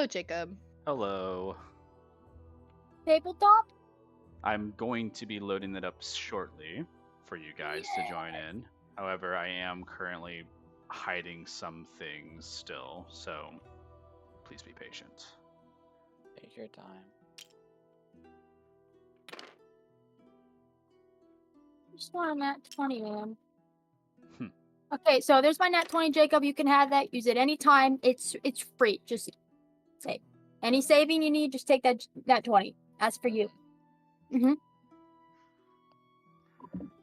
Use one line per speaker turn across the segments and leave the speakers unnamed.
Hello, Jacob.
Hello.
Tabletop?
I'm going to be loading that up shortly for you guys to join in. However, I am currently hiding some things still, so please be patient.
Take your time.
Just want a nat 20, man. Okay, so there's my nat 20, Jacob. You can have that. Use it anytime. It's free. Just save. Any saving you need, just take that 20. That's for you.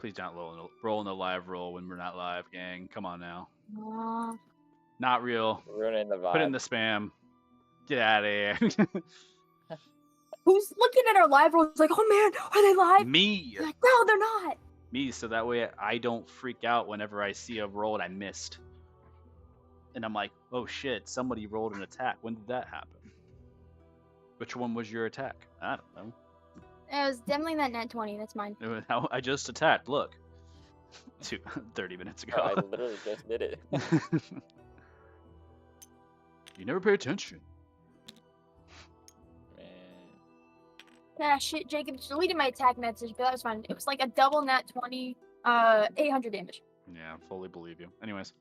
Please don't roll in the live roll when we're not live, gang. Come on now.
Uh,
Not real.
Ruining the vibe.
Put in the spam. Get out of here.
Who's looking at our live rolls like, oh man, are they live?
Me.
Like, no, they're not.
Me, so that way I don't freak out whenever I see a roll and I missed. And I'm like, oh shit, somebody rolled an attack. When did that happen? Which one was your attack? I don't know.
It was definitely that nat 20. That's mine.
I just attacked. Look, 30 minutes ago.
I literally just did it.
You never pay attention.
Man.
Ah, shit, Jacob just deleted my attack message, but that was fine. It was like a double nat 20, 800 damage.
Yeah, fully believe you. Anyways.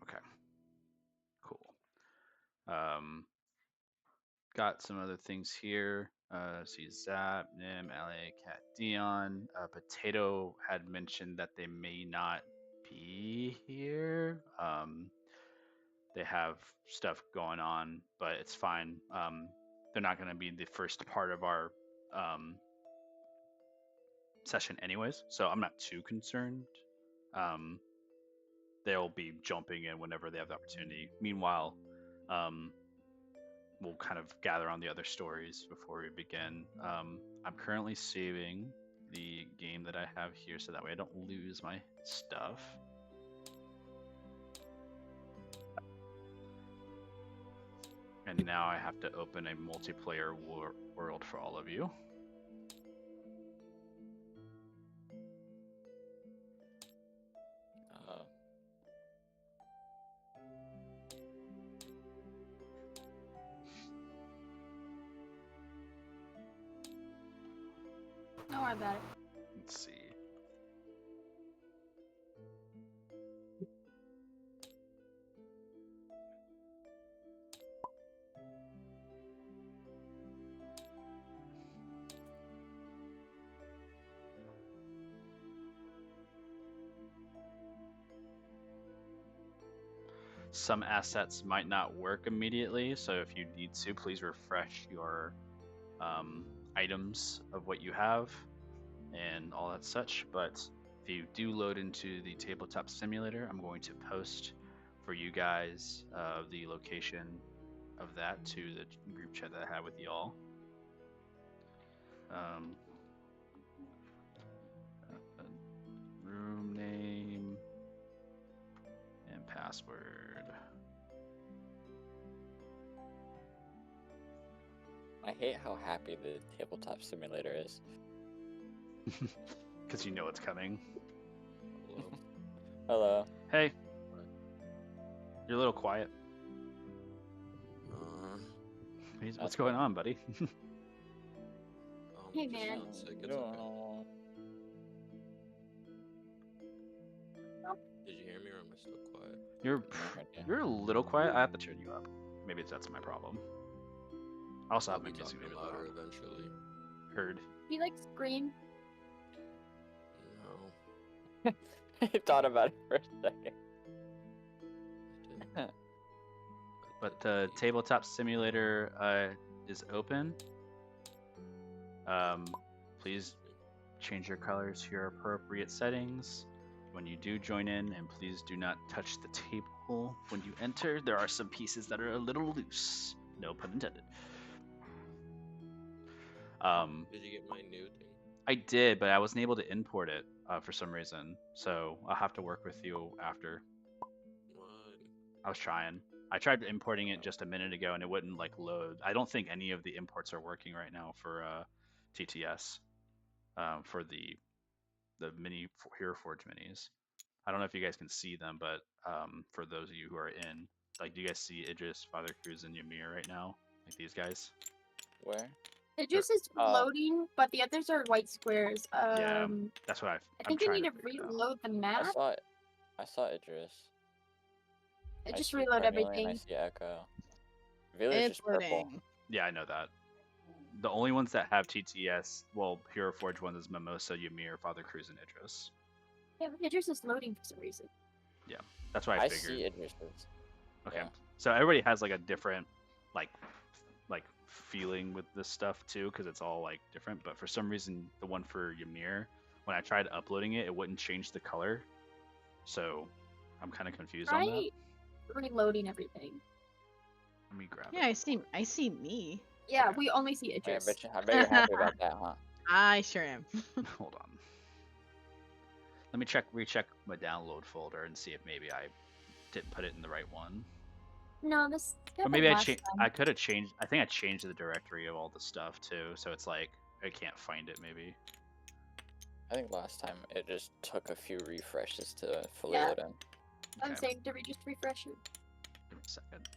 Okay. Cool. Got some other things here. See Zap, Nim, LA, Cat, Dion. Potato had mentioned that they may not be here. They have stuff going on, but it's fine. They're not going to be the first part of our session anyways, so I'm not too concerned. They'll be jumping in whenever they have the opportunity. Meanwhile, we'll kind of gather on the other stories before we begin. I'm currently saving the game that I have here so that way I don't lose my stuff. And now I have to open a multiplayer world for all of you.
Don't worry about it.
Let's see. Some assets might not work immediately, so if you need to, please refresh your items of what you have and all that such. But if you do load into the tabletop simulator, I'm going to post for you guys the location of that to the group chat that I have with y'all. Room name and password.
I hate how happy the tabletop simulator is.
Because you know it's coming.
Hello.
Hello.
Hey. You're a little quiet. What's going on, buddy?
Hey,
just
man.
sound sick, it's okay. Did you hear me or am I still quiet?
You're a little quiet. I have to turn you up. Maybe that's my problem. I also have
I'll
my
be
music
talking
maybe
louder
loud.
eventually.
Heard.
Do you like scream?
No.
I thought about it for a second.
I didn't.
But tabletop simulator is open. Please change your colors to your appropriate settings when you do join in, and please do not touch the table when you enter. There are some pieces that are a little loose. No pun intended.
Did you get my new thing?
I did, but I wasn't able to import it for some reason. So I'll have to work with you after.
What?
I was trying. I tried importing it just a minute ago and it wouldn't like load. I don't think any of the imports are working right now for TTS for the mini Hero Forge minis. I don't know if you guys can see them, but for those of you who are in, like, do you guys see Idris, Father Cruz, and Ymir right now? Like these guys?
Where?
It just is
Oh.
loading, but the others are white squares.
Yeah, that's what
I
I'm
think you
trying
need
to
to
figure it out.
reload the map.
I saw Idris.
It
I
just
see
reload
Cornelia and I
everything.
see Echo. Village
It's
is purple.
loading.
Yeah, I know that. The only ones that have TTS, well, Hero Forge ones is Mimosa, Ymir, Father Cruz, and Idris.
Yeah, it just is loading for some reason.
That's what I
I
figured.
see Idris's.
Okay.
Yeah.
So everybody has like a different like feeling with this stuff too, because it's all like different. But for some reason, the one for Ymir, when I tried uploading it, it wouldn't change the color. So I'm kind of confused on that.
Reloading everything.
Let me grab
Yeah,
it.
I see me.
Yeah,
Okay.
we only see
Man,
Idris.
I bet you're happy about that, huh?
I sure am.
Hold on. Let me recheck my download folder and see if maybe I didn't put it in the right one.
No, this.
Or maybe I could have changed. I think I changed the directory of all the stuff too, so it's like I can't find it. Maybe.
I think last time it just took a few refreshes to fully
Yeah.
load in.
I'm
Okay.
saying to just refresh it.
Give me a second.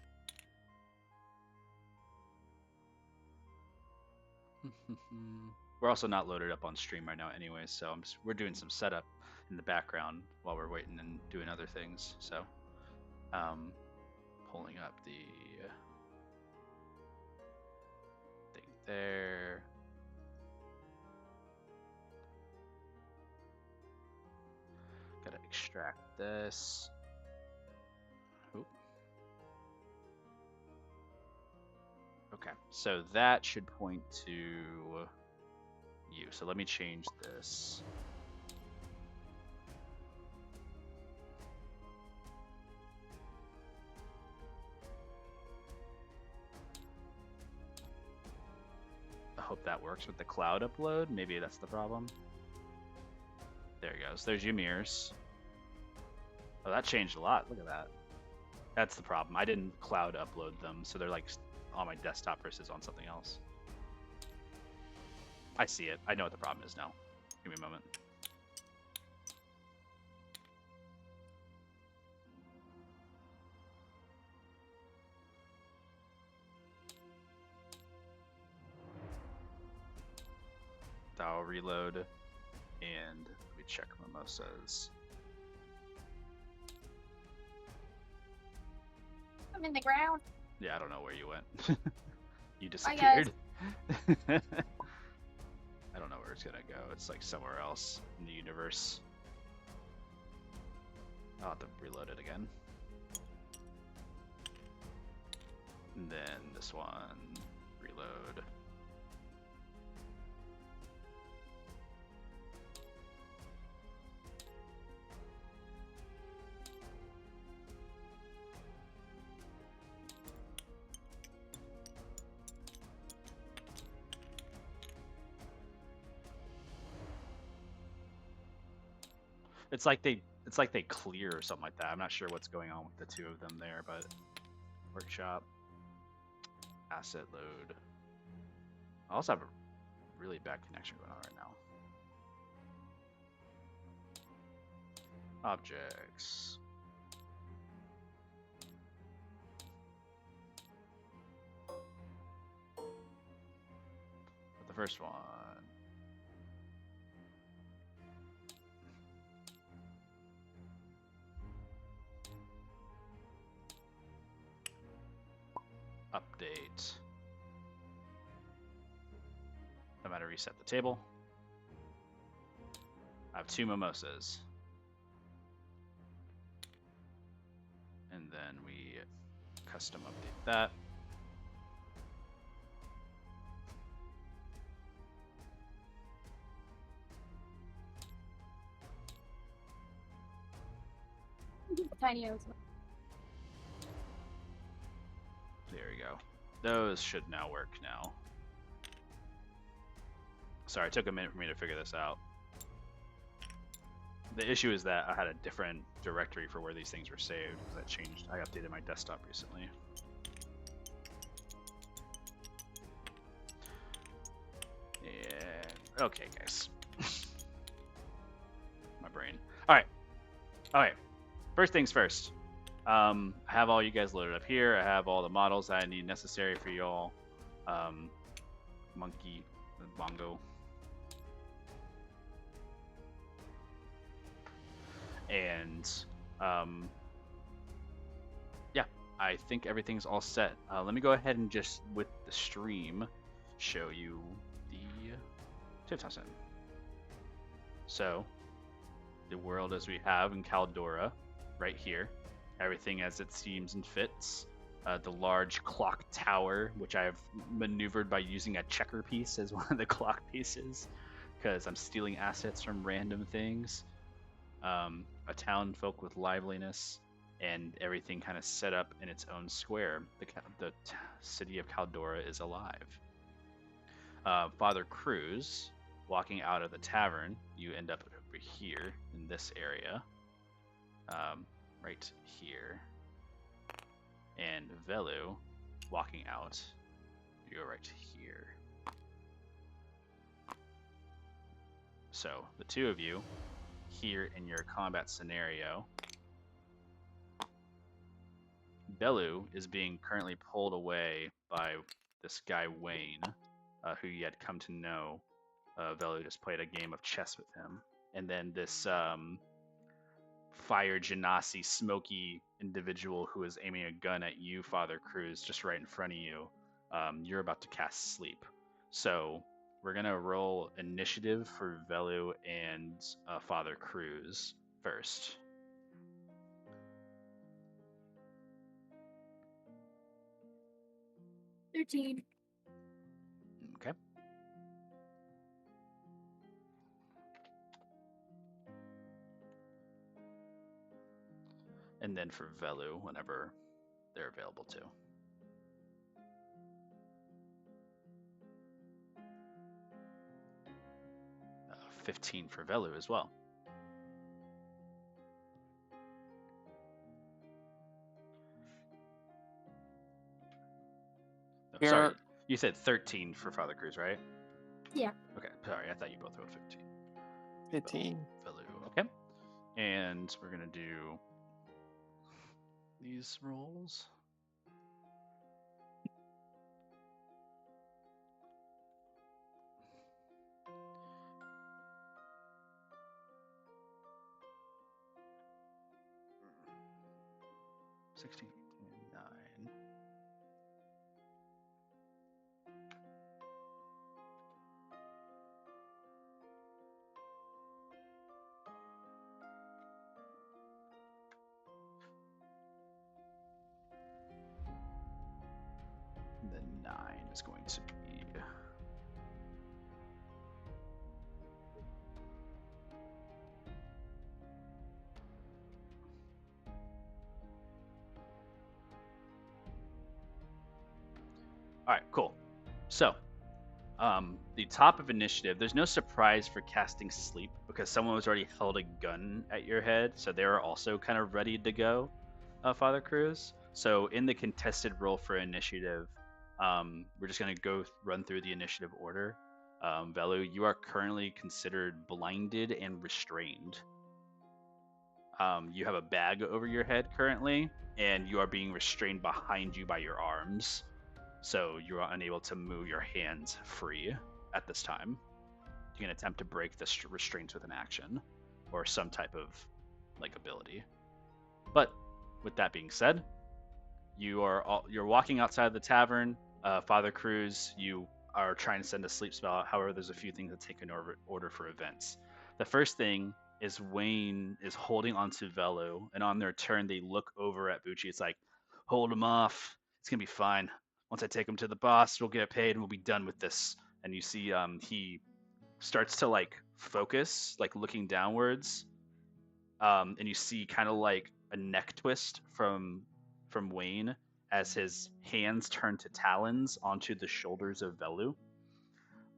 We're also not loaded up on stream right now, anyway, so we're doing some setup in the background while we're waiting and doing other things. So, pulling up the thing there. Gotta extract this. Oop. Okay, so that should point to you. So let me change this. I hope that works with the cloud upload. Maybe that's the problem. There it goes. There's Ymir's. Oh, that changed a lot. Look at that. That's the problem. I didn't cloud upload them, so they're like on my desktop versus on something else. I see it. I know what the problem is now. Give me a moment. I'll reload and let me check Mimosa's.
I'm in the ground.
Yeah, I don't know where you went. You
Bye, guys.
disappeared. I don't know where it's gonna go. It's like somewhere else in the universe. I'll have to reload it again. And then this one, reload. It's like they clear or something like that. I'm not sure what's going on with the two of them there, but workshop, asset load. I also have a really bad connection going on right now. Objects. But the first one. Update. I'm going to reset the table. I have 2 mimosas. And then we custom update that.
Tiny O's.
There we go. Those should now work now. Sorry, it took a minute for me to figure this out. The issue is that I had a different directory for where these things were saved because I changed. I updated my desktop recently. Okay, guys. My brain. All right. Okay. First things first. I have all you guys loaded up here. I have all the models that I need necessary for y'all. Monkey, bongo, and yeah, I think everything's all set. Let me go ahead and just with the stream show you the Tiftossen. So the world as we have in Caldora, right here, everything as it seems and fits. The large clock tower, which I have maneuvered by using a checker piece as one of the clock pieces, because I'm stealing assets from random things. A town folk with liveliness, and everything kind of set up in its own square. The city of Caldora is alive. Father Cruz, walking out of the tavern, you end up over here in this area, right here. And Velu, walking out, you go right here. So the two of you here in your combat scenario, Belu is being currently pulled away by this guy Wayne, who you had come to know. Velu just played a game of chess with him, and then this fire genasi, smoky individual who is aiming a gun at you, Father Cruz, just right in front of you. You're about to cast sleep, so we're gonna roll initiative for Velu and Father Cruz first.
$13.
Okay. And then for Velu, whenever they're available too. Uh, 15 for Velu as well. Oh, sorry, you said 13 for Father Cruz, right?
Yeah.
Okay, sorry, I thought you both wrote 15.
15.
Velu, okay. And we're gonna do these rolls. $16, 9. The 9 is going to be all right, cool. So, the top of initiative, there's no surprise for casting sleep because someone was already held a gun at your head, so they were also kind of ready to go, Father Cruz. So, in the contested roll for initiative, we're just going to run through the initiative order. Velu, you are currently considered blinded and restrained. You have a bag over your head currently, and you are being restrained behind you by your arms. So you are unable to move your hands free at this time. You can attempt to break the restraints with an action or some type of ability. But with that being said, you're walking outside the tavern. Father Cruz, you are trying to send a sleep spell out. However, there's a few things that take in order for events. The first thing is Wayne is holding onto Velu, and on their turn, they look over at Bucci. It's like, hold him off. It's gonna be fine. Once I take him to the boss, we'll get paid and we'll be done with this. And you see, he starts to focus, looking downwards, and you see kind of like a neck twist from Wayne as his hands turn to talons onto the shoulders of Velu.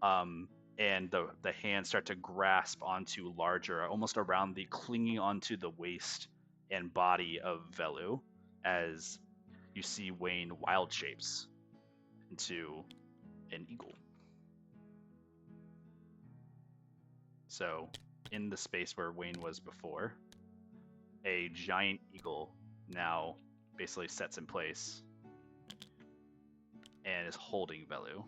And the hands start to grasp onto larger, almost around clinging onto the waist and body of Velu, as you see Wayne wild shapes into an eagle. So, in the space where Wayne was before, a giant eagle now basically sets in place and is holding Velu.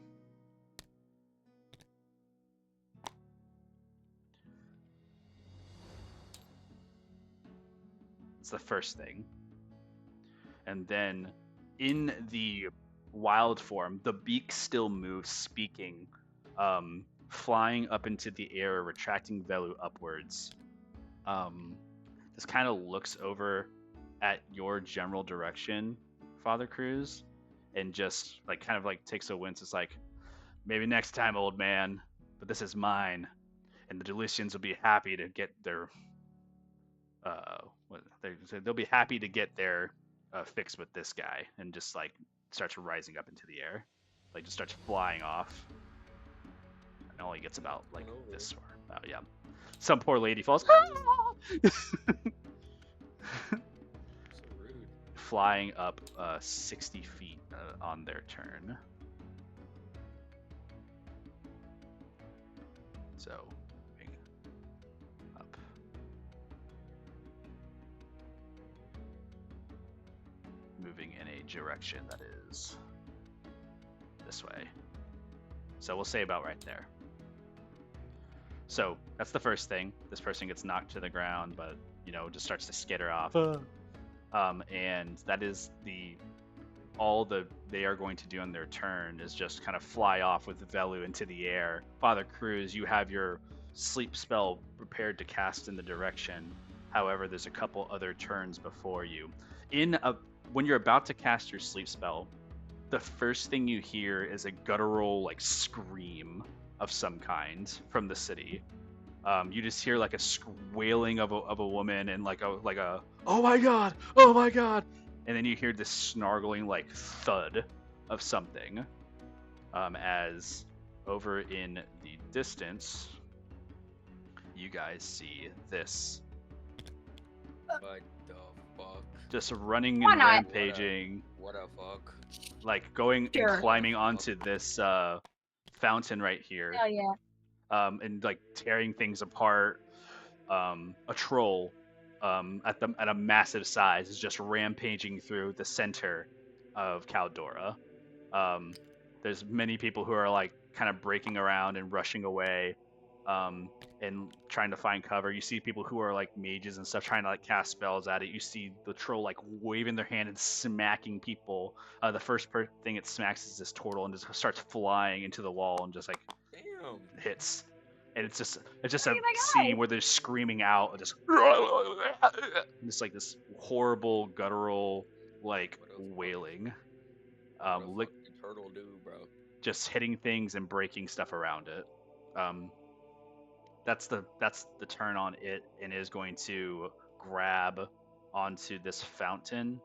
It's the first thing. And then in the wild form, the beak still moves, speaking, flying up into the air, retracting Velu upwards. Just kind of looks over at your general direction, Father Cruz, and just like kind of like takes a wince. It's like, maybe next time, old man, but this is mine, and the Delicians will be happy to get their they'll be happy to get their fix with this guy, and just like starts rising up into the air, like just starts flying off. And only gets about like this far. Oh yeah, some poor lady falls.
So rude.
Flying up 60 feet on their turn. So, moving up. Moving in a direction that is this way. So we'll say about right there. So that's the first thing. This person gets knocked to the ground, but just starts to skitter off. And that is all they are going to do on their turn is just kind of fly off with Velu into the air. Father Cruz, you have your sleep spell prepared to cast in the direction. However, there's a couple other turns before you. When you're about to cast your sleep spell, the first thing you hear is a guttural like scream of some kind from the city. You just hear like a wailing of a woman and like a oh my god, and then you hear this snargling like thud of something. As over in the distance, you guys see this
What the fuck?
just running
Why
and
not?
rampaging,
What a fuck?
like going
Sure.
and climbing onto this fountain right here.
Hell yeah.
And like tearing things apart. A troll at a massive size is just rampaging through the center of Caldora. There's many people who are like kind of breaking around and rushing away, and trying to find cover. You see people who are like mages and stuff trying to like cast spells at it. You see the troll like waving their hand and smacking people. The first thing it smacks is this turtle and just starts flying into the wall and just like
Damn.
hits. And it's just
Look
a
at that
scene
guy.
where they're screaming out, just like this horrible guttural like
What a fuck.
wailing,
What a fucking turtle do, bro?
just hitting things and breaking stuff around it. That's the turn on it, and it is going to grab onto this fountain,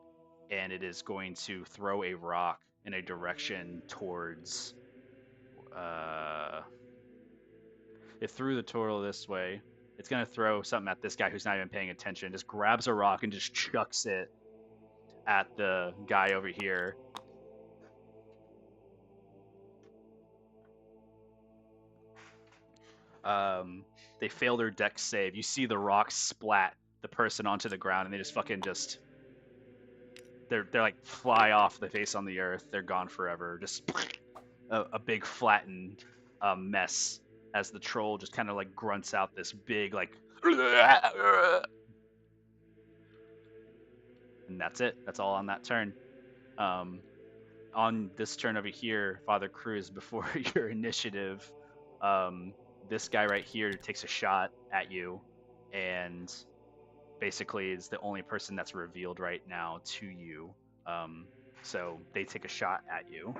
and it is going to throw a rock in a direction towards. It threw the turtle this way. It's gonna throw something at this guy who's not even paying attention. Just grabs a rock and just chucks it at the guy over here. They fail their dex save. You see the rock splat the person onto the ground, and they just fucking they're like fly off the face on the earth. They're gone forever. Just a big flattened mess as the troll just kind of like grunts out this big like, and that's it. That's all on that turn. On this turn over here, Father Cruz, before your initiative, this guy right here takes a shot at you, and basically is the only person that's revealed right now to you. So they take a shot at you.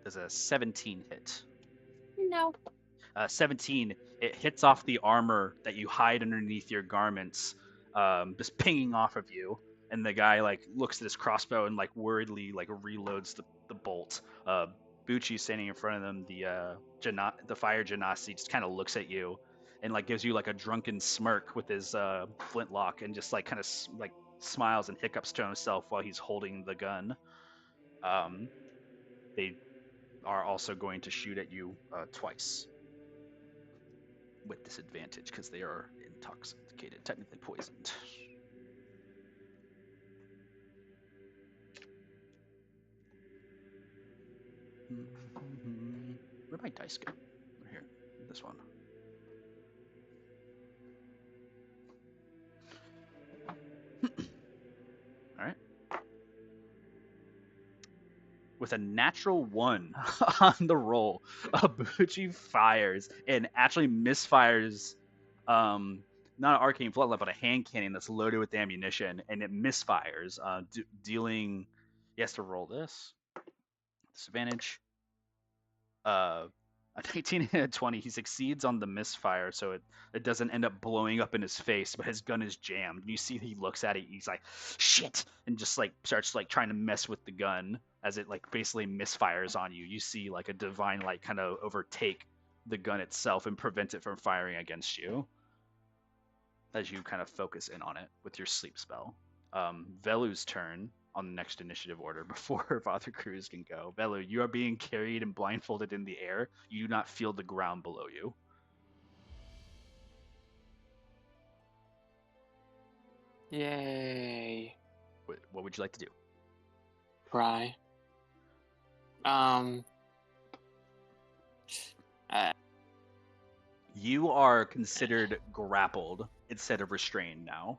There's a 17 hit.
No.
17, it hits off the armor that you hide underneath your garments, just pinging off of you. And the guy like looks at his crossbow and like worriedly like reloads the bolt. Bucci standing in front of them, the fire genasi just kind of looks at you and like gives you like a drunken smirk with his flintlock, and just like kind of like smiles and hiccups to himself while he's holding the gun. They are also going to shoot at you twice. with disadvantage because they are intoxicated, technically poisoned. Where'd my dice go? They're here. This one. All right. With a natural 1 on the roll, Abuchi fires and actually misfires not an arcane floodlight, but a hand cannon that's loaded with ammunition, and it misfires, dealing. He has to roll this disadvantage. A 19 and a 20. He succeeds on the misfire, so it doesn't end up blowing up in his face, but his gun is jammed. You see he looks at it, he's like, shit, and just like starts like trying to mess with the gun as it like basically misfires on you. You see like a divine light kind of overtake the gun itself and prevent it from firing against you as you kind of focus in on it with your sleep spell. Velu's turn on the next initiative order before Father Cruz can go. Velu, you are being carried and blindfolded in the air. You do not feel the ground below you.
Yay.
What would you like to do?
Cry.
You are considered grappled instead of restrained now,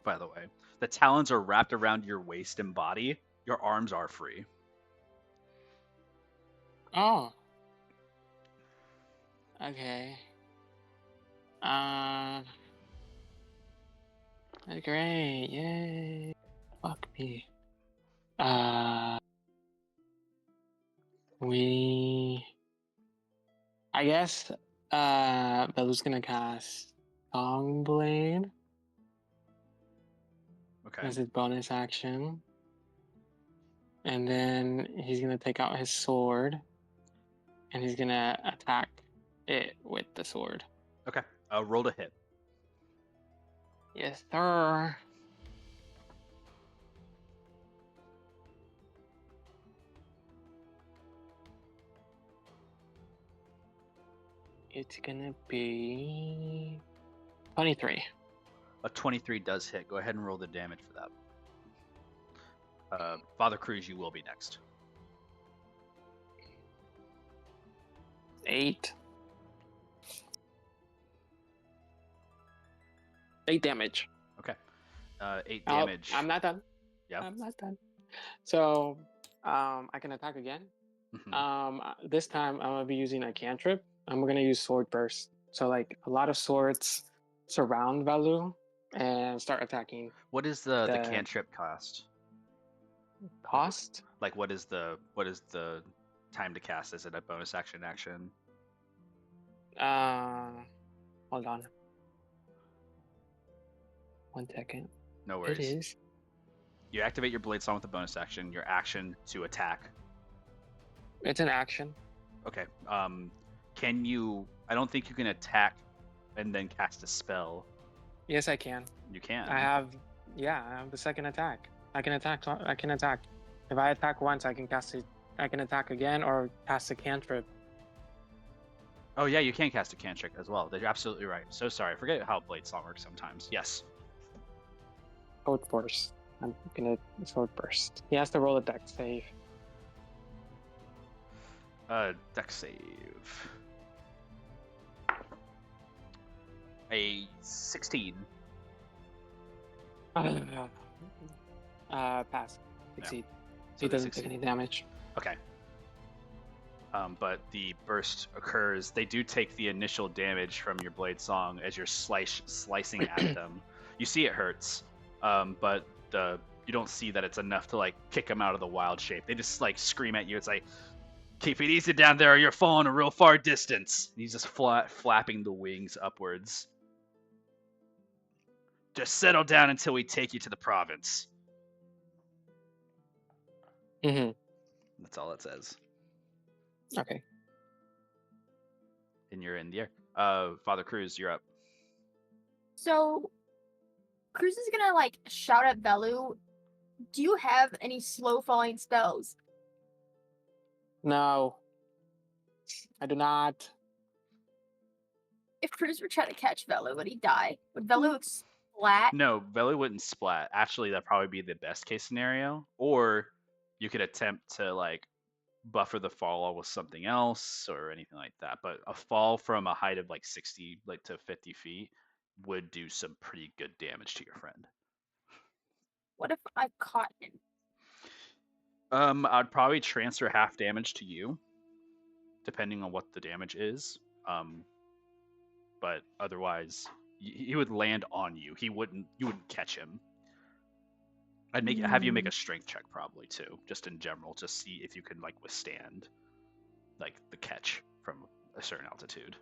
by the way. The talons are wrapped around your waist and body. Your arms are free.
Oh. Okay. Great. Yay. Fuck me. I guess, Belu's gonna cast Songblade
Okay.
as his bonus action. And then he's gonna take out his sword. And he's gonna attack it with the sword.
Okay. Roll to hit.
Yes, sir. It's gonna be 23.
A 23 does hit. Go ahead and roll the damage for that. Father Cruz, you will be next.
8. 8 damage.
Okay. 8 damage.
I'm not done.
Yeah.
I'm not done. So, I can attack again. This time I'm gonna be using a cantrip. I'm gonna use Sword Burst. So like a lot of swords surround Velu and start attacking.
What is the cantrip cost?
Cost?
Like what is the time to cast? Is it a bonus action?
Hold on. 1 second.
No worries.
It is.
You activate your blade song with a bonus action. Your action to attack.
It's an action.
Okay. Can you? I don't think you can attack and then cast a spell.
Yes, I can.
You can.
I have the second attack. I can attack. If I attack once, I can cast it. I can attack again or cast a cantrip.
Oh yeah, you can cast a cantrip as well. You're absolutely right. So sorry. I forget how blade song works sometimes. Yes.
Sword Burst. I'm gonna Sword Burst. He has to roll a dex save.
Dex save. A 16.
Pass. Succeed.
So
He
they
doesn't take
succeed.
any damage.
Okay. But the burst occurs. They do take the initial damage from your blade song as you're slicing at them. You see it hurts, but you don't see that it's enough to like kick them out of the wild shape. They just like scream at you. It's like, keep it easy down there, or you're falling a real far distance. And he's just flapping the wings upwards. Just settle down until we take you to the province.
Mm-hmm.
That's all it says.
Okay.
And you're in the air. Father Cruz, you're up.
So, Cruz is gonna like shout at Velu. Do you have any slow falling spells?
No. I do not.
If Cruz would try to catch Velu, would he die? Would Velu splat?
No, Velu wouldn't splat. Actually, that'd probably be the best case scenario. Or you could attempt to like buffer the fall with something else or anything like that. But a fall from a height of like 60 like to 50 feet would do some pretty good damage to your friend.
What if I caught him?
I'd probably transfer half damage to you, depending on what the damage is. But otherwise, he would land on you. You wouldn't catch him. I'd have you make a strength check probably too, just in general, to see if you can like withstand like the catch from a certain altitude.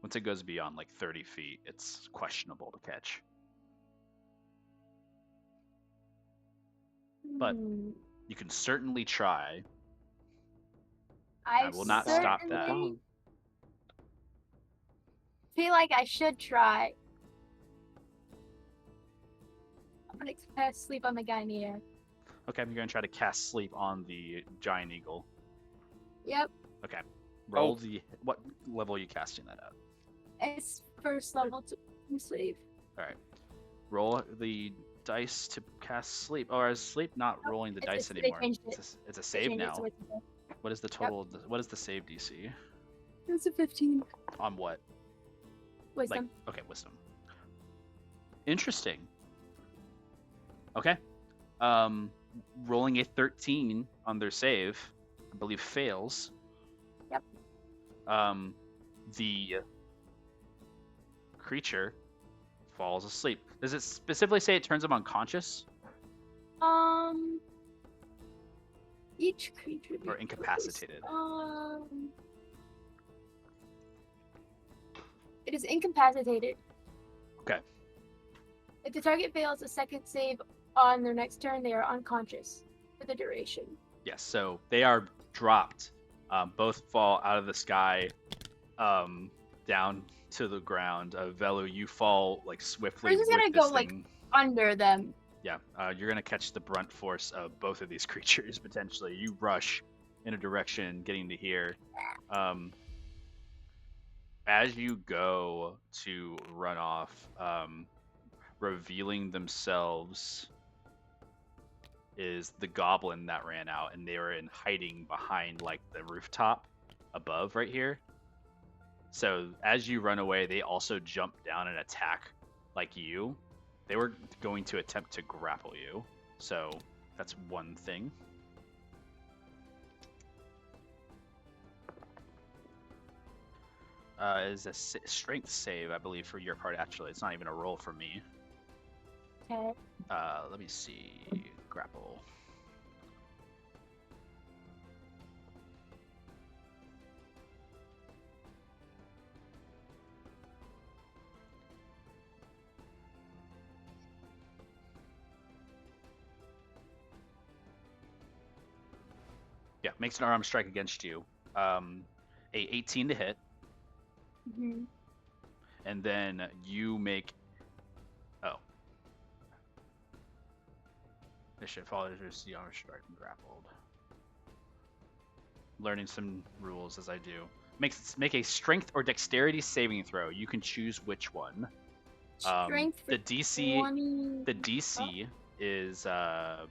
Once it goes beyond like 30 feet, it's questionable to catch. But you can certainly try. I will not stop that.
certainly feel like I should try. I'm gonna cast sleep on the guy in the air.
Okay, I'm going to try to cast sleep on the giant eagle.
Yep,
Okay. Roll the... What level are you casting that at?
it's first level to sleep.
Alright. Roll the dice to cast sleep. Or is sleep not rolling the dice
they
anymore?
changed it.
It's a
They
save
changed it
now.
to it's a-
What is the total... What is the save DC?
It's a 15.
On what?
Wisdom.
Okay, wisdom. Interesting. Okay. Rolling a 13 on their save, I believe fails.
Yep.
The creature falls asleep. Does it specifically say it turns him unconscious
Each creature
or incapacitated?
It is incapacitated.
Okay.
If the target fails a second save on their next turn, they are unconscious for the duration.
Yes, so they are dropped. Both fall out of the sky down to the ground. Velu, you fall like swiftly.
We're just gonna
with this
go like
thing.
under them.
Yeah, you're gonna catch the brunt force of both of these creatures potentially. You rush in a direction, getting to here. As you go to run off, revealing themselves is the goblin that ran out, and they were in hiding behind like the rooftop above right here. So as you run away, they also jump down and attack like you. They were going to attempt to grapple you. So that's one thing. Is a strength save, I believe, for your part. Actually, it's not even a roll for me.
Okay.
Let me see. Grapple. Yeah, makes an unarmed strike against you. A 18 to hit.
Mm-hmm.
And then you make... Oh. Mission follows the armor strike and grappled. Learning some rules as I do. Make a strength or dexterity saving throw. You can choose which one.
Strength for
The DC
20.
the DC is a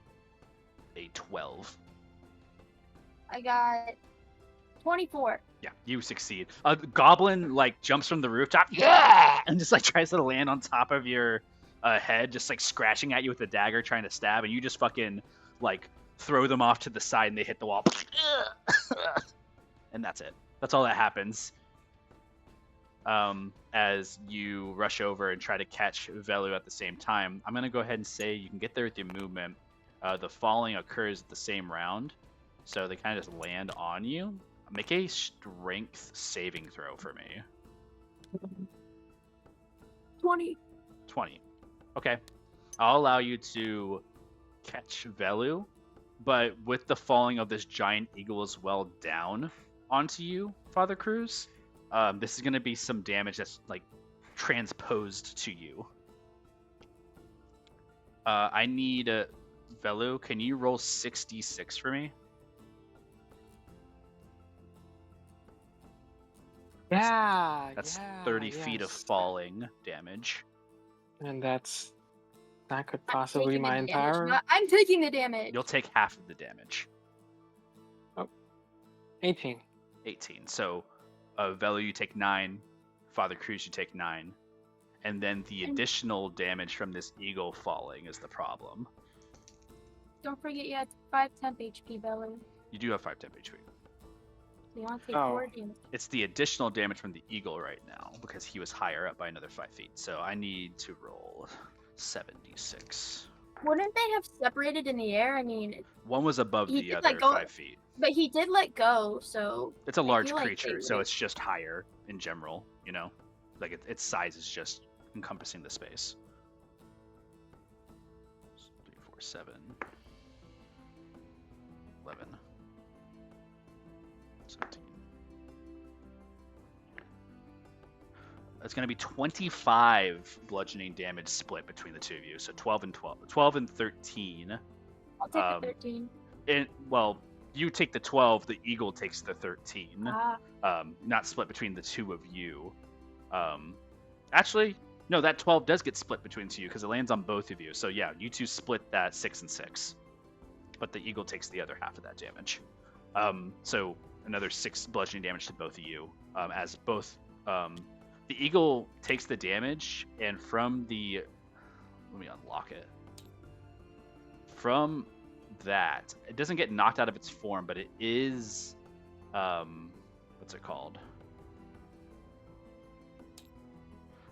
12.
I got 24.
Yeah, you succeed. A goblin like jumps from the rooftop, yeah, and just like tries to land on top of your head, just like scratching at you with a dagger, trying to stab, and you just fucking like throw them off to the side, and they hit the wall, and that's it. That's all that happens. As you rush over and try to catch Velu at the same time, I'm gonna go ahead and say you can get there with your movement. The falling occurs the same round, so they kind of just land on you. Make a strength saving throw for me.
20.
20. Okay. I'll allow you to catch Velu, but with the falling of this giant eagle as well down onto you, Father Cruz, this is going to be some damage that's like transposed to you. I need Velu, can you roll 6d6 for me?
Yeah.
That's
yeah,
30 feet of
yes.
falling damage.
And that could
I'm
possibly be
taking the
my
damage.
entire
I'm taking the damage.
You'll take half of the damage.
18.
18. So, Velu, you take 9. Father Cruz, you take 9. And then the
And-
additional damage from this eagle falling is the problem.
Don't forget you have 5 temp HP, Bella.
You do have 5 temp HP.
So you want to take
Oh.
4 damage.
It's the additional damage from the eagle right now because he was higher up by another 5 feet. So I need to roll 76.
Wouldn't they have separated in the air? I mean,
One was above
He
the
did,
other
like, go-
5 feet.
but he did let go, so
It's a
I
large
feel like
creature,
they
so
would-
it's just higher in general, you know? Like its size is just encompassing the space. 3, 4, 7, 11, 17. It's going to be 25 bludgeoning damage split between the two of you. So 12 and 12. 12 and 13.
I'll take
Um,
the 13.
Well, you take the 12, the eagle takes the 13.
Ah,
Not split between the two of you. Actually, no, that 12 does get split between the two because it lands on both of you. So yeah, you two split that 6 and 6. But the eagle takes the other half of that damage. So another 6 bludgeoning damage to both of you. As both the eagle takes the damage, and from the let me unlock it. From that, it doesn't get knocked out of its form, but it is what's it called?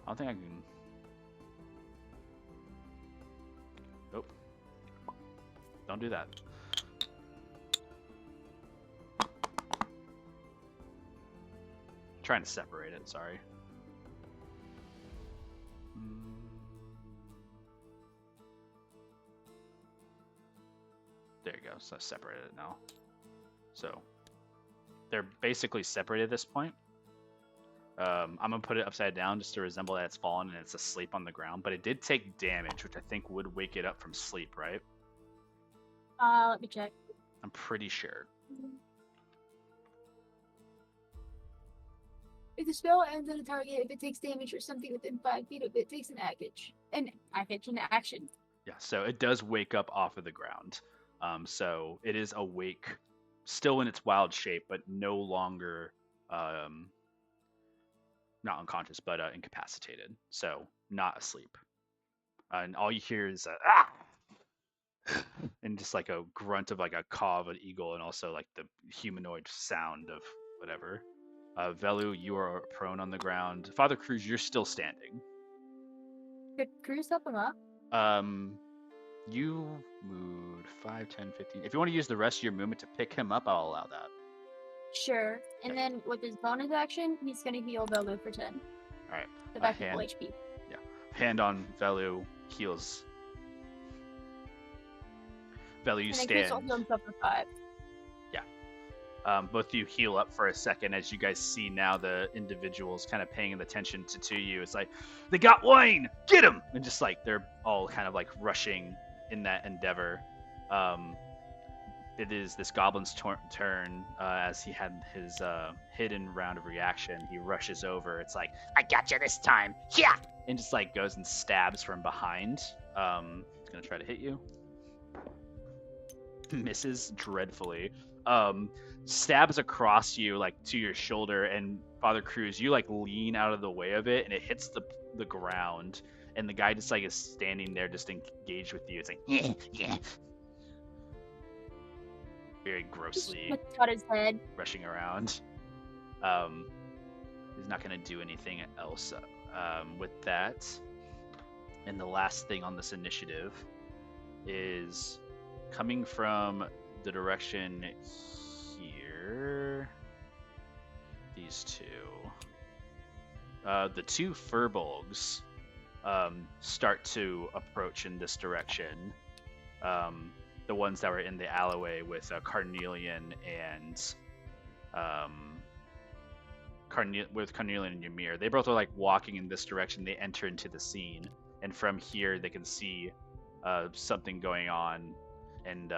I don't think I can. Nope. Don't do that. Trying to separate it, sorry. There you go, so I separated it now. So, they're basically separated at this point. I'm gonna put it upside down just to resemble that it's fallen and it's asleep on the ground, but it did take damage, which I think would wake it up from sleep, right?
let me check.
I'm pretty sure.
If the spell ends on a target, if it takes damage or something within 5 feet of it, takes an action.
Yeah, so it does wake up off of the ground. So it is awake, still in its wild shape, but no longer, not unconscious, but incapacitated. So not asleep. And all you hear is ah! And just like a grunt of like a caw of an eagle, and also like the humanoid sound of whatever. Velu, you are prone on the ground. Father Cruz, you're still standing.
Could Cruz help him up?
You moved 5, 10, 15. If you want to use the rest of your movement to pick him up, I'll allow that.
Sure. And
Okay.
then with his bonus action, he's gonna heal Velu for 10.
Alright.
So back to full
hand.
HP.
Hand on Velu, heals. Velu, you
And then Cruz will
stand.
heal himself for 5.
Both of you heal up for a second as you guys see now the individuals kind of paying attention to you. It's like, they got Wayne! Get him! And just like, they're all kind of like rushing in that endeavor. It is this goblin's turn as he had his hidden round of reaction. He rushes over. It's like, I got you this time! Yeah! And just like goes and stabs from behind. He's gonna try to hit you. Misses dreadfully. Stabs across you, like to your shoulder, and Father Cruz, you like lean out of the way of it, and it hits the ground, and the guy just like is standing there, just engaged with you. It's like, yeah, very grossly
Cut his head.
rushing around. He's not gonna do anything else with that. And the last thing on this initiative is coming from the direction here. These two. The two furbolgs start to approach in this direction. The ones that were in the alleyway with Carnelian and Carnelian and Ymir. They both are like walking in this direction. They enter into the scene, and from here they can see something going on. And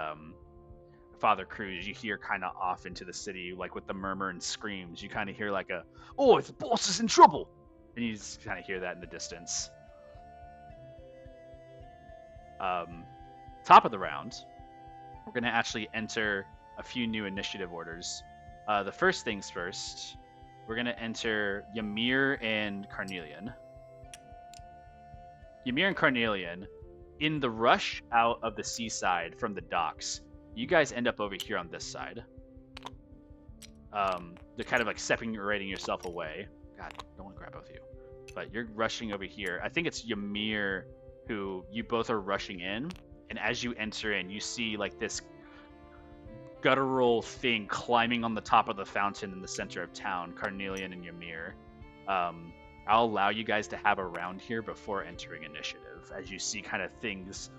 Father Cruz, you hear kind of off into the city, like with the murmur and screams. You kind of hear like "Oh, the boss is in trouble," and you just kind of hear that in the distance. Top of the round, we're gonna actually enter a few new initiative orders. The first things first, we're gonna enter Ymir and Carnelian. Ymir and Carnelian, in the rush out of the seaside from the docks, you guys end up over here on this side. They're kind of like separating yourself away. God, don't want to grab both of you. But you're rushing over here. I think it's Ymir who you both are rushing in. And as you enter in, you see like this guttural thing climbing on the top of the fountain in the center of town, Carnelian and Ymir. I'll allow you guys to have a round here before entering initiative. As you see kind of things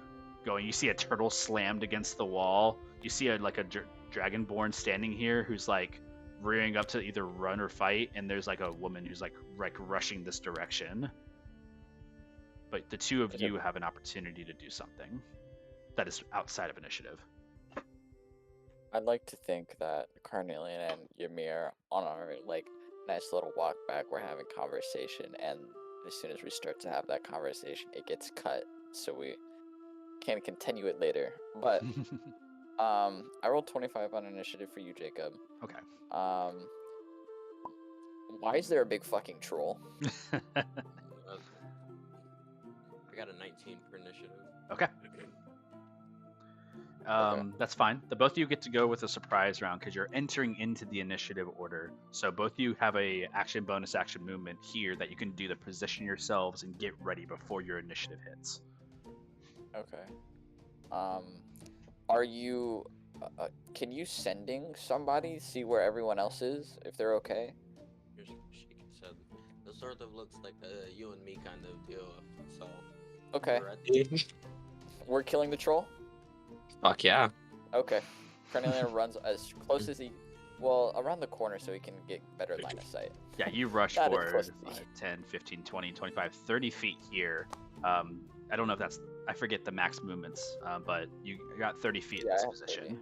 going, you see a turtle slammed against the wall. You see a dragonborn standing here who's like rearing up to either run or fight, and there's like a woman who's like rushing this direction. But the two of you have an opportunity to do something that is outside of initiative.
I'd like to think that Carnelian and Ymir, on our like nice little walk back, we're having conversation, and as soon as we start to have that conversation, it gets cut, so we can continue it later. But I rolled 25 on initiative for you, Jacob.
Okay.
Why is there a big fucking troll?
I got a 19 for initiative.
Okay. That's fine. The both of you get to go with a surprise round because you're entering into the initiative order. So both of you have a action bonus action movement here that you can do to position yourselves and get ready before your initiative hits.
Okay. Are you? Can you sending somebody see where everyone else is if they're okay?
She said it sort of looks like a you and me kind of deal. So.
Okay. We're killing the troll?
Fuck yeah.
Okay. Carnelian runs as close as he... Well, around the corner so he can get better line of sight.
Yeah, you rush
Not as
forward
close as he
10, 15, 20, 25, 30 feet here. I don't know if that's... I forget the max movements, but you got 30 feet in this position.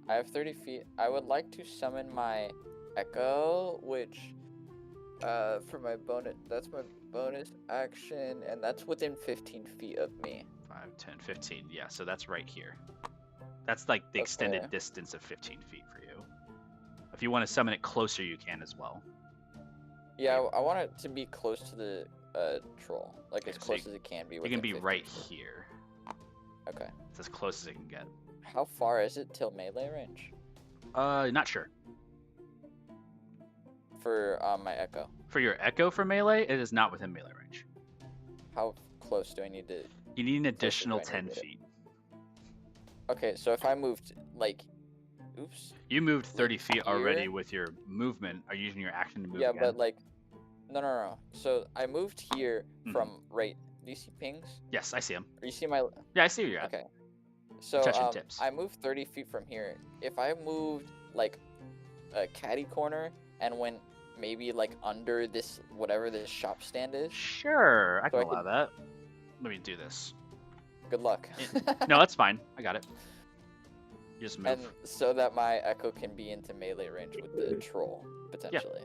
I have 30 feet. I would like to summon my Echo, which... for my bonus... That's my bonus action, and that's within 15 feet of me.
5, 10, 15. Yeah, so that's right here. That's like the extended distance of 15 feet for you. If you want to summon it closer, you can as well.
Yeah, I want it to be close to the troll. Like, as
so
close as it can be.
You can be
15
right
feet.
here.
Okay.
It's as close as it can get.
How far is it till melee range?
Not sure.
For my Echo.
For your Echo for melee, it is not within melee range.
How close do I need to...
You need an additional
do I need
10
to-
feet.
Okay, so if I moved, like... Oops.
You moved 30 feet already
here?
with your movement. Are you using your action to move
Yeah,
again?
but like... No. So I moved here
Mhm.
from right... Do you see pings?
Yes, I see him.
Or you see my...
Yeah, I see where you're at.
Okay. So
touching tips.
I moved 30 feet from here. If I moved, like, a catty corner and went maybe, like, under this... Whatever this shop stand is...
Sure, I
So
can
I
allow that. Let me do this.
Good luck.
No, that's fine. I got it. You just move.
And so that my Echo can be into melee range with the troll, potentially.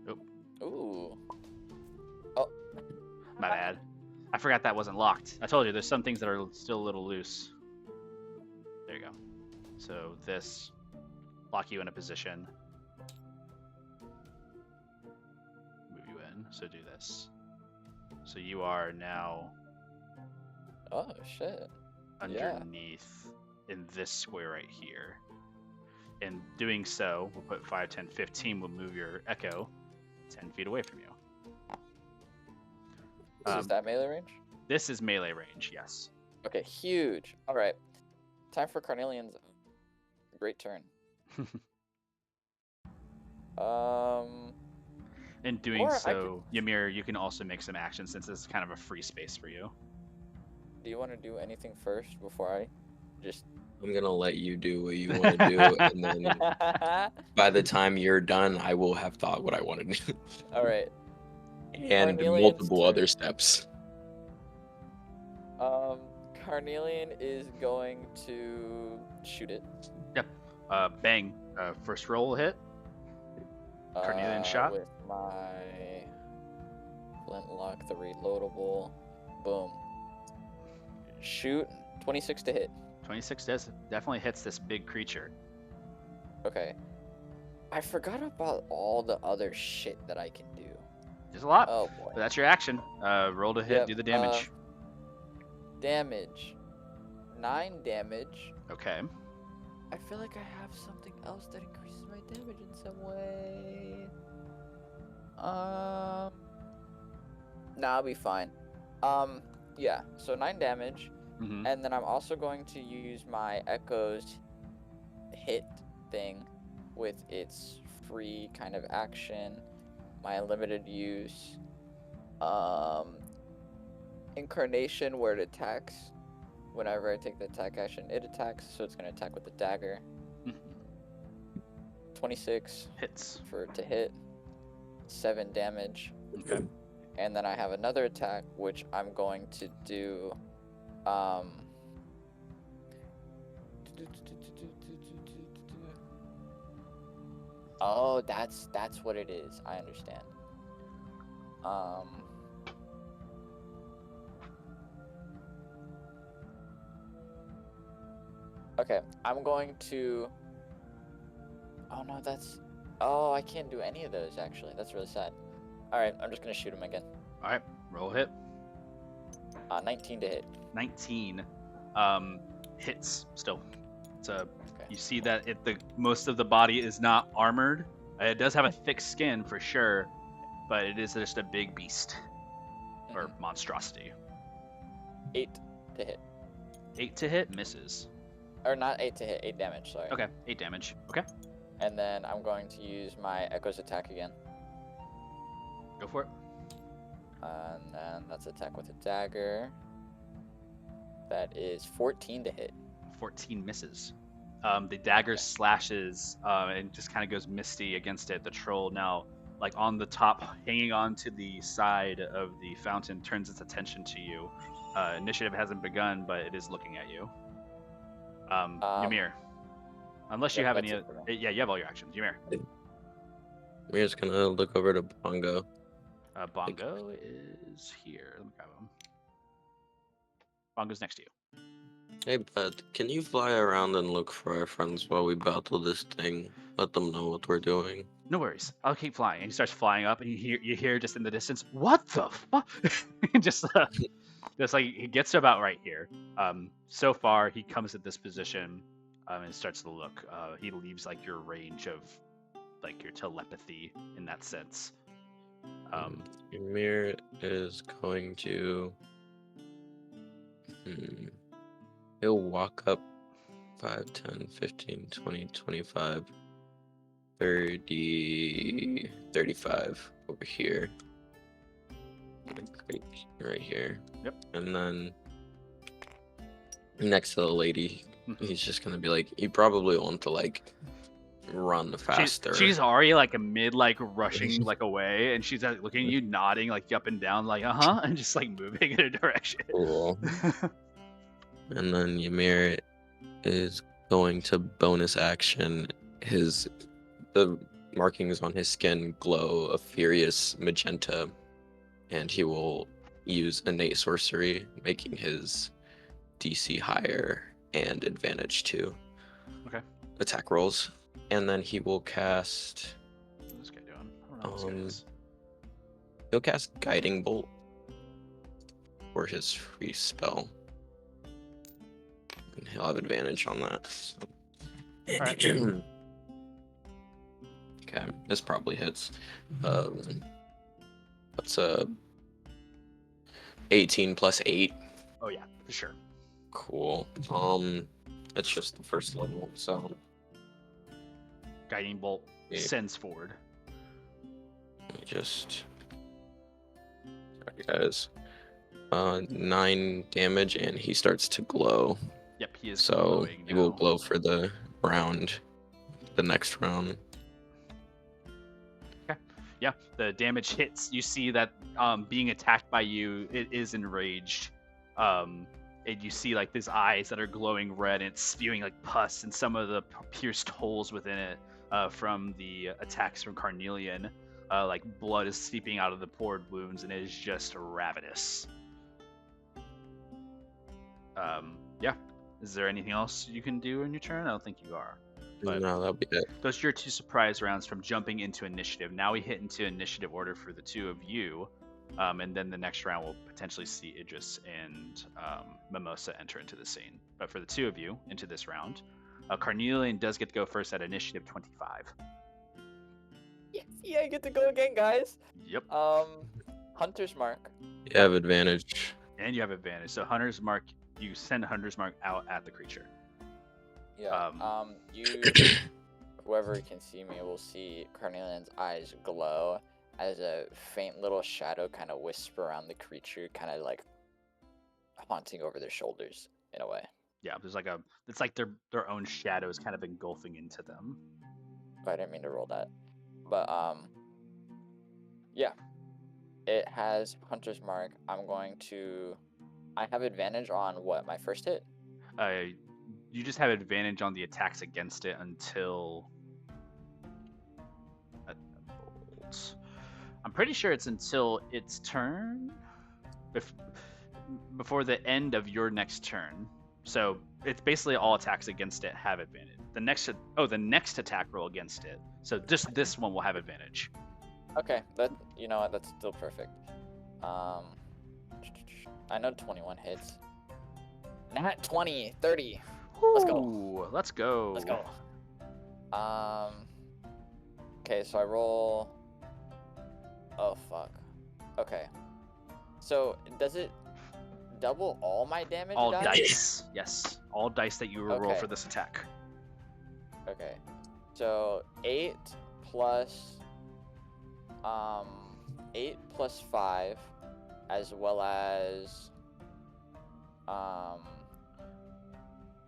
Oop.
Ooh.
My bad. I forgot that wasn't locked. I told you, there's some things that are still a little loose. There you go. So this, lock you in a position. Move you in, so do this. So you are now
Oh, shit.
underneath in this square right here. In doing so, we'll put 5, 10, 15, we'll move your Echo 10 feet away from you.
Is that melee range?
This is melee range, yes.
Okay, huge. All right. Time for Carnelian's great turn.
In doing
Or I
so, Ymir, you can also make some actions since this is kind of a free space for you.
Do you want to do anything first before I just...
I'm gonna let you do what you want to do, and then by the time you're done, I will have thought what I want to do.
All right.
And
Carnelian's
multiple
turn.
other steps.
Carnelian is going to shoot it.
Yep. Bang. First roll hit. Carnelian shot.
With my flintlock, the reloadable. Boom. Shoot. 26 to hit.
26 definitely hits this big creature.
Okay. I forgot about all the other shit that I can do.
There's a lot.
Oh boy.
But that's your action. Roll to hit.
Yep,
Do the damage.
Damage. 9 damage.
Okay.
I feel like I have something else that increases my damage in some way. Nah, I'll be fine. Yeah, so 9 damage.
Mm-hmm.
And then I'm also going to use my Echo's hit thing with its free kind of action, my limited use, Incarnation where it attacks. Whenever I take the attack action, it attacks, so it's going to attack with the dagger. 26
Hits.
to hit, 7 damage.
Okay.
And then I have another attack, which I'm going to do. Oh, that's what it is. I understand. Okay, I'm going to. Oh no, that's. Oh, I can't do any of those actually. That's really sad. All right, I'm just gonna shoot him again.
All right. Roll hit.
19 to hit.
19. Hits still. It's a.
Okay.
You see that most of the body is not armored. It does have a thick skin for sure, but it is just a big beast or monstrosity.
8 to hit.
8 to hit misses.
Or not 8 to hit, 8 damage, sorry.
Okay, 8 damage. Okay,
And then I'm going to use my Echo's attack again.
go for it.
And then that's attack with a dagger. That is 14 to hit.
14 misses. The dagger slashes and just kind of goes misty against it. The troll now, like on the top, hanging on to the side of the fountain, turns its attention to you. Initiative hasn't begun, but it is looking at you. Ymir. Unless you have any... Yeah, you have all your actions. Ymir.
Ymir's gonna look over to Bongo.
Bongo is here. Let me grab him. Bongo's next to you.
Hey, bud, can you fly around and look for our friends while we battle this thing? Let them know what we're doing.
No worries. I'll keep flying. And he starts flying up, and you hear just in the distance, what the fuck? just like he gets to about right here. So far, he comes at this position and starts to look. He leaves like your range of like your telepathy in that sense.
Ymir is going to. He'll walk up 5, 10, 15, 20, 25, 30, 35 over here. Right here.
Yep.
And then next to the lady, he's just gonna be like, you probably want to like run faster.
She's already like a mid like rushing like away, and she's like looking at you, nodding like up and down, like and just like moving in a direction.
Cool. And then Ymir is going to bonus action the markings on his skin glow a furious magenta, and he will use innate sorcery, making his DC higher and advantage to attack rolls. And then he will cast.
What's this guy doing? I don't know what this guy is.
He'll cast Guiding Bolt for his free spell. And he'll have advantage on that. So.
Alright.
Okay, this probably hits. What's 18 plus 8?
Oh yeah, for sure.
Cool. It's just the first level, so.
Guiding bolt sends forward.
Let me just. Sorry, guys. 9 damage, and he starts to glow.
Yep, he is.
So
glowing
he will
now.
glow for the next round.
Okay. Yeah, the damage hits. You see that being attacked by you, it is enraged. and you see like these eyes that are glowing red, and it's spewing like pus, and some of the pierced holes within it from the attacks from Carnelian. Like blood is seeping out of the poured wounds, and it is just ravenous. Yeah. Is there anything else you can do in your turn? I don't think you are. But
No, that'll be it.
those are your 2 surprise rounds from jumping into initiative. Now we hit into initiative order for the 2 of you, and then the next round we'll potentially see Idris and Mimosa enter into the scene. But for the 2 of you into this round, Carnelian does get to go first at initiative 25.
Yes, yeah, I get to go again, guys.
Yep.
Hunter's Mark.
You have advantage.
And you have advantage. So Hunter's Mark, you send Hunter's Mark out at the creature.
Yeah. You, whoever can see me, will see Carnelian's eyes glow as a faint little shadow kind of wisps around the creature, kind of like haunting over their shoulders in a way.
Yeah, there's like it's like their own shadows kind of engulfing into them.
Oh, I didn't mean to roll that, but yeah, it has Hunter's Mark. I have advantage on what, my first hit?
You just have advantage on the attacks against it until. I'm pretty sure it's until its turn, before the end of your next turn. So it's basically all attacks against it have advantage. The next attack roll against it. So just this one will have advantage.
Okay, you know what? That's still perfect. I know 21 hits. Nat 20, 30. Let's go.
Ooh, let's go.
Let's go. Okay, so I roll. Oh fuck. Okay. So does it double all my damage?
All dice. Yes. All dice that you will roll
Okay.
for this attack.
Okay. So 8 plus 5, as well as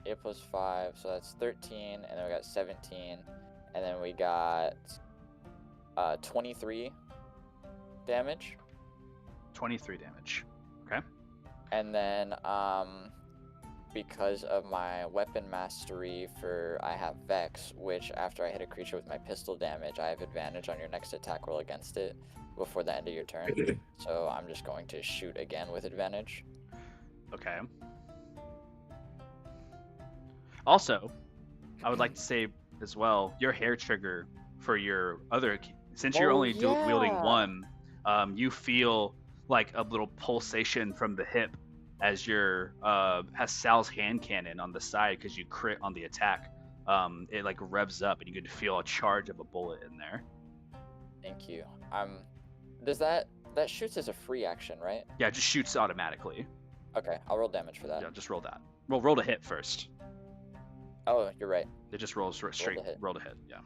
8 plus 5, so that's 13, and then we got 17, and then we got 23 damage.
23 damage. Okay.
And then because of my weapon mastery I have Vex, which after I hit a creature with my pistol damage, I have advantage on your next attack roll against it before the end of your turn. So I'm just going to shoot again with advantage.
Okay. Also, I would like to say as well, your hair trigger for your other, since you're only wielding one, you feel like a little pulsation from the hip as your has Sal's hand cannon on the side because you crit on the attack. It like revs up and you can feel a charge of a bullet in there.
Thank you. Does that shoots as a free action, right?
Yeah, it just shoots automatically.
Okay, I'll roll damage for that.
Yeah, just roll that. Roll to hit first.
Oh, you're right.
It just rolls straight. Roll to hit. Yeah.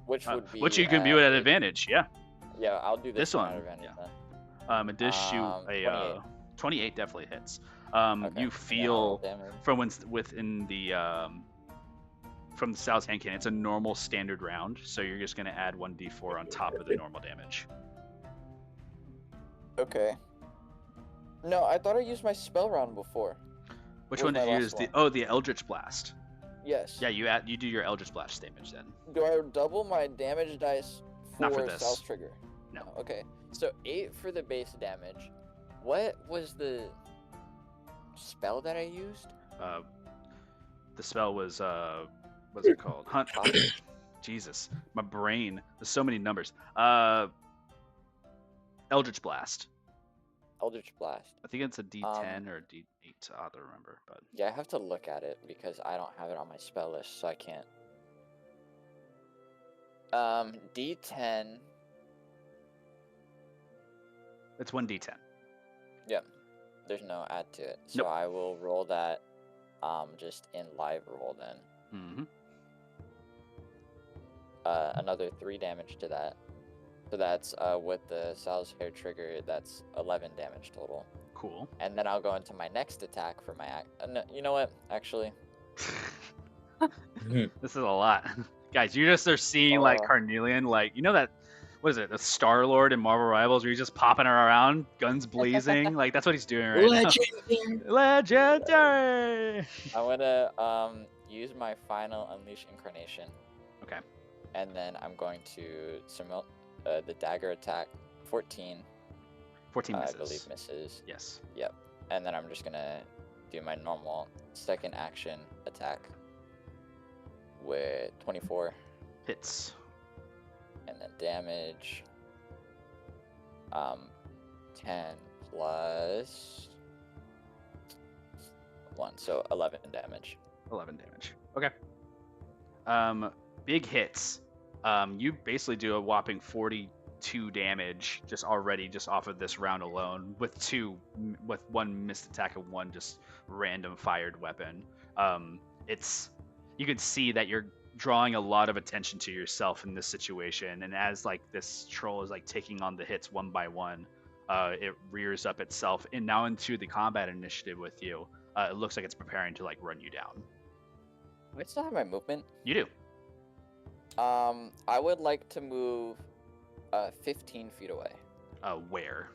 Which would be.
Which you can do at advantage. Yeah.
Yeah, I'll do this
one.
At advantage,
Yeah.
then.
It does shoot a 28 definitely hits.
Okay.
You feel from within the from the Sal's hand cannon, it's a normal standard round, so you're just gonna add 1d4 on top of the normal damage.
Okay. No, I thought I used my spell round before.
Which one did you use? The Eldritch Blast.
Yes.
Yeah, you do your Eldritch Blast damage then.
Do I double my damage dice
Not for this.
Sal's trigger?
No.
Okay. So 8 for the base damage. What was the spell that I used?
The spell was what's it called? Hunt. Jesus, my brain. There's so many numbers. Eldritch Blast.
Eldritch Blast.
I think it's a D10 or a D8. I have to remember, but
yeah, I have to look at it because I don't have it on my spell list, so I can't. D10.
It's 1d10.
Yep. There's no add to it, so
Nope.
I will roll that, just in live roll then.
Mm-hmm.
Another 3 damage to that. So that's with the Sal's hair trigger. That's 11 damage total.
Cool.
And then I'll go into my next attack for my no, you know what? Actually,
This is a lot, guys. You just are seeing like Carnelian, like you know that what is it, the Star Lord in Marvel Rivals, where he's just popping her around, guns blazing. Like that's what he's doing right
Legendary.
now. Legendary.
I'm gonna use my final Unleash Incarnation.
Okay.
And then I'm going to the dagger attack. 14.
14 misses.
I believe misses.
Yes.
Yep. And then I'm just gonna do my normal second action attack with 24.
Hits.
And then damage. 10 plus 1, so 11 damage.
11 damage. Okay. Big hits. You basically do a whopping 42 damage just already, just off of this round alone, with one missed attack and one just random fired weapon. You can see that you're drawing a lot of attention to yourself in this situation, and as like this troll is like taking on the hits one by one, it rears up itself and now into the combat initiative with you. It looks like it's preparing to like run you down.
I still have my movement.
You do.
I would like to move 15 feet away.
Where?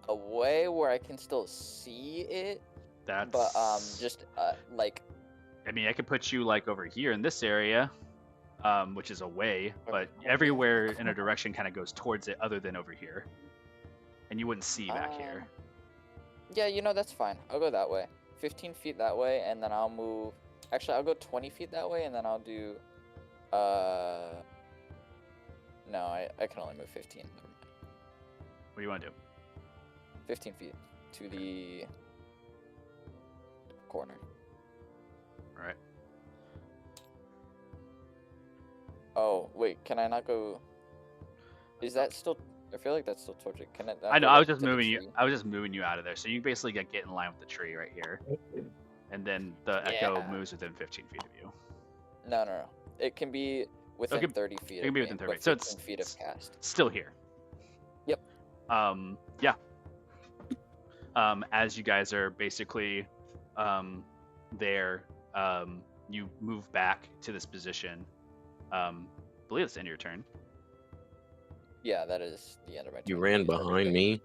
Away where I can still see it.
That's.
But just like.
I mean, I could put you like over here in this area, which is away, but everywhere in a direction kind of goes towards it, other than over here, and you wouldn't see back here.
Yeah, you know that's fine. I'll go that way. 15 feet that way, and then I'll move. Actually, I'll go 20 feet that way, and then I'll do. No, I can only move 15. Never mind.
What do you want to do?
15 feet to the corner.
All right.
Oh wait, can I not go? Is that still? I feel like that's still towards it. Can it?
I know. I was just moving you. I was just moving you out of there, so you basically get in line with the tree right here, and then the echo moves within 15 feet of you.
No. It can be within 30 feet.
It can be within 30 feet. So it's
15 feet of cast.
Still here.
Yep.
Yeah. As you guys are basically there, you move back to this position. I believe it's the end of your turn.
Yeah, that is the end of my turn.
You ran behind me.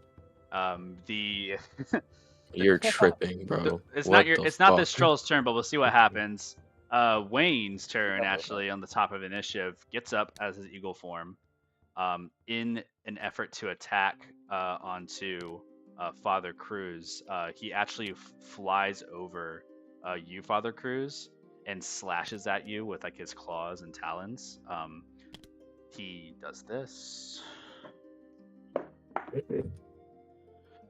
You're
tripping, bro.
It's
What
not
the
this
fuck?
troll's turn, but we'll see what happens. Wayne's turn, actually, on the top of initiative, gets up as his eagle form, in an effort to attack onto Father Cruz. He actually flies over you, Father Cruz, and slashes at you with like his claws and talons. He does this.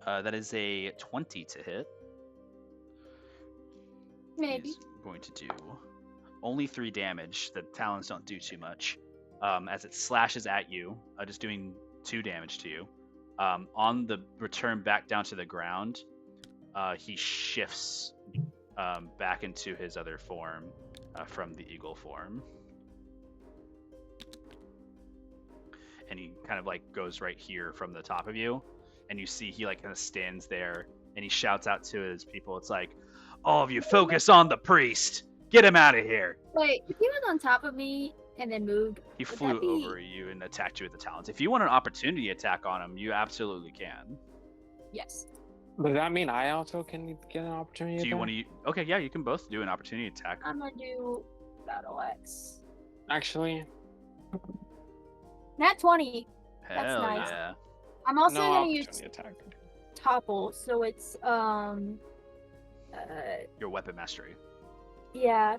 That is a 20 to hit.
Maybe.
He's going to do only 3 damage. The talons don't do too much. As it slashes at you, just doing 2 damage to you. On the return back down to the ground, he shifts back into his other form from the eagle form. And he kind of like goes right here from the top of you, and you see he like kind of stands there, and he shouts out to his people. It's like, all of you focus on the priest. Get him out of here.
Wait, if he was on top of me and then moved,
He
would
flew
that be...
over you and attacked you with the talons. If you want an opportunity attack on him, you absolutely can.
Yes.
Does that mean I also can get an opportunity?
Do you
attack?
want to? Okay, yeah, you can both do an opportunity attack.
I'm gonna do Battle X.
Actually,
Nat 20.
Hell
That's nice.
yeah.
I'm also
no
gonna use
opportunity attack.
topple, so it's
Your weapon mastery.
yeah.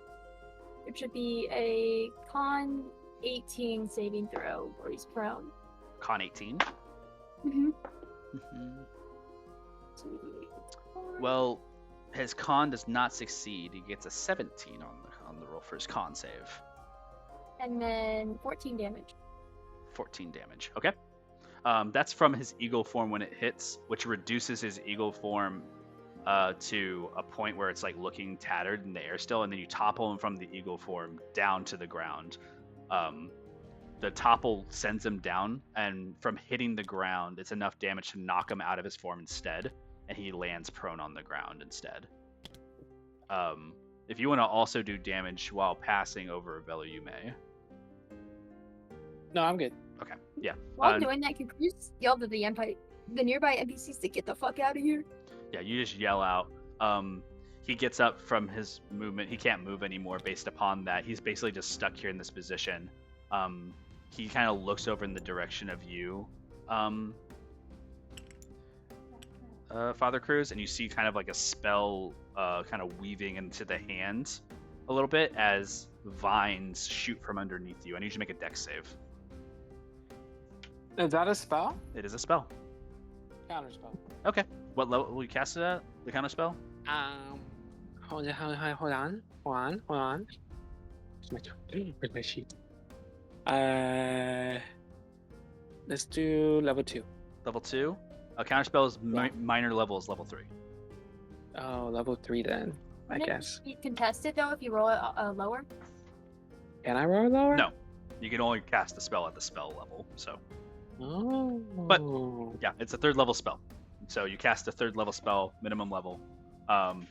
It should be a con 18 saving throw where he's prone.
Con 18.
Mm-hmm.
Well, his con does not succeed. He gets a 17 on the roll for his con save.
And then 14 damage.
14 damage. Okay. That's from his eagle form when it hits, which reduces his eagle form to a point where it's like looking tattered in the air still, and then you topple him from the eagle form down to the ground. The topple sends him down, and from hitting the ground, it's enough damage to knock him out of his form instead, and he lands prone on the ground instead. If you want to also do damage while passing over a Velo, you may.
No, I'm good.
Okay, yeah.
While doing that, can you just yell to the nearby NPCs to get the fuck out of here?
Yeah, you just yell out. He gets up from his movement. He can't move anymore based upon that. He's basically just stuck here in this position. He kind of looks over in the direction of you, Father Cruz, and you see kind of like a spell kind of weaving into the hand a little bit as vines shoot from underneath you. I need you to make a dex save.
Is that a spell?
It is a spell.
Counter spell.
Okay. What level will you cast it at? The counter spell?
Hold on. Where's my sheet? Let's do level 2.
Level 2. A counter spell is minor level is level 3.
Oh, level 3 then, I guess.
You contest it though if you roll it lower.
Can I roll lower?
No. You can only cast the spell at the spell level. So.
Oh.
But yeah, it's a 3rd level spell. So you cast a 3rd level spell, minimum level,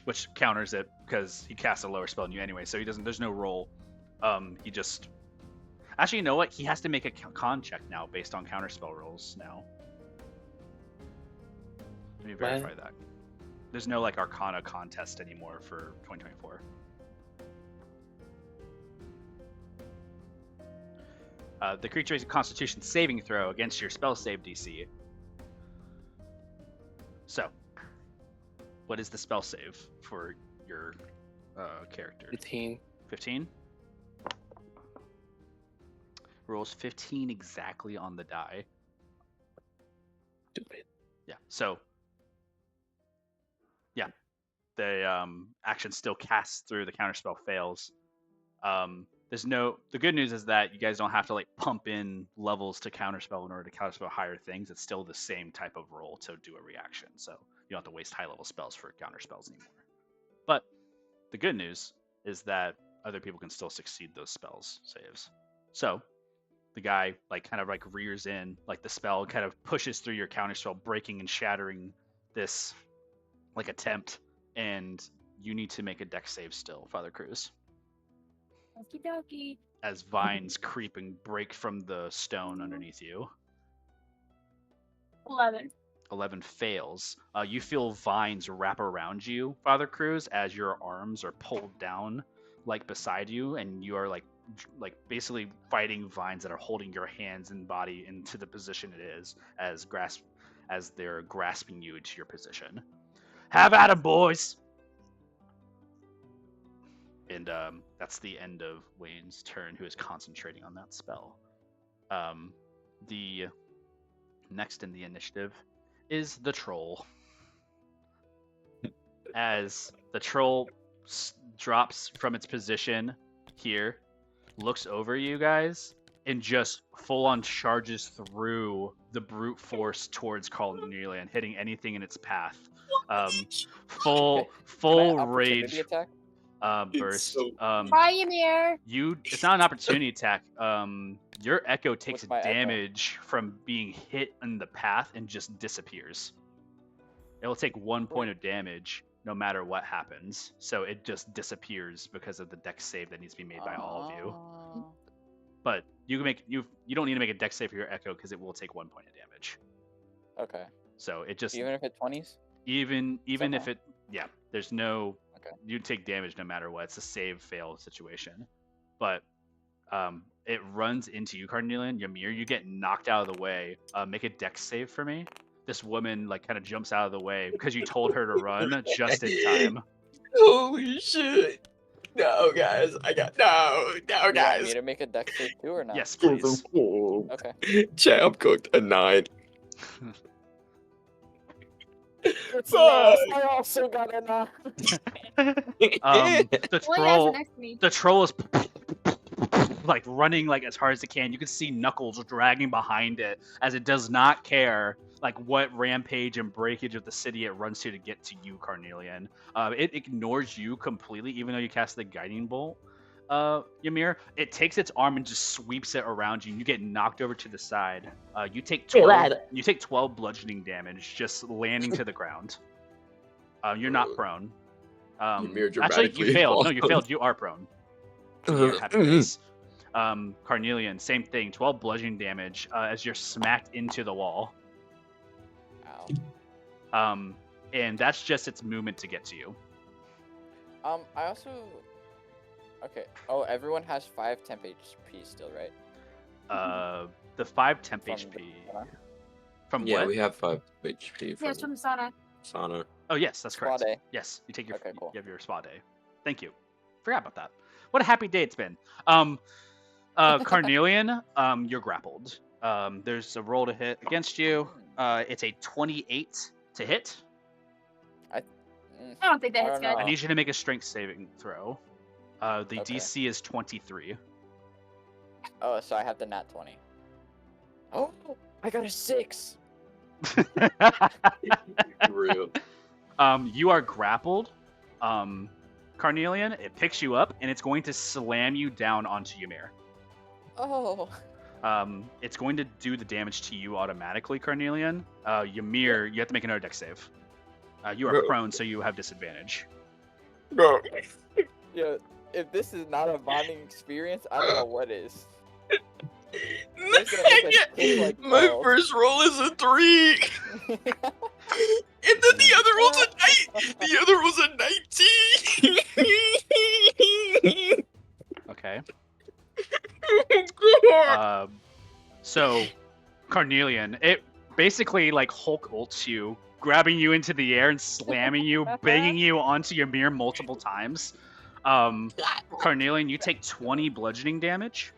which counters it because he casts a lower spell than you anyway. So he doesn't. There's no roll. He just. Actually, you know what? He has to make a con check now based on counterspell rolls now. Let me verify that. There's no like Arcana contest anymore for 2024. The creature makes a Constitution saving throw against your spell save DC. So, what is the spell save for your character?
15.
15? Rolls 15 exactly on the die.
Stupid.
Yeah, so... Yeah, the action still casts through, the counterspell fails. The good news is that you guys don't have to like pump in levels to counterspell in order to counterspell higher things. It's still the same type of roll to do a reaction, so you don't have to waste high level spells for counterspells anymore. But the good news is that other people can still succeed those spells saves. So the guy like kind of like rears in, like the spell kind of pushes through your counterspell, breaking and shattering this like attempt, and you need to make a dex save still, Father Cruz.
Okie dokie.
As vines creep and break from the stone underneath you.
11.
11 fails. You feel vines wrap around you, Father Cruz, as your arms are pulled down, like beside you, and you are like basically fighting vines that are holding your hands and body into the position it is, as they're grasping you into your position. Have at 'em, boys! And that's the end of Wayne's turn, who is concentrating on that spell. The next in the initiative is the troll. As the troll drops from its position here, looks over you guys, and just full-on charges through the brute force towards Carnelian, hitting anything in its path. Full rage
attack?
burst.
So...
Try Ymir.
It's not an opportunity attack. Your echo takes
What's my echo?
damage from being hit in the path and just disappears. It will take 1 point of damage no matter what happens. So it just disappears because of the dex save that needs to be made by all of you. But you don't need to make a dex save for your echo because it will take 1 point of damage.
Okay.
So it just
Even if it 20s?
even if
Somehow?
it there's no
Okay.
you take damage no matter what. It's a save fail situation. But it runs into you, Carnelian. Ymir, you get knocked out of the way. Make a dex save for me. This woman like kind of jumps out of the way because you told her to run just in time.
Holy shit! No, guys, no,
You want
guys.
me to make a dex save too or not?
Yes, please.
Okay.
Champ cooked a 9.
It's
Fuck.
I also got a 9.
The
Well, he has
troll
it next to me.
the troll is like running like as hard as it can. You can see Knuckles dragging behind it as it does not care like what rampage and breakage of the city it runs to get to you, Carnelian. It ignores you completely, even though you cast the guiding bolt. Ymir, it takes its arm and just sweeps it around you, and you get knocked over to the side. You take 12 bludgeoning damage just landing to the ground. You're not prone.
Ymir
Actually, you
dramatically
failed. No, you
falls.
failed. You are prone. So you're happy with this. Carnelian, same thing. 12 bludgeoning damage as you're smacked into the wall.
Ow.
And that's just its movement to get to you.
I also. Okay. Oh, everyone has 5 temp HP still, right?
The 5 temp
From
HP.
the-
From
Yeah,
what?
we have 5 HP
Yes,
from
from Sana.
Sauna.
Oh yes, that's
Spa
correct.
day.
Yes, you take your
Okay, cool.
you have your spa day. Thank you. Forgot about that. What a happy day it's been. Carnelian, you're grappled. There's a roll to hit against you. It's a 28 to hit.
I don't think that
I
hits,
don't
guys.
know.
I need you to make a strength saving throw. The
Okay.
DC is 23.
Oh, so I have the nat 20. Oh, I got a 6.
Real.
You are grappled, Carnelian. It picks you up and it's going to slam you down onto Ymir.
Oh.
It's going to do the damage to you automatically, Carnelian. Ymir, you have to make another dex save. You are
No.
prone, so you have disadvantage.
No.
Yeah, if this is not a bonding experience, I don't know what is. It's gonna make us kick like
My
balls.
first roll is a 3. And then the other roll's a 9. The other was a 19.
Okay.
Oh, God.
So, Carnelian, it basically like Hulk ults you, grabbing you into the air and slamming you, banging you onto Ymir multiple times. Carnelian, you take 20 bludgeoning damage.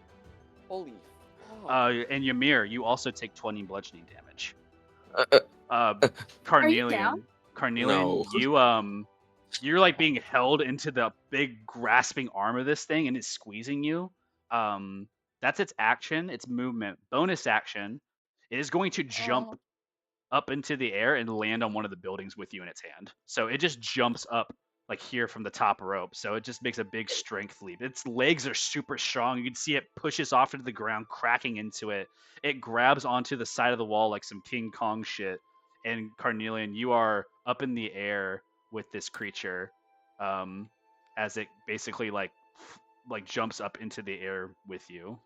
Holy fuck.
And Ymir, you also take 20 bludgeoning damage.
Uh,
Carnelian,
down?
Carnelian,
No.
you're like being held into the big grasping arm of this thing, and it's squeezing you. That's its action, its movement. Bonus action, it is going to jump
Oh.
up into the air and land on one of the buildings with you in its hand. So it just jumps up like here from the top rope. So it just makes a big strength leap. Its legs are super strong. You can see it pushes off into the ground, cracking into it. It grabs onto the side of the wall like some King Kong shit. And Carnelian, you are up in the air with this creature, as it basically like jumps up into the air with you.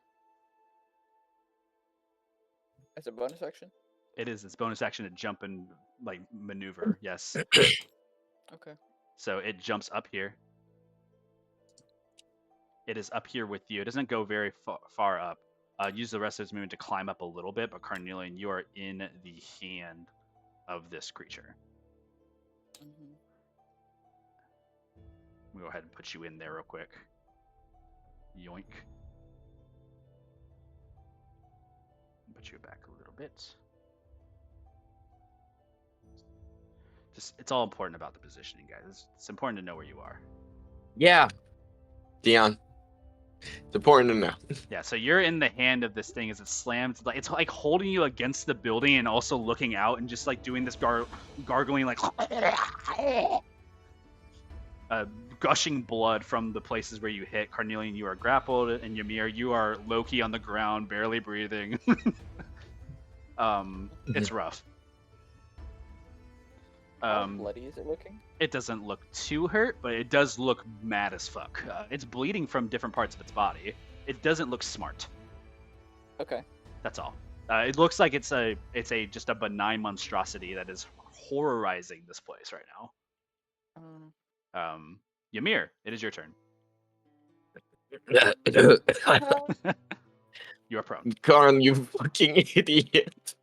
It's a bonus action?
It is its bonus action to jump and like maneuver. Yes.
Okay.
So it jumps up here. It is up here with you. It doesn't go very far up. Use the rest of its movement to climb up a little bit, but Carnelian, you are in the hand of this creature.
Mm-hmm.
We'll go ahead and put you in there real quick. Yoink. Put you back a little bit. It's all important about the positioning, guys. It's important to know where you are.
Yeah. Dion. It's important to know.
Yeah, so you're in the hand of this thing as it slams. It's like holding you against the building and also looking out and just like doing this gargling like gushing blood from the places where you hit. Carnelian, you are grappled, and Ymir, you are Loki on the ground, barely breathing. It's rough.
How bloody is it looking?
It doesn't look too hurt, but it does look mad as fuck. It's bleeding from different parts of its body. It doesn't look smart.
Okay.
That's all. It looks like it's just a benign monstrosity that is horrorizing this place right now. Ymir, it is your turn. You are prone.
Karn, you fucking idiot.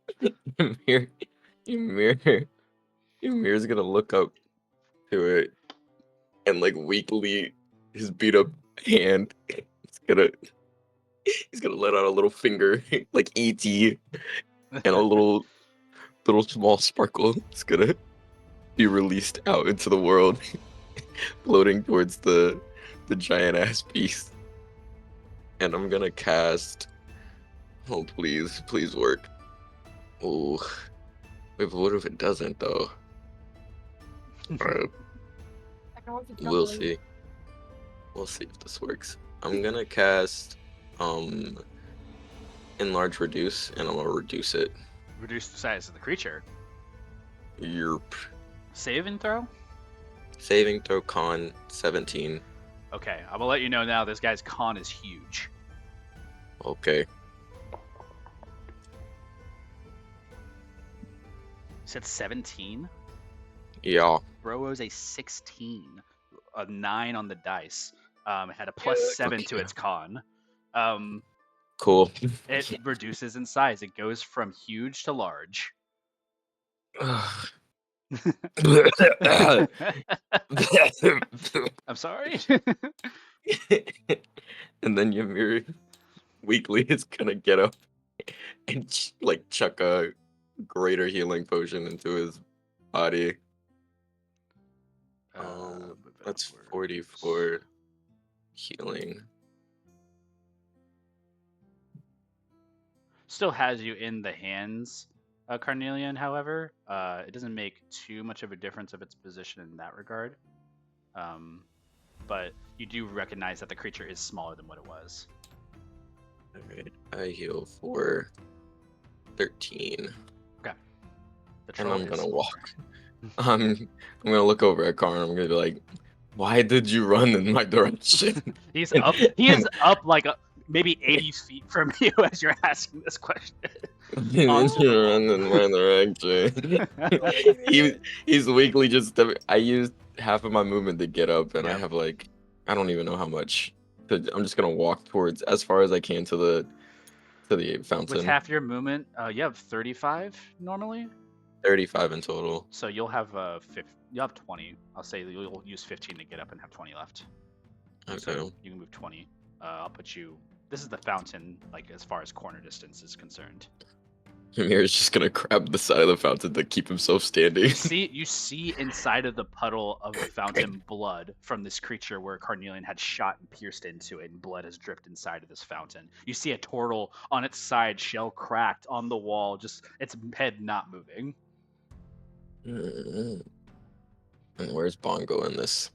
Ymir's gonna look up to it and like weakly his beat up hand. He's gonna let out a little finger like E.T. and a little small sparkle is gonna be released out into the world, floating towards the giant ass beast. And I'm gonna cast. Oh please work. Oh, wait, but what if it doesn't though? We'll see. We'll see if this works. I'm gonna cast enlarge reduce, and I'm gonna reduce it.
Reduce the size of the creature.
Yerp.
Save and throw?
Saving throw con 17.
Okay, I'm gonna let you know now this guy's con is huge.
Okay.
You said 17?
Yeah.
Bro was a 16, a 9 on the dice. It had a +7 to its con.
Cool.
It reduces in size. It goes from huge to large. I'm sorry.
And then Ymir weakly is gonna get up and like chuck a greater healing potion into his body. That's 44 healing.
Still has you in the hands, Carnelian. However, it doesn't make too much of a difference of its position in that regard. But you do recognize that the creature is smaller than what it was.
Alright, I heal for 13.
Okay. The
And
troll
I'm
is
gonna
smaller.
walk. I'm gonna look over at Karn. I'm gonna be like, "Why did you run in my direction?"
He's up. He is up like maybe 80 feet from you as you're asking this question.
Did you run in my direction? He's weakly just stepping. I used half of my movement to get up, and I
Yep.
have like I don't even know how much. I'm just gonna walk towards as far as I can to the
With
fountain.
half your movement, you have 35 normally.
35 in total.
So you'll have you'll have 20. I'll say you'll use 15 to get up and have 20 left.
Okay.
So you can move 20. I'll put you. This is the fountain, like as far as corner distance is concerned.
Amir's just gonna grab the side of the fountain to keep himself standing.
You see inside of the puddle of the fountain blood from this creature where Carnelian had shot and pierced into it, and blood has dripped inside of this fountain. You see a turtle on its side, shell cracked on the wall, just its head not moving.
And where's Bongo in this?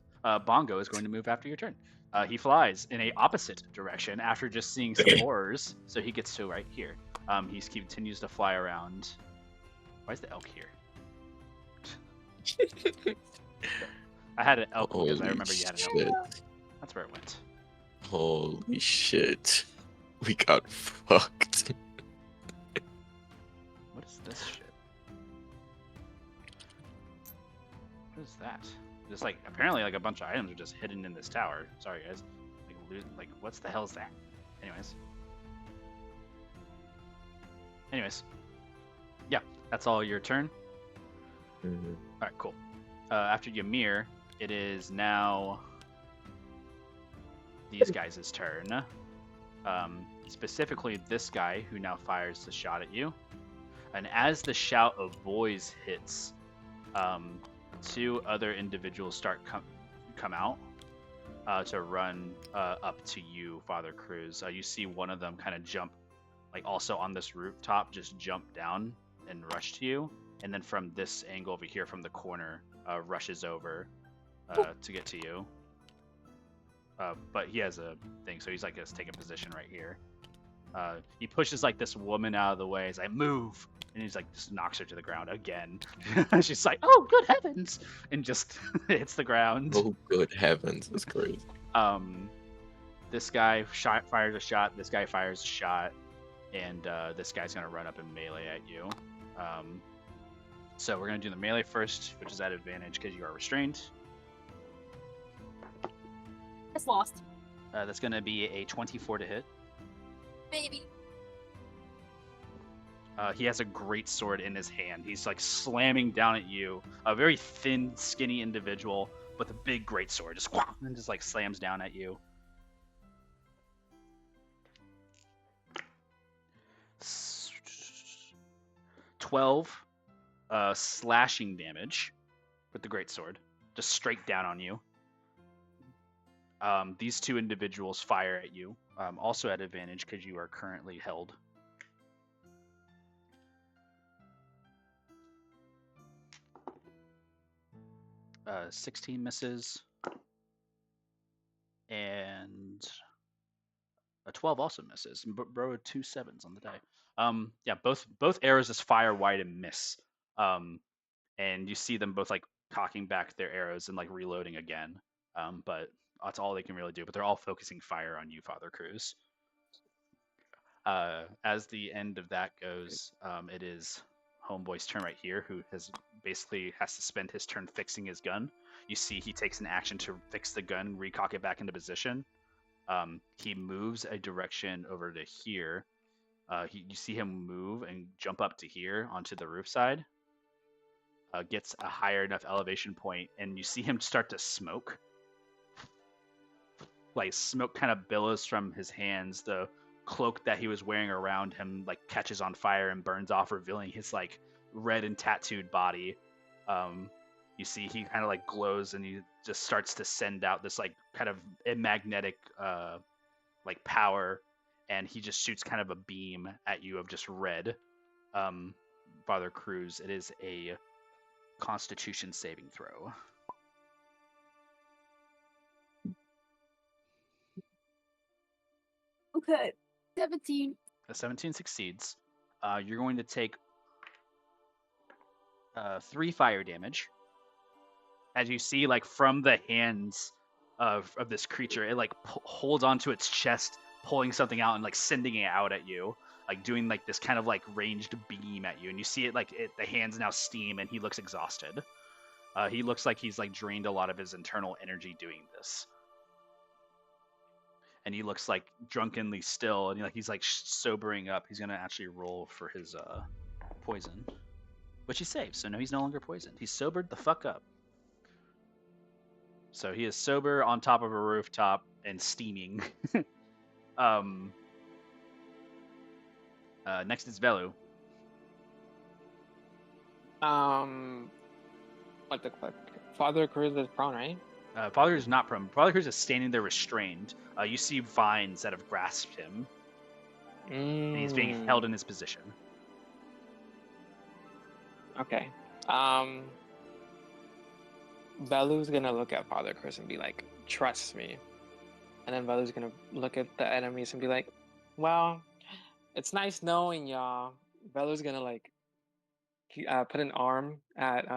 Bongo is going to move after your turn. He flies in a opposite direction after just seeing some horrors, so he gets to right here. He continues to fly around. Why is the elk here? I had an elk because I remember you had an elk. That's where it went.
Holy shit. We got fucked.
What is this shit? What is that? Just like apparently like a bunch of items are just hidden in this tower. Sorry guys. Like what's the hell is that? Anyways. Yeah, that's all your turn.
Mm-hmm.
All right, cool. After Ymir, it is now these guys' turn. Specifically, this guy who now fires the shot at you. And as the shout of boys hits, two other individuals start come out to run up to you, Father Cruz. You see one of them kind of jump, like also on this rooftop, just jump down and rush to you. And then from this angle over here, from the corner, rushes over to get to you. But he has a thing, so he's like just taking position right here. He pushes like this woman out of the way. He's like, "Move!" And he's like, just knocks her to the ground again. She's like, "Oh, good heavens!" And just hits the ground.
Oh, good heavens! That's crazy.
This guy fires a shot. This guy fires a shot, and this guy's gonna run up and melee at you. So we're gonna do the melee first, which is at advantage because you are restrained.
It's lost.
That's gonna be a 24 to hit.
Baby.
He has a great sword in his hand. He's like slamming down at you. A very thin, skinny individual with a big great sword, just like slams down at you. 12 slashing damage with the great sword, just straight down on you. These two individuals fire at you, also at advantage because you are currently held. Uh, 16 misses, and a 12 also misses. Bro, 2 7s on the die. Yeah, both arrows just fire wide and miss. And you see them both like cocking back their arrows and like reloading again. But that's all they can really do. But they're all focusing fire on you, Father Cruz. As the end of that goes, it is Homeboy's turn right here, who basically has to spend his turn fixing his gun. You see, he takes an action to fix the gun, recock it back into position. He moves a direction over to here. You see him move and jump up to here onto the roof side. Gets a higher enough elevation point, and you see him start to smoke. Like smoke kind of billows from his hands. The cloak that he was wearing around him like catches on fire and burns off, revealing his like red and tattooed body. You see he kind of like glows, and he just starts to send out this like kind of magnetic like power, and he just shoots kind of a beam at you of just red. Father Cruz, it is a Constitution saving throw.
Okay. 17.
A 17 succeeds. You're going to take 3 fire damage. As you see, like from the hands of this creature, it like holds onto its chest, pulling something out and like sending it out at you, like doing like this kind of like ranged beam at you. And you see it like the hands now steam, and he looks exhausted. He looks like he's like drained a lot of his internal energy doing this. And he looks like drunkenly still, and he's like sobering up. He's gonna actually roll for his poison, which he saves. So no, he's no longer poisoned. He's sobered the fuck up. So he is sober on top of a rooftop and steaming. Next is Velu.
What the fuck? Father Cruz is prone, right?
Father Cruz is not prone. Father Cruz is standing there restrained. You see vines that have grasped him. And he's being held in his position.
Okay. Velu's gonna look at Father Cruz and be like, "Trust me." And then Velu's gonna look at the enemies and be like, "Well, it's nice knowing y'all." Velu's gonna like put an arm at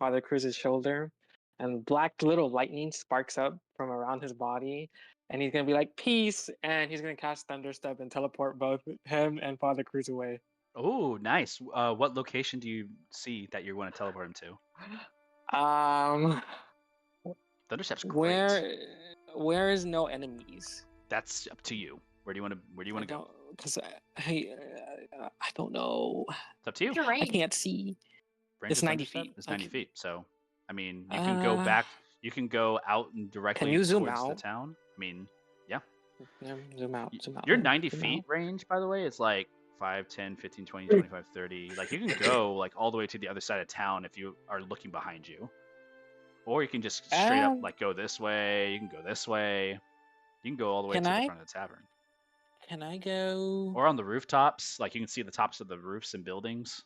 Father Cruz's shoulder, and black little lightning sparks up from around his body, and he's gonna be like, "Peace," and he's gonna cast Thunderstep and teleport both him and Father Cruz away.
Oh, nice. What location do you see that you want to teleport him to? Thunderstep's great.
Where is no enemies?
That's up to you. Where do you want to go?
Because I don't know.
It's up to you.
I can't see.
Range
It's
of
90
Thunderstep
feet.
is 90 feet. So, I mean, you can go back. You can go out and directly
Can you zoom
towards the
out?
town. I mean, yeah.
Yeah, zoom out.
Your 90 feet range, by the way, is like 5, 10, 15, 20, 25, 30. Like, you can go like all the way to the other side of town if you are looking behind you. Or you can just straight up like go this way. You can go this way. You can go all the way to the front of the tavern.
Can I go?
Or on the rooftops. Like, you can see the tops of the roofs and buildings.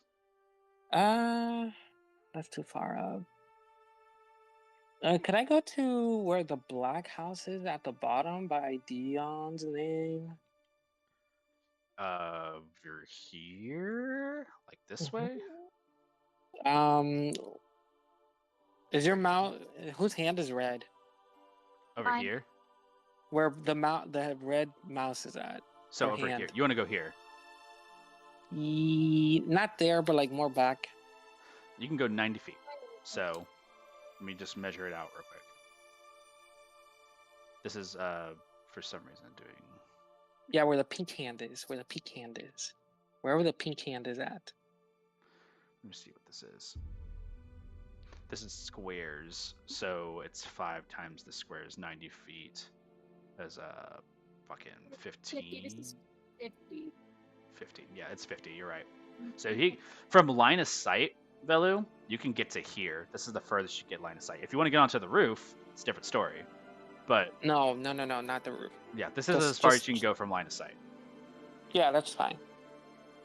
That's too far up. Could I go to where the black house is at the bottom by Dion's name?
You're here, like this way.
Is your mouse? Whose hand is red?
Over
Mine.
here.
Where the red mouse is at?
So
Or
over here.
hand.
You want to go here?
Not there, but like more back.
You can go 90 feet. So let me just measure it out real quick. This is for some reason doing.
Yeah, where the pink hand is. Where the pink hand is. Wherever the pink hand is at.
Let me see what this is. This is squares, so it's 5 times the squares, 90 feet. That's fucking 15.
50.
15. Yeah, it's 50. You're right. So from line of sight, Velu, you can get to here. This is the furthest you get line of sight. If you want to get onto the roof, it's a different story. But
No, not the roof.
yeah, this is as far as you can go from line of sight.
Yeah, that's fine.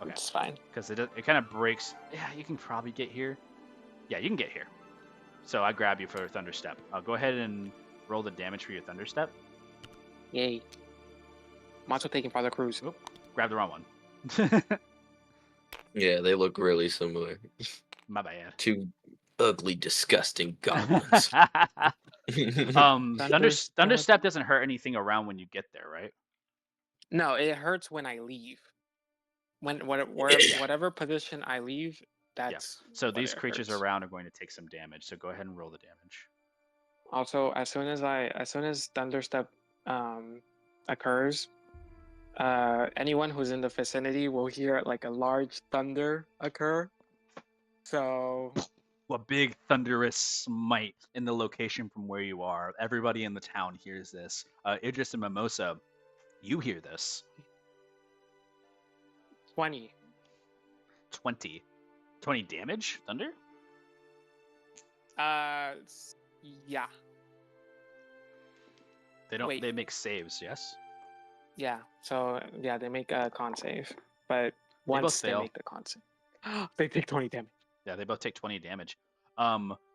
Okay.
It's fine.
Because it kind of breaks. Yeah, you can probably get here. Yeah, you can get here. So I grab you for Thunderstep. I'll go ahead and roll the damage for your Thunderstep.
Yay. I'm also taking Father Cruz.
Oop, grab the wrong one.
Yeah, they look really similar.
My bad.
Two ugly, disgusting goblins.
Thunderstep doesn't hurt anything around when you get there, right?
No, it hurts when I leave. whatever position I leave, that's
So
what
these
it
creatures
hurts.
around are going to take some damage. So go ahead and roll the damage.
Also, as soon as thunderstep occurs, anyone who's in the vicinity will hear like a large thunder occur. So
A big thunderous smite in the location from where you are. Everybody in the town hears this. Idris and Mimosa, you hear this.
20.
20 damage? Thunder?
Yeah.
They don't.
Wait.
They make saves. Yes.
Yeah. So yeah, they make a con save, but
both
once they
fail.
make the con save, they take 20 damage.
Yeah, they both take 20 damage.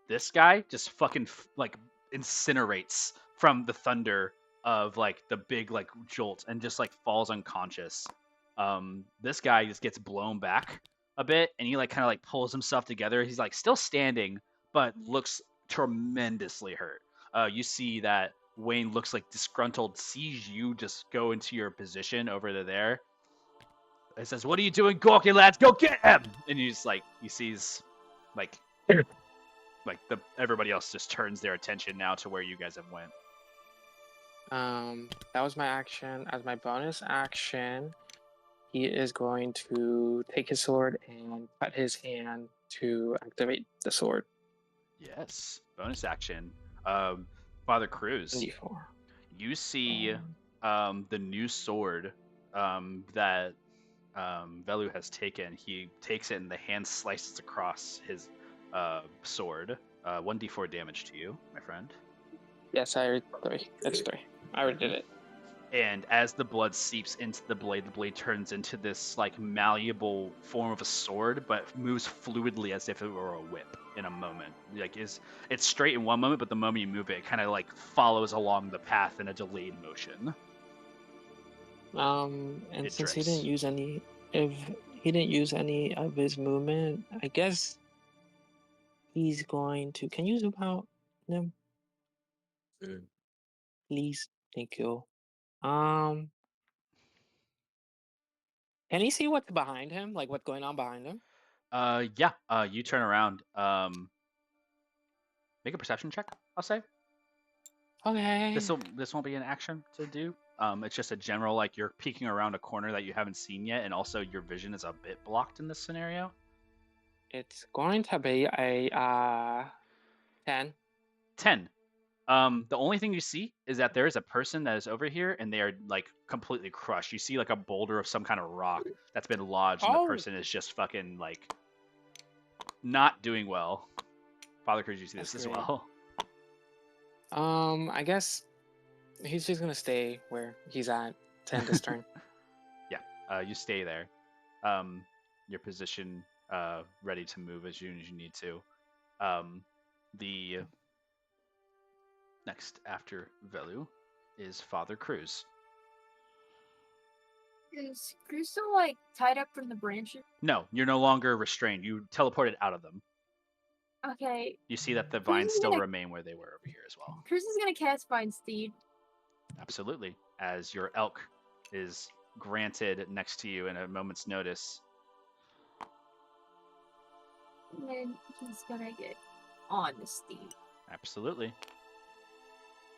This guy just fucking like incinerates from the thunder of like the big like jolt and just like falls unconscious. This guy just gets blown back a bit and he like kind of like pulls himself together. He's like still standing, but looks tremendously hurt. You see that Wayne looks like disgruntled, sees you just go into your position over there. It says, "What are you doing, Gorky lads? Go get him!" And he's like, he sees, like everybody else just turns their attention now to where you guys have went.
That was my action. As my bonus action, he is going to take his sword and cut his hand to activate the sword.
Yes, bonus action. Father Cruz,
D4.
you see the new sword that Velu has taken. He takes it and the hand slices across his sword. 1d4 damage to you, my friend.
Yes, I already 3. That's 3. I already did it.
And as the blood seeps into the blade turns into this like malleable form of a sword, but moves fluidly as if it were a whip in a moment. Like it's straight in one moment, but the moment you move it, it kind of like follows along the path in a delayed motion.
And
It
since he
drifts.
didn't use any, if he didn't use any of his movement, I guess he's going to. Can you zoom out, Nim? Please, thank you. Can he see what's behind him? Like what's going on behind him?
Yeah. You turn around. Make a perception check, I'll say.
Okay.
This won't be an action to do. It's just a general like you're peeking around a corner that you haven't seen yet, and also your vision is a bit blocked in this scenario.
It's going to be a 10.
10. The only thing you see is that there is a person that is over here, and they are like completely crushed. You see like a boulder of some kind of rock that's been lodged, and the person is just fucking like not doing well. Father Cruz, you see this as well.
I guess he's just gonna stay where he's at to end his turn.
Yeah, you stay there. Your position ready to move as soon as you need to. The next after Velu is Father Cruz.
Is Cruz still like tied up from the branches?
No, you're no longer restrained. You teleported out of them.
Okay.
You see that the
Cruz
vines
is
still
gonna-
remain where they were over here as well.
Cruz is gonna cast Find Steed.
Absolutely. As your elk is granted next to you in a moment's notice.
And then he's gonna get on the steed.
Absolutely.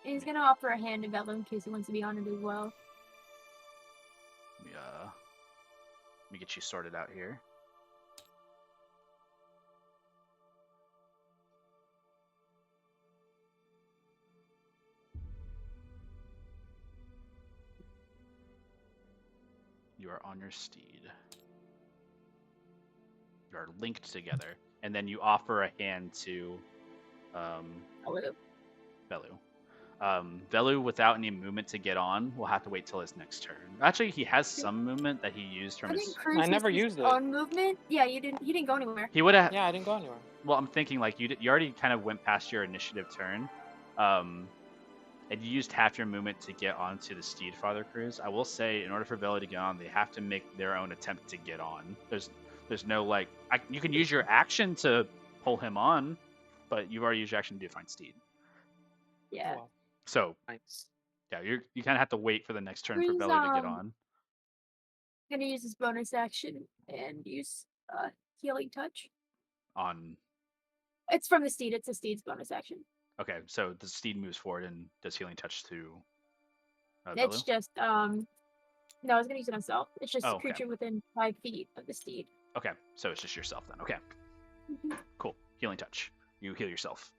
And he's gonna offer a hand to Velu in case he wants to be on it as well.
Let me get you sorted out here. You are on your steed. You are linked together. And then you offer a hand to Velu. Velu, without any movement to get on, will have to wait till his next turn. Actually, he has some movement that he used from his.
Cruz
I never
his
used it.
own movement. Yeah, you didn't. He didn't go anywhere.
He would have.
Yeah, I didn't go anywhere.
Well, I'm thinking like you already kind of went past your initiative turn, and you used half your movement to get onto the steed, Father Cruz. I will say, in order for Velu to get on, they have to make their own attempt to get on. There's no like you can use your action to pull him on, but you've already used your action to find steed.
Yeah.
Well,
So
nice.
yeah, you kind of have to wait for the next turn for
Cruz,
Velu to get on.
gonna use his bonus action and use healing touch.
On.
It's from the steed. It's the steed's bonus action.
Okay, so the steed moves forward and does healing touch to.
It's
Velu?
just no, I was gonna use it on myself. It's just
Oh,
a
okay.
creature within 5 feet of the steed.
Okay, so it's just yourself then. Okay, cool. Healing touch. You heal yourself.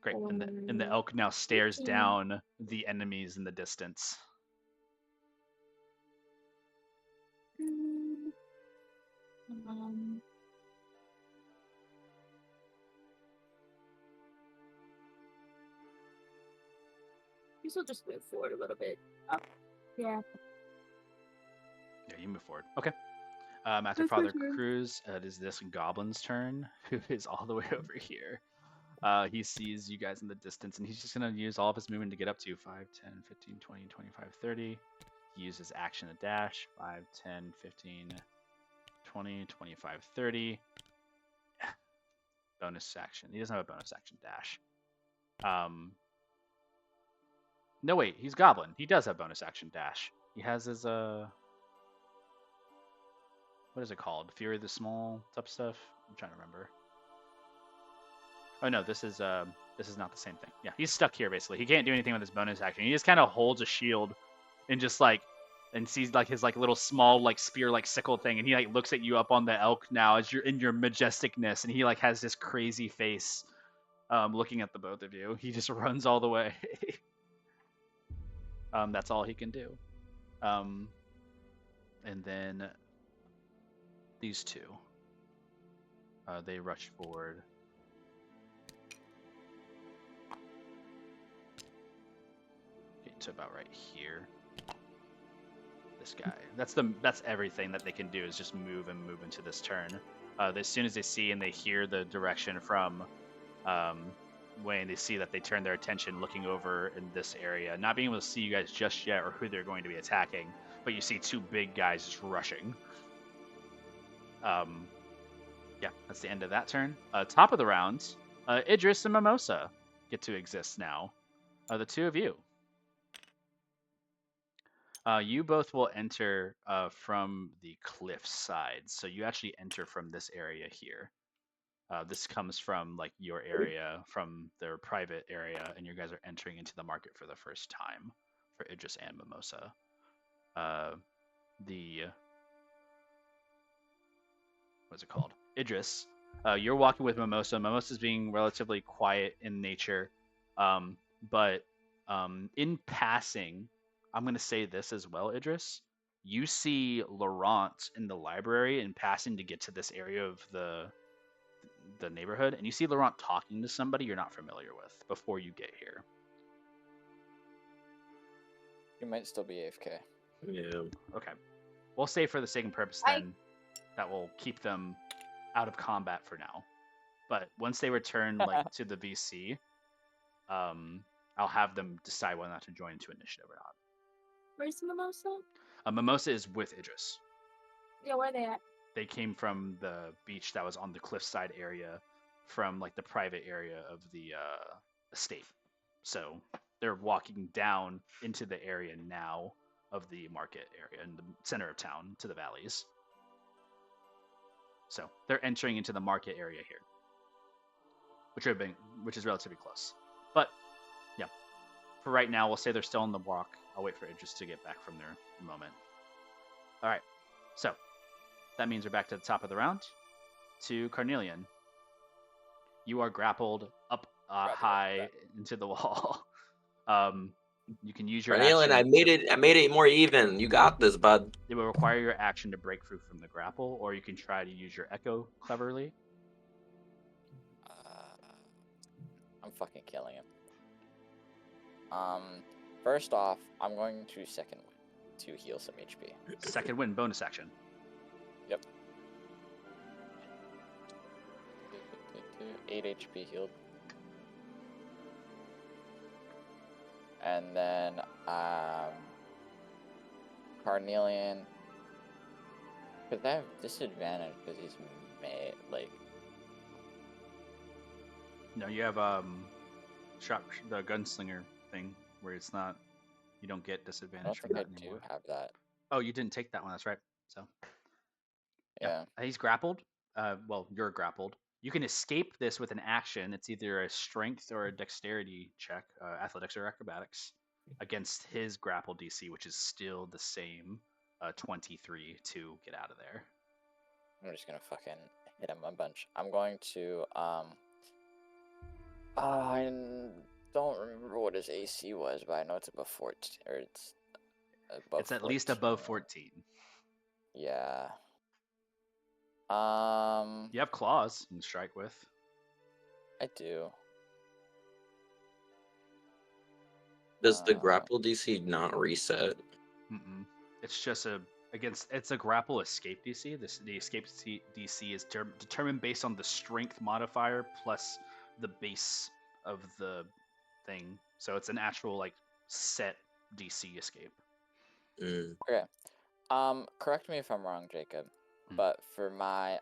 Great. And the elk now stares down the enemies in the distance.
This will just move forward a little bit. Up. Yeah.
Yeah, you move forward. Okay. After
That's my
Father
turn.
Cruz, it is this goblin's turn, who is all the way over here. He sees you guys in the distance, and he's just going to use all of his movement to get up to you. 5, 10, 15, 20, 25, 30. He uses action to dash. 5, 10, 15, 20, 25, 30. Bonus action. He doesn't have a bonus action dash. No, wait. He's goblin. He does have bonus action dash. He has his, what is it called? Fury of the Small type stuff? I'm trying to remember. Oh no, this is not the same thing. Yeah, he's stuck here basically. He can't do anything with his bonus action. He just kind of holds a shield and just like and sees like his like little small like spear like sickle thing, and he like looks at you up on the elk now as you're in your majesticness, and he like has this crazy face looking at the both of you. He just runs all the way. That's all he can do. And then these two they rush forward. To about right here. This guy. That's everything that they can do is just move into this turn. As soon as they see and they hear the direction from Wayne, they see that they turn their attention looking over in this area, not being able to see you guys just yet or who they're going to be attacking, but you see two big guys just rushing. Yeah, that's the end of that turn. Top of the round, Idris and Mimosa get to exist now. The two of you. You both will enter from the cliff side. So you actually enter from this area here. This comes from like your area, from their private area, and you guys are entering into the market for the first time for Idris and Mimosa. What's it called? Idris, you're walking with Mimosa. Mimosa's being relatively quiet in nature, but in passing, I'm going to say this as well, Idris. You see Laurent in the library in passing to get to this area of the neighborhood, and you see Laurent talking to somebody you're not familiar with before you get here.
You might still be AFK.
Yeah.
Okay. We'll say for the sake of purpose then that will keep them out of combat for now. But once they return like to the VC, I'll have them decide whether or not to join into initiative or not.
Where's Mimosa?
Mimosa is with Idris.
Yeah, where are they at?
They came from the beach that was on the cliffside area, from like the private area of the estate. So they're walking down into the area now of the market area in the center of town to the valleys. So they're entering into the market area here, which is relatively close. But yeah, for right now, we'll say they're still on the walk. I'll wait for Idris to get back from their moment. All right, so that means we're back to the top of the round. To Carnelian, you are grappled up high into the wall. You can use your
Carnelian,
action.
I made it more even. You got this, bud.
It will require your action to break free from the grapple, or you can try to use your echo cleverly.
I'm fucking killing him. First off, I'm going to second wind to heal some HP.
Second wind bonus action.
Yep. 8 HP healed. And then, Carnelian, could they have disadvantage because he's made, like...
No, you have the gunslinger thing where it's not, you don't get
I
disadvantage
don't
from
think I
that
do
anymore.
have that.
Oh, you didn't take that one. That's right. So
Yeah.
he's grappled. Well, you're grappled. You can escape this with an action. It's either a strength or a dexterity check, athletics or acrobatics, against his grapple DC, which is still the same, 23 to get out of there.
I'm just gonna fucking hit him a bunch. I'm going to I don't remember what his AC was, but I know it's above 14, or it's above.
It's at least above 14.
Yeah.
You have claws you can strike with.
I do.
Does the grapple DC not reset?
Mm-mm. It's just it's a grapple escape DC. The escape DC is determined based on the strength modifier plus the base of the thing. So it's an actual like set DC escape.
Mm.
Okay. Correct me if I'm wrong, Jacob, but for my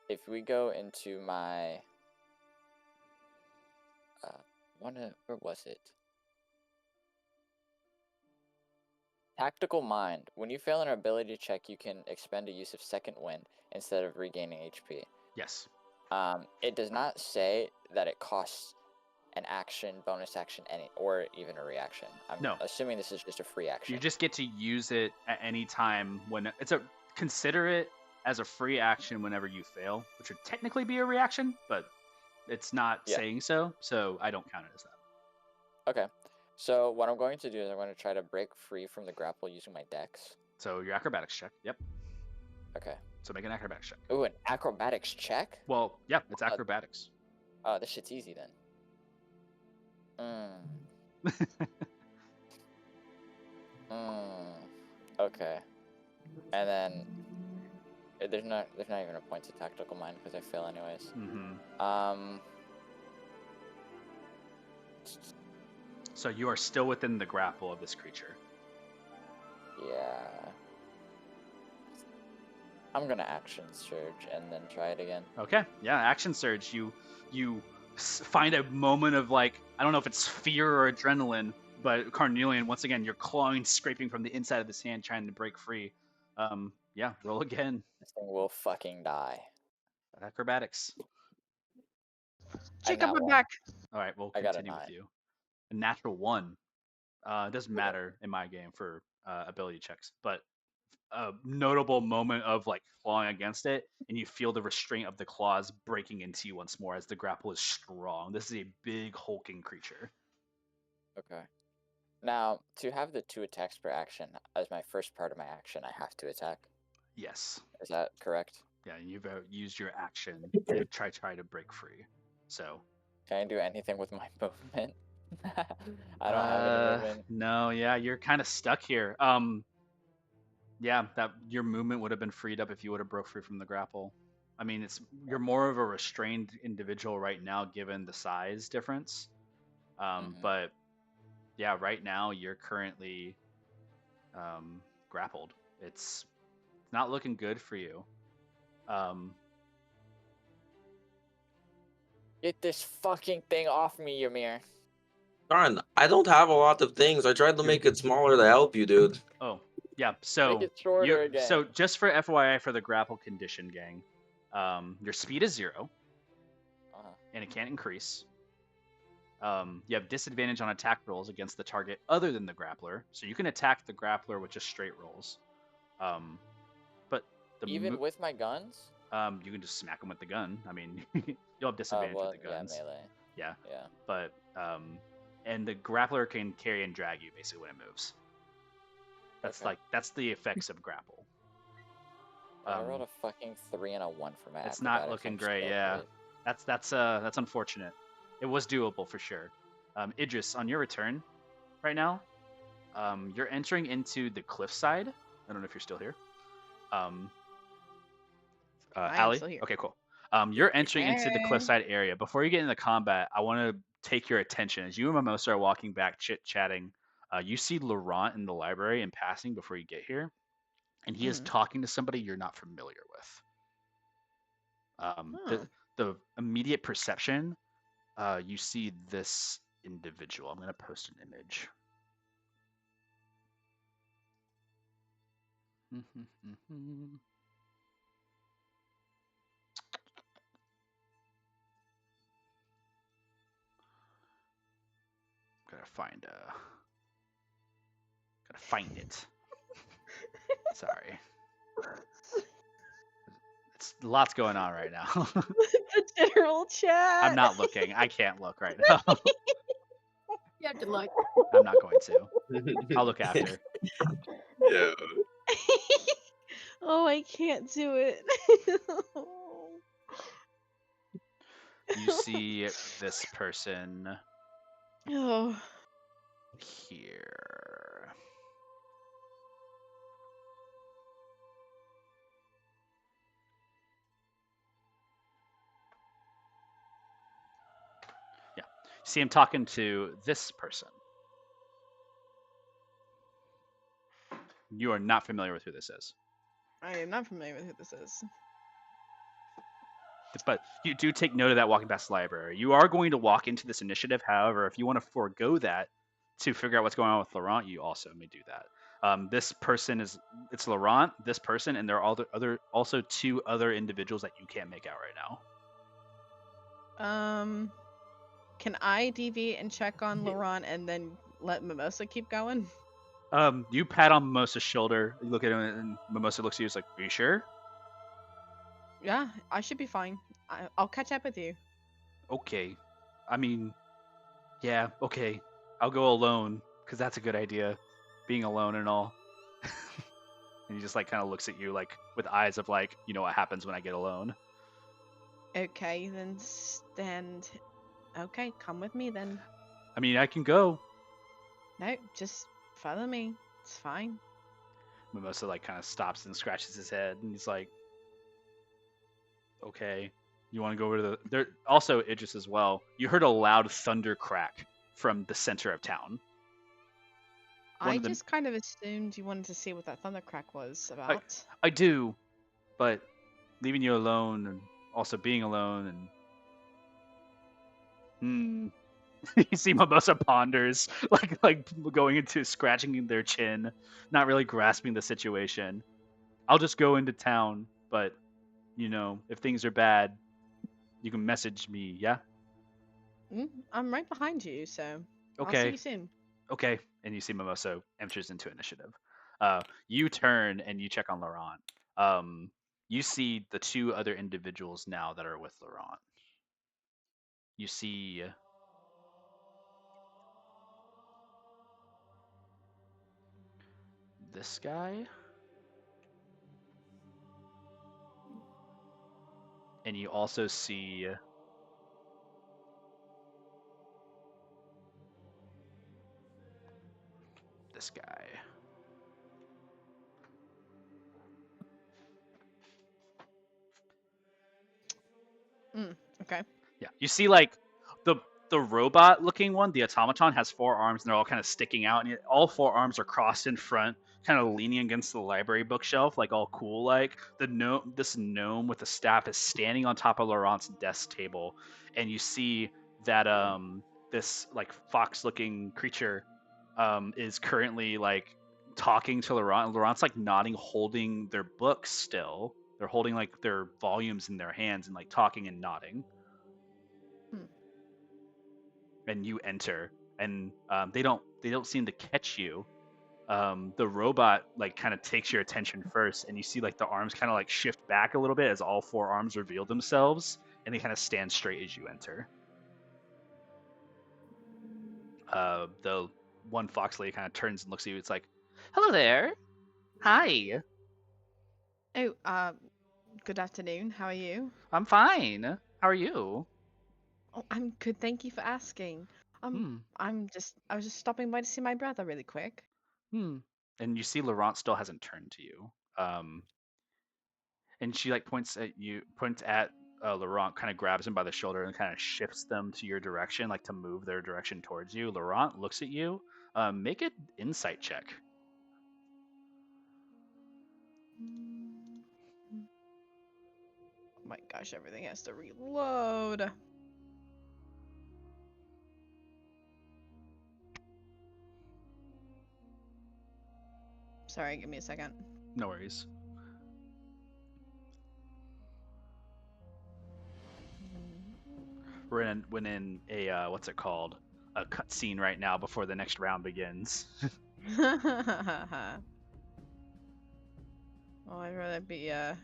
if we go into my where was it? Tactical Mind. When you fail an ability check, you can expend a use of Second Wind instead of regaining HP.
Yes.
It does not say that it costs an action, bonus action, or even a reaction. I'm assuming this is just a free action.
You just get to use it at any time when consider it as a free action whenever you fail, which would technically be a reaction, but it's not saying so, so I don't count it as that.
Okay. So what I'm going to do is I'm going to try to break free from the grapple using my dex.
So your acrobatics check. Yep.
Okay.
So make an acrobatics check.
Ooh, an acrobatics check?
Well, yeah, it's acrobatics.
Oh, this shit's easy then. Okay. And then there's not even a point to tactical mind because I fail anyways.
So you are still within the grapple of this creature.
Yeah. I'm gonna action surge and then try it again.
Okay. Yeah, action surge. You find a moment of like, I don't know if it's fear or adrenaline, but Carnelian, once again, you're clawing, scraping from the inside of this hand, trying to break free. Yeah, roll again.
This thing will fucking die.
Acrobatics.
Jacob, I'm back.
All right, we'll
I got a
continue
9.
with you. A natural 1. It doesn't matter in my game for ability checks, but a notable moment of like clawing against it, and you feel the restraint of the claws breaking into you once more as the grapple is strong. This is a big hulking creature.
Okay. Now, to have the 2 attacks per action, as my first part of my action, I have to attack.
Yes.
Is that correct?
Yeah, and you've used your action to try to break free. So.
Can I do anything with my movement? I don't have any movement.
No, yeah, you're kind of stuck here. Yeah, that your movement would have been freed up if you would have broke free from the grapple. I mean, you're more of a restrained individual right now, given the size difference. But yeah, right now you're currently grappled. It's not looking good for you.
Get this fucking thing off me, Ymir.
Darn, I don't have a lot of things. I tried to make it smaller to help you, dude.
Oh, yeah. So
make it shorter again.
So just for FYI for the grapple condition, gang, your speed is 0, and it can't increase. You have disadvantage on attack rolls against the target other than the grappler, so you can attack the grappler with just straight rolls. But
even with my guns,
you can just smack them with the gun. I mean, you'll have disadvantage with the guns.
Yeah, melee.
Yeah.
Yeah.
But and the grappler can carry and drag you basically when it moves. That's the effects of grapple.
I rolled a fucking 3 and a 1 for my.
It's not looking great. Yeah, that's unfortunate. It was doable for sure. Idris, on your return, right now, you're entering into the cliffside. I don't know if you're still here. Allie?
Still here.
Okay, cool. You're entering into the cliffside area. Before you get into combat, I want to take your attention as you and Mimosa are walking back, chit-chatting. You see Laurent in the library in passing before you get here, and he is talking to somebody you're not familiar with. The immediate perception, you see this individual. I'm going to post an image. Gotta find it. Sorry. It's lots going on right now.
The general chat.
I'm not looking. I can't look right now.
You have to look.
I'm not going to. I'll look after.
Yeah.
Oh, I can't do it.
You see this person
Oh,
here. Yeah. See him talking to this person. You are not familiar with who this is.
I am not familiar with who this is.
But you do take note of that walking past the library. You are going to walk into this initiative. However, if you want to forego that to figure out what's going on with Laurent, you also may do that. This person it's Laurent, this person, and there are also two other individuals that you can't make out right now.
Can I deviate and check on Laurent and then let Mimosa keep going?
You pat on Mimosa's shoulder. You look at him, and Mimosa looks at you. It's like, "Are you sure?"
Yeah, I should be fine. I'll catch up with you.
Okay. I mean, yeah, okay. I'll go alone because that's a good idea, being alone and all. And he just like kind of looks at you like with eyes of like, you know what happens when I get alone.
Okay, then stand. Okay, come with me then.
I mean, I can go.
No, just follow me. It's fine.
Mimosa like kind of stops and scratches his head, and he's like, "Okay, you want to go over to the?" There also Idris as well. You heard a loud thunder crack from the center of town. One
I
of the-
just kind of assumed you wanted to see what that thunder crack was about.
I do, but leaving you alone and also being alone and you see Mimosa ponders, like going into scratching their chin, not really grasping the situation. I'll just go into town, but you know, if things are bad, you can message me, yeah?
I'm right behind you, so I'll see
Okay.
you soon.
Okay. And you see Mimosa enters into initiative. You turn and you check on Laurent. You see the two other individuals now that are with Laurent. You see this guy. And you also see this guy.
Okay.
Yeah, you see like the robot looking one, the automaton has four arms and they're all kind of sticking out, and all four arms are crossed in front, kind of leaning against the library bookshelf, like all cool. Like this gnome with the staff is standing on top of Laurent's desk table, and you see that this like fox-looking creature is currently like talking to Laurent. And Laurent's like nodding, holding their books still. They're holding like their volumes in their hands and like talking and nodding. And you enter, and they don't seem to catch you. The robot like kind of takes your attention first, and you see like the arms kind of like shift back a little bit as all four arms reveal themselves, and they kind of stand straight as you enter. The one fox lady kind of turns and looks at you. It's like, "Hello there. Hi.
Oh, good afternoon. How are you?
I'm fine. How are you?"
Oh, I'm good. Thank you for asking. I was just stopping by to see my brother really quick.
And you see Laurent still hasn't turned to you. And she like points at Laurent, kind of grabs him by the shoulder and kind of shifts them to your direction, like to move their direction towards you. Laurent looks at you. Make an insight check.
Oh my gosh, everything has to reload. Sorry, give me a second.
No worries. We're in a what's it called? A cutscene right now before the next round begins.
Well, I'd rather be a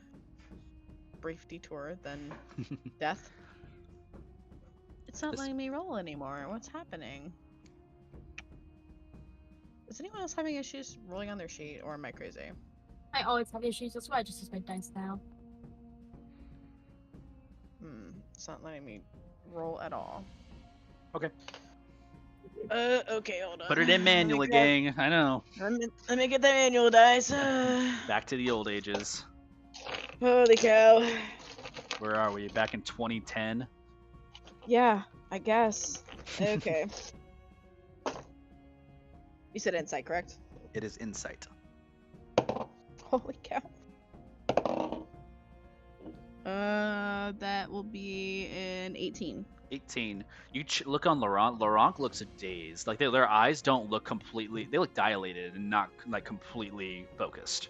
brief detour than death. It's not
This-
letting me roll anymore. What's happening? Is anyone else having issues rolling on their sheet, or am I crazy?
I always have issues. That's why I just use my dice now.
It's not letting me roll at all.
Okay.
Okay, hold on.
Put it in manually, gang. I know.
Let me get the manual dice.
Back to the old ages.
Holy cow.
Where are we? Back in 2010?
Yeah, I guess. Okay. You said insight, correct?
It is insight.
Holy cow. That will be an 18.
18. You look on Laurent. Laurent looks dazed. Like their eyes don't look completely. They look dilated and not like completely focused.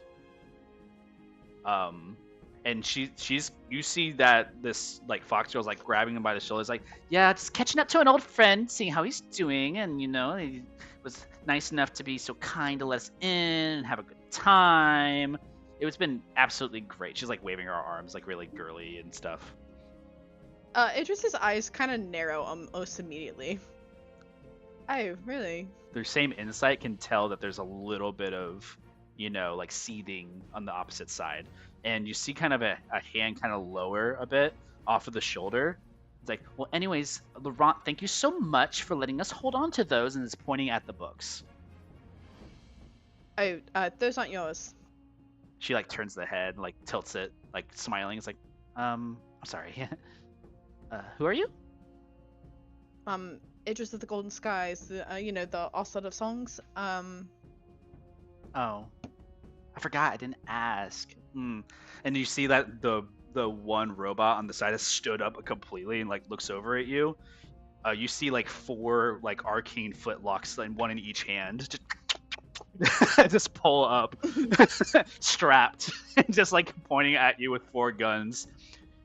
And she's you see that this like fox girl's like grabbing him by the shoulders, like, yeah, just catching up to an old friend, seeing how he's doing, and you know, he was nice enough to be so kind to let us in and have a good time. It's been absolutely great. She's like waving her arms like really girly and stuff.
Idris's eyes kind of narrow almost immediately. Oh, really?
Their same insight can tell that there's a little bit of, you know, like seething on the opposite side. And you see kind of a hand kind of lower a bit off of the shoulder. It's like, well, anyways, Laurent, thank you so much for letting us hold on to those. And it's pointing at the books.
Oh, those aren't yours.
She like turns the head, like tilts it, like smiling. It's like, I'm sorry. Who are you?
Idris of the Golden Skies, the the Oslet of Songs.
Oh, I forgot. I didn't ask. And you see that the one robot on the side has stood up completely and like looks over at you. You see like 4 like arcane footlocks, and one in each hand, just pull up, strapped, and just like pointing at you with 4 guns.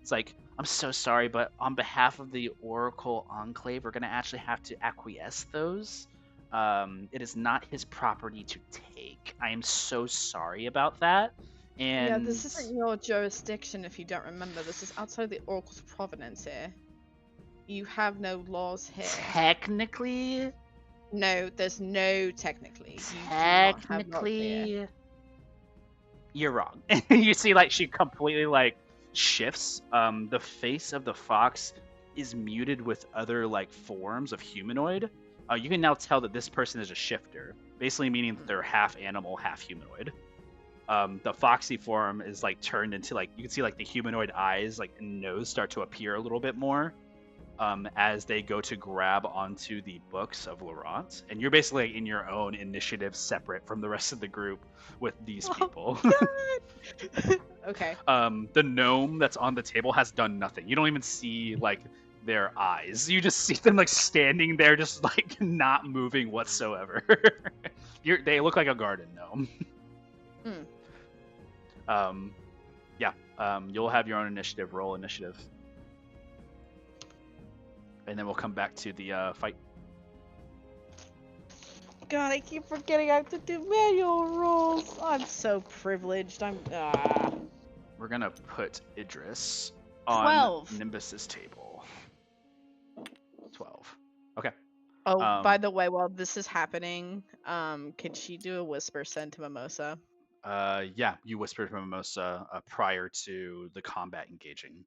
It's like, I'm so sorry, but on behalf of the Oracle Enclave, we're gonna actually have to acquiesce those. It is not his property to take. I am so sorry about that. And
yeah, this isn't your jurisdiction if you don't remember. This is outside the Oracle's provenance here. You have no laws here.
Technically?
No, there's no technically. You do not have laws here.
Technically, you're wrong. You see, like, she completely, like, shifts. The face of the fox is muted with other, like, forms of humanoid. You can now tell that this person is a shifter, basically meaning that they're half animal, half humanoid. The foxy form is like turned into like, you can see like the humanoid eyes like and nose start to appear a little bit more as they go to grab onto the books of Laurent, and you're basically in your own initiative separate from the rest of the group with these people.
Okay.
The gnome that's on the table has done nothing. You don't even see like their eyes. You just see them like standing there, just like not moving whatsoever. They look like a garden gnome. You'll have your own initiative. Roll initiative. And then we'll come back to the fight.
God, I keep forgetting I have to do manual rolls. I'm so privileged.
We're gonna put Idris on
12.
Nimbus's table. 12. Okay.
Oh, by the way, while this is happening, can she do a whisper send to Mimosa?
Yeah, you whispered from Mimosa prior to the combat engaging.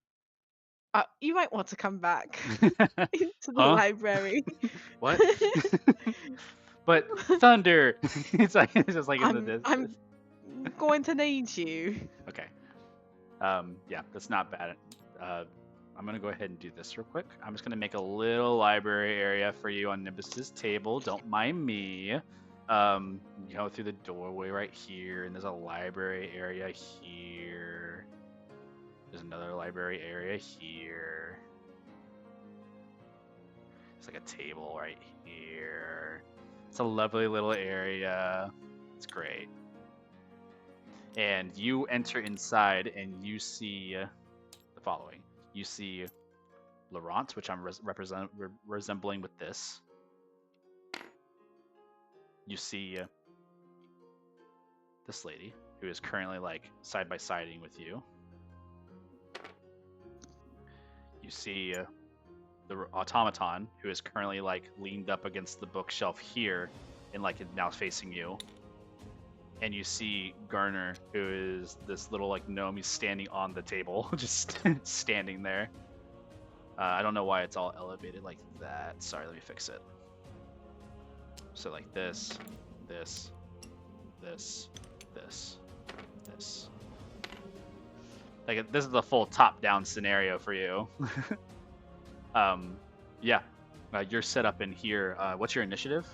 You might want to come back into the
Huh?
library.
What? But thunder. It's just like in the distance.
I'm going to need you.
Okay. Yeah, that's not bad. I'm gonna go ahead and do this real quick. I'm just gonna make a little library area for you on Nimbus's table. Don't mind me. You go through the doorway right here, and there's a library area here. There's another library area here. It's like a table right here. It's a lovely little area. It's great. And you enter inside, and you see the following. You see Laurent, which I'm resembling with this. You see this lady, who is currently like side by siding with you. You see the automaton, who is currently like leaned up against the bookshelf here, and like now facing you. And you see Garner, who is this little like gnome. He's standing on the table, just standing there. I don't know why it's all elevated like that. Sorry, let me fix it. So like this, this, this, this, this. Like this is the full top-down scenario for you. Yeah, you're set up in here. What's your initiative?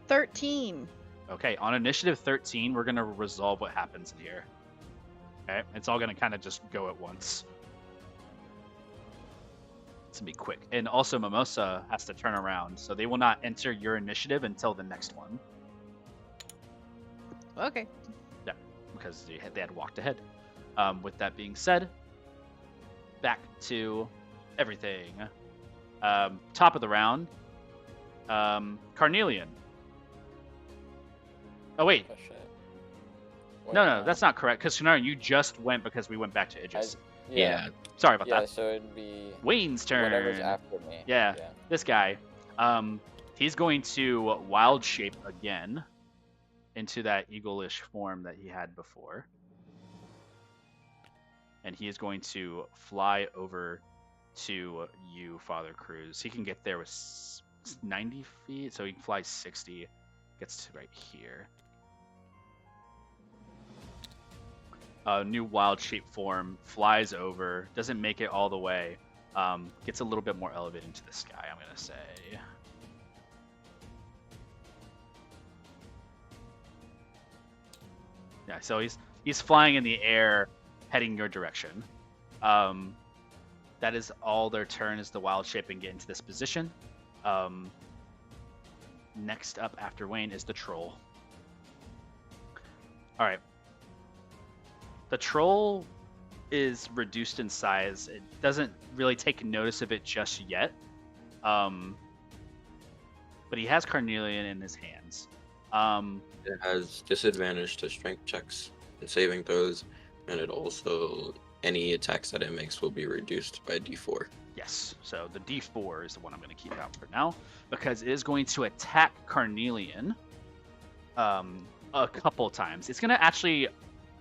13.
Okay, on initiative 13, we're gonna resolve what happens in here. Okay, it's all gonna kind of just go at once. It's gonna be quick. And also Mimosa has to turn around, so they will not enter your initiative until the next one.
Okay.
Yeah, because they had walked ahead. With that being said, back to everything. Top of the round, Carnelian. Oh wait,
Oh shit.
no, that's not correct. Because Carnelian, you just went because we went back to Idris.
Yeah.
Sorry about
Yeah,
that.
so it'd be
Wayne's turn.
whatever's after me.
Yeah. This guy. He's going to wild shape again into that eagle-ish form that he had before. And he is going to fly over to you, Father Cruz. He can get there with 90 feet, so he can fly 60. Gets to right here. New wild shape form, flies over, doesn't make it all the way. Gets a little bit more elevated into the sky, I'm going to say. Yeah, so he's flying in the air, heading your direction. That is all their turn, is the wild shape and get into this position. Next up after Wayne is the troll. All right. The troll is reduced in size. It doesn't really take notice of it just yet. But he has Carnelian in his hands.
It has disadvantage to strength checks and saving throws, and it also, any attacks that it makes will be reduced by d4.
Yes, so the d4 is the one I'm going to keep out for now, because it is going to attack Carnelian a couple times. It's going to actually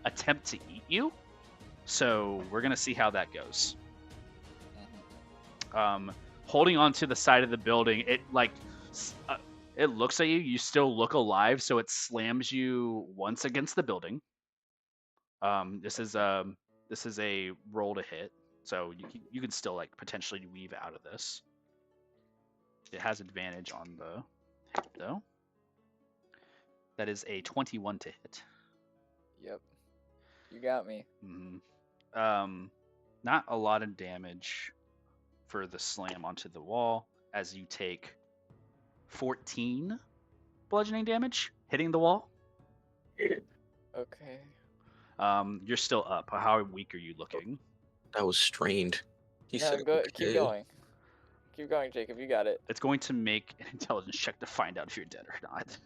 attempt to eat you, so we're going to see how that goes. Holding on to the side of the building, it it looks at you. You still look alive, so it slams you once against the building. This is a roll to hit, so you can still like potentially weave out of this. It has advantage on the hit though. That is a 21 to hit.
Yep. You got me.
Not a lot of damage for the slam onto the wall, as you take 14 bludgeoning damage hitting the wall.
Okay.
You're still up. How weak are you looking?
That was strained. He
No,
said,
keep going. Keep going, Jacob. You got it.
It's going to make an intelligence check to find out if you're dead or not.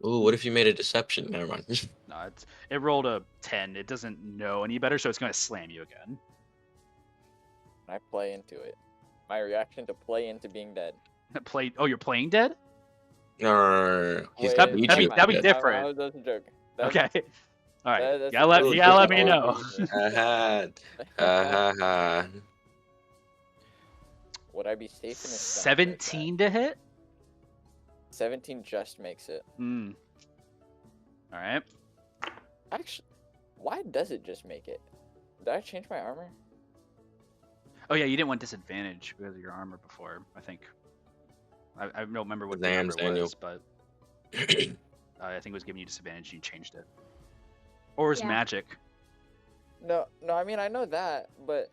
Oh, what if you made a deception? Never mind.
No, it rolled a 10. It doesn't know any better, so it's going to slam you again.
I play into it. My reaction to play into being dead.
Oh, you're playing dead?
No. He's
Wait,
that'd be
dead.
different.
That's a joke.
Okay. All right.
That's
You gotta let me know.
Would I be safe in a
17 to hit?
17 just makes it.
All right.
Actually, why does it just make it? Did I change my armor?
Oh yeah, you didn't want disadvantage because of your armor before. I think. I don't remember what the number was, but I think it was giving you disadvantage. You changed it, or was magic?
No. I mean, I know that, but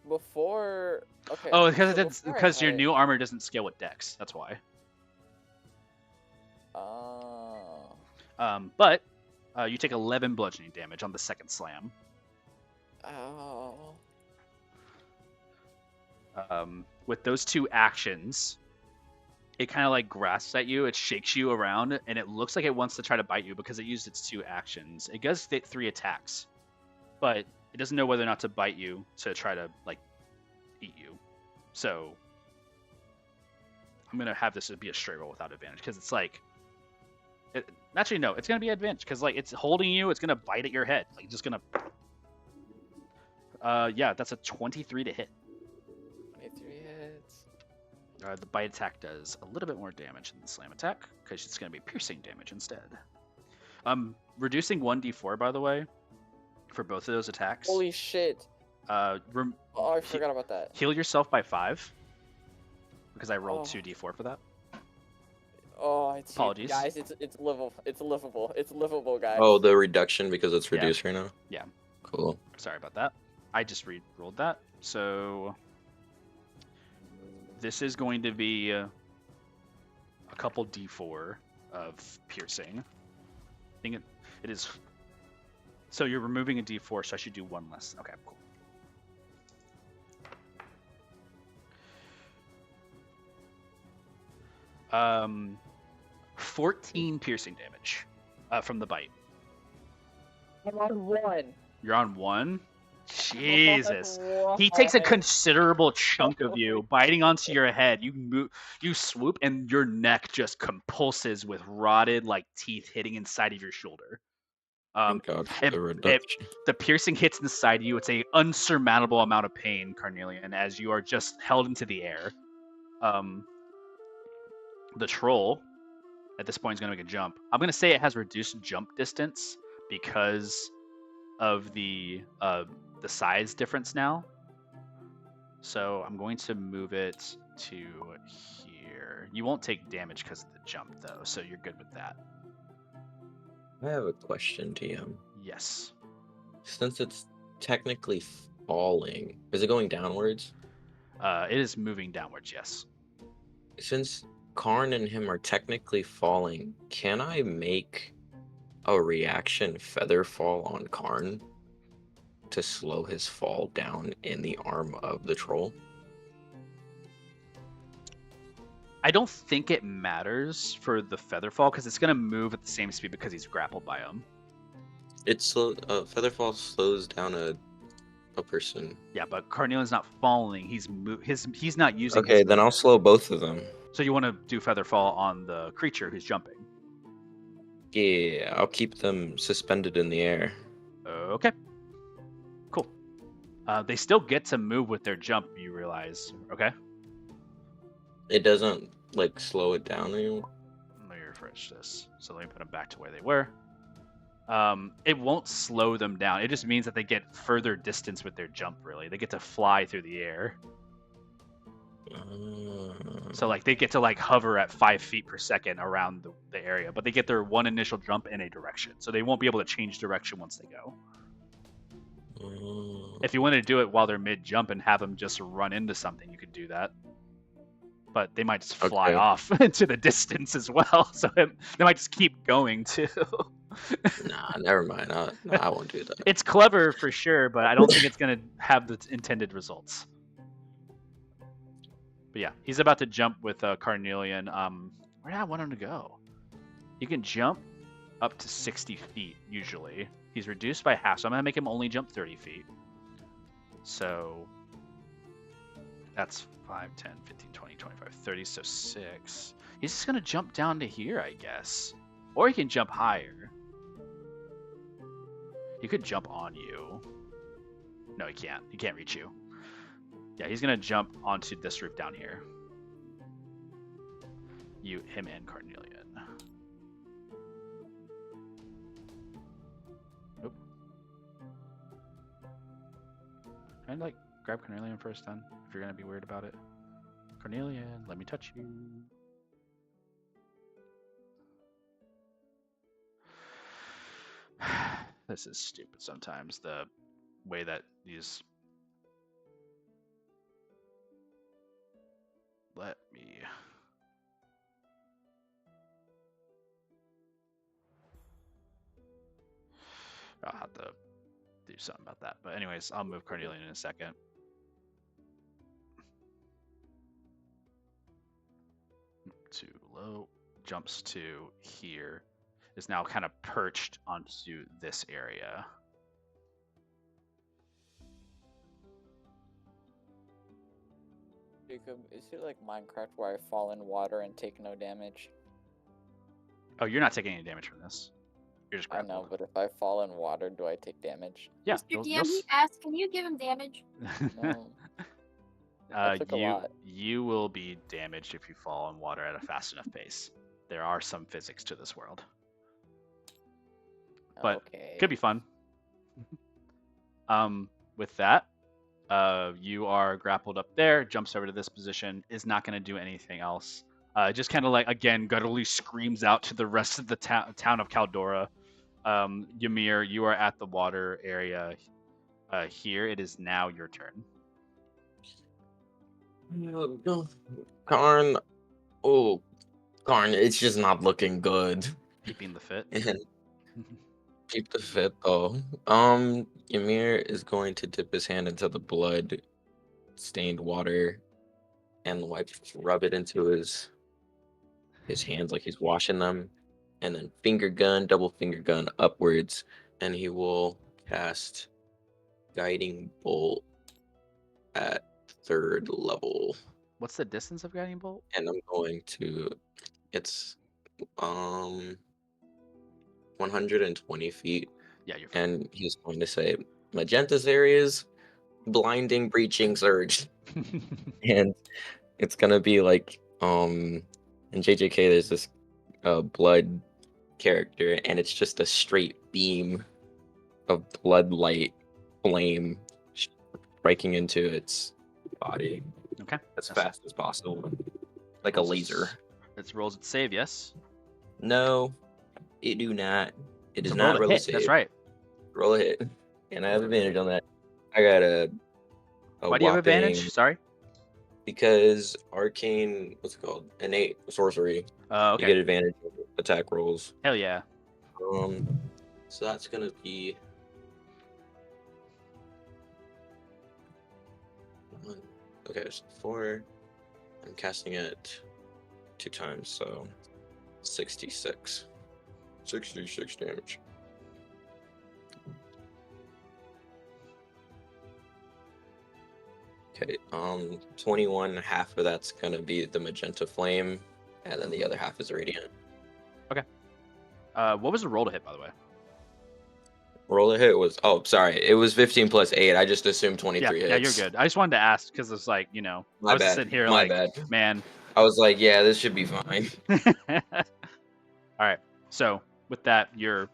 before. Okay.
Oh, because your new armor doesn't scale with Dex. That's why.
Oh.
But you take 11 bludgeoning damage on the second slam.
Oh.
With those two actions, it kind of like grasps at you, it shakes you around, and it looks like it wants to try to bite you because it used its two actions. It does 3 attacks, but it doesn't know whether or not to bite you to try to like eat you. So I'm gonna have this be a straight roll without advantage because it's like, actually no, it's gonna be advantage because like it's holding you, it's gonna bite at your head, like just gonna. Yeah, that's a 23 to hit.
23 hits.
The bite attack does a little bit more damage than the slam attack because it's going to be piercing damage instead. Reducing 1d4, by the way, for both of those attacks.
Holy shit.
Oh,
I forgot about that.
Heal yourself by 5 because I rolled 2d4 for that.
Oh, it's
Apologies.
Guys, it's livable. It's livable. It's livable, guys.
Oh, the reduction because it's reduced right now?
Yeah.
Cool.
Sorry about that. I just re-rolled that. So this is going to be a couple d4 of piercing. I think it is. So you're removing a d4, so I should do one less. Okay, cool. 14 piercing damage from the bite.
I'm on 1.
You're on 1? Jesus. He takes a considerable chunk of you, biting onto your head. You swoop, and your neck just compulses with rotted like teeth hitting inside of your shoulder.
Thank God for the reduction.
The piercing hits inside you. It's a unsurmountable amount of pain, Carnelian, as you are just held into the air. The troll at this point is going to make a jump. I'm going to say it has reduced jump distance because of the size difference now. So I'm going to move it to here. You won't take damage because of the jump, though, so you're good with that.
I have a question, TM.
Yes.
Since it's technically falling, is it going downwards?
It is moving downwards, yes.
Since Karn and him are technically falling, can I make a reaction feather fall on Karn to slow his fall down in the arm of the troll?
I don't think it matters for the feather fall because it's going to move at the same speed because he's grappled by him.
It's feather fall slows down a person.
Yeah, but Carnelian's not falling. He's not using.
Okay, then I'll slow both of them.
So you want to do feather fall on the creature who's jumping?
Yeah, I'll keep them suspended in the air.
Okay. Cool. They still get to move with their jump, you realize, okay?
It doesn't, like, slow it down anymore?
Let me refresh this. So let me put them back to where they were. It won't slow them down. It just means that they get further distance with their jump, really. They get to fly through the air. So, like, they get to, like, hover at 5 feet per second around the area, but they get their one initial jump in a direction. So they won't be able to change direction once they go. If you wanted to do it while they're mid-jump and have them just run into something, you could do that. But they might just fly off into the distance as well. So they might just keep going, too.
Nah, never mind. I won't do that.
It's clever for sure, but I don't think it's going to have the intended results. But yeah, he's about to jump with Carnelian. Where do I want him to go? You can jump up to 60 feet, usually. He's reduced by half, so I'm going to make him only jump 30 feet. So that's 5, 10, 15, 20, 25, 30, so 6. He's just going to jump down to here, I guess. Or he can jump higher. He could jump on you. No, he can't. He can't reach you. Yeah, he's going to jump onto this roof down here. Him and Carnelian. Nope. Can I, like, grab Carnelian first, then? If you're going to be weird about it. Carnelian, let me touch you. This is stupid sometimes, the way that these... Let me... I'll have to do something about that. But anyways, I'll move Carnelian in a second. Too low. Jumps to here. Is now kind of perched onto this area.
Jacob, is it like Minecraft where I fall in water and take no damage?
Oh, you're not taking any damage from this. You're just
I
grappled.
know, but if I fall in water, do I take damage?
Yeah.
Mr. DM, he asked, can you give him damage?
No. I took a lot.
You will be damaged if you fall in water at a fast enough pace. There are some physics to this world. But
okay.
Could be fun. With that, you are grappled up there, jumps over to this position, is not going to do anything else. Just kind of like, again, gutturally screams out to the rest of the town of Caldora. Ymir, you are at the water area here. It is now your turn.
Karn. Oh, Karn, it's just not looking good.
Keeping the fit.
Keep the fit though. Ymir is going to dip his hand into the blood stained water and rub it into his hands like he's washing them, and then double finger gun upwards, and he will cast Guiding Bolt at 3rd level.
What's the distance of Guiding Bolt?
And I'm going to, it's 120 feet.
Yeah, you're fine.
And he's going to say, Magenta's areas, blinding, breaching, surge. And it's going to be like, in JJK, there's this blood character, and it's just a straight beam of blood light flame striking into its body.
Okay.
As fast as possible. Like a laser.
It rolls its save, yes?
No, it do not. It does
So
not roll a
hit.
save.
That's right.
Roll a hit. And I have advantage on that. I got a
Why do you have advantage? Sorry?
Because arcane, what's it called? Innate sorcery.
Okay.
You get advantage of attack rolls.
Hell yeah.
So that's gonna be okay, so 4. I'm casting it 2 times, so 66. 66 damage. Okay, 21, half of that's gonna be the magenta flame, and then the other half is radiant.
Okay. What was the roll to hit, by the way?
Roll to hit was, oh, sorry, it was 15 plus 8. I just assumed 23 hits.
Yeah, you're good. I just wanted to ask because it's like, I was
bad.
just sitting here
My
like,
bad.
Man.
I was like, yeah, this should be fine.
All right. So with that, your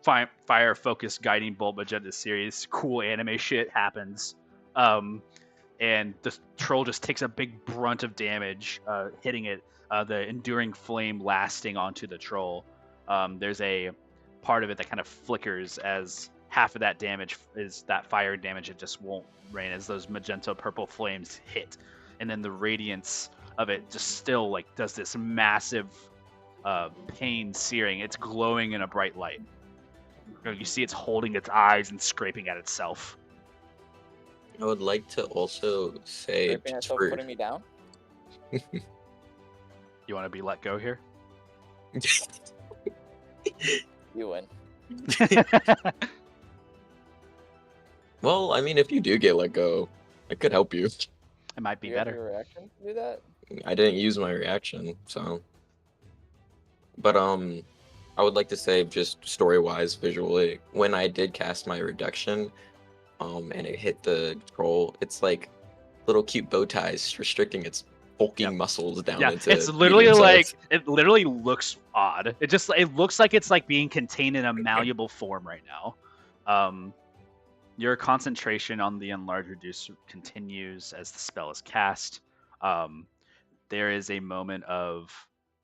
fire-focused guiding bolt magenta series, cool anime shit happens. And the troll just takes a big brunt of damage, hitting it. The enduring flame lasting onto the troll. There's a part of it that kind of flickers as half of that damage is that fire damage. It just won't rain as those magenta purple flames hit, and then the radiance of it just still like does this massive pain searing. It's glowing in a bright light. You see it's holding its eyes and scraping at itself.
I would like to also say,
putting me down.
You want to be let go here?
You win.
Well, I mean, if you do get let go, it could help you.
It might be better.
Have your reaction to do that?
I didn't use my reaction, so. But I would like to say, just story-wise, visually, when I did cast my reduction, and it hit the troll, it's like little cute bow ties restricting its bulking muscles down into.
It's literally like
size.
it literally looks odd. It looks like it's like being contained in a malleable form right now. Your concentration on the enlarge reduce continues as the spell is cast. There is a moment of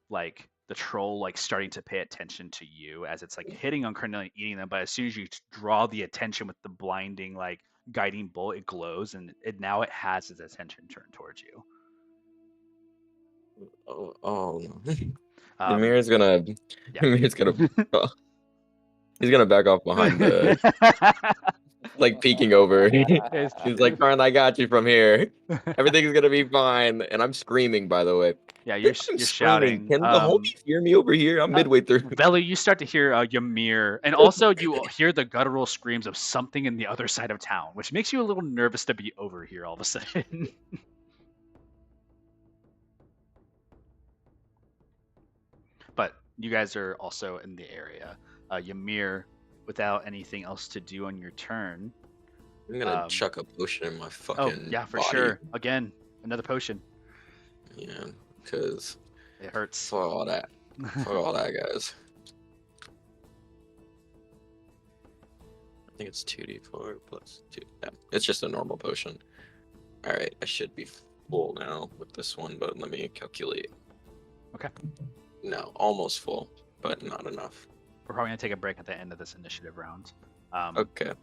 like the troll like starting to pay attention to you as it's like hitting on Cornelia, eating them. But as soon as you draw the attention with the blinding like guiding bolt, it glows, and now it has its attention turned towards you.
Oh no. Ymir's gonna He's gonna back off behind the, like peeking over. He's like, Karn, I got you from here. Everything's gonna be fine. And I'm screaming, by the way.
Yeah,
I'm
you're
screaming.
shouting.
Can the homies hear me over here? I'm midway through.
Velu, you start to hear Ymir, and also you hear the guttural screams of something in the other side of town, which makes you a little nervous to be over here all of a sudden. But you guys are also in the area. Ymir, without anything else to do on your turn.
I'm gonna chuck a potion in my fucking
yeah, for
body.
sure. Again, another potion.
Yeah, because
it hurts.
For all that. For all that, guys. I think it's 2d4 plus 2. Yeah, it's just a normal potion. Alright, I should be full now with this one, but let me calculate.
Okay.
No, almost full, but not enough.
We're probably going to take a break at the end of this initiative round.
Okay.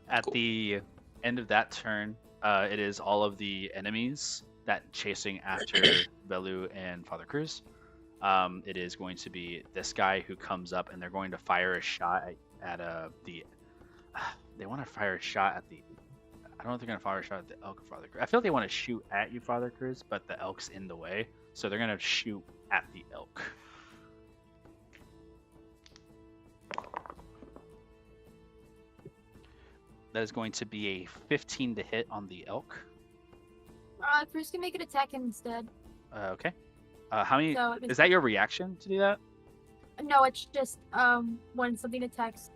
At the end of that turn, it is all of the enemies that chasing after Velu and Father Cruz. It is going to be this guy who comes up, and they're going to fire a shot at the. They want to fire a shot at the. I don't know if they're going to fire a shot at the elk, Father Cruz. I feel like they want to shoot at you, Father Cruz, but the elk's in the way, so they're going to shoot at the elk. That is going to be a 15 to hit on the elk.
Chris can make an attack instead.
Okay. How many?
So
is that your reaction to do that?
No, it's just when something attacks.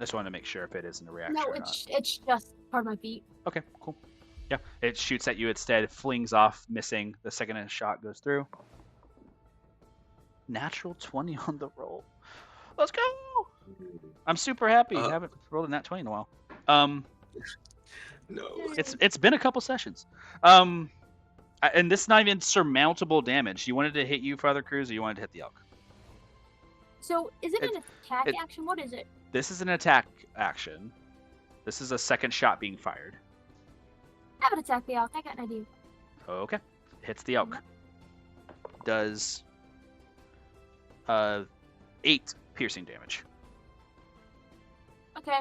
I just wanted to make sure if it isn't a reaction.
No,
or
it's
not.
it's just part of my feet.
Okay, cool. Yeah, it shoots at you instead, flings off, missing. The second shot goes through. Natural 20 on the roll. Let's go! I'm super happy. I haven't rolled a nat 20 in a while.
No.
It's been a couple sessions. And this is not even surmountable damage. You wanted to hit you, Father Cruz, or you wanted to hit the elk?
So is it an attack action? What is it?
This is an attack action. This is a second shot being fired.
Have an attack the elk. I got an idea.
Okay. Hits the elk. Does 8 piercing damage.
Okay.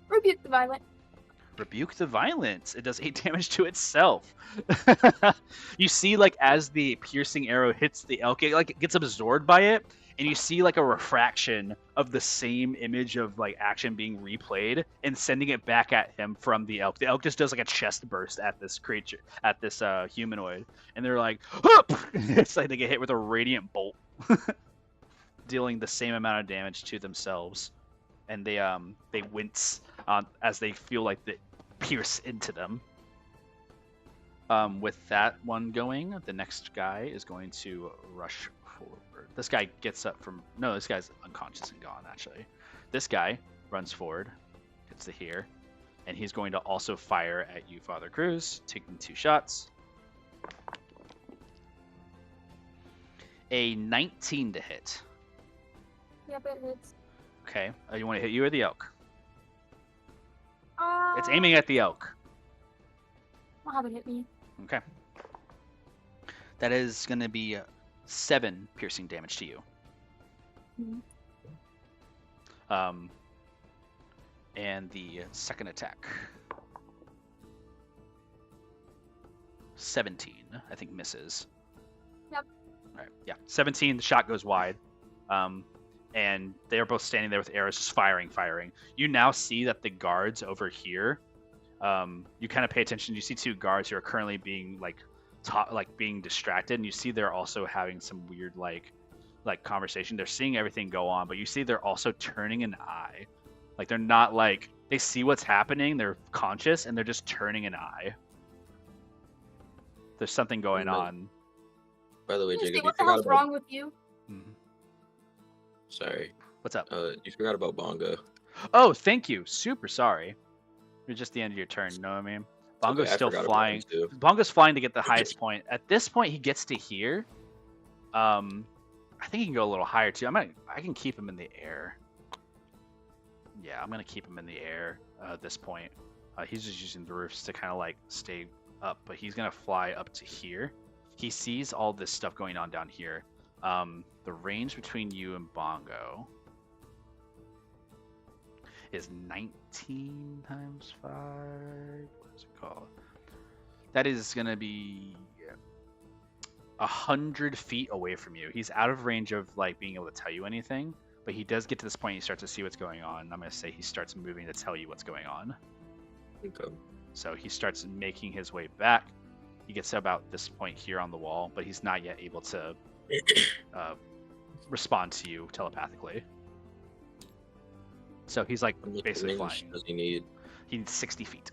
Rebuke the violent.
Rebuke the violence. It does 8 damage to itself. You see, like, as the piercing arrow hits the elk, it gets absorbed by it, and you see like a refraction of the same image of like action being replayed and sending it back at him from the elk. The elk just does like a chest burst at this creature, at this humanoid, and they're like, "Hup!" It's like they get hit with a radiant bolt, dealing the same amount of damage to themselves, and they wince as they feel like they pierce into them. With that one going, the next guy is going to rush forward. This guy gets up from... No, this guy's unconscious and gone, actually. This guy runs forward, gets to here, and he's going to also fire at you, Father Cruz, taking 2 shots. A 19 to hit.
Yep, it hits.
Okay. You want to hit you or the elk?
Uh,
It's aiming at the elk.
I'll have it hit me.
Okay. That is going to be 7 piercing damage to you.
Mm-hmm.
And the second attack. 17, I think misses.
Yep.
All right. Yeah. 17. The shot goes wide. And they're both standing there with arrows, just firing. You now see that the guards over here. You kind of pay attention. You see 2 guards who are currently being being distracted, and you see they're also having some weird like conversation. They're seeing everything go on, but you see they're also turning an eye. Like they're not like they see what's happening. They're conscious and they're just turning an eye. There's something going on.
By the way, Jacob,
What the hell's wrong with you?
Mm-hmm.
Sorry.
What's up?
You forgot about Bongo.
Oh, thank you. Super sorry. You're just the end of your turn. You know what I mean? Bongo's still flying. Bongo's flying to get the highest point. At this point, he gets to here. I think he can go a little higher too. I can keep him in the air. Yeah, I'm gonna keep him in the air at this point. He's just using the roofs to kind of like stay up, but he's gonna fly up to here. he sees all this stuff going on down here. The range between you and Bongo is 19 times 5. What is it called? That is going to be 100 feet away from you. He's out of range of like being able to tell you anything, but he does get to this point. He starts to see what's going on. I'm going to say he starts moving to tell you what's going on.
Okay.
So he starts making his way back. He gets to about this point here on the wall, but he's not yet able to respond to you telepathically. So he's like
How much
basically
range
flying.
does he need?
He needs 60 feet.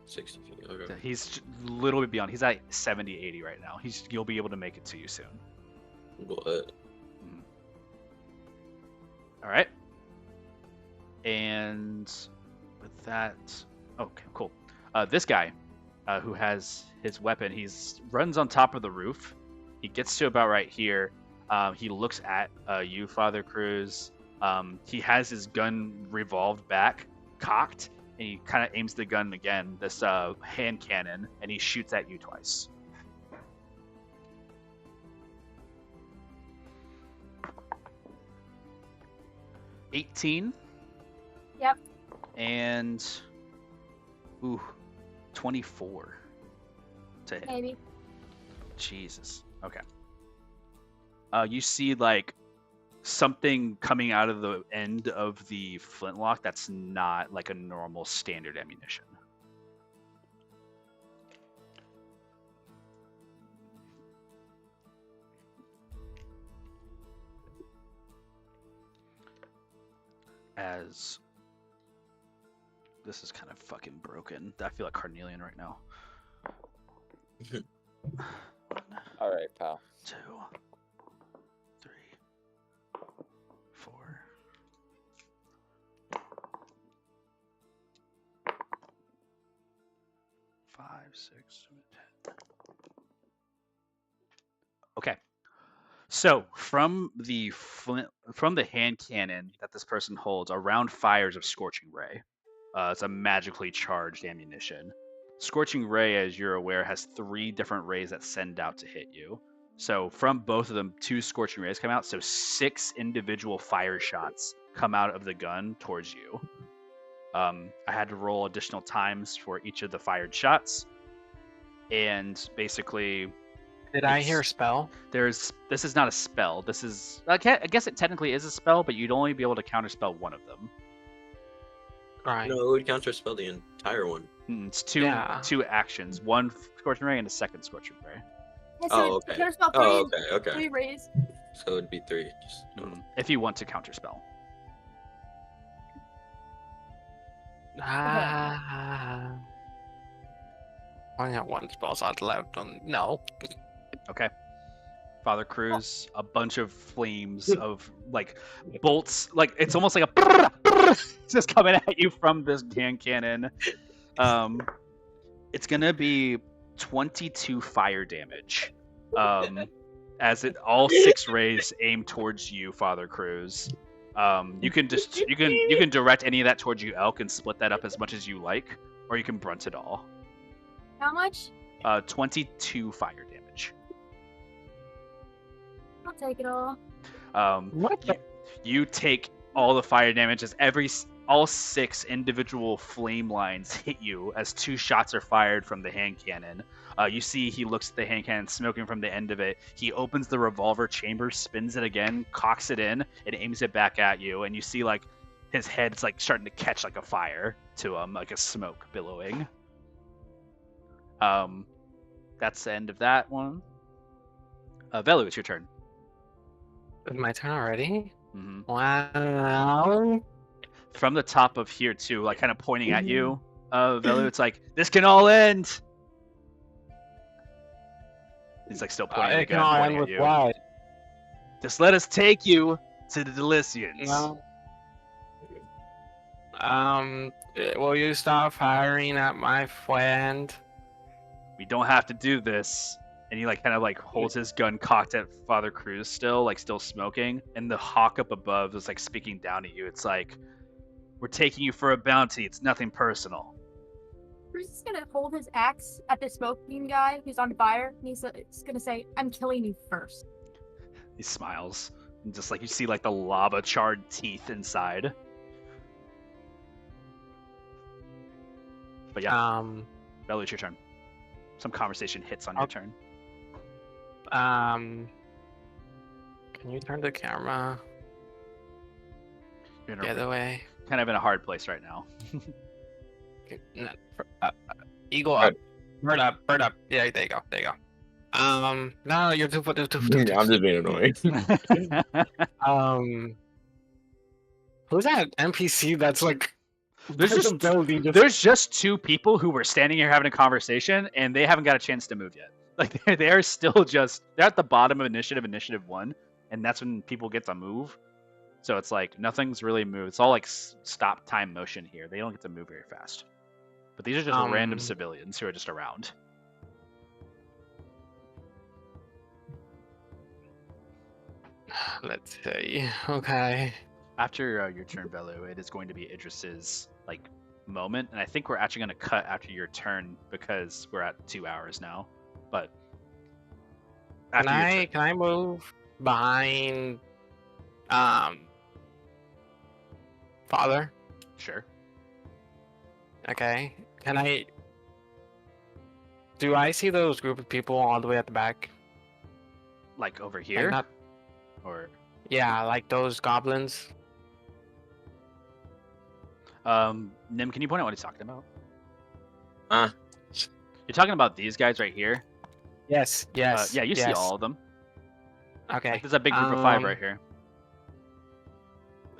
60 feet. Okay.
So he's a little bit beyond. He's at 70, 80 right now. You'll be able to make it to you soon.
What?
All right. And with that, okay, cool. This guy, who has his weapon, runs on top of the roof. He gets to about right here. He looks at you, Father Cruz. He has his gun revolved back, cocked, and he kind of aims the gun again, this hand cannon, and he shoots at you twice. $18.
Yep.
And 24 to hit.
Maybe.
Jesus. Okay. You see like something coming out of the end of the flintlock that's not like a normal standard ammunition. As this is kind of fucking broken. I feel like Carnelian right now.
All right, pal.
2, 3, 4. 5, 6, 7, 10. Okay. So from the hand cannon that this person holds, a round fires of Scorching Ray. It's a magically charged ammunition. Scorching Ray, as you're aware, has 3 different rays that send out to hit you. So from both of them, 2 Scorching Rays come out. So 6 individual fire shots come out of the gun towards you. I had to roll additional times for each of the fired shots. And basically...
Did I hear spell?
This is not a spell. This is... I guess it technically is a spell, but you'd only be able to counterspell one of them.
Right.
No, it would counterspell the entire one.
It's two actions. One Scorching Ray and a second Scorching Ray.
Yeah,
Oh, okay.
There's about 3,
Oh, okay.
3 rays.
So it'd be 3. Just,
If you want to counterspell.
I only have 1 spell slot left. No.
Okay. Father Cruz, a bunch of flames of like bolts, like it's almost like a just coming at you from this hand cannon. It's gonna be 22 fire damage. As all 6 rays aim towards you, Father Cruz. You can direct any of that towards you, Elk, and split that up as much as you like, or you can brunt it all.
How much?
22 fire damage.
I'll take it all.
What?
You take all the fire damage as all 6 individual flame lines hit you as 2 shots are fired from the hand cannon. You see he looks at the hand cannon smoking from the end of it. He opens the revolver chamber, spins it again, cocks it in, and aims it back at you. And you see like his head's like starting to catch like a fire to him, like a smoke billowing. That's the end of that one. Velu, it's your turn.
It's my turn already?
Mm-hmm.
Wow.
From the top of here too, like kind of pointing at you, Velu, it's like, this can all end. He's like still pointing at the gun, pointing at you.
What?
Just let us take you to the Delicians.
No. Will you stop firing at my friend?
We don't have to do this. And he like kind of like holds his gun cocked at Father Cruz still, like still smoking. And the hawk up above is like speaking down at you. It's like, we're taking you for a bounty. It's nothing personal.
Bruce is gonna hold his axe at the smoking guy who's on fire, and he's gonna say, "I'm killing you first."
He smiles, and just like you see like the lava charred teeth inside. But yeah, Bellu, it's your turn. Some conversation hits on your turn.
Can you turn the camera
You're
the other way?
kind of in a hard place right now.
Eagle up, bird up, bird up. Yeah, there you go, there you go. No, you're too.
I'm just being annoying.
Who's that NPC that's like?
There's just two people who were standing here having a conversation, and they haven't got a chance to move yet. Like they're still they're at the bottom of initiative 1, and that's when people get to move. So it's like nothing's really moved. It's all like stop time motion here. They don't get to move very fast. But these are just random civilians who are just around.
Let's see. Okay.
After your turn, Bellu, it is going to be Idris's like moment, and I think we're actually going to cut after your turn because we're at 2 hours now. But
can I move behind Father?
Sure.
Okay. Do I see those group of people all the way at the back?
Like over here?
Like
or
yeah, like those goblins.
Nim, can you point out what he's talking about? You're talking about these guys right here?
Yes.
Yeah, you see all of them.
Okay.
Like, there's a big group of 5 right here.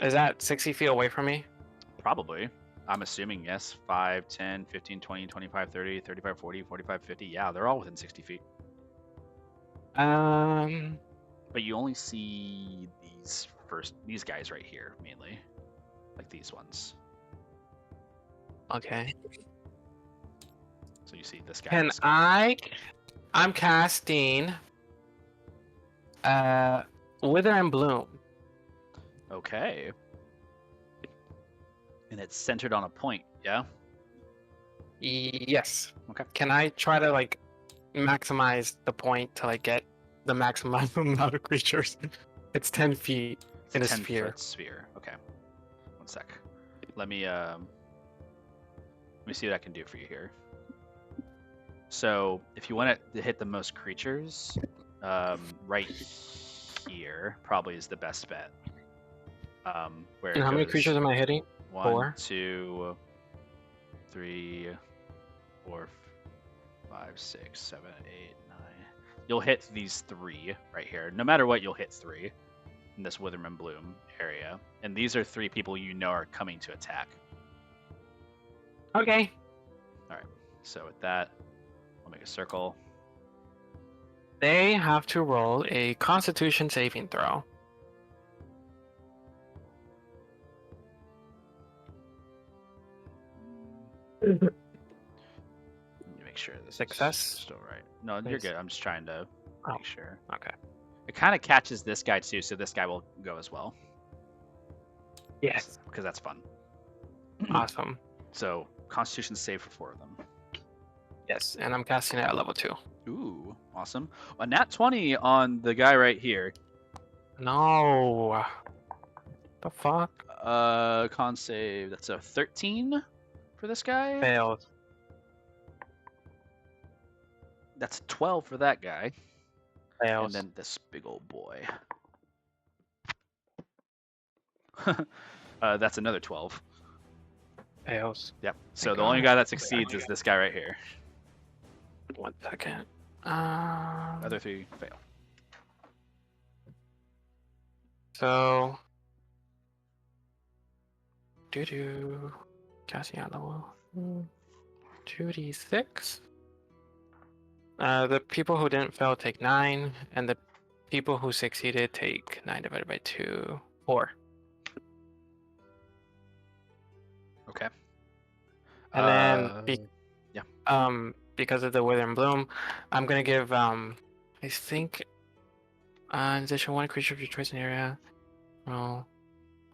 Is that 60 feet away from me?
Probably. I'm assuming yes. 5, 10, 15, 20, 25, 30, 35, 40, 45, 50. Yeah, they're all within 60 feet.
But
you only see these guys right here, mainly. Like these ones.
Okay.
So you see this guy.
I'm casting Wither and Bloom.
Okay. And it's centered on a point, yeah?
Yes.
Okay.
Can I try to like maximize the point to like get the maximum amount of creatures? It's 10 feet in a sphere.
10-foot sphere. Okay. One sec. Let me see what I can do for you here. So if you want to hit the most creatures, right here probably is the best bet.
And how many creatures am I hitting?
1,
4,
2, 3, 4, 5, 6, 7, 8, 9. You'll hit these 3 right here. No matter what, you'll hit 3 in this Witherman Bloom area. And these are 3 people you know are coming to attack.
Okay.
Alright. So with that, I'll make a circle.
They have to roll a Constitution saving throw.
Let me make sure this
Success?
is still right. No, you're good. I'm just trying to make sure.
Okay.
It kind of catches this guy too, so this guy will go as well.
Yes.
Because that's fun.
Awesome.
So, Constitution save for 4 of them.
Yes, and I'm casting it at level 2.
Ooh, awesome. A nat 20 on the guy right here.
No. The fuck?
Con save. That's a 13 for this guy.
Failed.
That's a 12 for that guy.
Fails.
And then this big old boy. That's another 12.
Fails.
Yep. So the
God.
only guy that succeeds is this guy right here.
1 second.
Other 3 fail.
So. Casting at level 2d6. The people who didn't fail take 9, and the people who succeeded take 9 divided by 2, 4.
Okay.
And then, because of the Wither and Bloom, I'm gonna give I think in addition 1 creature of your choice in the area. Roll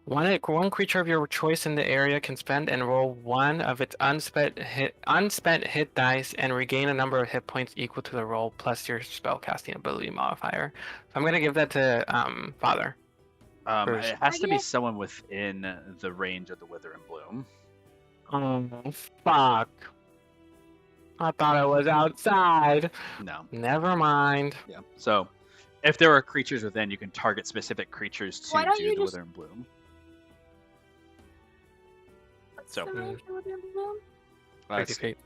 One creature of your choice in the area can spend and roll one of its unspent hit dice and regain a number of hit points equal to the roll plus your spellcasting ability modifier. So I'm gonna give that to Father. First.
It has to be someone within the range of the Wither and Bloom.
Oh fuck! I thought it was outside.
No.
Never mind.
Yeah. So, if there are creatures within, you can target specific creatures to
Why don't
do
you
the
just-
Wither and Bloom.
What's
So-
the range of Wither and Bloom?
50 feet.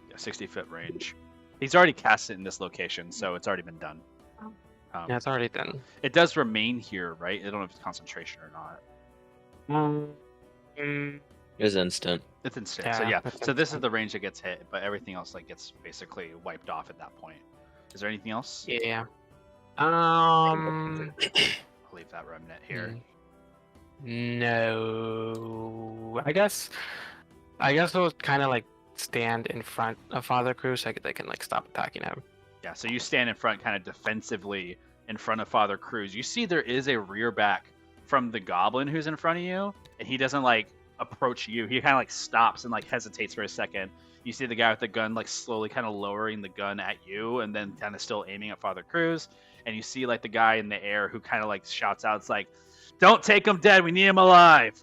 Yeah, 60-foot range. He's already cast it in this location, so it's already been done.
Oh.
Yeah, it's already done.
It does remain here, right? I don't know if it's concentration or not.
It's instant.
It's instant. So
Yeah,
yeah.
it's
So this is
instant.
the range that gets hit, but everything else like gets basically wiped off at that point. Is there anything else?
Yeah.
I'll leave that remnant here.
No. I guess we'll kind of like stand in front of Father Cruz so they can like stop attacking him.
Yeah, so you stand in front kind of defensively in front of Father Cruz. You see there is a rear back from the goblin who's in front of you, and he doesn't like approach you. He kind of like stops and like hesitates for a second. You see the guy with the gun like slowly kind of lowering the gun at you and then kind of still aiming at Father Cruz. And you see like the guy in the air who kind of like shouts out, it's like, "Don't take him dead, we need him alive."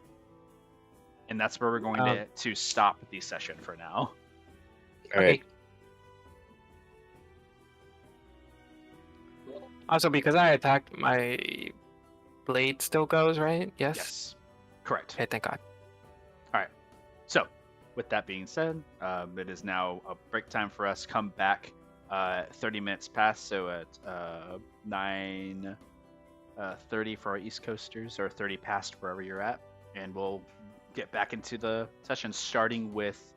And that's where we're going to stop the session for now.
All right.
Also, because I attacked, my blade still goes, right? Yes.
Yes, correct.
Okay, thank God.
So, with that being said, it is now a break time for us. Come back 30 minutes past, so at 9:30 for our East Coasters, or 30 past wherever you're at, and we'll get back into the session, starting with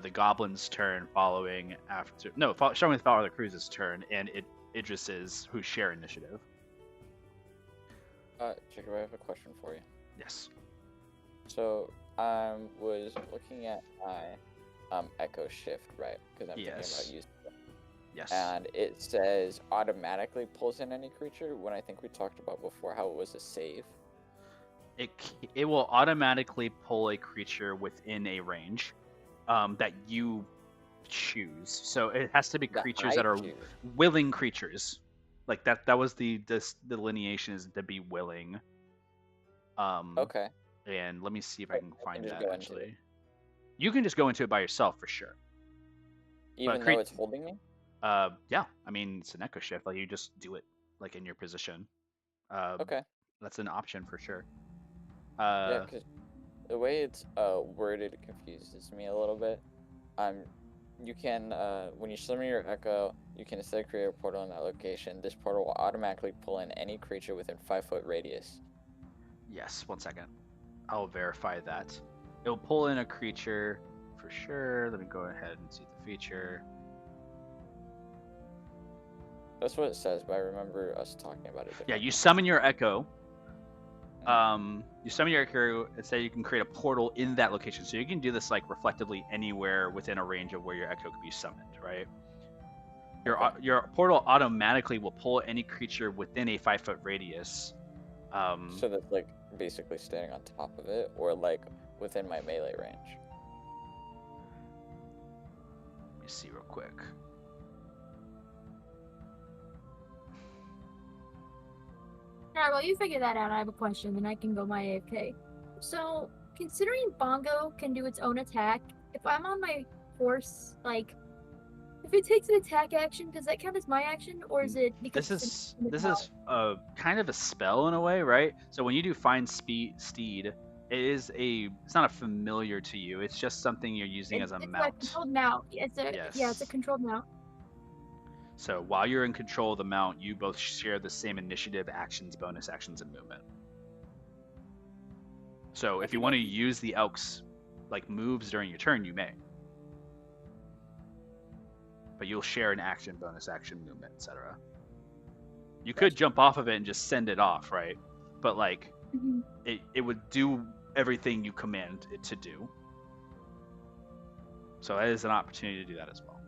the Goblin's turn, starting with Father Cruz's turn, and Idris's, who's share initiative.
Jacob, I have a question for you.
Yes.
So I was looking at my Echo Shift, right? Because I'm thinking
Yes.
about using it.
Yes.
And it says automatically pulls in any creature, when I think we talked about before how it was a save.
It will automatically pull a creature within a range that you choose. So it has to be
That
creatures
I
that are
choose.
willing creatures. Like that was the delineation, is to be willing.
Okay.
And let me see if I can find
just
that
go into
actually. You can just go into it by yourself for sure.
Even though it's holding me?
Yeah. I mean, it's an echo shift. Like you just do it like in your position.
Okay.
That's an option for sure.
Yeah, because the way it's worded confuses me a little bit. You can when you summon your Echo, you can instead create a portal in that location. This portal will automatically pull in any creature within 5-foot radius.
Yes, 1 second. I'll verify that. It'll pull in a creature for sure. Let me go ahead and see the feature.
That's what it says, but I remember us talking about it.
Yeah, you summon your Echo. You summon your Echo and say you can create a portal in that location. So you can do this like reflectively anywhere within a range of where your Echo could be summoned, right? Your portal automatically will pull any creature within a 5-foot radius.
So that's like basically standing on top of it, or like within my melee range.
Let me see real quick.
Alright, well, you figure that out. I have a question, then I can go my AFK. So, considering Bongo can do its own attack, if I'm on my horse, like, if it takes an attack action, does that count as my action, or is it because
This is kind of a spell in a way, right? So when you do find steed, it's not a familiar to you. It's just something you're using as a
it's
mount.
a controlled mount. It's a controlled mount.
So while you're in control of the mount, you both share the same initiative, actions, bonus actions, and movement. So if you want to use the elk's like moves during your turn, you may. But you'll share an action, bonus action, movement, etc. You could jump off of it and just send it off, right? But like it would do everything you command it to do. So that is an opportunity to do that as well.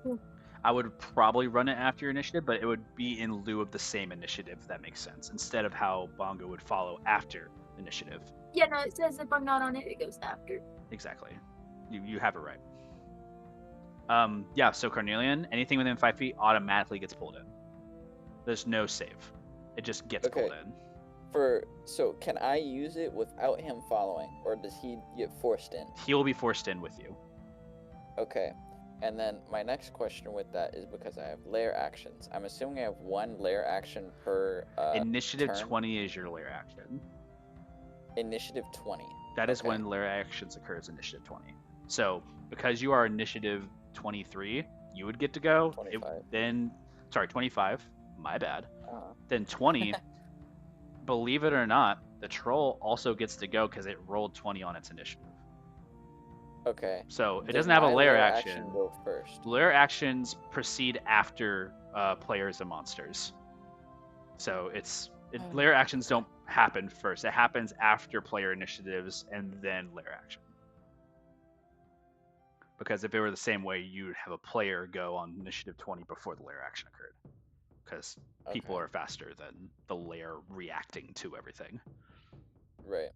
Cool.
I would probably run it after your initiative, but it would be in lieu of the same initiative, if that makes sense. Instead of how Bongo would follow after initiative.
Yeah, no, it says if I'm not on it, it goes after.
Exactly. You have it right. Yeah, so Carnelian, anything within 5 feet automatically gets pulled in. There's no save. It just gets pulled in.
So can I use it without him following, or does he get forced in?
He will be forced in with you.
Okay. And then my next question with that is because I have lair actions. I'm assuming I have one lair action per
Initiative
turn?
20 is your lair action.
Initiative 20.
That is when lair actions occurs, initiative 20. So, because you are initiative 23, you would get to go.
25.
25. My bad.
Uh-huh.
Then 20. Believe it or not, the troll also gets to go because it rolled 20 on its initiative.
Okay.
So it
Does
doesn't have a
my
lair
lair
action.
go first?
Lair actions proceed after players and monsters. So lair actions don't happen first. It happens after player initiatives and then lair action. Because if it were the same way, you'd have a player go on initiative 20 before the lair action occurred. Because people are faster than the lair reacting to everything.
Right.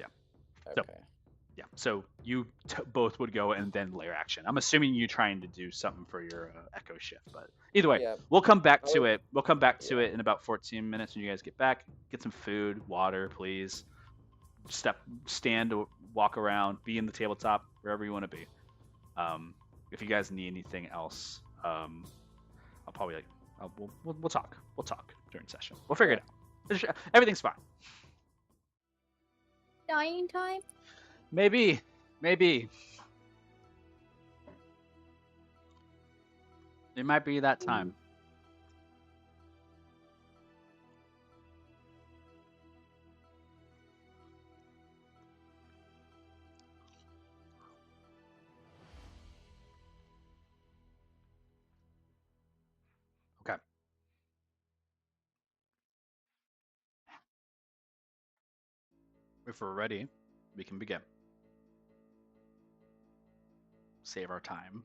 Yeah.
Okay.
So you both would go and then lair action. I'm assuming you're trying to do something for your echo shift, but either way, we'll come back to it. We'll come back to it in about 14 minutes when you guys get back. Get some food, water, please. Stand, walk around, be in the tabletop, wherever you want to be. If you guys need anything else, I'll probably we'll talk. We'll talk during session. We'll figure it out. Everything's fine.
Dying time?
Maybe. It might be that time. Okay. If we're ready, we can begin. Save our time.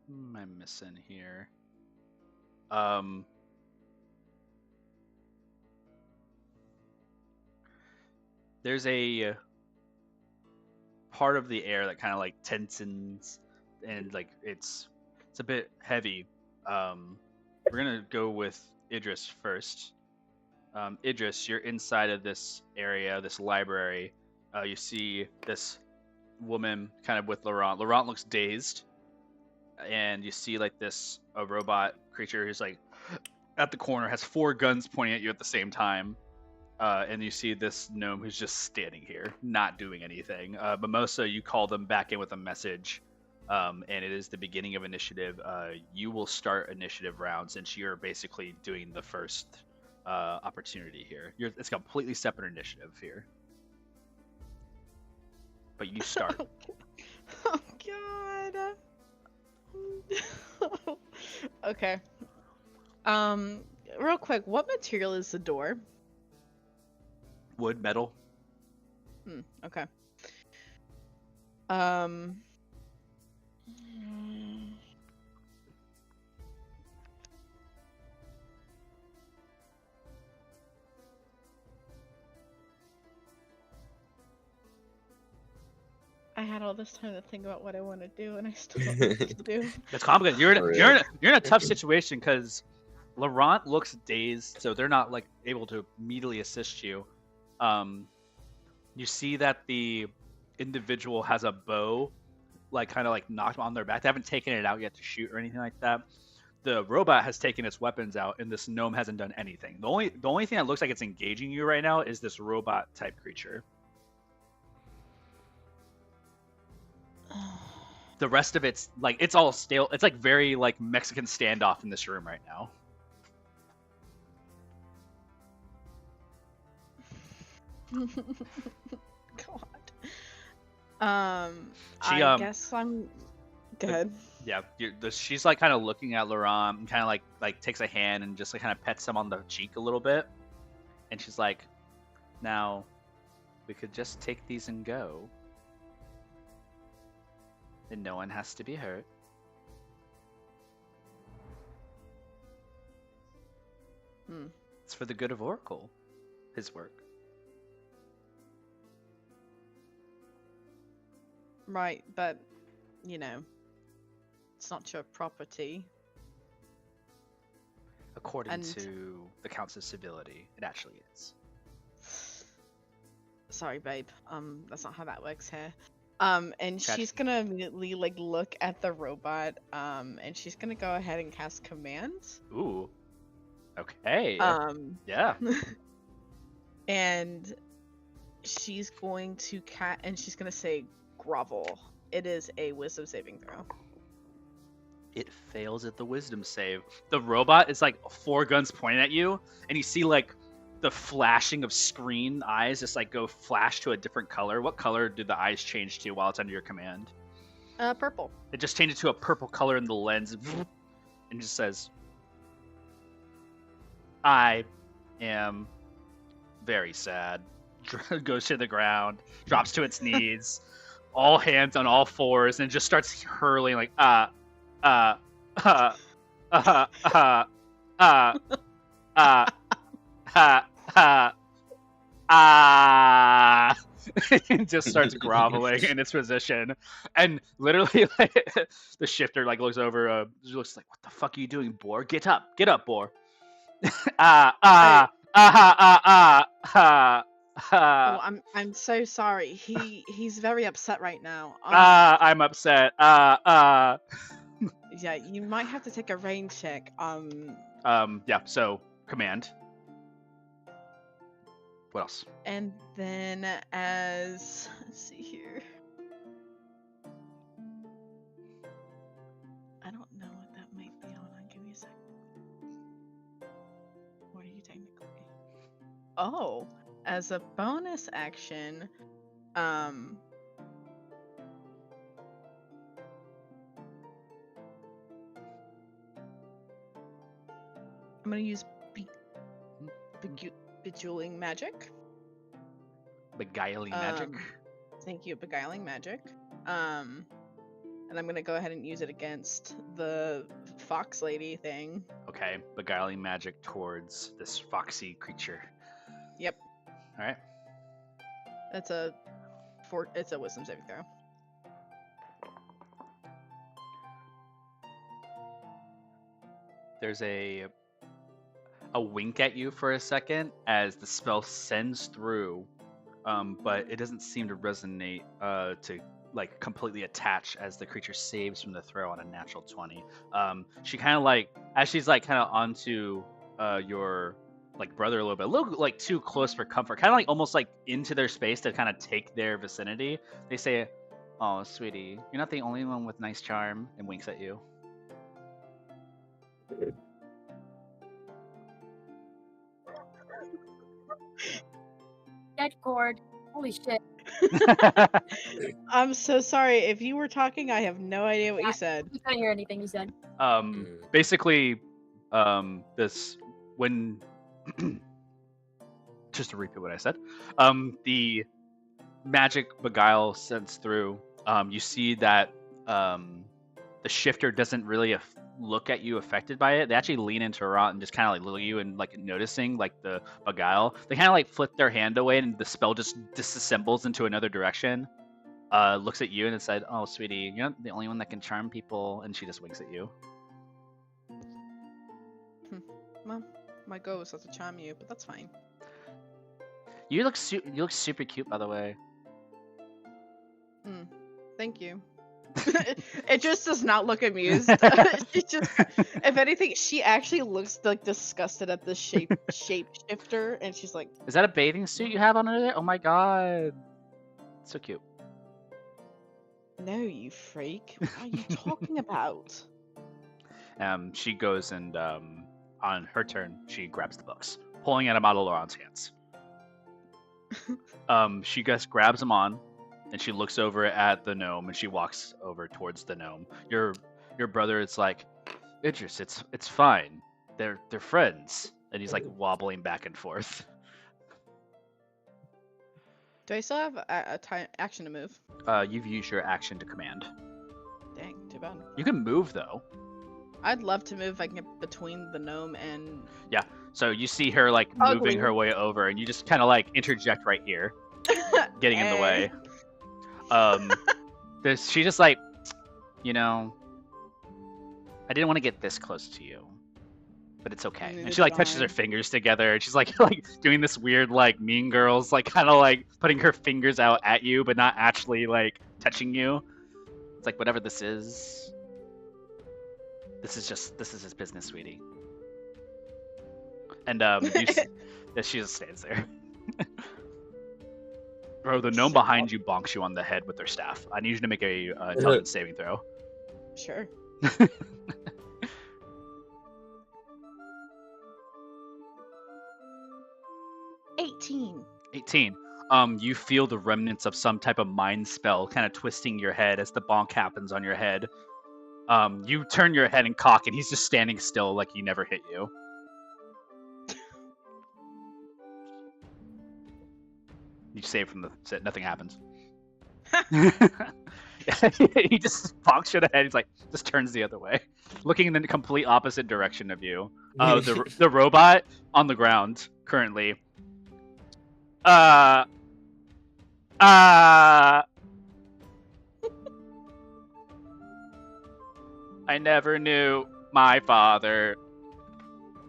What am I missing here? There's a part of the air that kind of like tensens and like it's a bit heavy. We're gonna go with Idris first. Idris, you're inside of this area, this library. You see this woman kind of with Laurent. Laurent looks dazed. And you see like a robot creature who's like at the corner, has 4 guns pointing at you at the same time. And you see this gnome who's just standing here, not doing anything. Mimosa, you call them back in with a message. And it is the beginning of initiative. You will start initiative round since you're basically doing the first opportunity here. It's a completely separate initiative here. But you start.
Oh god. Okay. Real quick, what material is the door?
Wood, metal.
Okay. I had all this time to think about what I want to do, and I still don't know what to do.
That's complicated. You're in a tough situation because Laurent looks dazed, so they're not like able to immediately assist you. You see that the individual has a bow, like kind of like knocked on their back. They haven't taken it out yet to shoot or anything like that. The robot has taken its weapons out, and this gnome hasn't done anything. The only thing that looks like it's engaging you right now is this robot type creature. The rest of it's like it's all stale. It's like very like Mexican standoff in this room right now.
God. I guess I'm good.
Yeah, she's like kind of looking at Laurent and kind of like takes a hand and just like kind of pets him on the cheek a little bit, and she's like, "Now, we could just take these and go, and no one has to be hurt."
Hmm.
It's for the good of Oracle. His work.
Right, but you know, it's not your property.
According
And-
to the Council of Civility, it actually is.
Sorry, babe. That's not how that works here. And
Gotcha.
she's gonna immediately like look at the robot. And she's gonna go ahead and cast command.
Ooh. Okay. Yeah.
And she's going to and she's gonna say grovel. It is a wisdom saving throw.
It fails at the wisdom save. The robot is like 4 guns pointing at you, and you see like the flashing of screen eyes just like go flash to a different color. What color do the eyes change to while it's under your command?
Purple.
It just changes to a purple color in the lens and just says, I am very sad. Goes to the ground, drops to its knees, all hands on all fours, and just starts hurling like and just starts groveling in its position. And literally, like, the shifter like looks over, looks like, "What the fuck are you doing, Boar? Get up, Boar!"
Oh, I'm so sorry. He's very upset right now.
I'm upset.
Yeah, you might have to take a rain check.
Yeah. So command. What else?
And then let's see here. I don't know what that might be. Hold on, give me a second. What are you technically? Oh, as a bonus action, I'm gonna use bejeweling magic.
Beguiling magic.
Thank you, beguiling magic. And I'm gonna go ahead and use it against the fox lady thing.
Okay, beguiling magic towards this foxy creature.
Yep,
All right.
it's a wisdom saving throw.
There's a wink at you for a second as the spell sends through, but it doesn't seem to resonate to like completely attach as the creature saves from the throw on a natural 20. She kind of like, as she's like kind of onto your like brother a little like too close for comfort, kind of like almost like into their space to kind of take their vicinity. They say, "Oh, sweetie, you're not the only one with nice charm," and winks at you.
Dead cord. Holy shit.
I'm so sorry. If you were talking, I have no idea what you said.
I couldn't hear anything you said.
Basically, this when just to repeat what I said, the magic beguile sends through. You see that the shifter doesn't really look at you affected by it. They actually lean into Rot and just kind of like look at you and like noticing like the beguile. They kind of like flip their hand away and the spell just disassembles into another direction. Looks at you and it said, "Oh, sweetie, you're not the only one that can charm people," and she just winks at you.
Well, my goal was not to charm you, but that's fine.
You look super cute, by the way.
Thank you. It just does not look amused. She just, if anything, she actually looks like disgusted at the shapeshifter, and she's like,
"Is that a bathing suit you have on under there? Oh my god, so cute."
"No, you freak. What are you talking about?"
She goes and on her turn, she grabs the books, pulling at them out of Laurent's hands. She just grabs them on, and she looks over at the gnome, and she walks over towards the gnome. Your brother is like, "Idris, it's fine. They're friends," and he's like wobbling back and forth.
Do I still have a action to move?
You've used your action to command.
Dang, too bad.
You can move though.
I'd love to move if I can get between the gnome and.
So you see her like moving her way over, and you just kind of like interject right here, getting in the way. She just like, you know, I didn't want to get this close to you, but it's okay. And she like touches her fingers together, and she's like doing this weird like Mean Girls, like kind of like putting her fingers out at you, but not actually like touching you. It's like, whatever this is just business, sweetie. And she just stands there. Bro, the gnome behind you bonks you on the head with their staff. I need you to make a intelligence saving throw.
Sure. 18.
18. You feel the remnants of some type of mind spell kind of twisting your head as the bonk happens on your head. You turn your head and cock, and he's just standing still like he never hit you. You save from the set, nothing happens. He just bonks you in the head. He's like, just turns the other way, looking in the complete opposite direction of you. The robot on the ground currently. I never knew my father.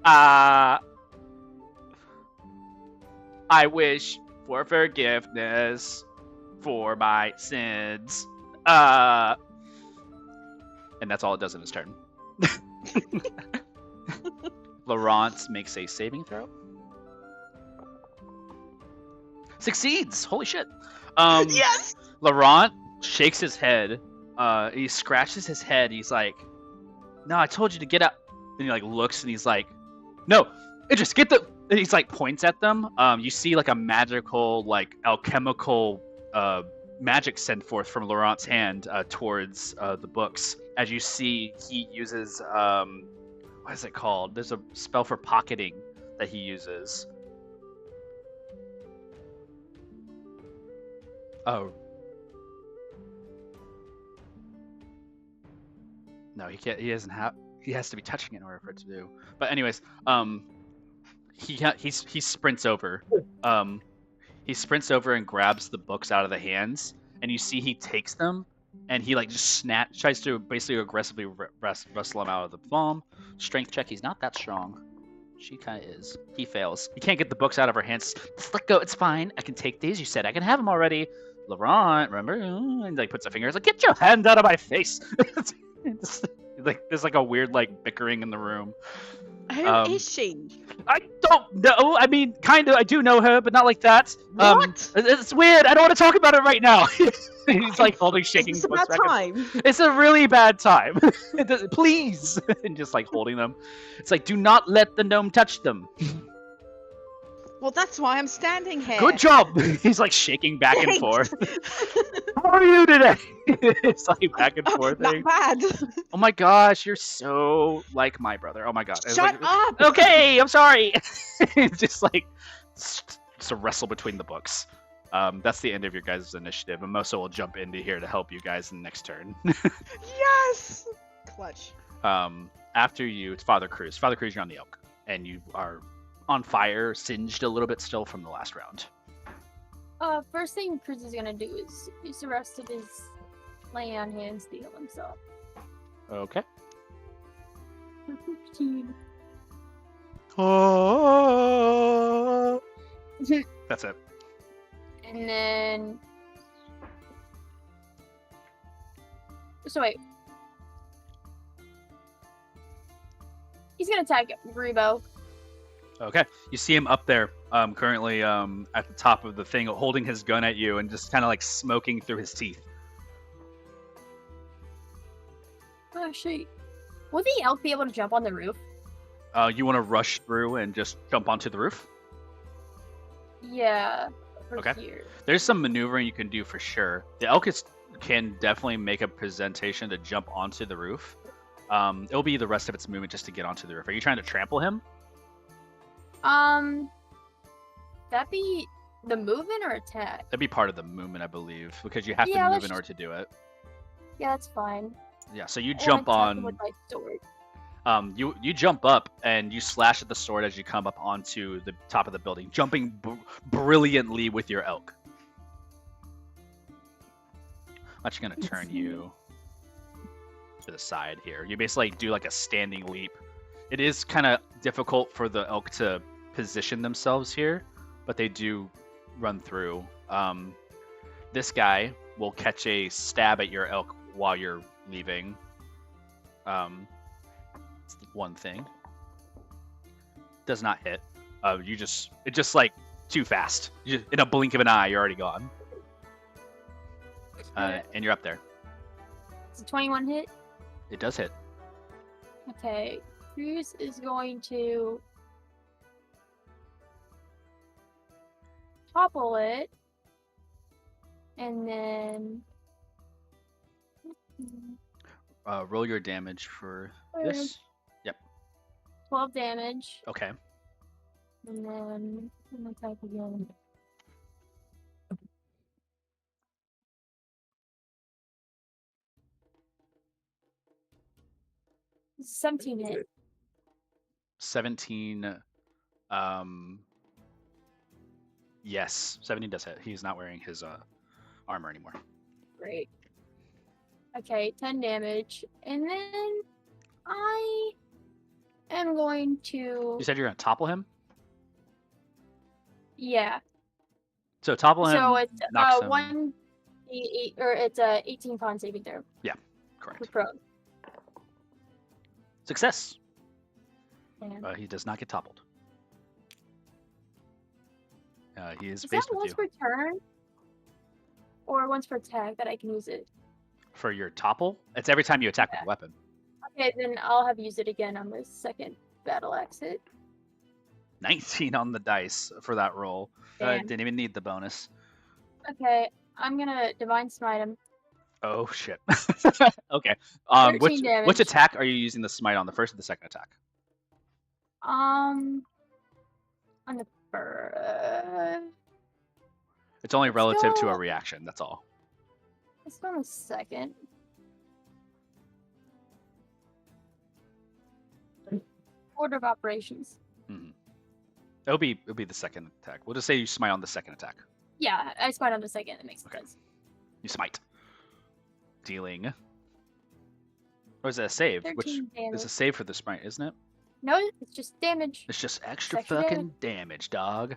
I wish for forgiveness for my sins. And that's all it does in his turn. Laurence makes a saving throw. Succeeds! Holy shit.
Yes!
Laurent shakes his head. He scratches his head. He's like, no, I told you to get up. Then he like looks and he's like, no, Idris, get the... And he's like points at them. You see like a magical, like alchemical magic sent forth from Laurent's hand towards the books. As you see, he uses what is it called? There's a spell for pocketing that he uses. Oh. No, he can't. He doesn't have. He has to be touching it in order for it to do. But anyways, he sprints over. He sprints over and grabs the books out of the hands, and you see he takes them, and he like just tries to basically aggressively wrestle them out of the palm. Strength check. He's not that strong. She kind of is. He fails. He can't get the books out of her hands. Just let go. It's fine. I can take these. You said I can have them already. Laurent, remember? And like puts a finger. He's like, get your hand out of my face. Like there's like a weird like bickering in the room.
Who is she?
I don't know. I mean, kind of. I do know her, but not like that.
What?
It's weird. I don't want to talk about it right now. He's like shaking.
It's a bad time.
It's a really bad time. Please, and just like holding them. It's like, do not let the gnome touch them.
Well, that's why I'm standing here.
Good job. He's like shaking back and forth. How are you today? It's like back and forth.
Not bad.
Oh my gosh, you're so like my brother. Oh my god.
Shut up.
Okay, I'm sorry. It's just like just a wrestle between the books. That's the end of your guys' initiative, and Mosa will jump into here to help you guys in the next turn.
Yes. Clutch.
After you, it's Father Cruz. Father Cruz, you're on the elk, and you are on fire, singed a little bit still from the last round.
First thing Cruz is gonna do is he's arrested his lay on hands to heal himself.
Okay.
15.
Oh. That's it.
And then so wait. He's gonna attack Rebo.
Okay. You see him up there, currently at the top of the thing, holding his gun at you and just kind of like smoking through his teeth.
Oh shit. Will the elk be able to jump on the roof?
You want to rush through and just jump onto the roof?
Yeah.
Okay.
Here.
There's some maneuvering you can do for sure. The elk can definitely make a presentation to jump onto the roof. It'll be the rest of its movement just to get onto the roof. Are you trying to trample him?
That be the movement or attack?
That'd be part of the movement, I believe, because you have to move in order to do it.
Yeah, that's fine.
Yeah, so you
I wanna
jump
attack him
on.
with my sword.
You jump up and you slash at the sword as you come up onto the top of the building, jumping brilliantly with your elk. I'm actually gonna turn you to the side here. You basically do like a standing leap. It is kind of difficult for the elk to position themselves here, but they do run through. This guy will catch a stab at your elk while you're leaving. It's one thing. Does not hit. It's just like too fast. In a blink of an eye, you're already gone. And you're up there.
It's a 21 hit.
It does hit.
Okay, Cruz is going to topple it, and then
Roll your damage for this. Yep.
12 damage,
Okay.
and then I'm gonna attack again. 17 hit.
17. Yes, 17 does hit. He's not wearing his armor anymore.
Great. Okay, 10 damage, and then I am going to.
You said you're gonna topple him.
Yeah.
So topple him.
So it's
knocks him.
1d8 or it's a 18 con saving throw.
Yeah, correct.
For prone.
Success.
And
He does not get toppled. He is
is
based
that
with
once
you.
per turn? Or once per attack that I can use it?
For your topple, it's every time you attack with a weapon.
Okay, then I'll have used it again on the second battle axe hit.
19 on the dice for that roll.
Damn.
Didn't even need the bonus.
Okay, I'm gonna divine smite him.
Oh shit. Okay.
13
Which
damage.
attack are you using the smite on? The first or the second attack?
On the first.
It's only
Let's
relative to a
go-
reaction. That's all.
Let's go on the second. Order of operations.
It'll be the second attack. We'll just say you smite on the second attack.
Yeah, I smite on the second. That makes
Okay.
sense.
You smite. Dealing. Or is it a save?
13 damage.
It's a save for the smite, isn't it?
No, it's just damage.
It's just extra
Extra
fucking damage, dog.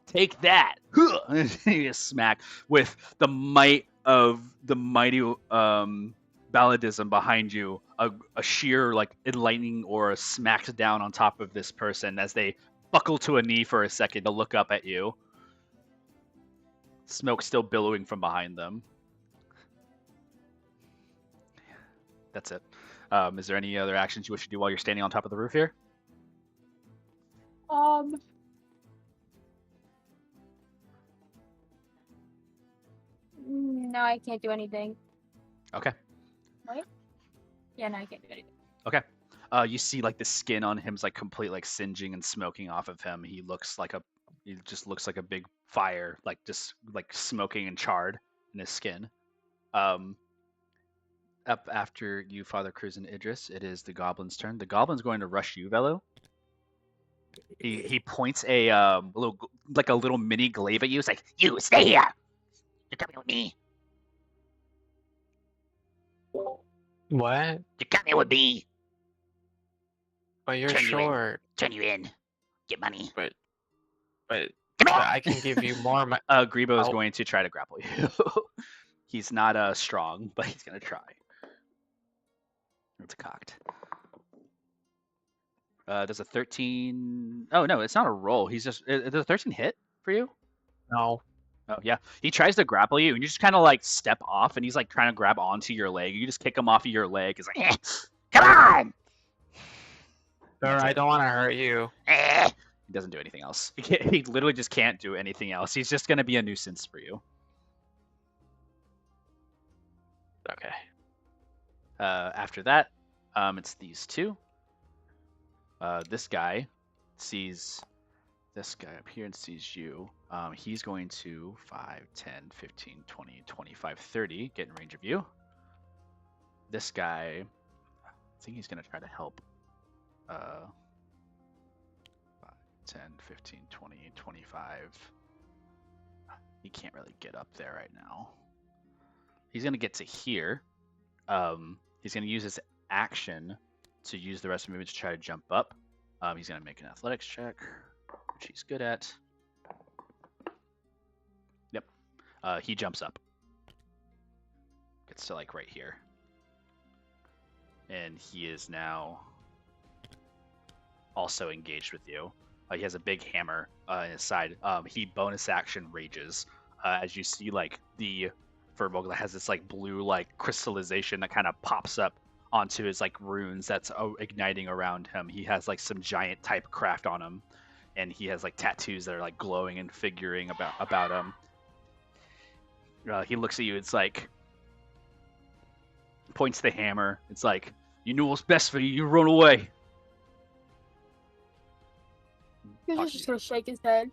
Take that. You just smack with the might of the mighty balladism behind you. A sheer like enlightening aura smacks down on top of this person as they buckle to a knee for a second to look up at you. Smoke still billowing from behind them. That's it. Is there any other actions you wish to do while you're standing on top of the roof here?
No, I can't do anything.
Okay.
Wait. Yeah, no, I can't do anything.
Okay. You see like the skin on him's like complete like singeing and smoking off of him. He just looks like a big fire, like just like smoking and charred in his skin. Up after you, Father Cruz and Idris, it is the goblin's turn. The goblin's going to rush you, Velo. He points a little mini glaive at you. It's like, you stay here. You're coming with me.
What?
You're coming with me.
But you're
Turn you in.
short.
Turn you in. Get money.
But
Come
I can give you more.
Grebo is
Oh.
going to try to grapple you. He's not strong, but he's gonna try. It's cocked. Does a 13? Oh no, it's not a roll. He's just. Does a 13 hit for you?
No.
Oh yeah. He tries to grapple you, and you just kind of like step off, and he's like trying to grab onto your leg. You just kick him off of your leg. He's like, come on.
Sir, I don't want to hurt you.
He doesn't do anything else. He literally just can't do anything else. He's just gonna be a nuisance for you.
Okay.
After that, it's these two. This guy sees this guy up here and sees you. He's going to 5, 10, 15, 20, 25, 30 get in range of you. This guy, I think he's going to try to help 5, 10, 15, 20, 25. He can't really get up there right now. He's going to get to here. He's going to use his action to use the rest of the movement to try to jump up. He's going to make an athletics check, which he's good at. Yep. He jumps up. Gets to like right here. And he is now also engaged with you. He has a big hammer in his side. He bonus action rages. As you see, like the Furbolg has this like blue like crystallization that kind of pops up onto his like runes that's igniting around him. He has like some giant type craft on him, and he has like tattoos that are like glowing and figuring about him. He looks at you. It's like points the hammer. It's like, you know what's best for you. You run away.
He's just gonna shake his head.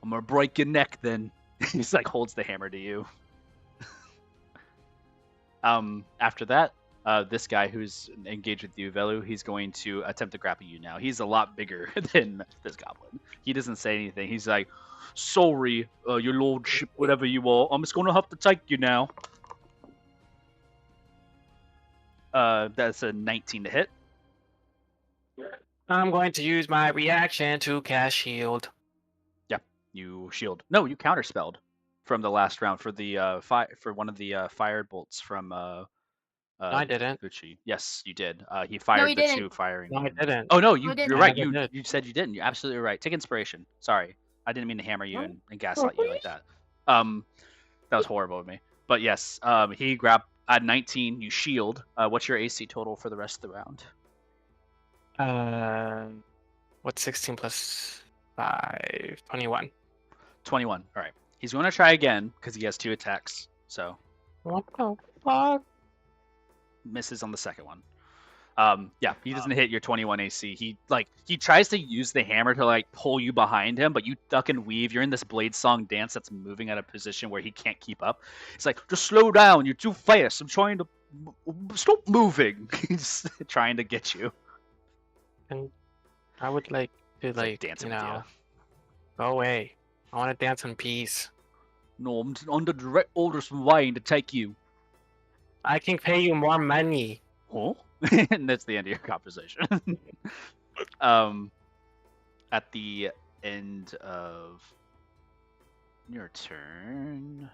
I'm gonna break your neck then. He's like holds the hammer to you. After that, this guy who's engaged with you, Velu, he's going to attempt to grapple you now. He's a lot bigger than this goblin. He doesn't say anything. He's like, sorry, your lordship, whatever you are. I'm just gonna have to take you now. That's a 19 to hit.
I'm going to use my reaction to cast shield.
Yeah, you shield. No, you counterspelled from the last round for the for one of the fire bolts from
No, I didn't.
Gucci. Yes, you did. He fired
he
the
didn't.
two firing.
No, I didn't.
Oh no,
I
you're
didn't.
right.
I never did.
You said you didn't. You're absolutely right. Take inspiration. Sorry, I didn't mean to hammer you and gaslight you like that. That was horrible of me. But yes, he grabbed at 19. You shield. What's your AC total for the rest of the round?
What's 16 plus 5? 21.
21. All right. He's going to try again because he has 2 attacks. So
What the fuck?
misses on the second one. Yeah, he doesn't hit your 21 AC. He tries to use the hammer to like pull you behind him, but you duck and weave. You're in this blade song dance that's moving at a position where he can't keep up. It's like, just slow down. You're too fast. I'm trying to stop moving. He's trying to get you.
And I would like to
It's like dancing with you.
go away. I want to dance in peace.
No, I'm under direct orders from Wayne to take you.
I can pay you more money.
Huh? And that's the end of your conversation. At the end of your turn,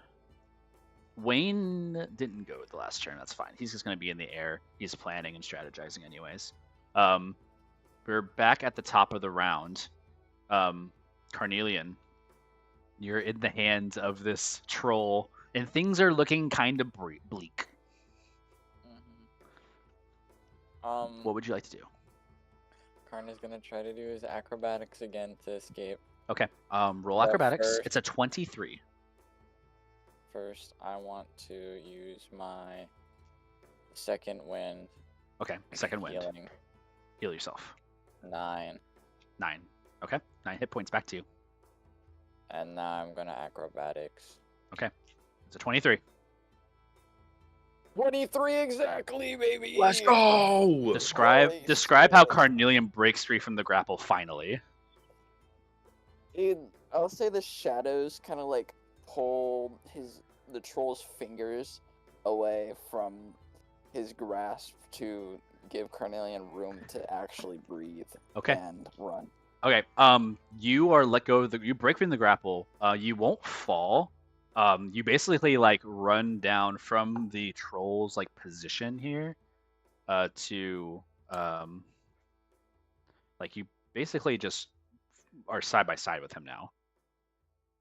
Wayne didn't go the last turn. That's fine. He's just going to be in the air. He's planning and strategizing anyways. We're back at the top of the round. Carnelian, you're in the hands of this troll, and things are looking kind of bleak. What would you like to do?
Karn is gonna try to do his acrobatics again to escape.
Okay. Roll
But
acrobatics.
first-
It's a 23.
First, I want to use my second wind.
Okay. Second wind.
Healing.
Heal yourself.
9.
9. Okay. 9 hit points back to you.
And now I'm gonna acrobatics.
It's a 23.
23 exactly, baby!
Let's go!
Describe
Holy
how
shit.
Carnelian breaks free from the grapple finally.
I'll say the shadows kind of like pull the troll's fingers away from his grasp to give Carnelian room to actually breathe
Okay.
and run.
Okay. You are let go of you break free from the grapple. You won't fall. You basically like run down from the troll's like position here, to like you basically just are side by side with him now.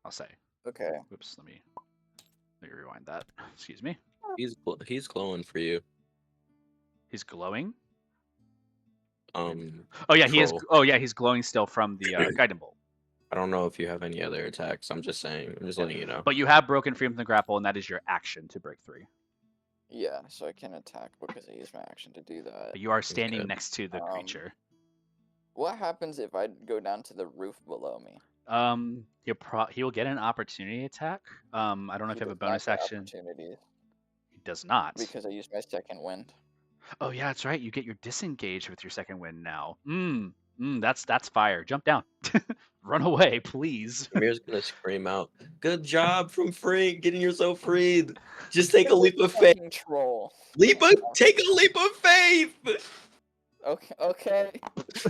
I'll say.
Okay.
Oops. Let me rewind that. Excuse me.
He's glowing for you.
He's glowing.
Oh
yeah, he is.
troll.
Oh yeah, he's glowing still from the guiding bolt.
I don't know if you have any other attacks. I'm just saying. I'm just letting you know.
But you have broken free from the grapple, and that is your action to break free.
Yeah, so I can attack because I used my action to do that.
But you are standing
Okay.
next to the creature.
What happens if I go down to the roof below me?
He will get an opportunity attack. I don't know if you have a bonus action.
Opportunity
He does not.
because I used my second wind.
Oh yeah, that's right. You get your disengage with your second wind now. That's fire. Jump down. Run away, please.
Ymir's gonna scream out, "Good job from getting yourself freed. Just take a leap of faith.
Fucking troll.
Take a leap of faith."
Okay, okay.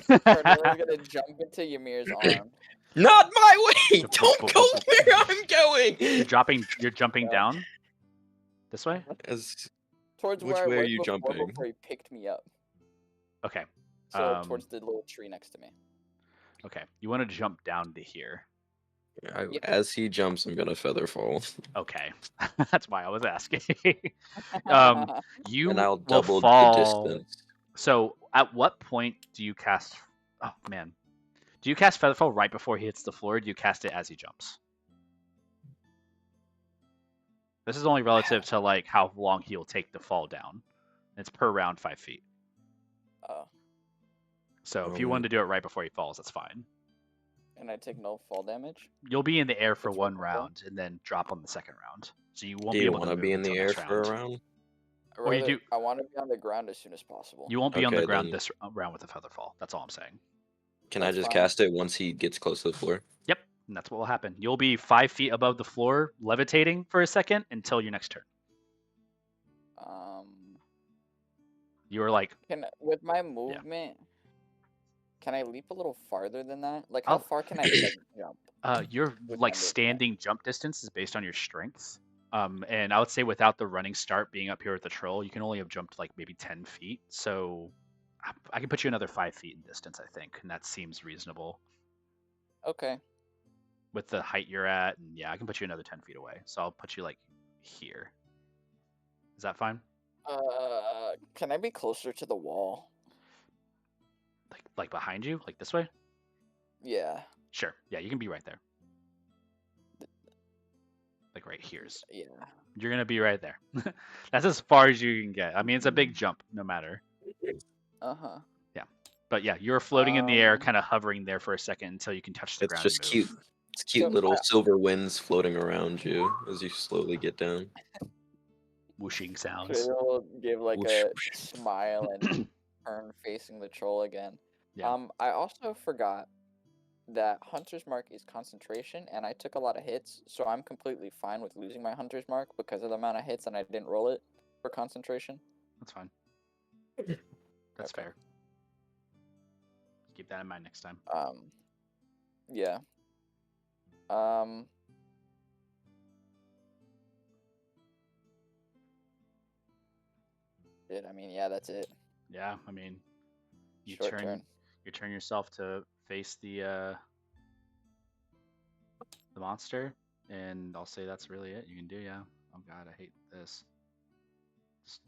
Cornelia's gonna jump into Ymir's arm.
Not my way. Don't go where I'm going.
You're jumping
Yeah.
down. This way?
Towards
Which
where
way
I
are
was
you
before,
jumping?
before he picked me up.
Okay.
So towards the little tree next to me.
Okay. You want to jump down to here.
Yep.
As he jumps, I'm gonna feather fall.
Okay. That's why I was asking. You
And I'll
will
double the
fall.
distance.
So at what point do you cast? Oh man, do you cast Featherfall right before he hits the floor? Or do you cast it as he jumps? This is only relative to like how long he'll take to fall down. It's per round 5 feet.
Oh.
So if you wanted to do it right before he falls, that's fine.
And I take no fall damage.
You'll be in the air for
That's
one
right.
round and then drop on the second round. So you won't
Do
be
you
able to
want to
move
be in the
until
air
next
for a
round.
round?
Or you do.
I want to be on the ground as soon as possible.
You won't be on the
Okay,
ground
then.
this round with a Featherfall. That's all I'm saying.
Can I
That's
just
fine.
cast it once he gets close to the floor?
Yep, and that's what will happen. You'll be 5 feet above the floor, levitating for a second until your next turn. You are like,
With my movement, can I leap a little farther than that? Like, how
Oh.
far can I like, jump?
your
with
like
my movement?
standing jump distance is based on your strength. And I would say without the running start being up here with the troll, you can only have jumped like maybe 10 feet. So I can put you another 5 feet in distance, I think, and that seems reasonable
Okay.
with the height you're at. And yeah, I can put you another 10 feet away. So I'll put you like here. Is that fine?
Can I be closer to the wall?
Like behind you, like this way?
Yeah.
Sure. Yeah, you can be right there. Like right here's.
Yeah.
You're gonna be right there. That's as far as you can get. I mean, it's a big jump, no matter.
Uh-huh.
Yeah, but yeah, you're floating in the air, kind of hovering there for a second until you can touch the
It's
ground.
just
and
cute.
move.
It's cute
So,
little silver winds floating around you as you slowly get down.
Whooshing sounds.
We'll give like
Whoosh,
a
whoosh.
smile and turn facing the troll again.
Yeah.
I also forgot that Hunter's Mark is concentration, and I took a lot of hits, so I'm completely fine with losing my Hunter's Mark because of the amount of hits, and I didn't roll it for concentration.
That's fine. That's
Okay.
fair. Keep that in mind next time.
Yeah. I mean, yeah, that's it.
Yeah, I mean, you
Short turn.
turn yourself to face the monster, and I'll say that's really it you can do. Yeah. Oh god, I hate this.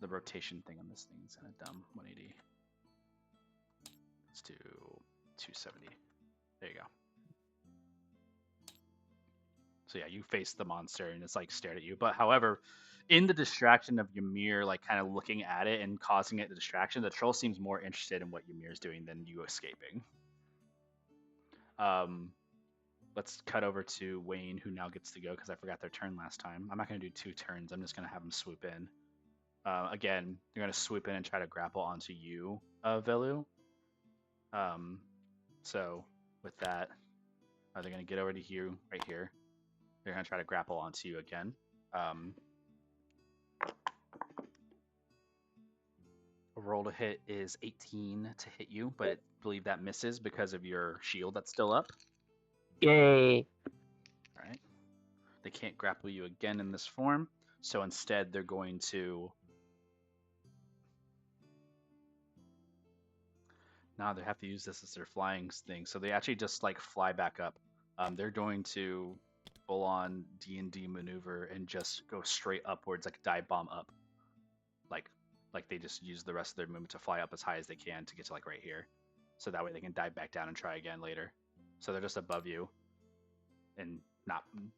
The rotation thing on this thing is kind of dumb. 180. Let's do 270. There you go. So yeah, you face the monster and it's like stared at you. But however, in the distraction of Ymir like kind of looking at it and causing it the distraction, the troll seems more interested in what Ymir's doing than you escaping. Let's cut over to Wayne, who now gets to go because I forgot their turn last time. I'm not going to do 2 turns. I'm just going to have them swoop in. Again, you're going to swoop in and try to grapple onto you, Velu. So with that, they're going to get over to you right here. They're going to try to grapple onto you again. A roll to hit is 18 to hit you, but I believe that misses because of your shield that's still up.
Yay.
All right. They can't grapple you again in this form, so instead they're going to... No, they have to use this as their flying thing, so they actually just like fly back up. They're going to full-on D&D maneuver and just go straight upwards, like dive bomb up. Like they just use the rest of their movement to fly up as high as they can to get to like right here. So that way they can dive back down and try again later. So they're just above you and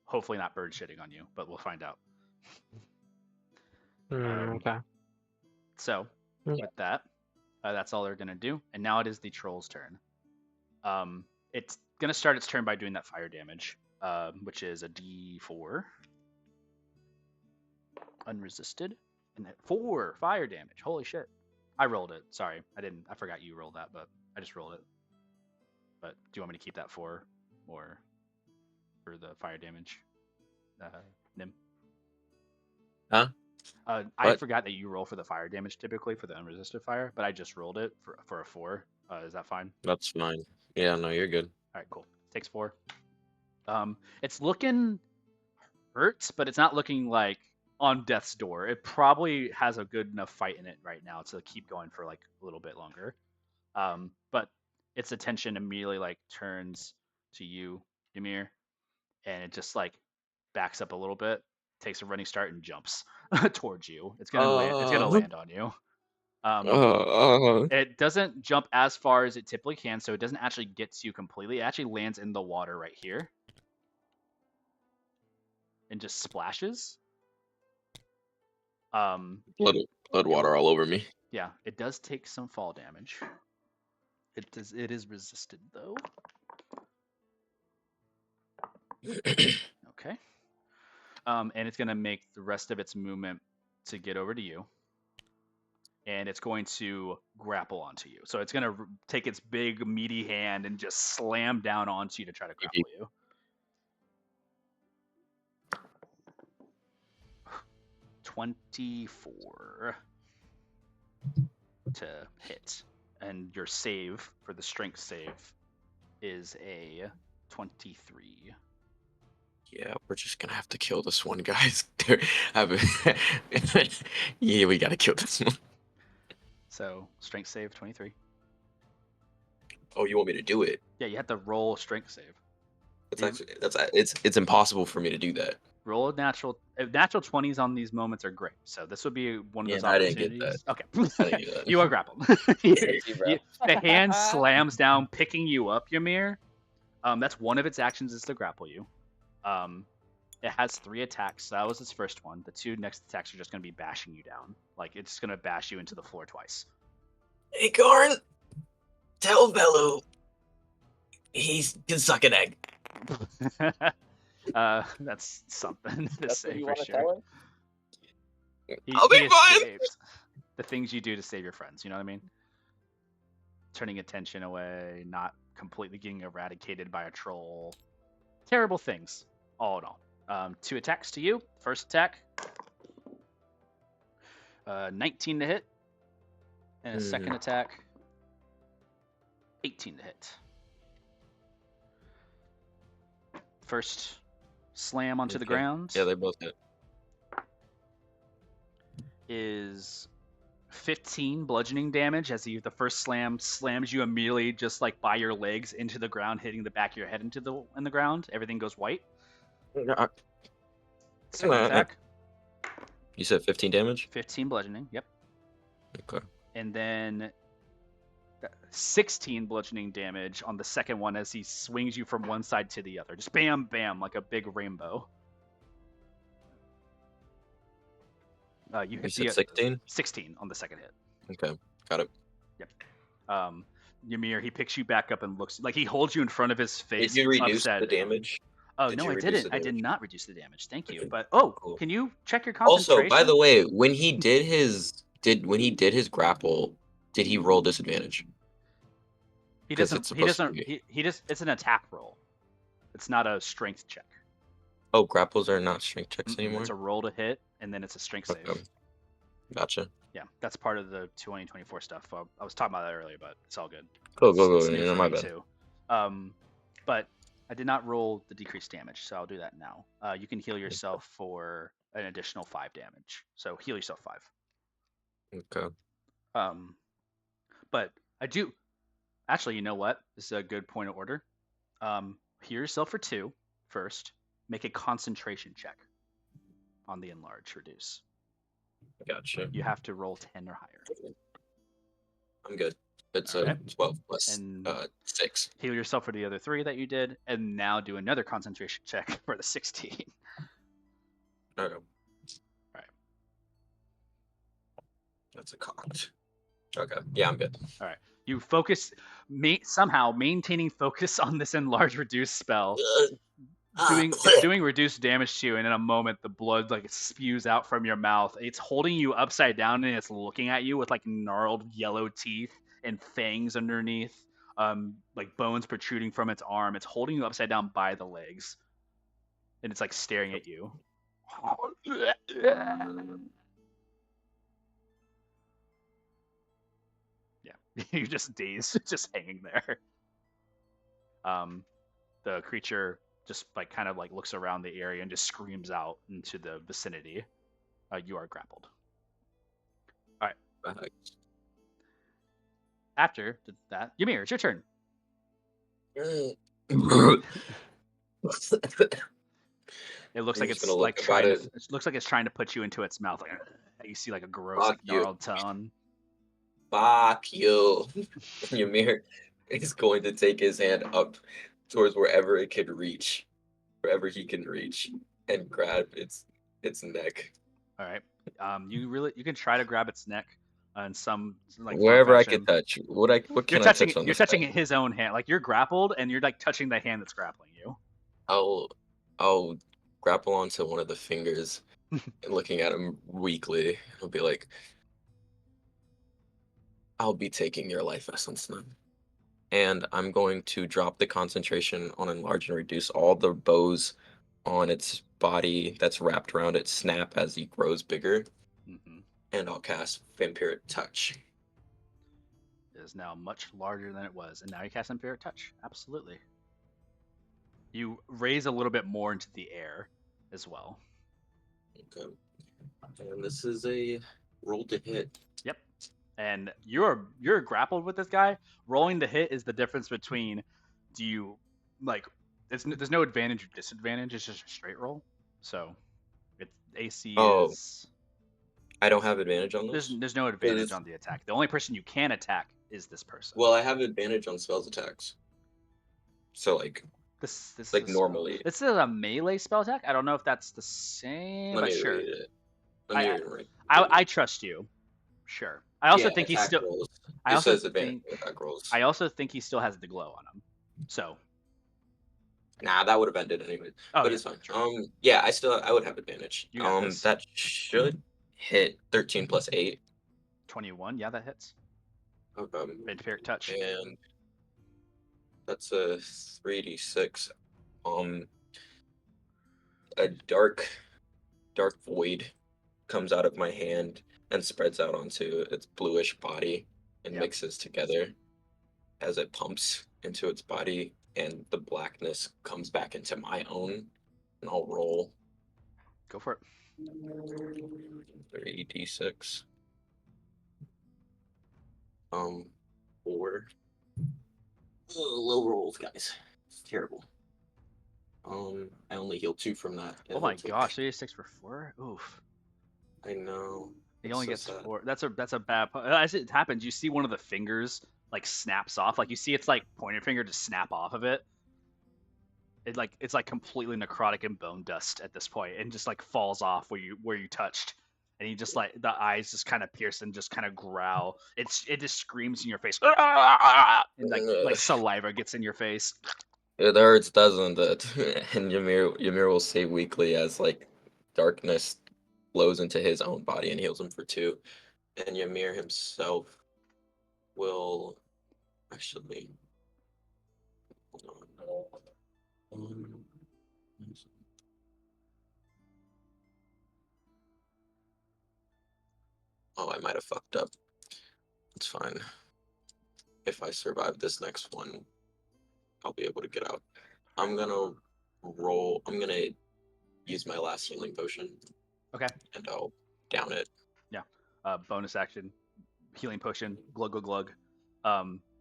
hopefully not bird shitting on you, but we'll find out.
Okay.
So with that, that's all they're going to do. And now it is the troll's turn. It's going to start its turn by doing that fire damage, which is a D4. Unresisted. And 4 fire damage. Holy shit. I rolled it. Sorry, I didn't. I forgot you rolled that, but I just rolled it. But do you want me to keep that for the fire damage, Nim?
Huh?
I
What?
forgot that you roll for the fire damage typically for the unresisted fire, but I just rolled it for a 4. Is that fine?
That's fine. Yeah, no, you're good.
All right, cool. Takes 4. It's looking hurt, but it's not looking like on death's door. It probably has a good enough fight in it right now to keep going for like a little bit longer. But its attention immediately like turns to you, Ymir, and it just like backs up a little bit, takes a running start, and jumps towards you. It's gonna land. It's gonna land on you. It doesn't jump as far as it typically can, so it doesn't actually get to you completely. It actually lands in the water right here and just splashes.
Blood water all over me.
Yeah, it does take some fall damage. It is resisted though. Okay. And it's gonna make the rest of its movement to get over to you. And it's going to grapple onto you. So it's going to take its big, meaty hand and just slam down onto you to try to grapple you. 24 to hit. And your save for the strength save is a 23.
Yeah, we're just gonna have to kill this one, guys. Yeah, we gotta kill this one.
So strength save 23.
Oh, you want me to do it?
Yeah, you have to roll strength save.
It's impossible for me to do that.
Roll a natural 20s on these moments are great. So this would be one of those
I
opportunities.
didn't get that.
Okay.
I didn't get that.
You are grappled. The hand slams down, picking you up, Ymir. That's one of its actions is to grapple you. It has 3 attacks. So that was its first one. The 2 next attacks are just going to be bashing you down. Like, it's going to bash you into the floor twice.
Hey, Garn, tell Velu he can suck an egg.
That's something to
That's
say
what you
for
want to
sure.
tell him?
I'll be fine.
escapes. The things you do to save your friends, you know what I mean? Turning attention away, not completely getting eradicated by a troll. Terrible things, all in all. 2 attacks to you. First attack, 19 to hit. And a second attack, 18 to hit. First slam onto the ground.
Yeah, they both hit.
Is 15 bludgeoning damage as the first slam slams you immediately just like by your legs into the ground, hitting the back of your head in the ground. Everything goes white. Second attack.
You said 15 damage?
15 bludgeoning, yep.
Okay.
And then 16 bludgeoning damage on the second one as he swings you from one side to the other. Just bam, bam, like a big rainbow. You hit
said 16?
16 on the second hit.
Okay, got it.
Yep. Ymir, he picks you back up and looks like he holds you in front of his face.
Did you reduce
upset.
the damage?
Oh,
Did
no,
you
I
reduce
didn't.
the
I did
damage?
not reduce the damage. Thank you.
Okay.
But
Cool.
can you check your concentration?
Also, by the way, when he did his grapple, did he roll disadvantage?
He
'Cause
doesn't.
it's
He
supposed to
doesn't.
be.
He just. It's an attack roll. It's not a strength check.
Oh, grapples are not strength checks anymore?
It's a roll to hit, and then it's a strength save.
Okay. Gotcha.
Yeah, that's part of the 2024 stuff. I was talking about that earlier, but it's all good.
Cool,
It's
go.
new
No,
for
my
me
bad.
too. But I did not roll the decreased damage, so I'll do that now. You can heal yourself for an additional 5 damage. So heal yourself 5.
Okay.
But I do. Actually, you know what? This is a good point of order. Heal yourself for 2 first. Make a concentration check on the enlarge reduce.
Gotcha.
You have to roll 10 or higher.
I'm good. It's
Alright.
12 plus
And
6.
heal yourself for the other 3 that you did, and now do another concentration check for the 16.
Okay.
Alright.
That's a cocked. Okay. Yeah, I'm good.
Alright. You focus, somehow maintaining focus on this enlarge reduce spell. it's doing reduced damage to you, and in a moment the blood like spews out from your mouth. It's holding you upside down and it's looking at you with like gnarled yellow teeth and fangs underneath, like bones protruding from its arm. It's holding you upside down by the legs, and it's like staring at you. Yeah, you're just dazed, just hanging there. The creature just like kind of like looks around the area and just screams out into the vicinity. You are grappled. All right. After that, Ymir, it's your turn. It looks like it's like trying to. It looks like it's trying to put you into its mouth. Like you see like a gross, like gnarled tongue.
Fuck you. Ymir is going to take his hand up towards wherever it could reach, wherever he can reach, and grab its neck.
All right. You can try to grab its neck in some like
wherever I can touch. What can I touch on
You're
this
touching
guy?
his own hand. Like you're grappled and you're like touching the hand that's grappling you.
I'll grapple onto one of the fingers and looking at him weakly. I'll be like, I'll be taking your life essence then. And I'm going to drop the concentration on enlarge and reduce. All the bows on its body that's wrapped around it snap as he grows bigger.
Mm-hmm.
And I'll cast Vampiric Touch.
It is now much larger than it was, and now you cast Vampiric Touch. Absolutely. You raise a little bit more into the air as well.
Okay. And this is a roll to hit.
Yep. And you're grappled with this guy. Rolling to hit is the difference between there's no advantage or disadvantage. It's just a straight roll. So it's AC is.
I don't have advantage on this.
There's no advantage on the attack. The only person you can attack is this person.
Well, I have advantage on spells attacks. So like
this
like normally.
This is a melee spell attack. I don't know if that's the same.
Let me
sure.
read it. Let me read it.
I trust you. Sure. I also think he still.
Rolls.
I also
think. Attack rolls.
I also think he still has the glow on him. So.
Nah, that would have ended anyway. But it's fine.
Sure.
Yeah, I would have advantage.
You got this.
That should hit 13 plus 8.
21. Yeah, that hits.
Okay.
Vampiric Touch.
And that's a 3d6. A dark void comes out of my hand and spreads out onto its bluish body and mixes together as it pumps into its body, and the blackness comes back into my own, and I'll roll.
Go for it.
3d6. 4. Low rolls, guys. It's terrible. I only heal 2 from that.
Oh my gosh, 36 for 4? Oof.
I know.
He only gets 4. That's a bad. As it happens, you see one of the fingers like snaps off. Like you see its like pointer finger just snap off of it. It's like completely necrotic and bone dust at this point, and just like falls off where you touched. And he just like the eyes just kind of pierce and just kind of growl. It just screams in your face, and like saliva gets in your face.
It hurts, doesn't it? And Ymir will say weakly as like darkness flows into his own body and heals him for 2. And Ymir himself will actually hold on. Oh, I might have fucked up. It's fine. If I survive this next one, I'll be able to get out. I'm gonna use my last healing potion.
Okay.
And I'll down it.
Yeah. Bonus action, healing potion, glug glug glug.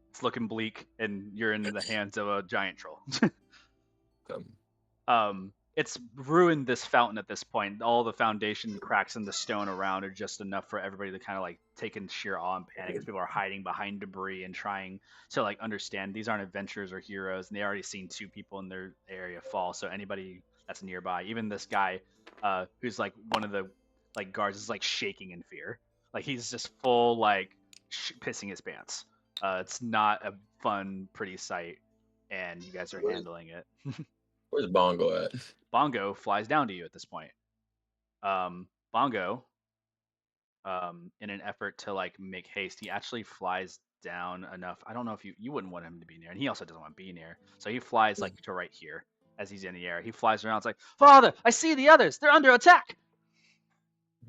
It's looking bleak, and you're in the hands of a giant troll. It's ruined this fountain at this point. All the foundation cracks in the stone around are just enough for everybody to kind of like take in sheer awe and panic as people are hiding behind debris and trying to like understand these aren't adventurers or heroes, and they already seen 2 people in their area fall. So anybody that's nearby, even this guy, who's like one of the like guards, is like shaking in fear. Like he's just full like pissing his pants. It's not a fun, pretty sight, and you guys are handling it.
Where's Bongo at?
Bongo flies down to you at this point. Bongo, in an effort to like make haste, he actually flies down enough. I don't know if you wouldn't want him to be near, and he also doesn't want to be near. So he flies like to right here as he's in the air. He flies around. It's like, Father, I see the others. They're under attack.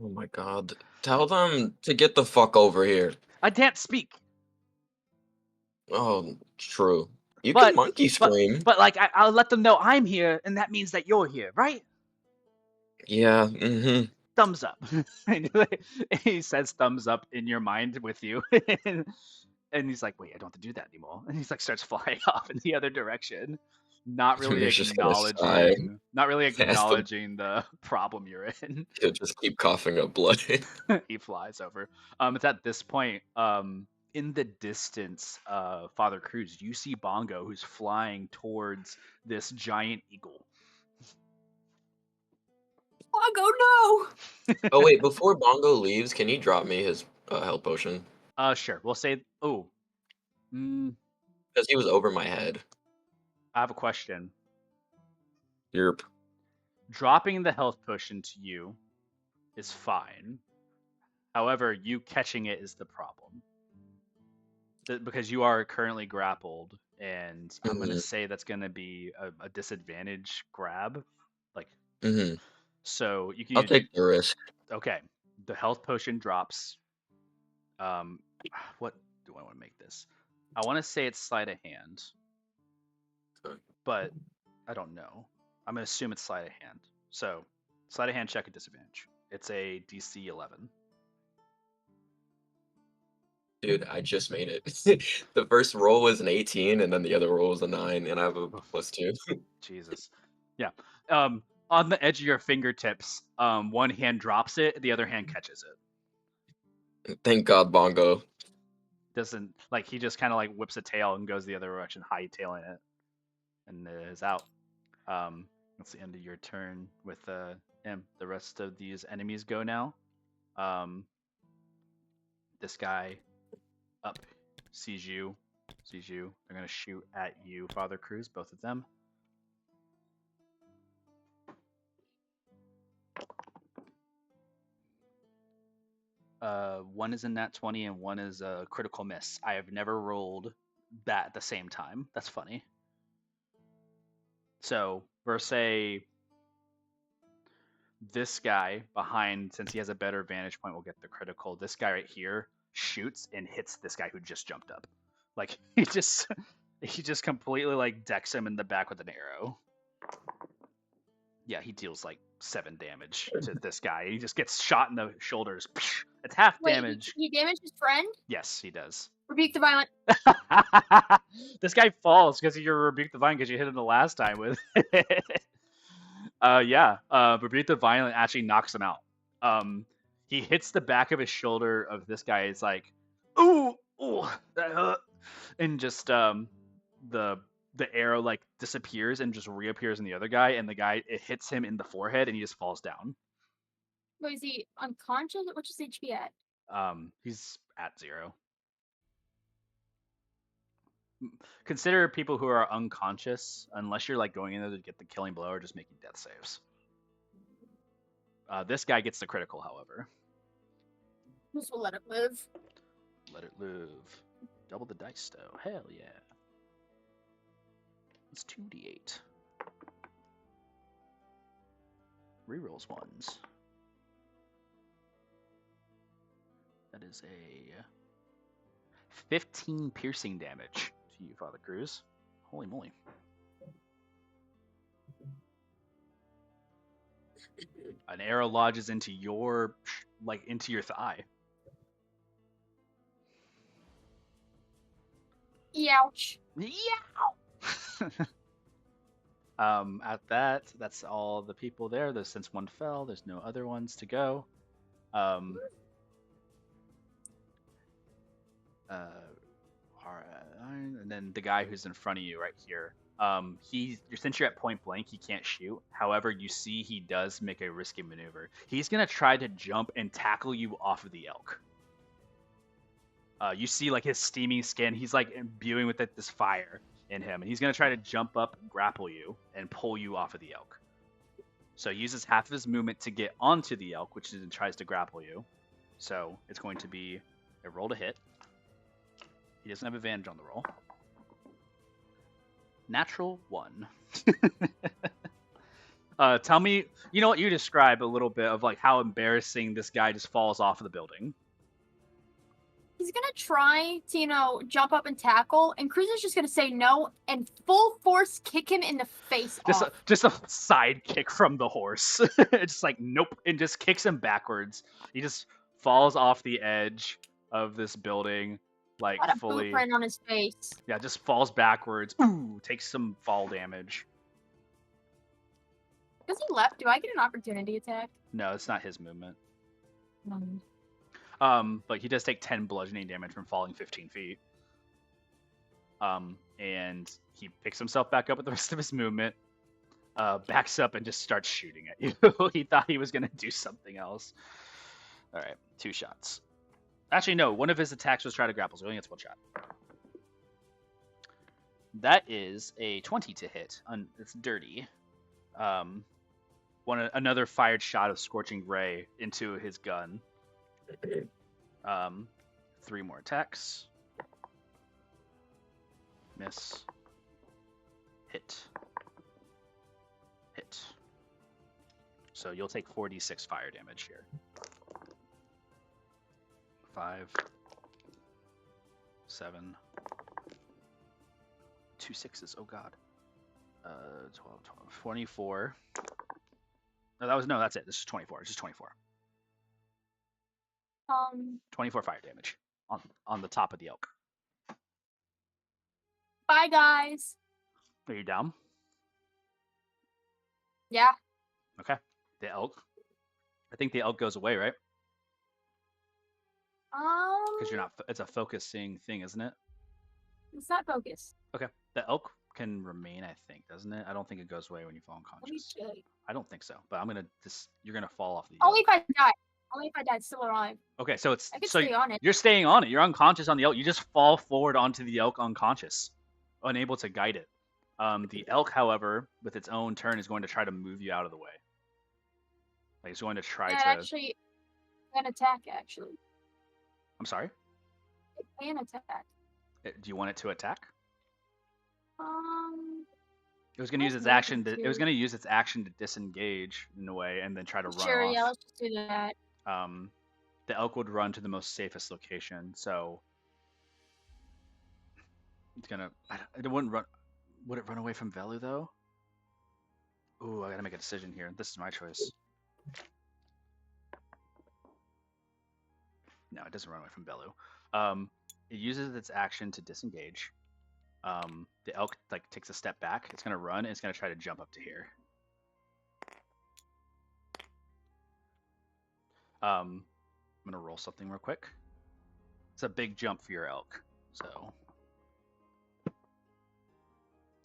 Oh my god. Tell them to get the fuck over here.
I can't speak.
Oh, true. You
But-
can monkey scream.
But like, I'll let them know I'm here, and that means that you're here, right?
Yeah, mm-hmm.
Thumbs up. And he says thumbs up in your mind with you. And he's like, wait, I don't have to do that anymore. And he's like, starts flying off in the other direction. Not really
You're just gonna sigh.
acknowledging the problem you're in.
He'll just keep coughing up blood.
He flies over. It's at this point, in the distance, Father Cruz, you see Bongo, who's flying towards this giant eagle.
Bongo, no!
Oh wait, before Bongo leaves, can you drop me his health potion?
Sure. We'll say,
Because he was over my head.
I have a question.
Yerp.
Dropping the health potion to you is fine. However, you catching it is the problem. Because you are currently grappled, and I'm going to say that's going to be a disadvantage grab. Like, so you can.
I'll take the risk.
Okay, the health potion drops. What do I want to make this? I want to say it's sleight of hand, but I don't know. I'm going to assume it's sleight of hand. So, sleight of hand check at disadvantage. It's a DC 11.
Dude, I just made it. The first roll was an 18, and then the other roll was a 9, and I have a +2.
Jesus. Yeah. On the edge of your fingertips, one hand drops it, the other hand catches it.
Thank God, Bongo.
Doesn't like he just kind of like whips a tail and goes the other direction, hightailing it, and it is out. That's the end of your turn with him. The rest of these enemies go now. This guy up sees you. They're gonna shoot at you, Father Cruz, both of them. One is a nat 20 and one is a critical miss. I have never rolled that at the same time. That's funny. So, versus this guy behind, since he has a better vantage point, will get the critical. This guy right here shoots and hits this guy who just jumped up. Like, he just completely like decks him in the back with an arrow. Yeah, he deals like 7 damage to this guy. He just gets shot in the shoulders. It's half damage.
He damaged his friend?
Yes, he does.
Rebuke the violent.
This guy falls because you Rebuke the Violent because you hit him the last time with Rebuke the Violent actually knocks him out. He hits the back of his shoulder of this guy. It's like, ooh, that hurt. And just the arrow like disappears and just reappears in the other guy, and the guy, it hits him in the forehead and he just falls down.
Wait, is he unconscious? What's his HP at?
He's at 0. Consider people who are unconscious, unless you're like going in there to get the killing blow or just making death saves. This guy gets the critical, however.
Just will let it live.
Let it live. Double the dice, though. Hell yeah. It's 2d8. Rerolls ones. That is a 15 piercing damage to you, Father Cruz. Holy moly. An arrow lodges into your thigh.
Ouch.
At that's all the people there. There's, since one fell, there's no other ones to go. And then the guy who's in front of you right here. Since you're at point blank, he can't shoot. However, you see he does make a risky maneuver. He's gonna try to jump and tackle you off of the elk. You see like his steaming skin. He's like imbuing with it this fire, in him, and he's going to try to jump up, grapple you, and pull you off of the elk. So he uses half of his movement to get onto the elk, which then tries to grapple you. So it's going to be a roll to hit. He doesn't have advantage on the roll. Natural 1. Tell me, you know what, you describe a little bit of like how embarrassing this guy just falls off of the building.
He's gonna try to, jump up and tackle, and Cruz is just gonna say no and full force kick him in the face.
Just a side kick from the horse. It's like nope, and just kicks him backwards. He just falls off the edge of this building, like
Got a
fully.
blueprint on his face.
Yeah, just falls backwards. Ooh, takes some fall damage.
Because he left, do I get an opportunity attack?
No, it's not his movement.
Mm.
But he does take 10 bludgeoning damage from falling 15 feet. And he picks himself back up with the rest of his movement, backs up and just starts shooting at you. He thought he was going to do something else. All right, 2 shots. Actually, no, one of his attacks was try to grapple, so he only gets 1 shot. That is a 20 to hit. It's dirty. Another fired shot of Scorching Ray into his gun. 3 more attacks. Miss. Hit. Hit. So you'll take 4d6 fire damage here. 5, 7, 2 6s. Oh god. 12, 24. No, that's it. This is 24. It's just 24. 24 fire damage on the top of the elk.
Bye, guys.
Are you down?
Yeah.
Okay. The elk. I think the elk goes away, right? Because you're not. It's a focusing thing, isn't it?
It's not focus.
Okay. The elk can remain, I think, doesn't it? I don't think it goes away when you fall unconscious. I don't think so. But you're gonna fall off the elk.
Only if I die. Only if I die still alive.
Okay, so
I can stay on it.
You're staying on it. You're unconscious on the elk. You just fall forward onto the elk unconscious, unable to guide it. The elk, however, with its own turn, is going to try to move you out of the way. Like it's going to try to.
Actually, an attack. Actually.
I'm sorry.
It can attack.
Do you want it to attack? It was going to
I
use its
think
action.
it
It was going to use its action to disengage in a way, and then try to run
Sure,
off.
yeah, let's just do that.
The elk would run to the most safest location, so it's gonna. It wouldn't run. Would it run away from Velu though? Ooh, I gotta make a decision here. This is my choice. No, it doesn't run away from Velu. It uses its action to disengage. The elk takes a step back. It's gonna run. And it's gonna try to jump up to here. I'm gonna roll something real quick. It's a big jump for your elk, so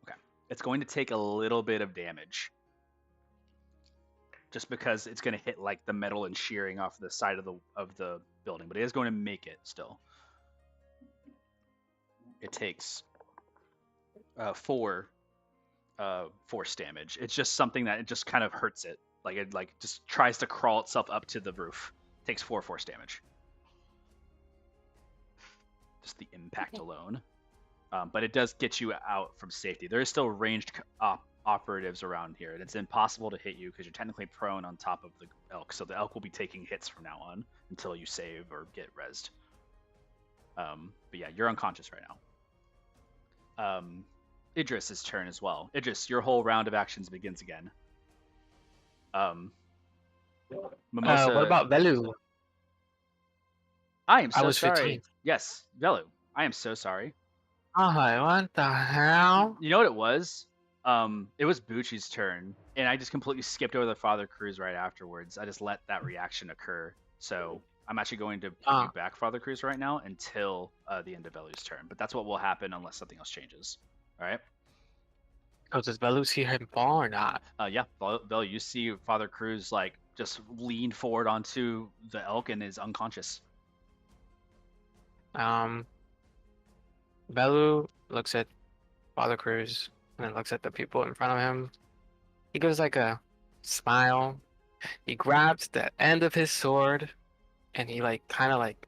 okay. It's going to take a little bit of damage, just because it's going to hit like the metal and shearing off the side of the building, but it is going to make it still. It takes 4 force damage. It's just something that it just kind of hurts it. Like it just tries to crawl itself up to the roof. Takes 4 force damage. Just the impact alone. But it does get you out from safety. There is still ranged operatives around here, and it's impossible to hit you because you're technically prone on top of the elk. So the elk will be taking hits from now on until you save or get rezzed. But yeah, you're unconscious right now. Idris's turn as well. Idris, your whole round of actions begins again. Mimosa,
what about Velu?
I am so
I was
sorry.
15.
Yes, Velu, I am so sorry.
Oh, what the hell?
You know what it was? It was Bucci's turn, and I just completely skipped over the Father Cruz right afterwards. I just let that reaction occur. So I'm actually going to put you back Father Cruz right now until the end of Velu's turn. But that's what will happen unless something else changes. All right?
Oh, does Velu see him fall or not?
Yeah, Velu, you see Father Cruz just lean forward onto the elk and is unconscious.
Velu looks at Father Cruz, and then looks at the people in front of him. He gives like a smile. He grabs the end of his sword, and he like kind of like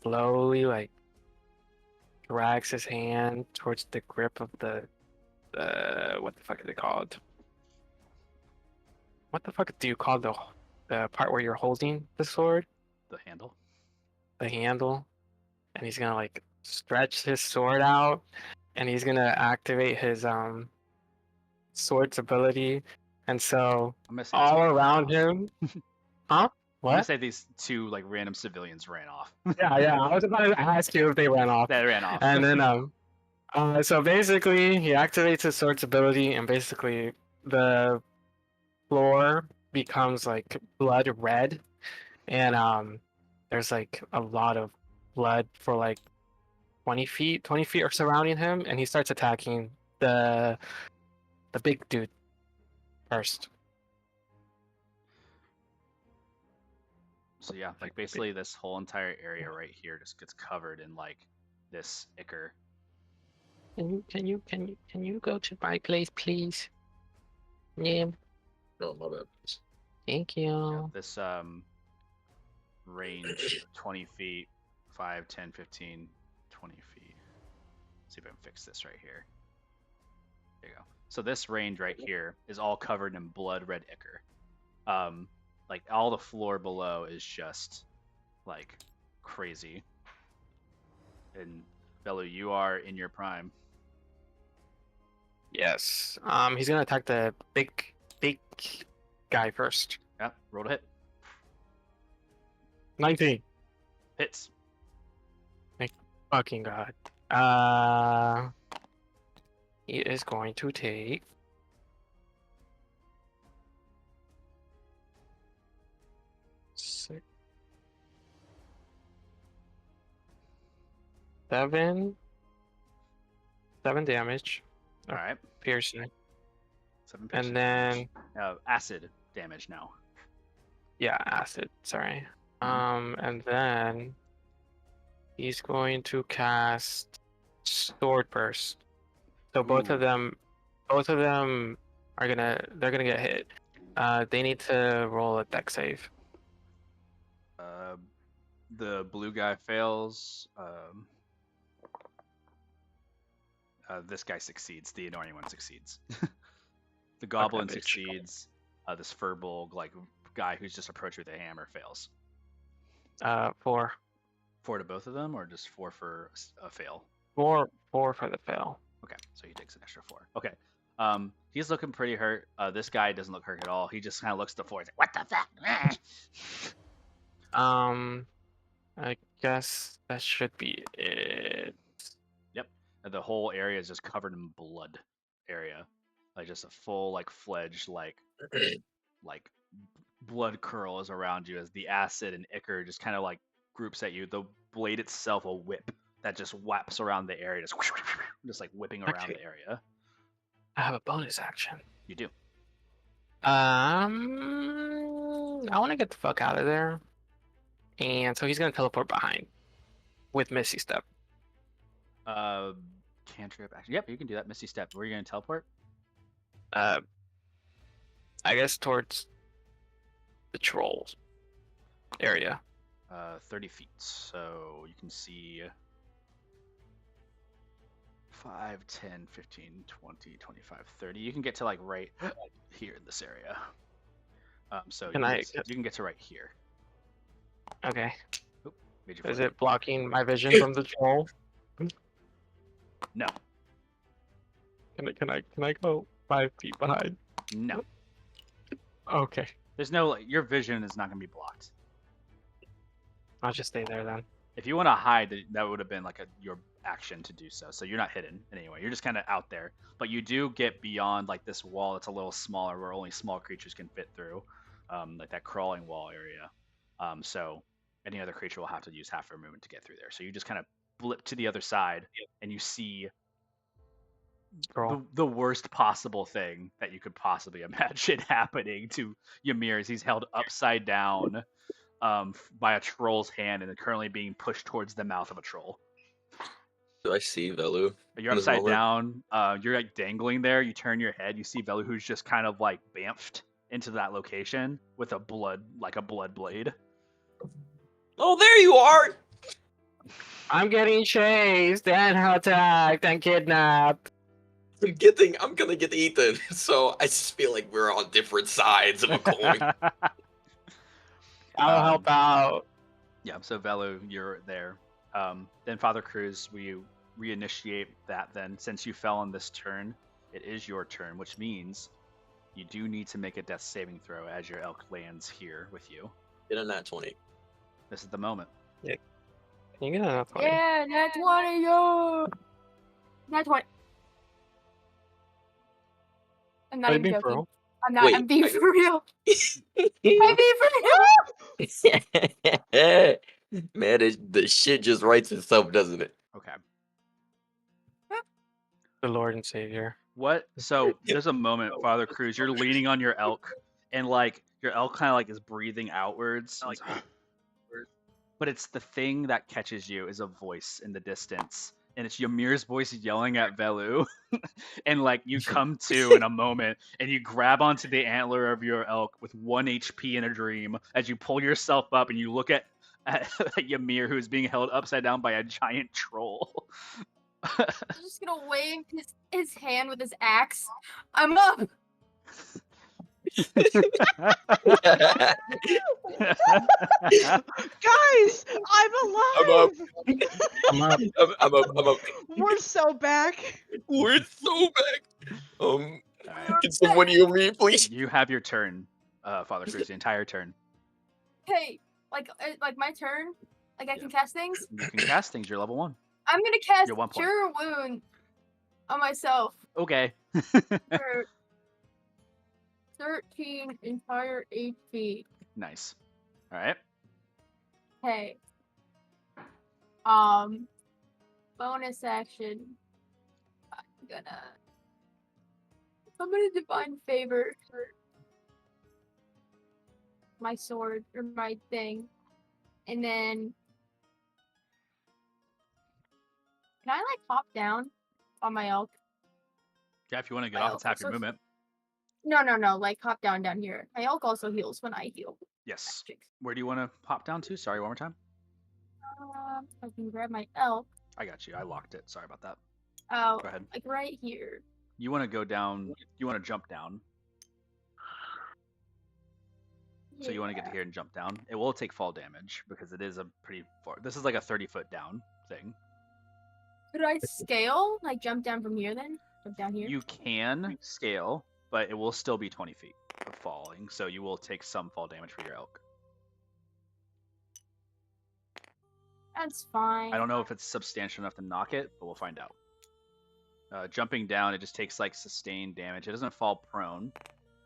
slowly like drags his hand towards the grip of the what the fuck is it called? What the fuck do you call the part where you're holding the sword?
The handle.
The handle. And he's gonna like stretch his sword out, and he's gonna activate his sword's ability, and so
I'm gonna say
all around him, huh?
I'm gonna
What?
say these two like random civilians ran off.
Yeah. I was about to ask you if they ran off,
They ran off.
and then so basically he activates his sword's ability, and basically the floor becomes like blood red, and there's like a lot of blood for like 20 feet are surrounding him, and he starts attacking the big dude first.
So yeah, like basically this whole entire area right here just gets covered in like this ichor.
Can you go to my place, please? Yeah.
No, my bad.
Thank
Yeah,
you.
this range 20 feet, 5, 10, 15, 20 feet. See if I can fix this right here. There you go. So this range right here is all covered in blood red ichor. Like all the floor below is just like crazy. And Bellu, you are in your prime.
Yes. He's gonna attack the big guy first.
Yeah, roll to hit.
19.
Hits.
Fucking god. He is going to take 6, 7 damage.
All right.
Piercing.
7 piercing
And then
damage. Acid damage now.
yeah, acid, sorry. And then he's going to cast Sword Burst. So both of them are they're gonna get hit. They need to roll a dex save.
The blue guy fails. This guy succeeds. The annoying one succeeds. The goblin
bitch.
succeeds. This furball like guy who's just approached with a hammer fails.
4.
4 to both of them, or just 4 for a fail?
4 for the fail.
Okay, so he takes an extra 4. Okay. He's looking pretty hurt. This guy doesn't look hurt at all. He just kind of looks at the floor. He's like, "What the fuck?"
I guess that should be it.
Yep. The whole area is just covered in blood area. Like just a full like fledged like blood curl is around you as the acid and ichor just kind of like groups at you. The blade itself a whip that just whaps around the area, just like whipping around
Okay.
the area.
I have a bonus action.
You do.
I want to get the fuck out of there. And so he's gonna teleport behind with Misty Step.
Cantrip action. Yep, you can do that. Misty Step. Where are you gonna teleport?
I guess towards the trolls area.
30 feet. So you can see 5, 10, 15, 20, 25, 30. You can get to like right here in this area. So you can get to right here.
Okay.
Oop,
Is it blocking my vision from the troll?
No.
Can I go 5 feet behind?
No.
Okay.
There's no like, your vision is not gonna be blocked.
I'll just stay there then.
If you want to hide, that would have been like your action to do so. So you're not hidden anyway. You're just kind of out there. But you do get beyond like this wall that's a little smaller, where only small creatures can fit through, like that crawling wall area. So any other creature will have to use half their movement to get through there. So you just kind of blip to the other side, and you see the worst possible thing that you could possibly imagine happening to Ymir as he's held upside down by a troll's hand and currently being pushed towards the mouth of a troll.
Do I see Velu?
You're
in this
upside
moment?
down. You're like dangling there. You turn your head. You see Velu, who's just kind of like bamfed into that location with a blood blade.
Oh, there you are!
I'm getting chased and attacked and kidnapped.
I'm gonna get Ethan, so I just feel like we're on different sides of a coin.
I'll help out.
Yeah, so Velu, you're there. Then Father Cruz, we reinitiate that then. Since you fell on this turn, it is your turn, which means you do need to make a death saving throw as your elk lands here with you.
Get a nat 20.
This is the moment.
Can you get enough 20?
Yeah, nat 20, yo! Nat 20. I'm not
Are you
even
being for
joking.
real?
I'm not.
Wait,
I'm being for real. I'm being for real.
Man, the shit just writes itself, doesn't it?
Okay.
The Lord and Savior.
What? So there's a moment, Father Cruz, you're leaning on your elk, and like your elk kind of like is breathing outwards. But it's the thing that catches you is a voice in the distance, and it's Ymir's voice yelling at Velu, and like you come to in a moment, and you grab onto the antler of your elk with 1 HP in a dream as you pull yourself up, and you look at Ymir, who is being held upside down by a giant troll.
He's just gonna wave his hand with his axe. I'm up.
Guys, I'm alive.
I'm up.
I'm up.
We're so back.
We're so back.
Alright.
Can someone heal me, please?
You have your turn, Father Cruz, the entire turn.
Hey, like my turn. Like I can cast things.
You can cast things. You're level 1.
I'm gonna cast
You're 1 point.
Cure Wound on myself
Okay.
for 13 entire HP.
Nice. All right.
Hey. Bonus action. I'm gonna divine favor for my sword or my thing, and then can I like hop down on my elk?
Yeah, if you want to get
My
off,
elk
it's half your
also-
movement.
No, like hop down here. My elk also heals when I heal.
Yes. Where do you want to hop down to? Sorry, one more time.
I can grab my elk.
I got you. I locked it. Sorry about that.
Oh,
Go ahead.
like right here.
You want to go down. You want to jump down. So you want to get to here and jump down. It will take fall damage because it is a pretty far. This is like a 30-foot down thing.
Could I scale? Like jump down from here then? Jump down here?
You can scale, but it will still be 20 feet of falling. So you will take some fall damage for your elk.
That's fine.
I don't know if it's substantial enough to knock it, but we'll find out. Jumping down, it just takes like sustained damage. It doesn't fall prone,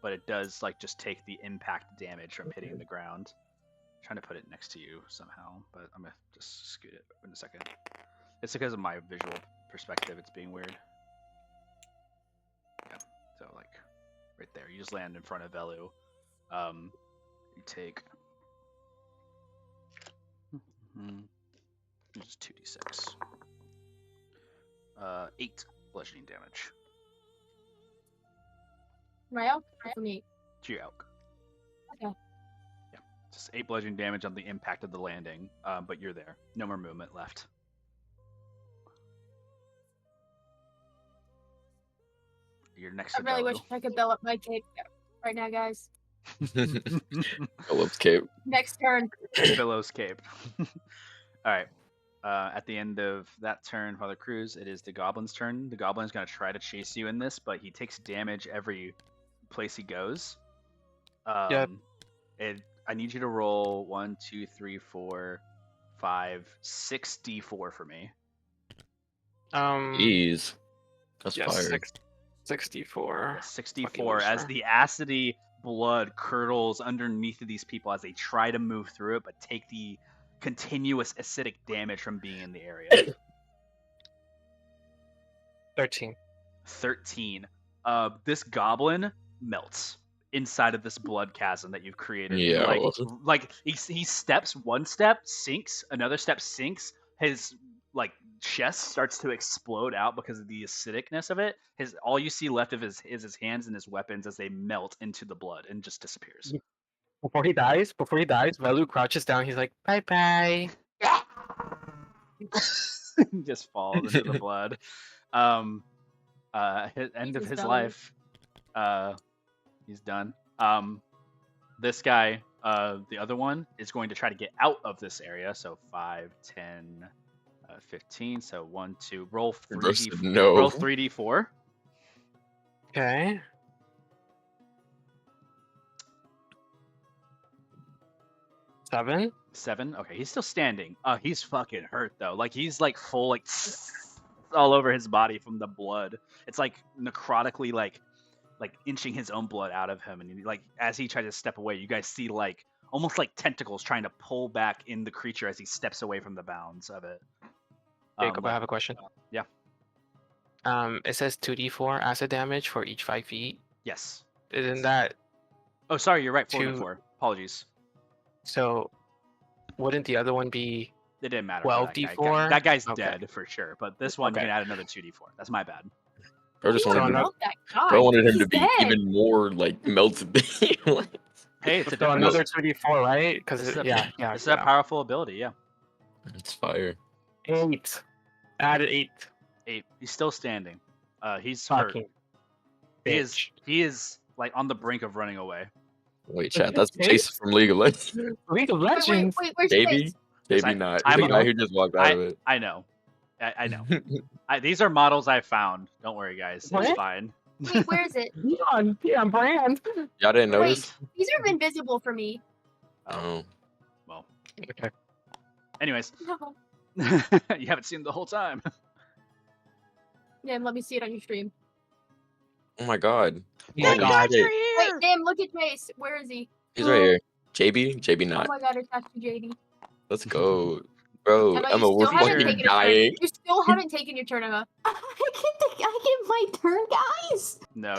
but it does like just take the impact damage from hitting the ground. I'm trying to put it next to you somehow, but I'm gonna just scoot it in a second. It's because of my visual perspective. It's being weird. Yeah. So like right there, you just land in front of Velu. You take just 2d6. 8 bludgeoning damage.
My elk or for me?
To your elk.
Okay.
Yeah. Just 8 bludgeoning damage on the impact of the landing, but you're there. No more movement left. You're next
I
to
really
Velu.
wish I could build up my cape right now, guys.
Philip's cape.
Next turn.
Billow's cape. All right. At the end of that turn, Father Cruz, it is the goblin's turn. The goblin's going to try to chase you in this, but he takes damage every place he goes.
Yep.
I need you to roll 1, 2, 3, 4, 5, 6 d4 for me.
Jeez. That's
Yes,
fire.
64.
64 as the acidy blood curdles underneath of these people as they try to move through it, but take the continuous acidic damage from being in the area.
13.
13. This goblin melts inside of this blood chasm that you've created.
Yeah.
Like he steps one step, sinks, another step sinks, his like chest starts to explode out because of the acidicness of it. All you see left of his hands and his weapons as they melt into the blood and just disappears.
Before he dies, Velu crouches down. He's like, "Bye bye."
Just falls into the blood. End of
Jesus,
his
Velu.
life. He's done. This guy, the other one, is going to try to get out of this area. So 5, 10, 15. So 1, 2. Roll
Bro
3d.
said no.
Roll 3d4.
Okay. 7.
7. Okay, he's still standing. He's fucking hurt though. Like he's like full like all over his body from the blood. It's like necrotically like inching his own blood out of him, and like as he tries to step away, you guys see like almost like tentacles trying to pull back in the creature as he steps away from the bounds of it.
Jacob, I have a question.
Yeah.
It says 2d4 acid damage for each 5 feet.
Yes.
Isn't that
Oh, sorry, you're right. 4 to
Two-
4. Apologies.
so? Wouldn't the other one be?
It didn't matter. for that guy.
12d4?
That guy's
Okay.
dead for sure. But this one,
Okay.
you can add another 2d4. That's my bad.
Bro just
You
wanted
So
him,
another-
love that guy.
bro wanted him to
He's
be
dead.
even more like melted. What?
Hey, it's a
So
different.
another 2d4, right? Because
This is a,
yeah.
This is a powerful ability. Yeah.
It's fire.
8. Added 8.
8. He's still standing. He's hurt.
Fucking.
He is like on the brink of running away.
Wait, chat. That's Chase from League of Legends.
League of
Wait,
Legends.
where's
Maybe,
Chase?
maybe
I-
not.
I'm
the
a-
guy who just walked out of it.
I know. I know. These are models I found. Don't worry, guys. It's
What?
fine.
Wait, where is it?
Neon brand.
Y'all didn't
Wait,
notice?
these are invisible for me.
Oh,
Well.
Okay.
Anyways,
No.
you haven't seen them the whole time.
Yeah, let me see it on your stream.
oh my God.
Oh
Holy
my God.
shit.
Wait, damn, look at Chase. Where is he?
He's right here. JB
Oh
not.
my god, it's actually JD.
Let's go, bro.
Emma,
Emma,
you
we're
still haven't
fucking
taken a turn.
dying.
You still haven't taken your turn, Emma.
I get my turn, guys.
No,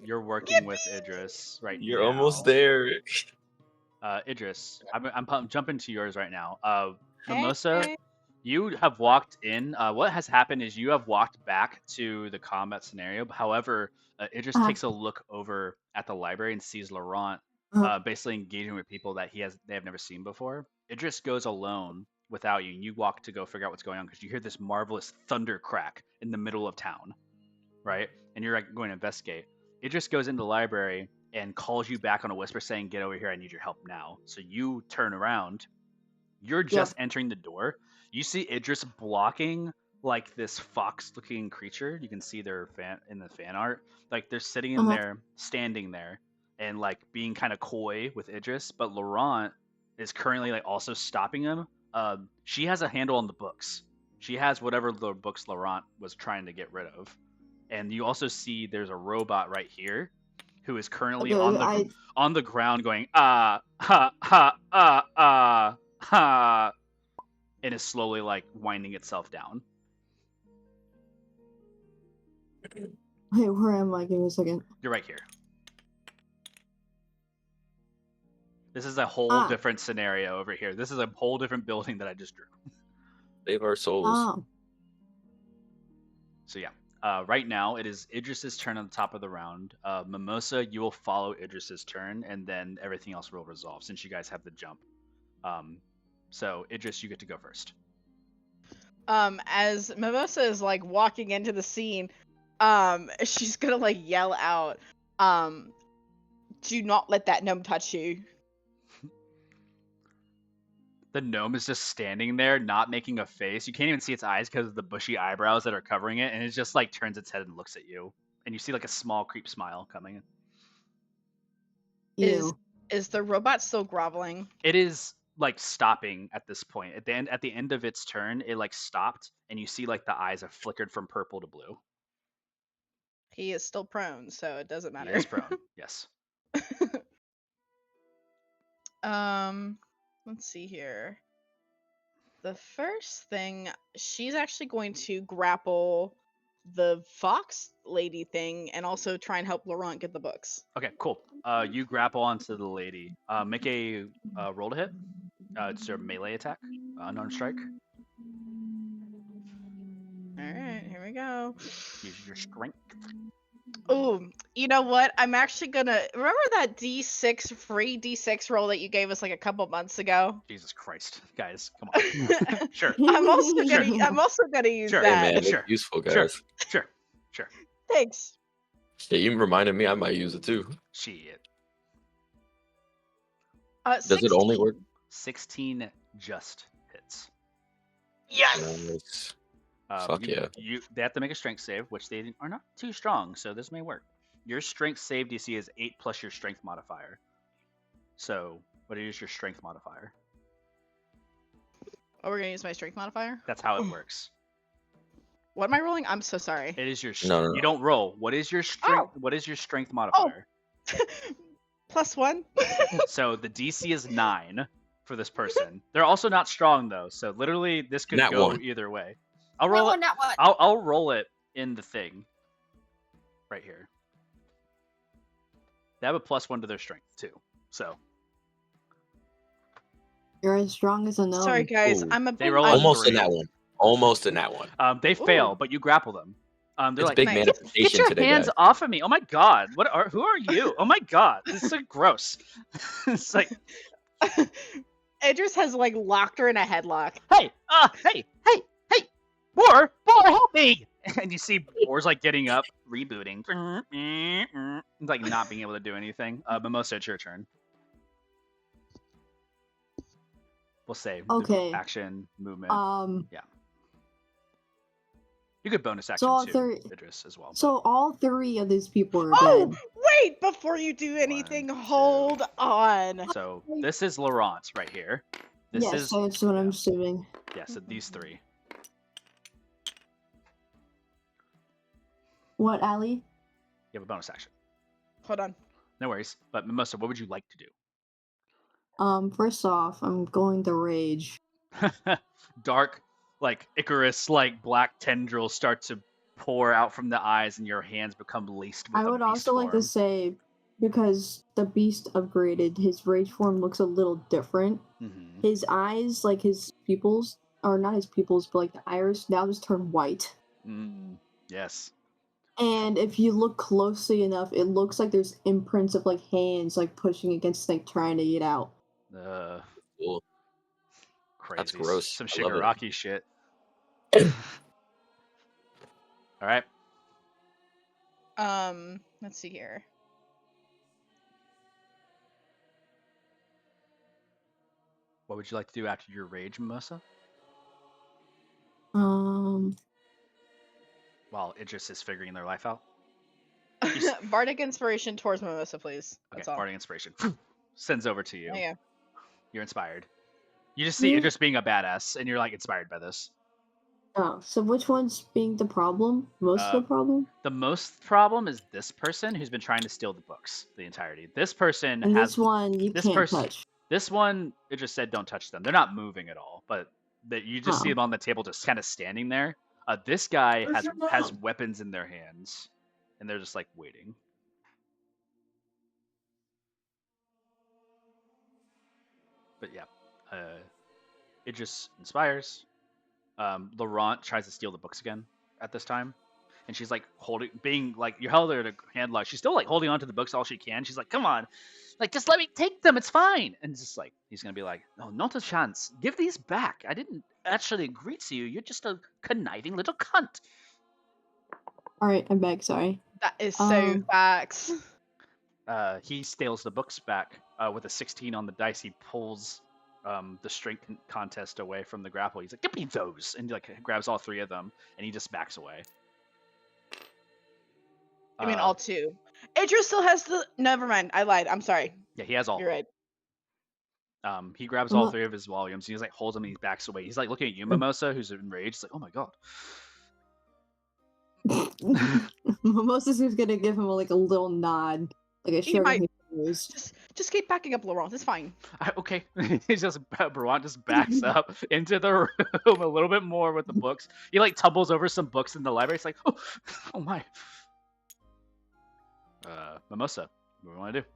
you're working with Idris right now.
You're almost there.
Idris, I'm jumping to yours right now. Mimosa,
Hey.
you have walked in. What has happened is you have walked back to the combat scenario. However, Idris
Uh-huh.
takes a look over at the library and sees Laurent basically engaging with people that they have never seen before. Idris goes alone without you, and you walk to go figure out what's going on because you hear this marvelous thunder crack in the middle of town, right? And you're like going to investigate. Idris goes into the library and calls you back on a whisper saying, "Get over here, I need your help now." So you turn around. You're just entering the door. You see Idris blocking like this fox-looking creature. You can see their in the fan art. Like they're sitting in there, standing there, and like being kind of coy with Idris. But Laurent is currently like also stopping him. She has a handle on the books. She has whatever the books Laurent was trying to get rid of. And you also see there's a robot right here who is currently on the ground going ha ha, and is slowly like winding itself down.
Wait, where am I? Give me a second.
You're right here. This is a whole different scenario over here. This is a whole different building that I just drew.
Save our souls.
Oh.
So yeah, right now it is Idris's turn on the top of the round. Mimosa, you will follow Idris's turn, and then everything else will resolve since you guys have the jump. So Idris, you get to go first.
As Mimosa is like walking into the scene, she's gonna like yell out, "Do not let that gnome touch you."
The gnome is just standing there, not making a face. You can't even see its eyes because of the bushy eyebrows that are covering it, and it just like turns its head and looks at you. And you see like a small creep smile coming in.
Ew.
Is the robot still groveling?
It is like stopping at this point. At the end of its turn, it like stopped, and you see like the eyes have flickered from purple to blue.
He is still prone, so it doesn't matter.
He is prone. Yes.
Let's see here. The first thing, she's actually going to grapple the fox lady thing and also try and help Laurent get the books.
Okay, cool. You grapple onto the lady. Make a roll to hit. It's your melee attack, unarmed strike.
All right, here we go.
Use your strength.
Oh, you know what? I'm actually gonna remember that D6 free D6 roll that you gave us like a couple months ago.
Jesus Christ, guys, come on. Sure.
I'm also gonna use
Sure.
Hey
that.
man, it's
Sure.
useful,
Sure.
guys.
Sure.
Thanks.
Yeah, you reminded me I might use it too.
Shit.
Does it only
16.
work?
16 just hits.
Yes.
Nice. Fuck yeah.
They have to make a strength save, which they are not too strong, so this may work. Your strength save DC is 8 plus your strength modifier. So, what is your strength modifier?
Oh, we're gonna use my strength modifier.
That's how it works.
What am I rolling? I'm so sorry.
It is your
No.
You don't roll. What is your strength?
Oh.
What is your strength modifier?
+1.
So the DC is 9 for this person. They're also not strong though, so literally this could
Nat
go
1.
either way. I'll roll it.
That one.
I'll roll it in the thing. Right here. They have a +1 to their strength too. So
You're as strong as a gnome.
Sorry, guys.
Ooh.
I'm a
They
bit
roll
Almost
three.
in that one. Almost in that one.
They fail,
Ooh.
but you grapple them. They're
It's
like,
big
Nice.
Get
manifestation
your
today,
hands
guys.
off of me! Oh my god! Who are you? Oh my god! This is so gross. It's like,
Idris has like locked her in a headlock.
hey, Boar, help me! And you see Boar's like getting up, rebooting, like not being able to do anything. Mimosa, it's your turn. We'll say
Okay.
action, movement. You could bonus action
So
too, Idris, as well.
So all 3 of these people are
Oh,
dead.
wait! Before you do anything, hold on.
So this is Laurent right here. This
Yes,
is
that's what I'm assuming.
yeah. So these 3.
What, Allie?
You have a bonus action.
Hold on.
No worries. But Mimosa, what would you like to do?
First off, I'm going to rage.
Dark, like Icarus, like black tendrils start to pour out from the eyes, and your hands become laced with
I would also like to say, because the beast upgraded, his rage form looks a little different.
Mm-hmm.
His eyes, like his pupils, or not his pupils, but like the iris, now just turn white.
Yes.
And if you look closely enough, it looks like there's imprints of like hands like pushing against, like trying to get out.
Cool.
Crazy.
That's gross.
Some
I love it.
Shigaraki shit. All right.
Let's see here.
What would you like to do after your rage, Mimosa? While Idris is figuring their life out.
Bardic inspiration towards Mimosa, please.
Okay,
That's all.
Bardic inspiration sends over to you.
Oh, yeah.
You're inspired. You just see Idris being a badass, and you're like inspired by this.
Oh, so which one's being the problem? Most of the problem?
The most problem is this person who's been trying to steal the books the entirety. This person
And
has
this one you can't touch.
This one, it just said don't touch them. They're not moving at all, but that you just see them on the table, just kind of standing there. This guy has weapons in their hands, and they're just like waiting. But yeah, it just inspires. Laurent tries to steal the books again at this time, and she's like you held her to hand lock. She's still like holding on to the books all she can. She's like, "Come on, like just let me take them. It's fine." And it's just like he's gonna be like, "No, not a chance. Give these back. I didn't actually agree to you. You're just a conniving little cunt."
All right, I'm back. Sorry.
That is so facts.
He steals the books back with a 16 on the dice. He pulls the strength contest away from the grapple. He's like, "Give me those!" And he like grabs all 3 of them, and he just backs away.
I mean, all 2. Idris still has the. Never mind. I lied. I'm sorry.
Yeah, he has all.
You're right.
He grabs all 3 of his volumes. He's like holds them, and he backs away. He's like looking at you, Mimosa, who's enraged. He's like, "Oh my god."
Mimosa's just gonna give him like a little nod, like a shrug.
Just keep backing up, Laurent. It's fine.
Okay. Laurent just backs up into the room a little bit more with the books. He like tumbles over some books in the library. It's like, oh my. Mimosa, what do you want to do?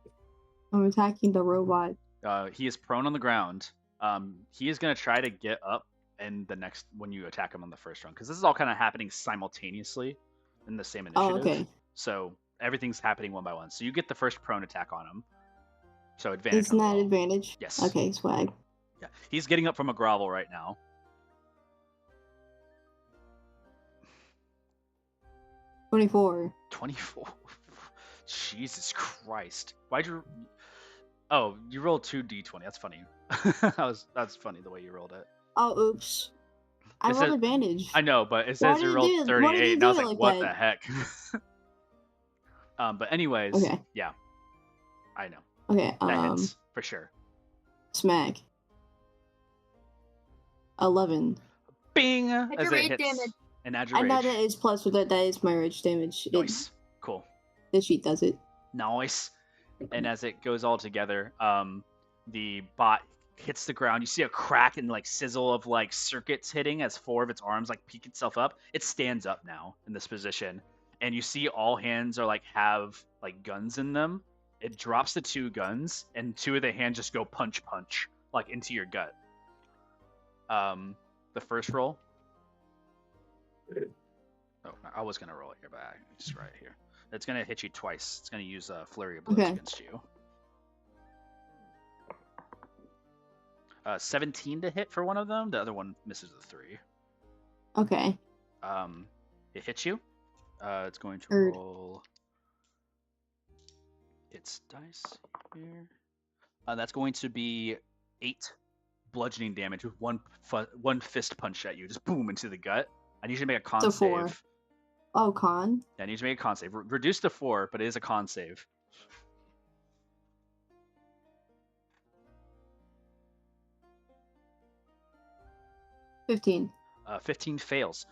I'm attacking the robot.
He is prone on the ground. He is gonna try to get up and the next when you attack him on the first run, because this is all kind of happening simultaneously in the same
Oh,
initiative.
okay.
So everything's happening one by one. So you get the first prone attack on him. So advantage.
Isn't
on the
that
roll.
advantage?
Yes.
Okay, swag.
Yeah, he's getting up from a grovel right now.
24.
24. Jesus Christ! Why'd you? Oh, you rolled 2d20. That's funny. That's funny the way you rolled it.
Oh, oops. I
It
rolled
says-
advantage.
I know, but it
Why
says you
did it
rolled
do it-
38,
why did it
and I was
do
like,
it like
what
that?
the heck? But anyways,
Okay.
yeah, I know
Okay,
that hits for sure.
smack. 11.
Bing!
That's
As
your
it
rage
hits
damage.
and add
I
your
know
rage.
that is plus, but that is my rage damage.
Nice, cool,
The sheet does it.
nice. And as it goes all together, the bot hits the ground. You see a crack and like sizzle of like circuits hitting as 4 of its arms like peek itself up. It stands up now in this position, and you see all hands are like have like guns in them. It drops the 2 guns, and 2 of the hands just go punch like into your gut. The first roll. Oh, I was gonna roll it here, but it's right here. It's gonna hit you twice. It's gonna use a flurry of blows
Okay.
against you. 17 to hit for one of them. The other one misses the 3.
Okay.
It hits you. It's going to
Heard.
roll its dice here. That's going to be 8 bludgeoning damage with one fist punch at you, just boom into the gut. I need you to make a con
So
save.
4. Oh, con?
Yeah, I need you to make a con save. Reduce to 4, but it is a con save.
15.
15 fails.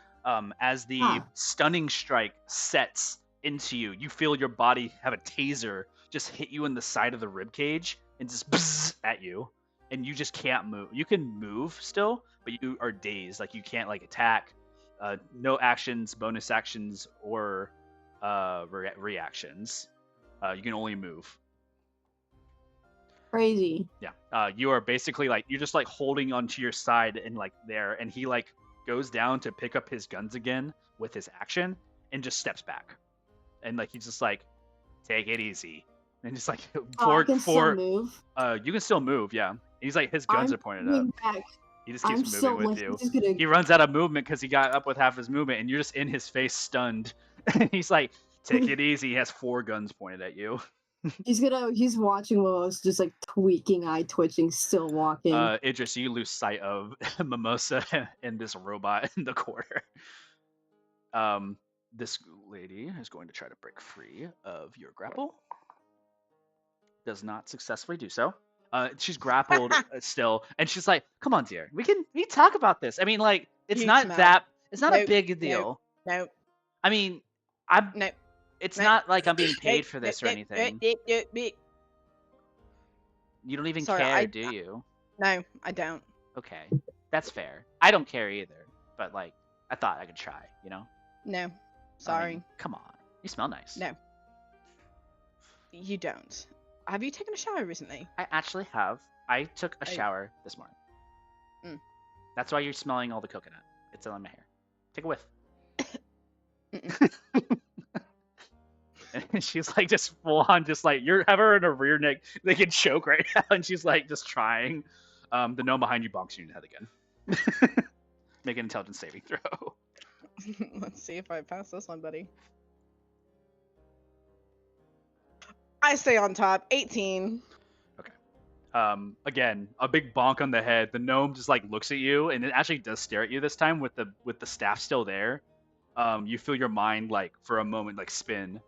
As the
Huh.
stunning strike sets into you, you feel your body have a taser just hit you in the side of the rib cage and just bzzz at you, and you just can't move. You can move still, but you are dazed. Like you can't like attack. No actions, bonus actions, or reactions. You can only move.
Crazy.
Yeah. You are basically like you're just like holding onto your side and like there, and he like goes down to pick up his guns again with his action and just steps back, and like he's just like, take it easy, and just like
I can still move.
you can still move, yeah. He's like his guns are pointed up.
moving back.
He just keeps
I'm
moving
still
with
like,
you.
Just gonna...
He runs out of movement because he got up with half his movement, and you're just in his face, stunned. He's like, take it easy. He has 4 guns pointed at you.
He's watching Mimosa just like tweaking, eye twitching, still walking.
Idris, you lose sight of Mimosa and this robot in the corner. This lady is going to try to break free of your grapple. Does not successfully do so. She's grappled still, and she's like, "Come on, dear, we can talk about this. I mean, like, it's
You
not
smell.
that. It's not a
Nope,
big deal.
No,
I mean, I'm.
no.
It's
no.
not like I'm being paid for
No,
this or
no,
anything.
no.
You don't even
Sorry,
care, do you?
No, I don't.
Okay, that's fair. I don't care either, but like, I thought I could try. You know?
No,
I
sorry.
mean, come on, you smell nice.
No. You don't. Have you taken a shower recently?
I actually have. I took a
I-
shower this morning.
Mm.
That's why you're smelling all the coconut. It's on my hair. Take a whiff. And she's like just full on, just like you're have her in a rear neck. They can choke right now, and she's like just trying. The gnome behind you bonks you in the head again. Make an intelligence saving throw.
Let's see if I pass this one, buddy. I stay on top. 18.
Again, a big bonk on the head. The gnome just like looks at you, and it actually does stare at you this time with the staff still there. You feel your mind like for a moment like spin,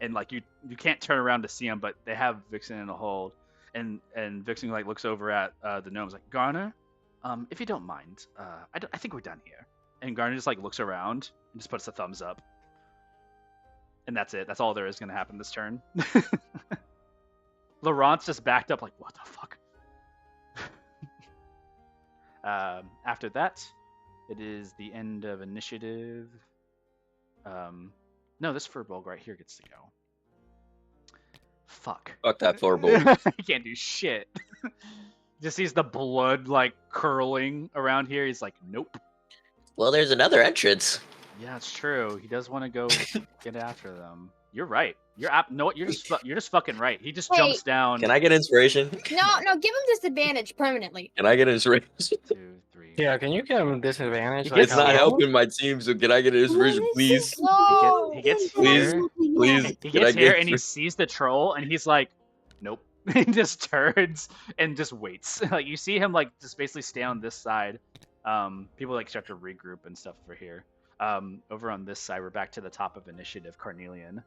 and like you can't turn around to see him, but they have Vixen in a hold, and Vixen like looks over at the gnome's like, Garner, if you don't mind, I think we're done here. And Garner just like looks around and just puts a thumbs up, and that's it. That's all there is gonna happen this turn. Laurent's just backed up like, what the fuck? After that, it is the end of initiative. No, this Furbolg right here gets to go. Fuck.
Fuck that Furbolg.
I can't do shit. just sees the blood like curling around here. He's like, nope.
Well, there's another entrance.
Yeah, it's true. He does want to go get after them. You're right. No, you're just fucking right. He just
Hey.
jumps down.
Can I get inspiration?
No, give him disadvantage permanently.
Can I get inspiration?
2, 3.
Yeah, can you give him disadvantage?
He
Like,
gets
It's not
here.
helping my team, so can I get inspiration,
What is
please?
this?
No.
He gets
Please,
here.
please.
He
Can I
gets here
get
and he sees the troll and he's like, nope. He just turns and just waits. Like you see him like just basically stay on this side. People like start to regroup and stuff over here. Over on this side, we're back to the top of initiative. Carnelian,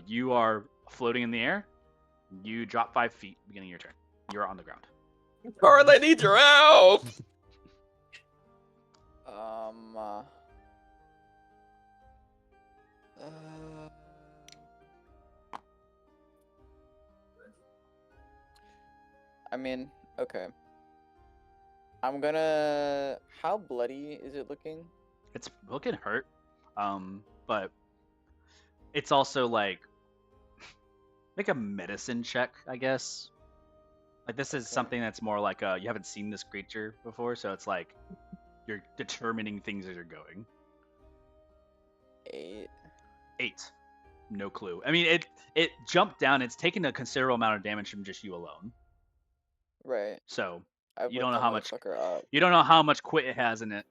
you are floating in the air. You drop 5 feet, beginning of your turn. You're on the ground.
Carl, I need your help.
I mean, okay. I'm gonna. How bloody is it looking?
It's looking hurt, but it's also like make a medicine check, I guess. Like this is something that's more like you haven't seen this creature before, so it's like you're determining things as you're going.
8.
8, no clue. I mean, it jumped down. It's taken a considerable amount of damage from just you alone.
Right.
So
I
you don't
whipped
know
that
how much.
motherfucker up.
You don't know how much quit it has in it.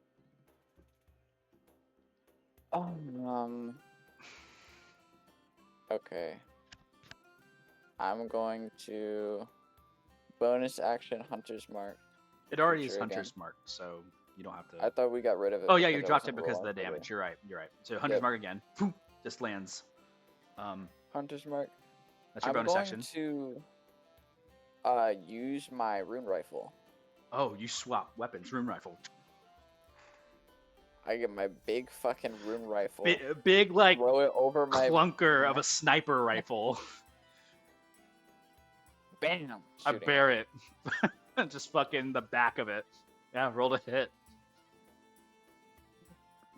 Okay. I'm going to bonus action Hunter's Mark.
It already is
creature again.
Hunter's Mark, so you don't have to.
I thought we got rid of it.
Oh yeah, you
because I
dropped it
wasn't
because of the
rolling for
damage. You're right. You're right. So Hunter's
Yep.
Mark again. Boom, just lands.
Hunter's Mark.
That's your
I'm
bonus
going
action.
to use my rune rifle.
Oh, you swap weapons. Rune rifle.
I get my big fucking rune rifle.
Big like
throw it over my
clunker of a sniper rifle.
bam.
A
shooting.
Barrett. Just fucking the back of it. Yeah, roll to hit.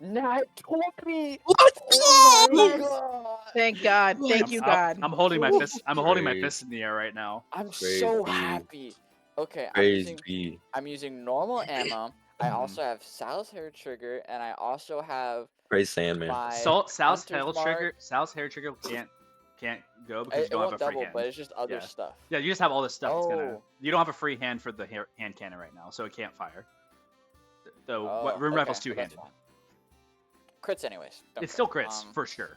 Nat 20.
What?
Oh my
Yes.
god.
Thank God. Thank you, God.
I'm holding my fist. I'm holding my
Crazy.
fist in the air right now.
I'm so
Crazy.
happy. Okay,
Crazy.
I'm using normal ammo. I also have Sal's hair trigger, and I also have
Praise Sandman.
my
Sal's
Hunter's
hair
Mark.
trigger. Sal's hair trigger can't go because you
It
don't
won't
have a free
double,
hand.
but it's just other
Yeah.
stuff.
Yeah, you just have all this stuff. It's gonna.
Oh.
You don't have a free hand for the hand cannon right now, so it can't fire. The rune rifle's
okay, well, that's
two-handed.
fine. Crits anyways. Don't
It's still
care.
crits for sure.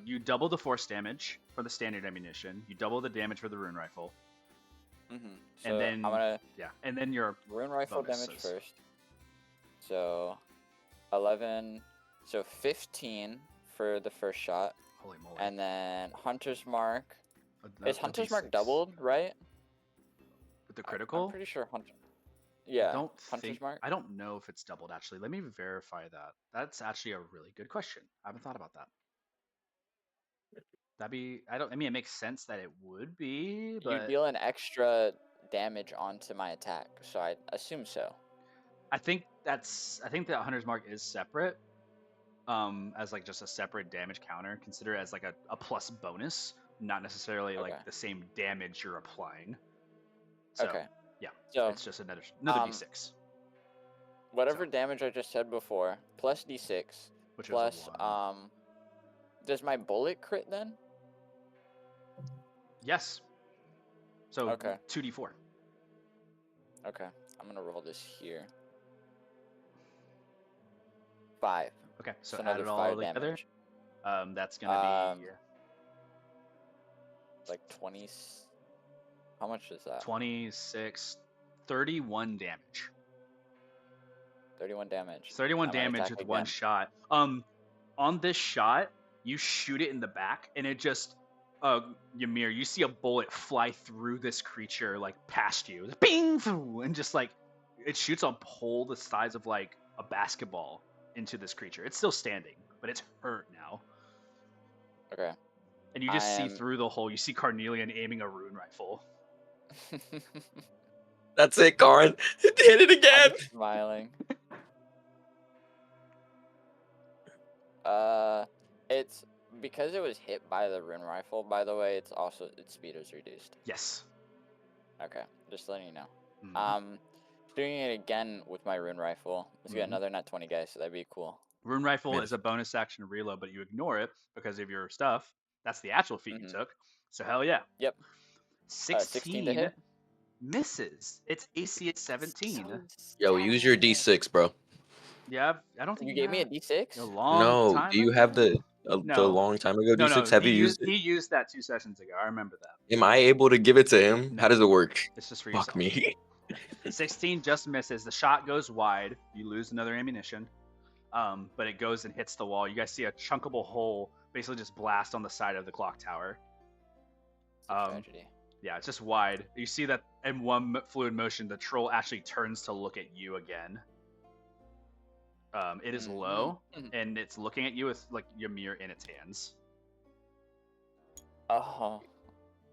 You double the force damage for the standard ammunition. You double the damage for the rune rifle.
So
And then
I'm gonna
yeah, and then your
rune rifle damage
bonuses.
first. So 11, so 15 for the first shot,
holy moly.
and then Hunter's Mark.
A
Is Hunter's Mark
D6.
doubled, right?
with the critical?
I'm pretty sure Hunter. Yeah.
I don't
Hunter's
think,
Mark.
I don't know if it's doubled actually. Let me verify that. That's actually a really good question. I haven't thought about that. I mean it makes sense that it would be,
You
but
deal an extra damage onto my attack, so I assume so.
I think that Hunter's Mark is separate. As like just a separate damage counter. Consider it as like a plus bonus, not necessarily like
Okay.
the same damage you're applying. So
Okay.
yeah,
So
it's just another
um,
d6.
whatever
So-
damage I just said before, plus d6,
Which
plus
is a 1.
does my bullet crit then?
Yes. So
Okay.
2d4.
Okay, I'm gonna roll this here. 5.
Okay, so add
another
it all
5
together.
damage.
That's gonna be
Like 20. How much is that?
26, 31 damage.
31 damage.
31
I'm gonna
damage
attack
with one
again.
shot. On this shot, you shoot it in the back, and it just, Ymir, you see a bullet fly through this creature, like past you, bing, and just like it shoots a hole the size of like a basketball into this creature. It's still standing, but it's hurt now,
Okay.
and you just
I
see
am-
through the hole. You see Carnelian aiming a rune rifle.
That's it, Karin. Hit it again.
I'm smiling. It's because it was hit by the rune rifle. By the way, its speed is reduced.
Yes.
Okay, just letting you know. Doing it again with my rune rifle. Let's get
Mhm.
another nat 20, guys. So that'd be cool.
Rune rifle
Man.
is a bonus action reload, but you ignore it because of your stuff. That's the actual feat you took. So hell yeah.
Yep.
16
to hit.
misses. It's AC at 17.
Yo, use your D6, bro.
Yeah, I don't think
You gave me a D6?
a long
No,
time
do you
ago?
have the
No.
long time ago
No,
D6? Have
he
you used it?
He used that 2 sessions ago. I remember that.
Am I able to give it to him? How does it work?
It's just for
Fuck
yourself.
me.
16 just misses. The shot goes wide. You lose another ammunition. But it goes and hits the wall. You guys see a chunkable hole basically just blast on the side of the clock tower.
Tragedy.
Yeah, it's just wide. You see that in one fluid motion, the troll actually turns to look at you again. It is low, and it's looking at you with like Ymir in its hands.
Oh.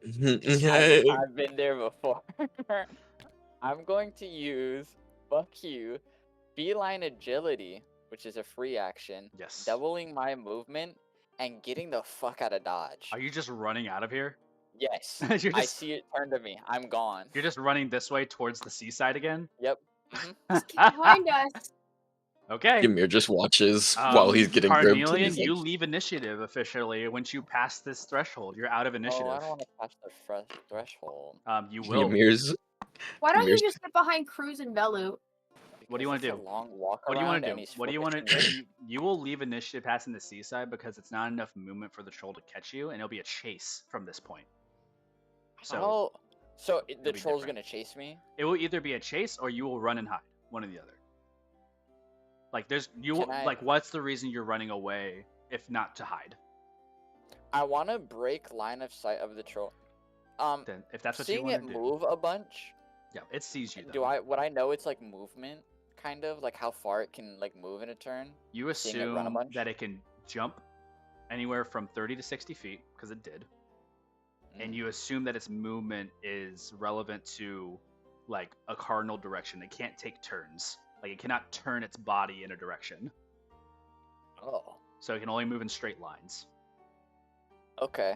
Yeah.
I've been there before. I'm going to use, fuck you, feline agility, which is a free action.
Yes.
Doubling my movement and getting the fuck out of dodge.
Are you just running out of here?
Yes.
You're
I
just,
see it turn to me. I'm gone.
you're just running this way towards the seaside again?
Yep.
Behind us.
Okay.
Ymir just watches while he's getting gripped.
Carnelian,
He's like,
you leave initiative officially once you pass this threshold. You're out of initiative.
Oh, I don't want to pass the threshold.
You will.
Ymir's.
Why don't you
Ymir's-
just get behind Cruz and Velu?
What do you want to
It's
do?
a long walk
What do you want
around
to
and
do?
he's
What do you want to
focusing
do? You will leave initiative passing the seaside because it's not enough movement for the troll to catch you, and it'll be a chase from this point. So
the
be
troll's
different.
gonna chase me?
it will either be a chase or you will run and hide, one or the other. Like what's the reason you're running away if not to hide?
I want to break line of sight of the troll.
Then if that's what you
Seeing
want
it
to do,
move a bunch.
yeah, it sees you. Though.
Would I know it's like movement, kind of like how far it can like move in a turn?
You
seeing it run a
assume
bunch?
that it can jump anywhere from 30 to 60 feet because it did, and you assume that its movement is relevant to like a cardinal direction. It can't take turns. Like it cannot turn its body in a direction.
Oh.
So it can only move in straight lines.
Okay.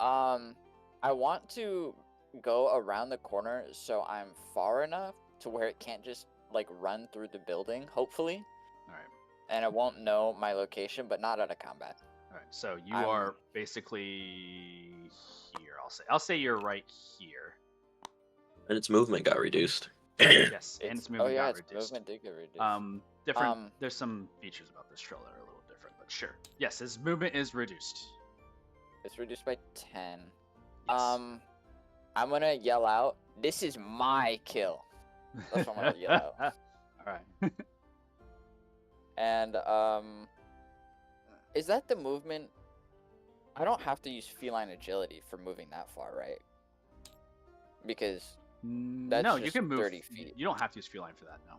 I want to go around the corner so I'm far enough to where it can't just like run through the building, hopefully.
All right.
And it won't know my location, but not out of combat.
All right. So you are basically here. I'll say you're right here.
And its movement got reduced.
Yes, and its movement got
its
reduced.
movement did get reduced.
Different. There's some features about this troll that are a little different, but sure. Yes, his movement is reduced.
It's reduced by 10.
Yes.
I'm gonna yell out, "This is my kill." That's what I'm gonna yell out.
All right.
And is that the movement? I don't have to use feline agility for moving that far, right? Because that's
no, you
just
can move
30 feet.
You don't have to use feline for that. No.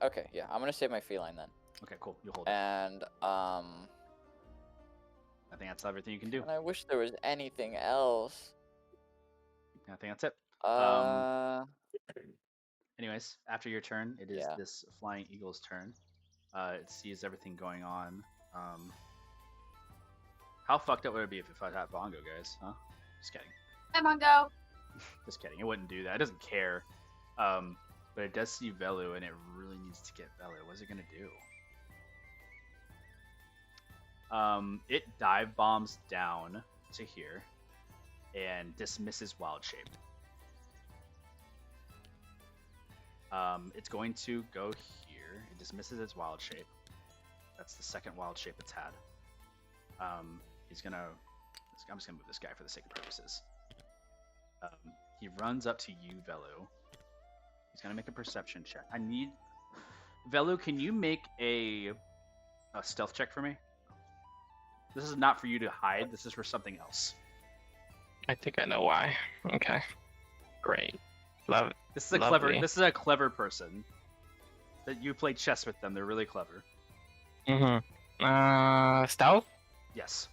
Okay, yeah, I'm gonna save my feline then.
Okay, cool. You hold it.
And
I think that's everything you can do.
and I wish there was anything else.
I think that's it. Anyways, after your turn, it is this flying eagle's turn. It sees everything going on. How fucked up would it be if I had bongo, guys? Huh? Just kidding.
Come on, go.
Just kidding. It wouldn't do that. It doesn't care. But it does see Velu, and it really needs to get Velu. What's it gonna do? It dive bombs down to here and dismisses wild shape. It's going to go here. It dismisses its wild shape. That's the second wild shape it's had. I'm just gonna move this guy for the sake of purposes. He runs up to you, Velu. He's gonna make a perception check. Velu, can you make a stealth check for me? This is not for you to hide. This is for something else.
I think I know why. Okay. Great. Love it.
This is a
Lovely.
clever person. That you play chess with them. They're really clever.
Stealth?
Yes.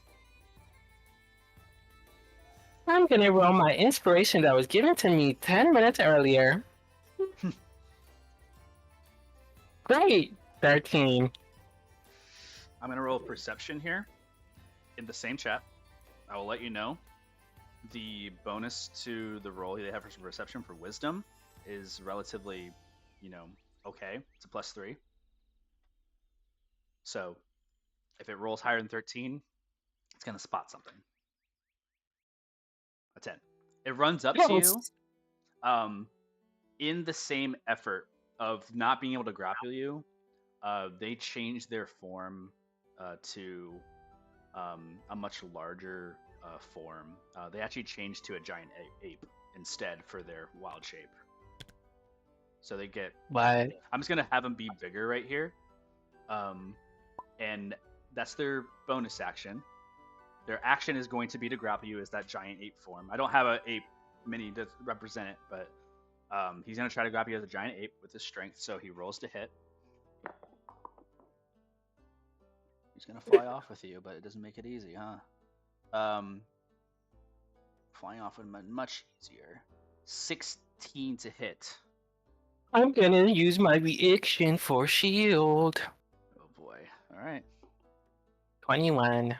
I'm gonna roll my inspiration that was given to me 10 minutes earlier. Great! 13.
I'm gonna roll perception here. In the same chat, I will let you know the bonus to the roll they have for perception for wisdom is relatively, okay. It's a +3. So if it rolls higher than 13, it's gonna spot something. A 10. It runs up to you. In the same effort of not being able to grapple you, they changed their form to a much larger form. They actually changed to a giant ape instead for their wild shape. So they get.
What?
I'm just gonna have them be bigger right here, and that's their bonus action. Their action is going to be to grapple you as that giant ape form. I don't have an ape mini to represent it, but he's gonna try to grapple you as a giant ape with his strength. So he rolls to hit. He's gonna fly off with you, but it doesn't make it easy, huh? Flying off would have been much easier. 16 to hit.
I'm gonna use my reaction for shield.
Oh boy. All right.
21.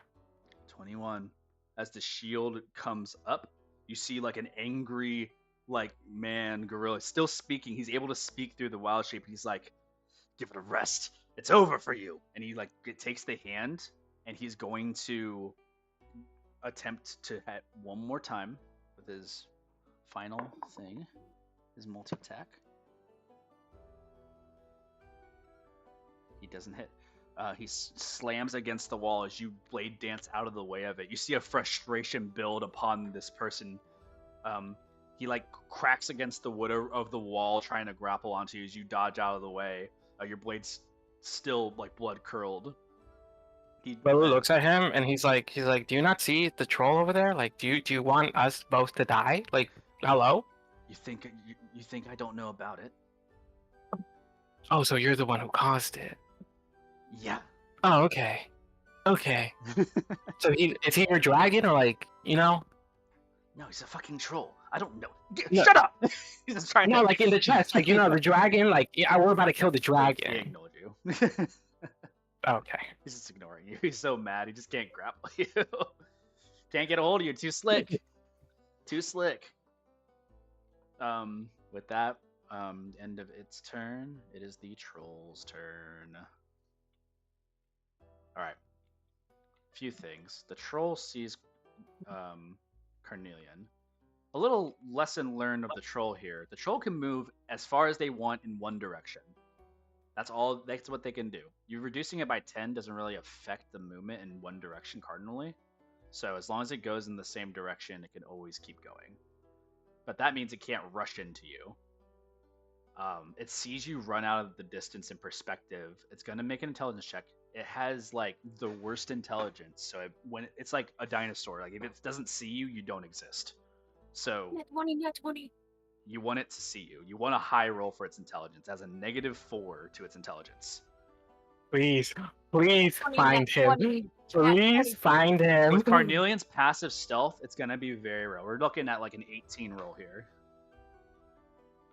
21. As the shield comes up, you see like an angry, man gorilla still speaking. He's able to speak through the wild shape. He's like, "Give it a rest. It's over for you." And he takes the hand, and he's going to attempt to hit one more time with his final thing, his multi-attack. He doesn't hit. He slams against the wall as you blade dance out of the way of it. You see a frustration build upon this person. He cracks against the wood of the wall, trying to grapple onto you as you dodge out of the way. Your blade's still blood curled.
Bella looks at him and he's like, "Do you not see the troll over there? Do you want us both to die? Hello?"
You think I don't know about it?
Oh, so you're the one who caused it.
Yeah.
Oh, okay. Okay. So is he your dragon or
No, he's a fucking troll. I don't know.
No.
Shut up! He's just trying to.
in the chest, the dragon. We're about to kill the
He
dragon.
ignored you.
Okay.
He's just ignoring you. He's so mad. He just can't grapple you. Can't get a hold of you. Too slick. Too slick. With that, end of its turn. It is the troll's turn. All right. Few things. The troll sees Carnelian. A little lesson learned of the troll here. The troll can move as far as they want in one direction. That's all. That's what they can do. You reducing it by 10 doesn't really affect the movement in one direction cardinally. So as long as it goes in the same direction, it can always keep going. But that means it can't rush into you. It sees you run out of the distance in perspective. It's going to make an intelligence check. It has the worst intelligence. So when it's like a dinosaur, if it doesn't see you, you don't exist. So
Net 20.
you want it to see you. You want a high roll for its intelligence. It has a -4 to its intelligence.
Please
20,
find him.
20.
Please find him.
With Carnelian's passive stealth, it's going to be very rare. We're looking at an 18 roll here.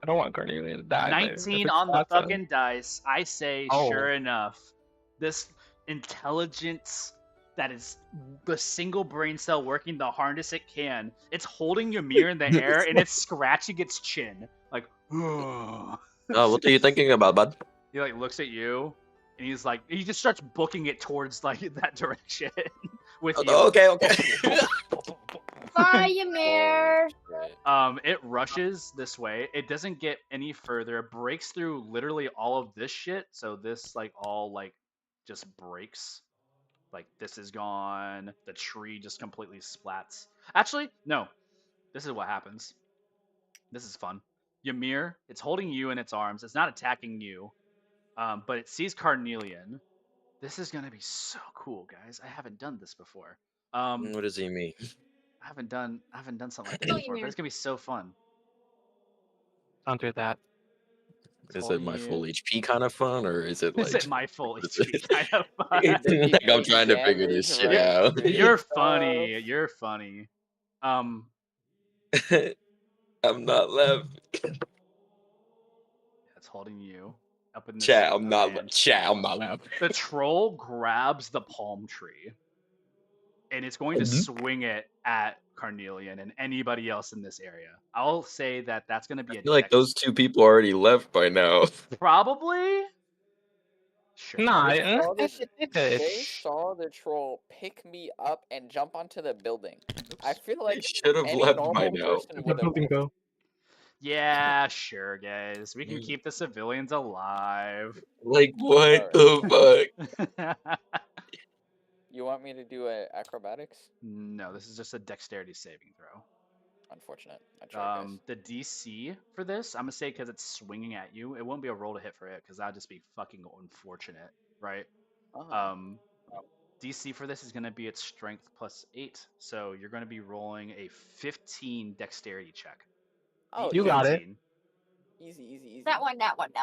I don't want Carnelian to die.
19 on the fucking dice. I say, sure enough, this intelligence that is the single brain cell working the hardest it can. It's holding Ymir in the air and it's scratching its chin.
Oh, what are you thinking about, bud?
He looks at you and he just starts booking it towards that direction with you.
Okay.
Bye, Ymir.
It rushes this way. It doesn't get any further. It breaks through literally all of this shit. So this all just breaks. This is gone. The tree just completely splats. Actually, no. This is what happens. This is fun. Ymir, it's holding you in its arms. It's not attacking you. But it sees Carnelian. This is gonna be so cool, guys. I haven't done this before.
What does he mean?
I haven't done something like this before, but it's gonna be so fun.
Don't do that.
Is it my full HP kind of fun, or is it
Is it my full HP kind of fun?
I'm trying to figure this shit out.
You're funny. You're funny.
I'm not left.
It's holding you up in the
Chat, I'm not left.
The troll grabs the palm tree and it's going to swing it at Carnelian and anybody else in this area. I'll say that that's going to be
I
a
feel like
dex.
those 2 people already left by now.
Probably. Sure.
Nah,
They saw
they
this.
did
They
it.
saw the troll pick me up and jump onto the building. I
Oops.
feel
They
like
should have
any
left by
normal
now.
person
The
would have
building
left.
go.
Yeah, sure, guys. We can keep the civilians alive.
Like, what
Alright.
the fuck?
You want me to do a acrobatics?
No, this is just a dexterity saving throw.
Unfortunate. I tried, guys.
The DC for this, I'm gonna say because it's swinging at you, it won't be a roll to hit for it because that'd just be fucking unfortunate, right?
Uh-huh.
DC for this is gonna be its strength plus 8, so you're gonna be rolling a 15 dexterity check.
Oh,
You got it.
15.
Easy, easy, easy.
That one.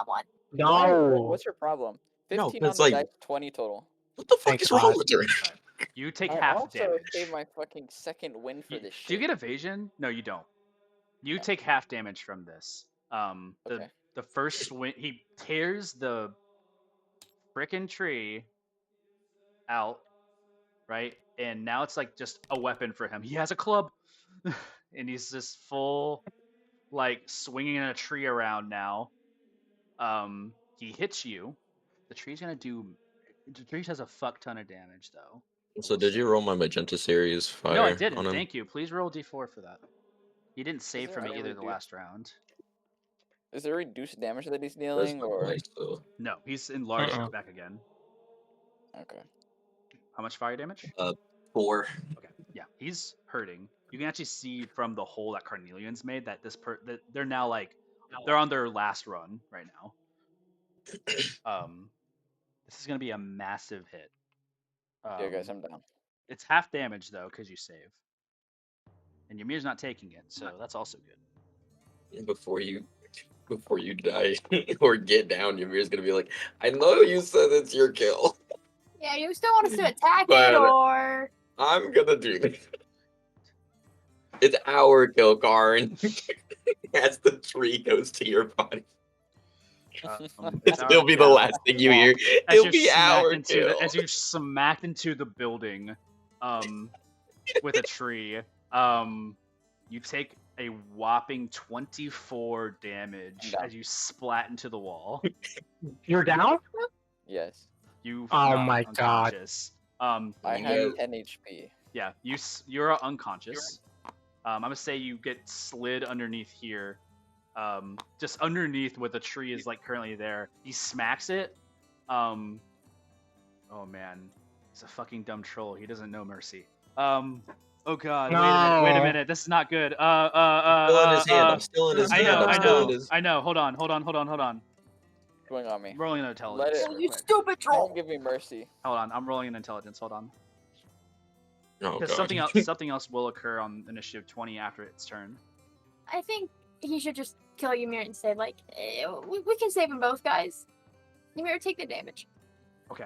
Why?
No.
What's your problem?
No,
15 on
it's
the
like-
dice, 20 total.
What the fuck
Thank
is wrong
God.
with her?
Alright. You take
I
half
also
damage.
saved my fucking second win for this
Do you
shit.
get evasion? No, you don't. You
No.
take half damage from this.
Okay.
The first swing, he tears the frickin' tree out, right? And now it's like just a weapon for him. He has a club, and he's just full, like swinging a tree around now. He hits you. The tree's gonna do. The tree has a fuck ton of damage though.
So did you roll my Magenta Series fire
No, I
on
didn't.
him?
Thank you. Please roll D4 for that. He didn't save
there
for me
any
either the
reduce-
last round.
Is there reduced damage that he's
That's
dealing,
not
or
nice, though.
No, he's enlarged
Uh-uh.
back again.
okay?
How much fire damage?
4.
Okay, yeah, he's hurting. You can actually see from the hole that Carnelian's made that that they're now like they're on their last run right now. This is gonna be a massive hit.
Yeah, guys, I'm down.
It's half damage though because you save, and Ymir's not taking it, so that's also good.
Before you die or get down, Ymir's gonna be like, I know you said it's your kill.
Yeah, you still want us to attack
But-
it, or
I'm gonna do this. It's our kill, Karin. As the tree goes to your body.
It's
It'll
our
be the
kill.
last thing you hear.
As
It'll
you're
be
smacked
our
into
kill.
as you're smacked into the building, with a tree, you take a whopping 24 damage
Down.
as you splat into the wall.
You're down?
Yes.
You
Oh
knock
my God.
unconscious.
I
You-
have 10 HP.
Yeah, you're unconscious. I'm gonna say you get slid underneath here, just underneath where the tree is like currently there. He smacks it. Oh man, he's a fucking dumb troll. He doesn't know mercy. Oh god, wait a
No.
minute. This is not good.
I'm still in his hand. I'm still in his
I
hand.
know,
I'm
I
still
know,
in his.
I know. Hold on.
What's going on me?
I'm rolling an intelligence.
it-
real
you
quick.
stupid troll.
Don't give me mercy.
Hold on, I'm rolling an intelligence. Hold on.
Oh,
Because
God.
something else will occur on initiative 20 after its turn.
I think he should just kill Ymir and say, like, we can save them both, guys. Ymir, take the damage.
Okay.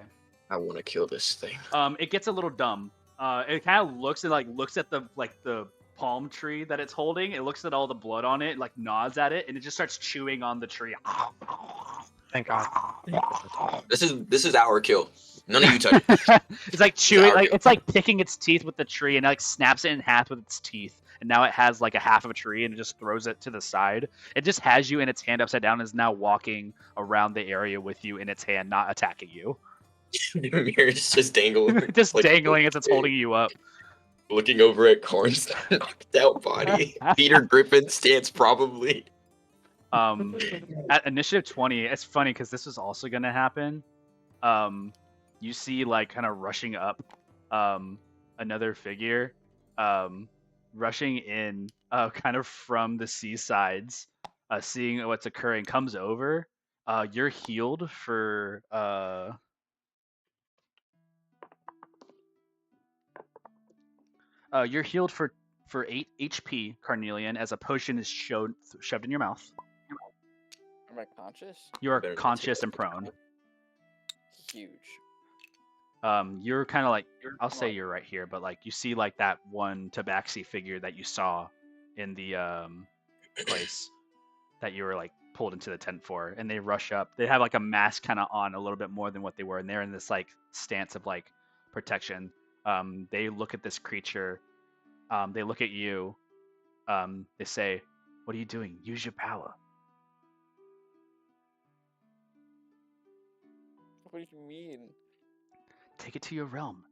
I want to kill this thing.
It gets a little dumb. It kind of looks at the palm tree that it's holding. It looks at all the blood on it, like nods at it, and it just starts chewing on the tree.
Thank God.
This is our kill. None of you touch it.
It's like chewing,
our
it's like picking its teeth with the tree, and it like snaps it in half with its teeth, and now it has like a half of a tree, and it just throws it to the side. It just has you in its hand upside down, and is now walking around the area with you in its hand, not attacking you.
It's just dangling.
Just
like,
dangling as it's holding you up.
Looking over at Karn's knocked out body. Peter Griffin stance probably.
At initiative 20, it's funny because this was also gonna happen. You see like kind of rushing up another figure rushing in kind of from the seasides, seeing what's occurring, comes over. You're healed for you're healed for 8 HP, Carnelian, as a potion is shoved in your mouth.
Am I conscious?
You are
Better not
conscious
take
and prone.
Huge.
You're kind of like, I'll say you're right here, but like you see like that one tabaxi figure that you saw in the place that you were like pulled into the tent for, and they rush up. They have like a mask kind of on a little bit more than what they were, and they're in this like stance of like protection. They look at this creature. They look at you. They say, "What are you doing? Use your power."
What do you mean?
Take it to your realm.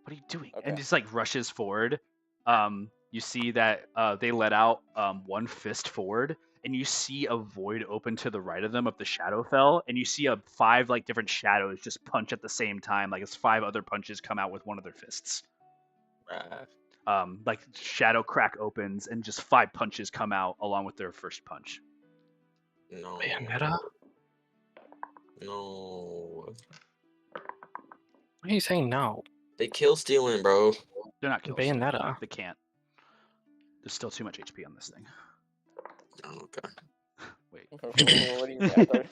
What are you doing?
Okay.
And just like rushes forward. You see that they let out one fist forward, and you see a void open to the right of them of the Shadowfell, and you see 5 like different shadows just punch at the same time, like as 5 other punches come out with one of their fists. Like shadow crack opens, and just 5 punches come out along with their first punch.
No.
Bayonetta?
No.
Why are you saying no?
They kill stealing, bro.
They're not kills.
Bayonetta.
They can't. There's still too much HP on this thing.
Oh, okay.
Wait.
What do you mean? I thought,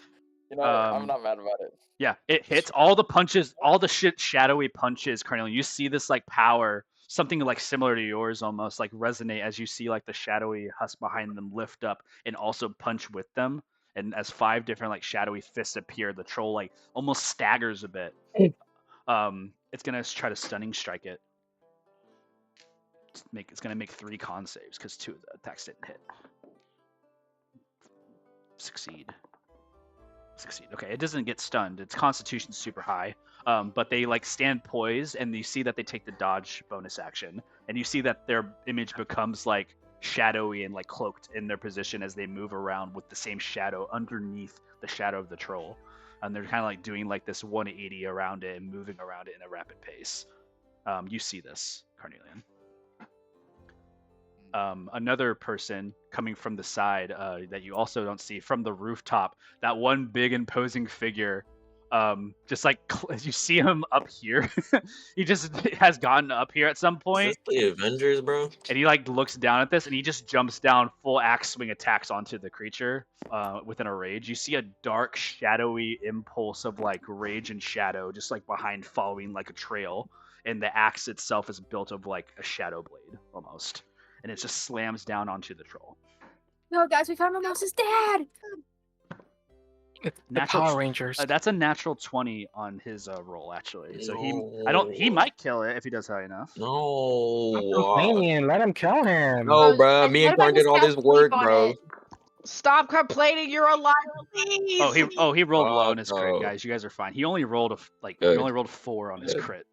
you know, I'm not mad about it.
Yeah, it hits all the punches, all the shadowy punches, Carnelian. You see this like power, something like similar to yours almost, like resonate as you see like the shadowy husk behind them lift up and also punch with them. And as 5 different like shadowy fists appear, the troll like almost staggers a bit. It's gonna try to stunning strike it. It's gonna make 3 con saves because 2 of the attacks didn't hit. Succeed. Okay, it doesn't get stunned. Its constitution's super high, but they like stand poised, and you see that they take the dodge bonus action, and you see that their image becomes like shadowy and like cloaked in their position as they move around with the same shadow underneath the shadow of the troll, and they're kind of like doing like this 180 around it and moving around it in a rapid pace. You see this, Carnelian. Another person coming from the side that you also don't see from the rooftop, that one big imposing figure, just like you see him up here. He just has gotten up here at some
Is
point,
this the Avengers, bro?
and he like looks down at this, and he just jumps down, full axe swing attacks onto the creature within a rage. You see a dark, shadowy impulse of like rage and shadow, just like behind, following like a trail, and the axe itself is built of like a shadow blade almost. And it just slams down onto the troll.
No, guys, we found Mimosa's dad.
It's the Power Rangers.
That's a natural 20 on his roll, actually. So he
No.
might kill it if he does high enough.
No.
Complaining, let him kill him.
No, bro. Me and Karn did all this work, bro.
Stop complaining. You're a liar, please.
He rolled low on his crit,
no.
guys. You guys are fine. He only rolled he
Good.
only rolled 4 on his
Good.
crit.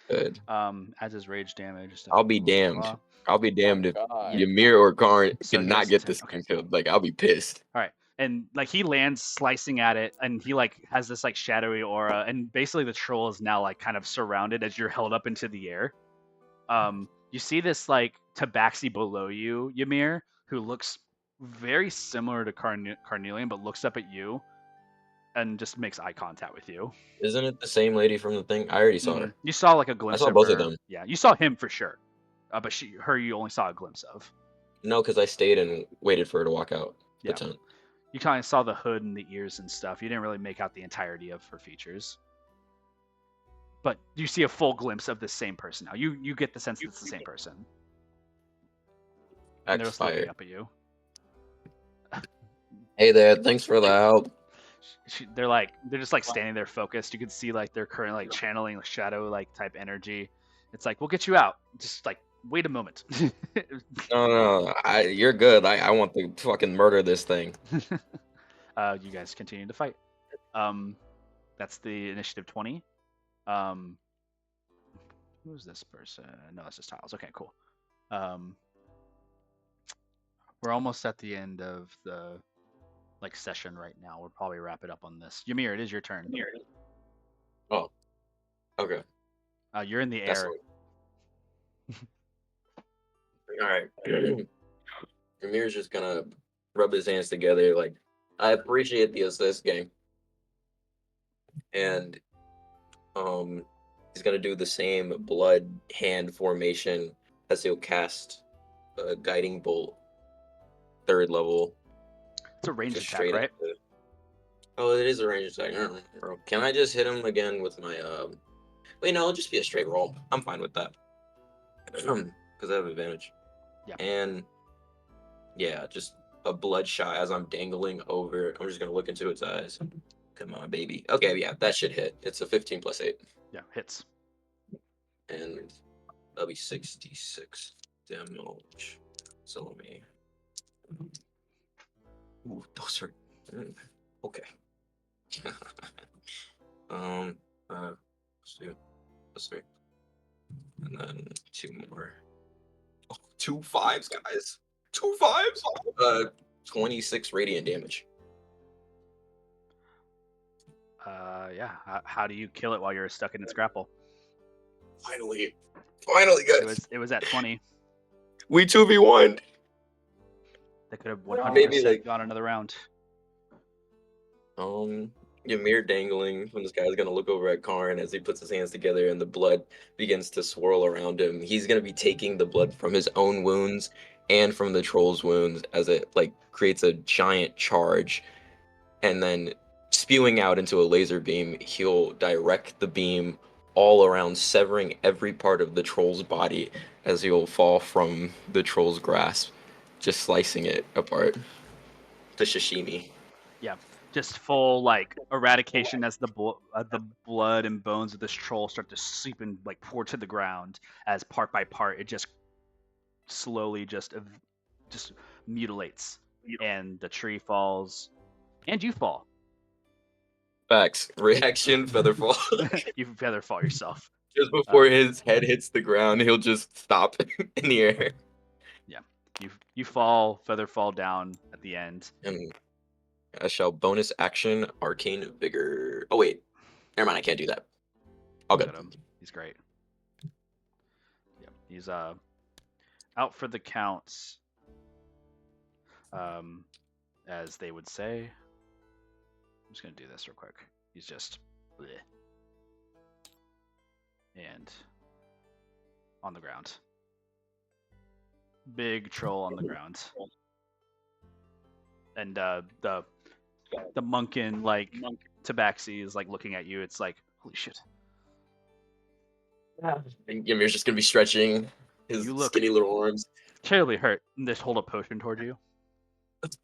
Good.
Adds his rage damage.
I'll be damned. I'll be damned if
God.
Ymir or Karn
So he
cannot
has
get
10.
this
Okay.
thing killed. Like, I'll be pissed.
All right. And like he lands slicing at it, and he like has this like shadowy aura, and basically the troll is now like kind of surrounded as you're held up into the air. You see this like tabaxi below you, Ymir, who looks very similar to Carnelian, but looks up at you and just makes eye contact with you.
Isn't it the same lady from the thing? I already saw her.
You saw like a glimpse.
I saw
of
both
her.
of them.
Yeah, you saw him for sure, but her you only saw a glimpse of.
No, because I stayed and waited for her to walk out the
Yeah.
tent.
You kind of saw the hood and the ears and stuff. You didn't really make out the entirety of her features. But you see a full glimpse of the same person now. You get the sense that it's the same person. And they're just looking
Expired.
up at you.
Hey there, thanks for the help.
They're just like standing there focused. You can see like they're currently like channeling shadow like type energy. It's like, we'll get you out. Just like wait a moment.
No, you're good. I want to fucking murder this thing.
You guys continue to fight. That's the initiative 20. Who's this person? No, it's just Tiles. Okay, cool. We're almost at the end of the like session right now. We'll probably wrap it up on this. Ymir, it is your turn.
Oh, okay.
You're in the
That's
air.
all right. Ymir's just gonna rub his hands together. Like, I appreciate the assist game, and he's gonna do the same blood hand formation as he'll cast a guiding bolt, 3rd level.
It's a range
Just
attack,
straight
right?
at Oh, it is a range attack. Can I just hit him again with my Wait, no, it'll just be a straight roll. I'm fine with that. Because I have advantage.
Yeah.
And yeah, just a bloodshot as I'm dangling over. I'm just gonna look into its eyes. Come on, baby. Okay, yeah, that should hit. It's a 15 plus 8.
Yeah, hits.
and that'll be 66 damage. So let me. Ooh, those are okay. Let's do this way, and then 2 more. Oh, 2 5s, guys. 2 5s. 26 radiant damage.
Yeah. How do you kill it while you're stuck in its grapple?
Finally, guys.
It was at 20.
We 2v1.
They could have
Maybe
100%
like
gone another round.
Ymir dangling when this guy's gonna look over at Karn as he puts his hands together and the blood begins to swirl around him. He's gonna be taking the blood from his own wounds and from the troll's wounds as it like creates a giant charge, and then spewing out into a laser beam, he'll direct the beam all around, severing every part of the troll's body as he'll fall from the troll's grasp, just slicing it apart. The sashimi.
Yeah. Just full like eradication as the blood and bones of this troll start to seep and like pour to the ground as part by part it just slowly just mutilates, and the tree falls, and you fall.
Facts. Reaction, featherfall.
You featherfall yourself.
Just before his head hits the ground, he'll just stop in the air.
Yeah. You fall, featherfall down at the end.
And I shall bonus action arcane vigor. Oh wait, never mind. I can't do that. I'll
Look
go.
at him. He's great. Yeah, he's out for the counts. As they would say. I'm just gonna do this real quick. He's just bleh. And on the ground. Big troll on the ground. And the monkin like tabaxi is like looking at you. It's like, holy shit.
And Ymir's just gonna be stretching his
You look-
skinny little arms.
Terribly hurt. And just hold a potion toward you.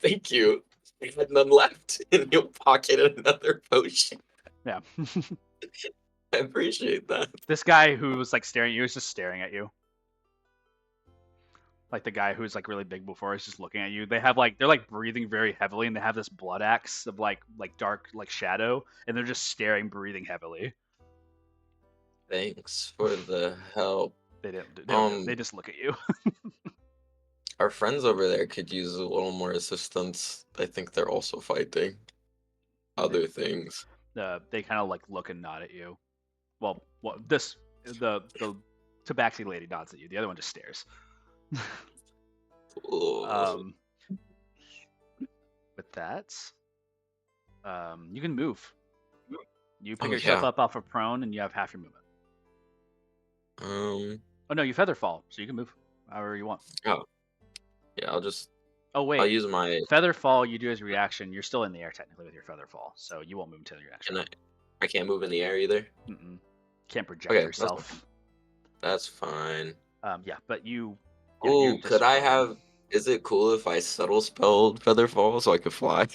Thank you. I had none left, and you'll pocket another potion.
Yeah.
I appreciate that.
This guy who was like staring at you is just staring at you. Like the guy who's like really big before is just looking at you. They have like they're like breathing very heavily, and they have this blood axe of like dark like shadow, and they're just staring, breathing heavily.
Thanks for the help.
They don't. They just look at you.
Our friends over there could use a little more assistance. I think they're also fighting other things.
They kind of like look and nod at you. Well, the tabaxi lady nods at you. The other one just stares. With that, you can move. You pick yourself up off of prone, and you have half your movement. Oh no, you feather fall, so you can move however you want.
Oh, yeah. I'll just.
Oh wait,
I'll use my
feather fall. You do as a reaction. You're still in the air technically with your feather fall, so you won't move until your action.
I can't move in the air either.
Can't project yourself.
That's fine.
Yeah, but you.
Yeah, ooh, could I have? Is it cool if I subtle spelled feather fall so I could fly?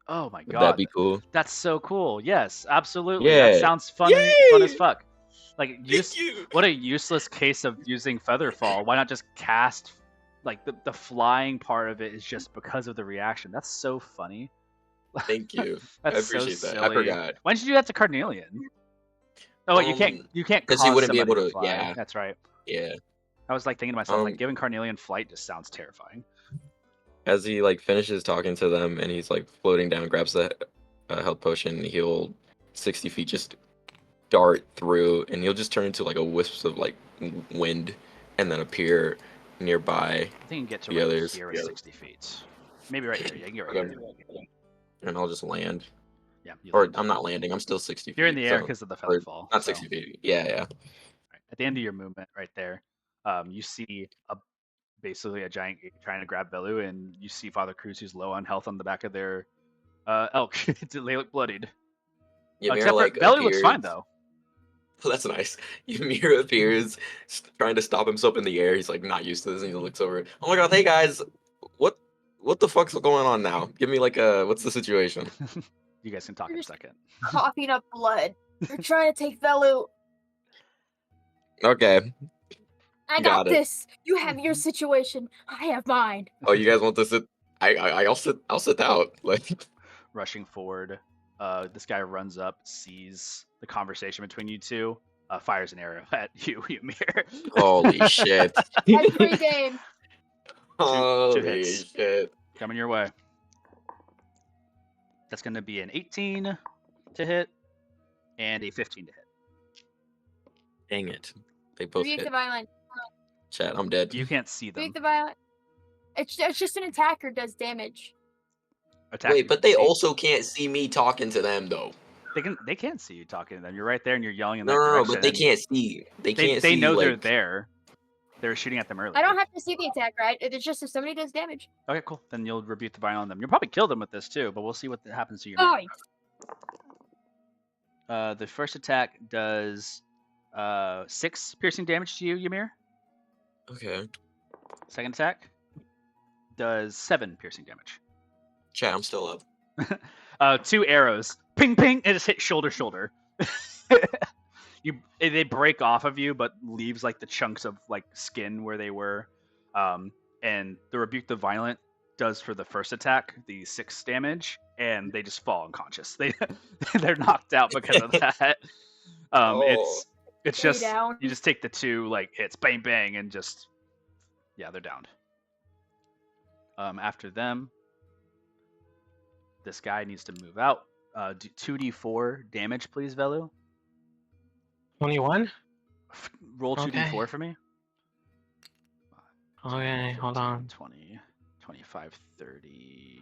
Oh my god,
would that be cool?
That's so cool. Yes, absolutely.
Yeah.
That sounds fun.
Yay!
Fun as fuck. Like, what a useless case of using Featherfall. Why not just cast? Like the flying part of it is just because of the reaction. That's so funny.
Thank you.
That's
I appreciate
so
that.
silly.
I forgot.
Why did you do that to Carnelian? Oh, wait, you can't
because
cause
he wouldn't be
somebody
able to.
fly.
Yeah,
that's right.
Yeah.
I was like thinking to myself, like giving Carnelian flight just sounds terrifying.
As he like finishes talking to them and he's like floating down, grabs the health potion, he'll 60 feet just dart through, and he'll just turn into like a wisp of like wind, and then appear nearby.
I think you can get to
the
right
others.
here with 60 feet. Maybe right here. Yeah, you can get right here.
And I'll just land.
Yeah.
Or I'm not landing. I'm still 60 feet.
You're in the air because of the feather fall.
Not 60 feet. Yeah, yeah.
Right. At the end of your movement, right there, you see basically a giant trying to grab Belu, and you see Father Cruz, who's low on health, on the back of their elk. They look bloodied.
Ymir like
Belu looks fine though.
Well, that's nice. Ymir appears, trying to stop himself in the air. He's like not used to this, and he looks over. Oh my god, hey guys, what the fuck's going on now? Give me like what's the situation?
You guys can talk in a second.
Coughing up blood. You're trying to take Velu.
Okay.
I
Got
got
it.
this. You have your situation. I have mine.
Oh, you guys want to sit? I'll sit out. Like,
Rushing forward, this guy runs up, sees the conversation between you two, fires an arrow at you, Ymir.
holy shit.
That's pregame.
Holy
hits.
shit.
Coming your way. That's going to be an 18 to hit and a 15 to hit.
Dang it. They both
Rebuke
hit.
the violent.
Chat, I'm dead.
You can't see them.
Rebuke the violent. It's just an attacker does damage.
Wait, but they also can't see me talking to them though.
They can see you talking to them. You're right there and you're yelling in
No,
that
no,
direction.
but they can't see. They can't see.
They know they're
like...
there. They were shooting at them earlier.
I don't have to see the attack, right? It's just if somebody does damage.
Okay, cool. Then you'll rebuke the violent on them. You'll probably kill them with this too, but we'll see what happens to you. The first attack does 6 piercing damage to you, Ymir.
Okay.
Second attack does 7 piercing damage.
Chat, I'm still up.
2 arrows, ping ping, and just hit shoulder. They break off of you, but leaves like the chunks of like skin where they were. And the rebuke the violent does for the first attack the 6 damage, and they just fall unconscious. They're knocked out because of that. It's just
down.
you just take the 2 like hits, bang bang, and just they're downed. After them, this guy needs to move out. Do 2d4 damage, please, Velu.
21?
Roll 2d4
Okay.
for me.
Okay, hold on.
20, 25, 30.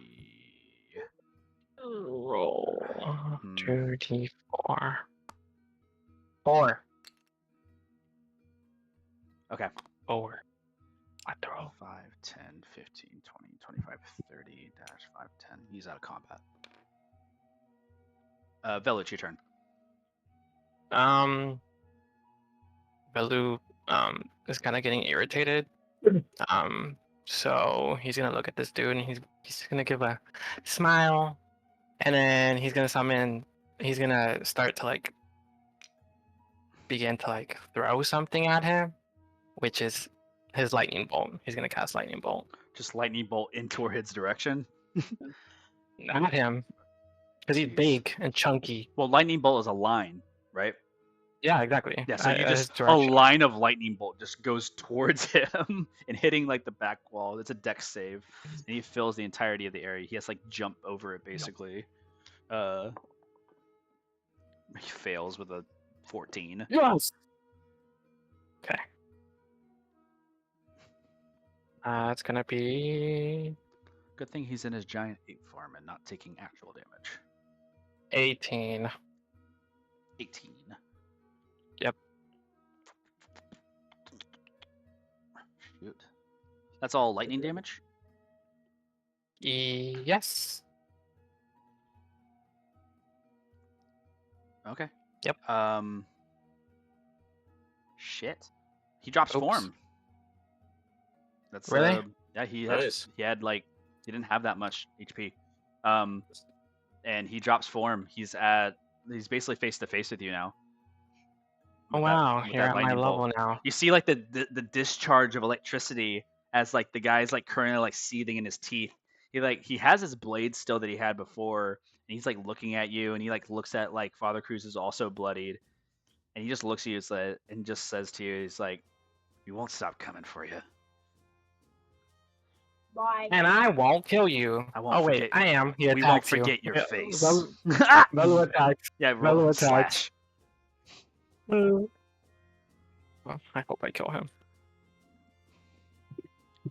Roll 2d4. 4.
Okay.
4. What the roll?
5, 10, 15, 20, 25, 30, dash 5, 10. He's out of combat. Velu, it's your turn.
Belu is kind of getting irritated. So he's gonna look at this dude and he's gonna give a smile, and then he's gonna summon. He's gonna start to like begin to like throw something at him, which is his lightning bolt. He's gonna cast lightning bolt.
Just lightning bolt in Torhid's direction.
Not him, because he's big and chunky.
Well, lightning bolt is a line, right?
Yeah, exactly.
Yeah, so you
his
just a
direction.
line of lightning bolt just goes towards him and hitting like the back wall. It's a dex save, and he fills the entirety of the area. He has to like jump over it basically. He fails with a 14.
Yes. Okay. It's gonna be
Good thing he's in his giant ape farm and not taking actual damage.
18.
18.
Yep.
Shoot. That's all lightning damage?
Yes.
Okay.
Yep.
Shit. He drops
Oops.
form. That's
Really?
Yeah, he
Nice.
he didn't have that much HP. And he drops form. He's basically face to face with you now.
Oh
With that-
wow,
with
you're
that
at my
lightning bolt.
level now.
You see like the discharge of electricity as like the guy's like currently like seething in his teeth. He has his blade still that he had before, and he's like looking at you, and he like looks at like Father Cruz is also bloodied, and he just looks at you and just says to you, he's like, "We won't stop coming for you."
Why?
And I won't kill you.
I won't
Oh wait,
forget-
I am. He
We won't
attacks you.
forget your
Yeah,
face.
Velu attacks.
Yeah, roll
Velu attacks.
slash.
Well, I hope I kill him.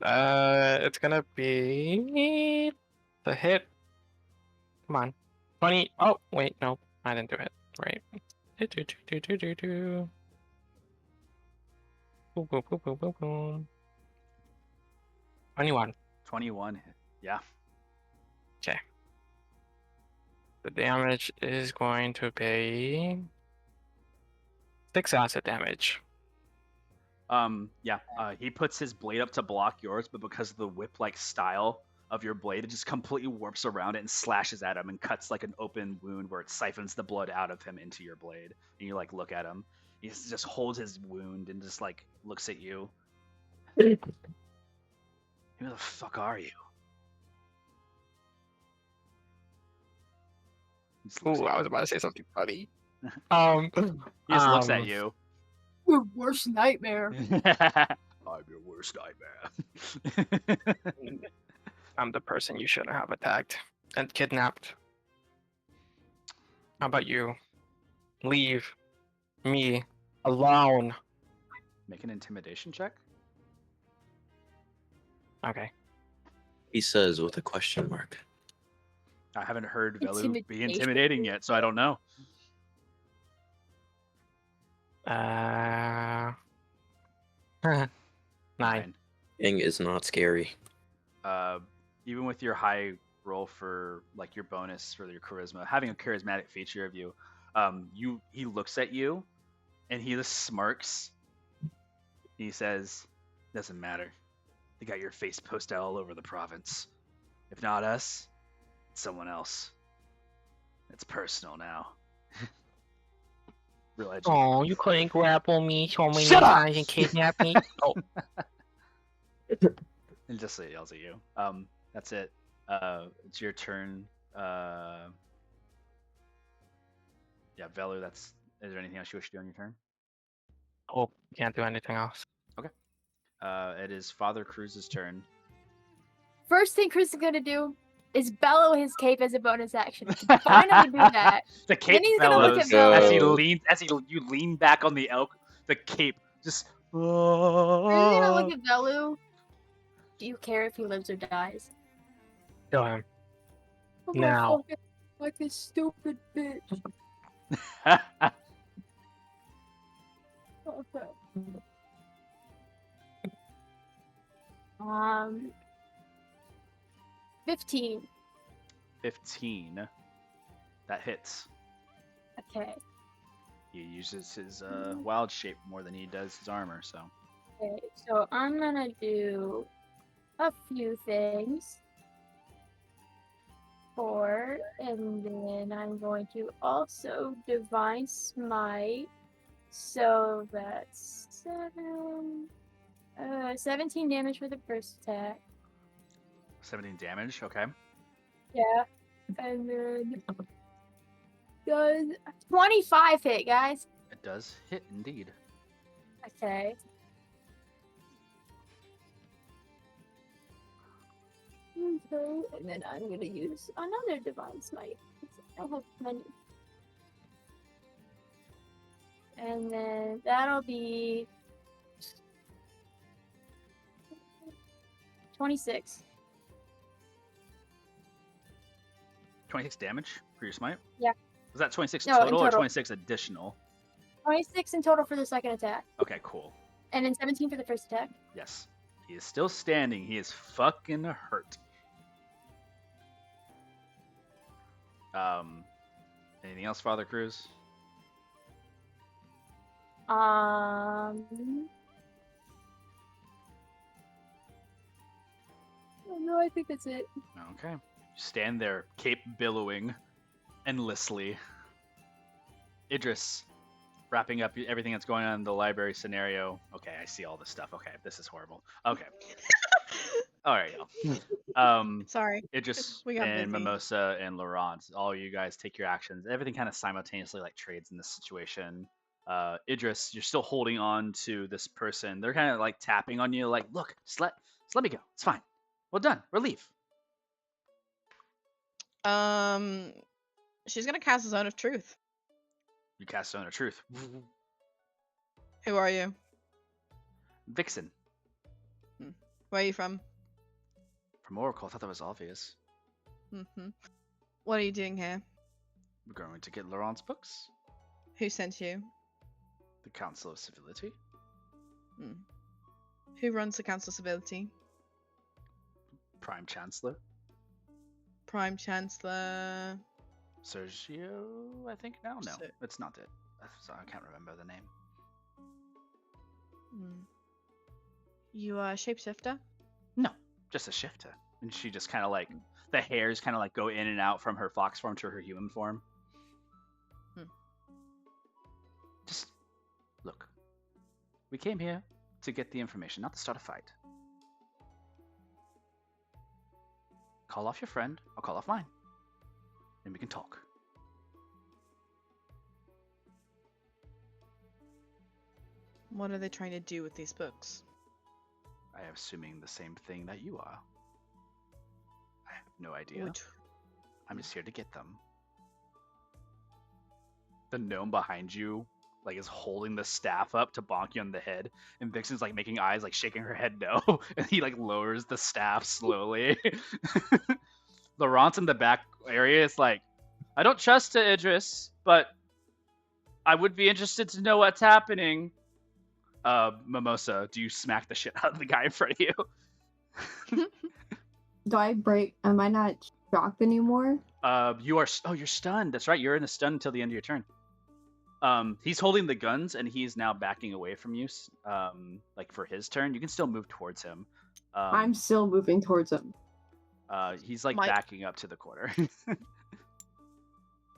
It's gonna be the hit. Come on, 20. Oh wait, no, I didn't do it. Right. Boom, boom, boom, boom, boom, boom. 21.
21. Yeah.
Okay. The damage is going to be 6 acid damage.
Yeah. He puts his blade up to block yours, but because of the whip-like style of your blade. It just completely warps around it and slashes at him and cuts like an open wound where it siphons the blood out of him into your blade. And you like look at him. He just holds his wound and just like looks at you. Who the fuck are you? He just looks
Ooh,
at
I
you.
was about to say something funny.
He just looks at
um,
you.
Your worst nightmare.
I'm your worst nightmare.
I'm the person you shouldn't have attacked and kidnapped. How about you? Leave me alone.
Make an intimidation check.
Okay.
He says with a question mark.
I haven't heard Velu be
Intimidation.
intimidating yet, so I don't know.
9.
Ing is not scary.
Even with your high roll for like your bonus for your charisma, having a charismatic feature of you, he looks at you, and he just smirks. He says, "Doesn't matter. They got your face posted all over the province. If not us, it's someone else. It's personal now." Real edgy.
Oh, you couldn't grapple me so many
Shut up!
times and kidnap me. Oh,
And just so it yells at you. That's it. It's your turn. Yeah, Velu, is there anything else you wish to do on your turn?
oh, can't do anything else.
It is Father Cruz's turn.
First thing Chris is gonna do is bellow his cape as a bonus action. Finally do that.
The cape
Then he's gonna look
bellows
at
as he
Velu.
leans you lean back on the elk. The cape just
Chris is gonna look at Velu. Do you care if he lives or dies?
Kill him.
I'm
Now.
fucking like a stupid bitch. Okay. 15.
15. That hits.
Okay.
He uses his wild shape more than he does his armor, so.
Okay, so I'm gonna do a few things. 4, and then I'm going to also Divine Smite. So that's 17 damage for the first attack.
17 damage, okay.
Yeah. And then does 25 hit, guys?
It does hit indeed.
Okay. Okay, and then I'm gonna use another Divine Smite. I have many. And then that'll be 26.
26 damage for your smite?
Yeah.
Was that 26
No, in
total or
total.
26 additional?
26 in total for the second attack.
Okay, cool.
And then 17 for the first attack.
Yes. He is still standing. He is fucking hurt. Anything else, Father Cruz?
Oh, no, I think that's it.
Okay. You stand there, cape billowing endlessly. Idris, wrapping up everything that's going on in the library scenario. Okay, I see all this stuff. Okay, this is horrible. Okay. All right, y'all.
Sorry.
Idris
We got
and
busy.
Mimosa and Laurent, all you guys take your actions. Everything kind of simultaneously like trades in this situation. Idris, you're still holding on to this person. They're kind of like tapping on you, like, look, just let me go. It's fine. Well done. We'll leave.
She's gonna cast a Zone of Truth.
You cast Zone of Truth.
Who are you?
Vixen.
Where are you from?
From Oracle. I thought that was obvious.
What are you doing here?
We're going to get Laurent's books.
Who sent you?
The Council of Civility.
Who runs the Council of Civility?
Prime Chancellor.
Prime Chancellor.
Sergio, I think now? No,
Ser-
it's not it. Sorry, I can't remember the name.
You are a shapeshifter?
No, just a shifter. And she just kind of like, the hairs kind of like go in and out from her fox form to her human form. Just look. We came here to get the information, not to start a fight. Call off your friend, I'll call off mine. And we can talk.
What are they trying to do with these books?
I am assuming the same thing that you are. I have no idea. I'm just here to get them. The gnome behind you like is holding the staff up to bonk you on the head, and Vixen's like making eyes, like shaking her head no, and he like lowers the staff slowly. Laurent's in the back area is like, I don't trust it, Idris, but I would be interested to know what's happening. Mimosa, do you smack the shit out of the guy in front of you?
Do I break? Am I not shocked anymore?
You are. Oh, you're stunned. That's right. You're in a stun until the end of your turn. He's holding the guns and he's now backing away from you. Like for his turn, you can still move towards him.
I'm still moving towards him.
He's like backing up to the corner. He's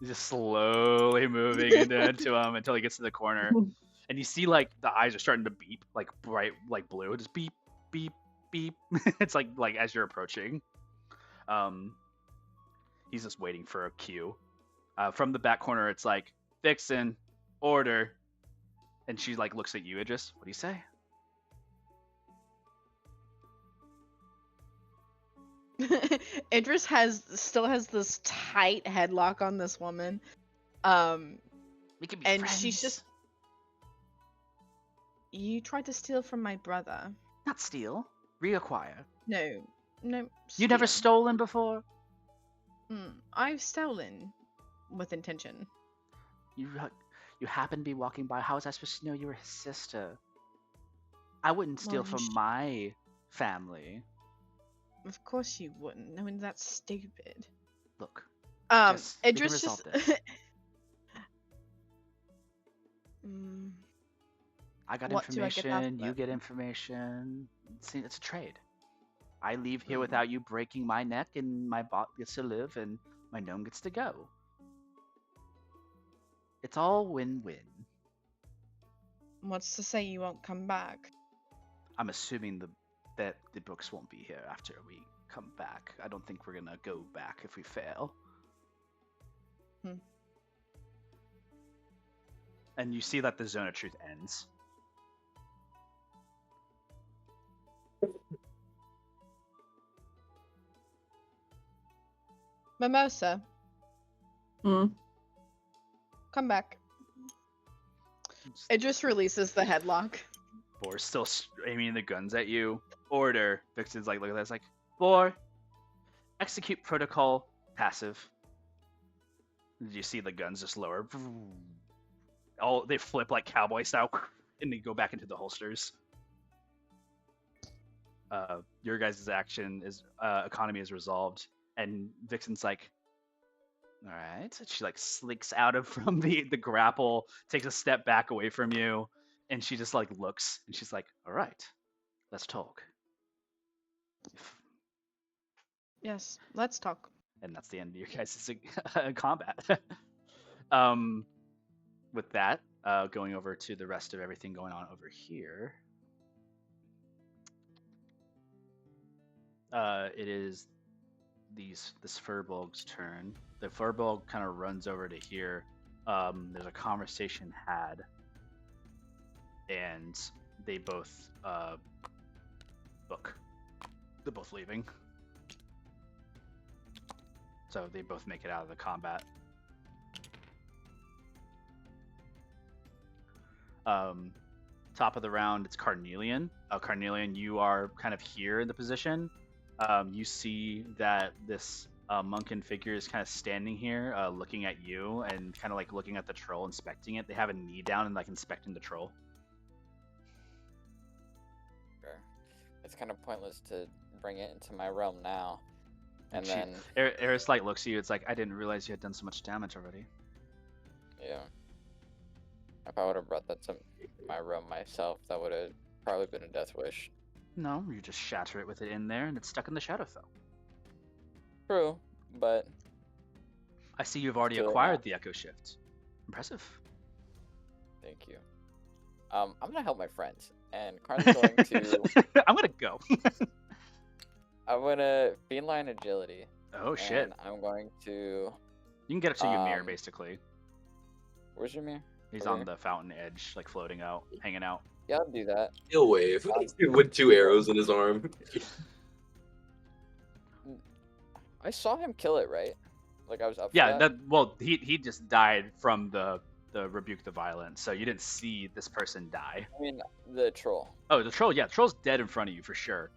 just slowly moving into him until he gets to the corner. And you see like the eyes are starting to beep, like bright, like blue, just beep, beep, beep. It's like as you're approaching. He's just waiting for a cue. From the back corner, it's like, Vixen, order. And she like looks at you, Idris. What do you say?
Idris still has this tight headlock on this woman.
We can be
and
friends.
She's just, you tried to steal from my brother.
Not steal, reacquire.
No.
You never
steal.
stolen before?
I've stolen with intention.
You happen to be walking by. How was I supposed to know you were his sister? I wouldn't steal from my family.
Of course you wouldn't. I mean, that's stupid.
Look.
Idris just.
I got information. You get information. See, it's a trade. I leave here without you breaking my neck, and my bot gets to live, and my gnome gets to go. It's all win-win.
What's to say you won't come back?
I'm assuming that the books won't be here after we come back. I don't think we're gonna go back if we fail. And you see that the Zone of Truth ends.
Mimosa. Come back. It just releases the headlock.
Boar's still aiming the guns at you. Order. Vixen's like, look at that. It's like, Boar, execute protocol passive. You see the guns just lower. They flip like cowboy style, and they go back into the holsters. Your guys' action is economy is resolved, and Vixen's like, all right. She like slinks out from the grapple, takes a step back away from you, and she just like looks, and she's like, all right, let's talk.
Yes, let's talk.
And that's the end of your guys' combat. With that, going over to the rest of everything going on over here. It is this Furbolg's turn. The Furbolg kind of runs over to here. There's a conversation had, and they both book. They're both leaving, so they both make it out of the combat. Top of the round, it's Carnelian. Carnelian, you are kind of here in the position. You see that this Munkin figure is kind of standing here, looking at you and kind of like looking at the troll, inspecting it. They have a knee down and like inspecting the troll.
Sure. It's kind of pointless to bring it into my realm now. And then
Eris like looks at you. It's like, I didn't realize you had done so much damage already.
Yeah. If I would have brought that to my realm myself, that would have probably been a death wish.
No, you just shatter it with it in there, and it's stuck in the Shadowfell.
True, but
I see you've already
Still
acquired
not.
the Echo Shift. Impressive.
thank you. I'm gonna help my friends, and Karn's going to.
I'm gonna go.
I'm gonna feline agility.
Oh shit!
And I'm going to.
You can get up to Ymir,
um,
basically.
Where's Ymir?
He's
over
on
here?
the fountain edge, like floating out, hanging out.
Yeah, I'll do that.
He'll wave with 2 arrows in his arm.
I saw him kill it, right? Like I was up.
Yeah,
For that?
well, he just died from the rebuke the violence, so you didn't see this person die.
I mean, the troll.
Oh, the troll, yeah, the troll's dead in front of you for sure.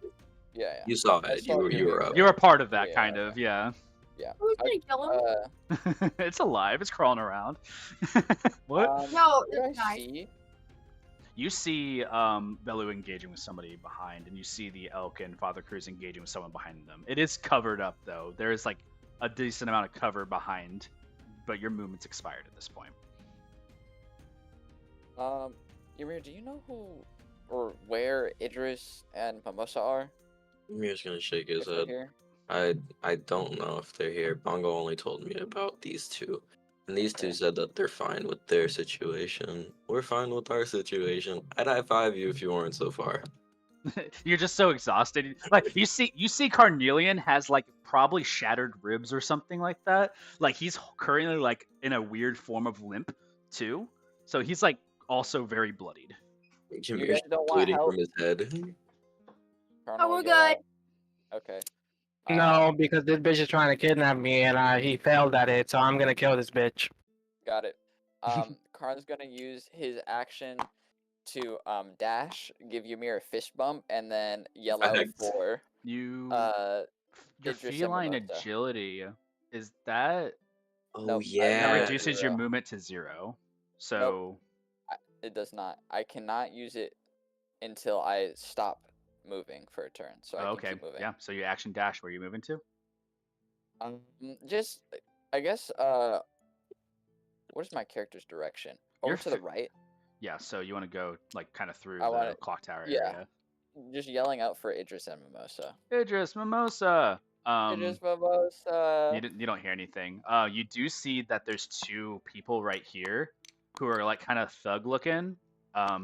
Yeah, yeah.
You saw
I
it.
saw
You were up.
You were a part of that,
Yeah,
kind of, yeah.
Yeah.
Who's gonna kill him?
It's alive. It's crawling around. What?
No,
what did
this
I
guy.
see?
You see Belu engaging with somebody behind, and you see the elk and Father Cruz engaging with someone behind them. It is covered up, though. There is like a decent amount of cover behind, but your movement's expired at this point.
Ymir, do you know who or where Idris and Mimosa are?
Ymir's gonna shake his
If they're
head.
here?
I don't know if they're here. Bongo only told me about these two. And these two
Okay.
said that they're fine with their situation. We're fine with our situation. I'd high five you if you weren't so far.
You're just so exhausted. Like you see Carnelian has like probably shattered ribs or something like that. Like he's currently like in a weird form of limp too. So he's like also very bloodied.
Ymir's
guys don't want
bleeding
help?
from his head.
Karn
Oh,
will
we're
yell
good.
out. Okay.
No, because this bitch is trying to kidnap me, and he failed at it, so I'm gonna kill this bitch.
Got it. Karn's gonna use his action to dash, give Ymir a fist bump, and then yell out
Facts.
for
You
uh
your
Idris and
feline
Mimosa.
agility is that
Oh
Nope,
that
yeah.
reduces your
0.
movement to 0. So
It does not. I cannot use it until I stop moving for a turn, so I can
okay,
keep moving.
yeah. So you action dash. Where are you moving to?
Just I guess what is my character's direction? Over
You're
to the
fi-
right.
Yeah. So you want to go like kind of through
I
the
wanna-
clock tower
yeah.
area.
Just yelling out for Idris and Mimosa.
Idris Mimosa.
Idris Mimosa.
You don't hear anything. You do see that there's 2 people right here who are like kind of thug looking,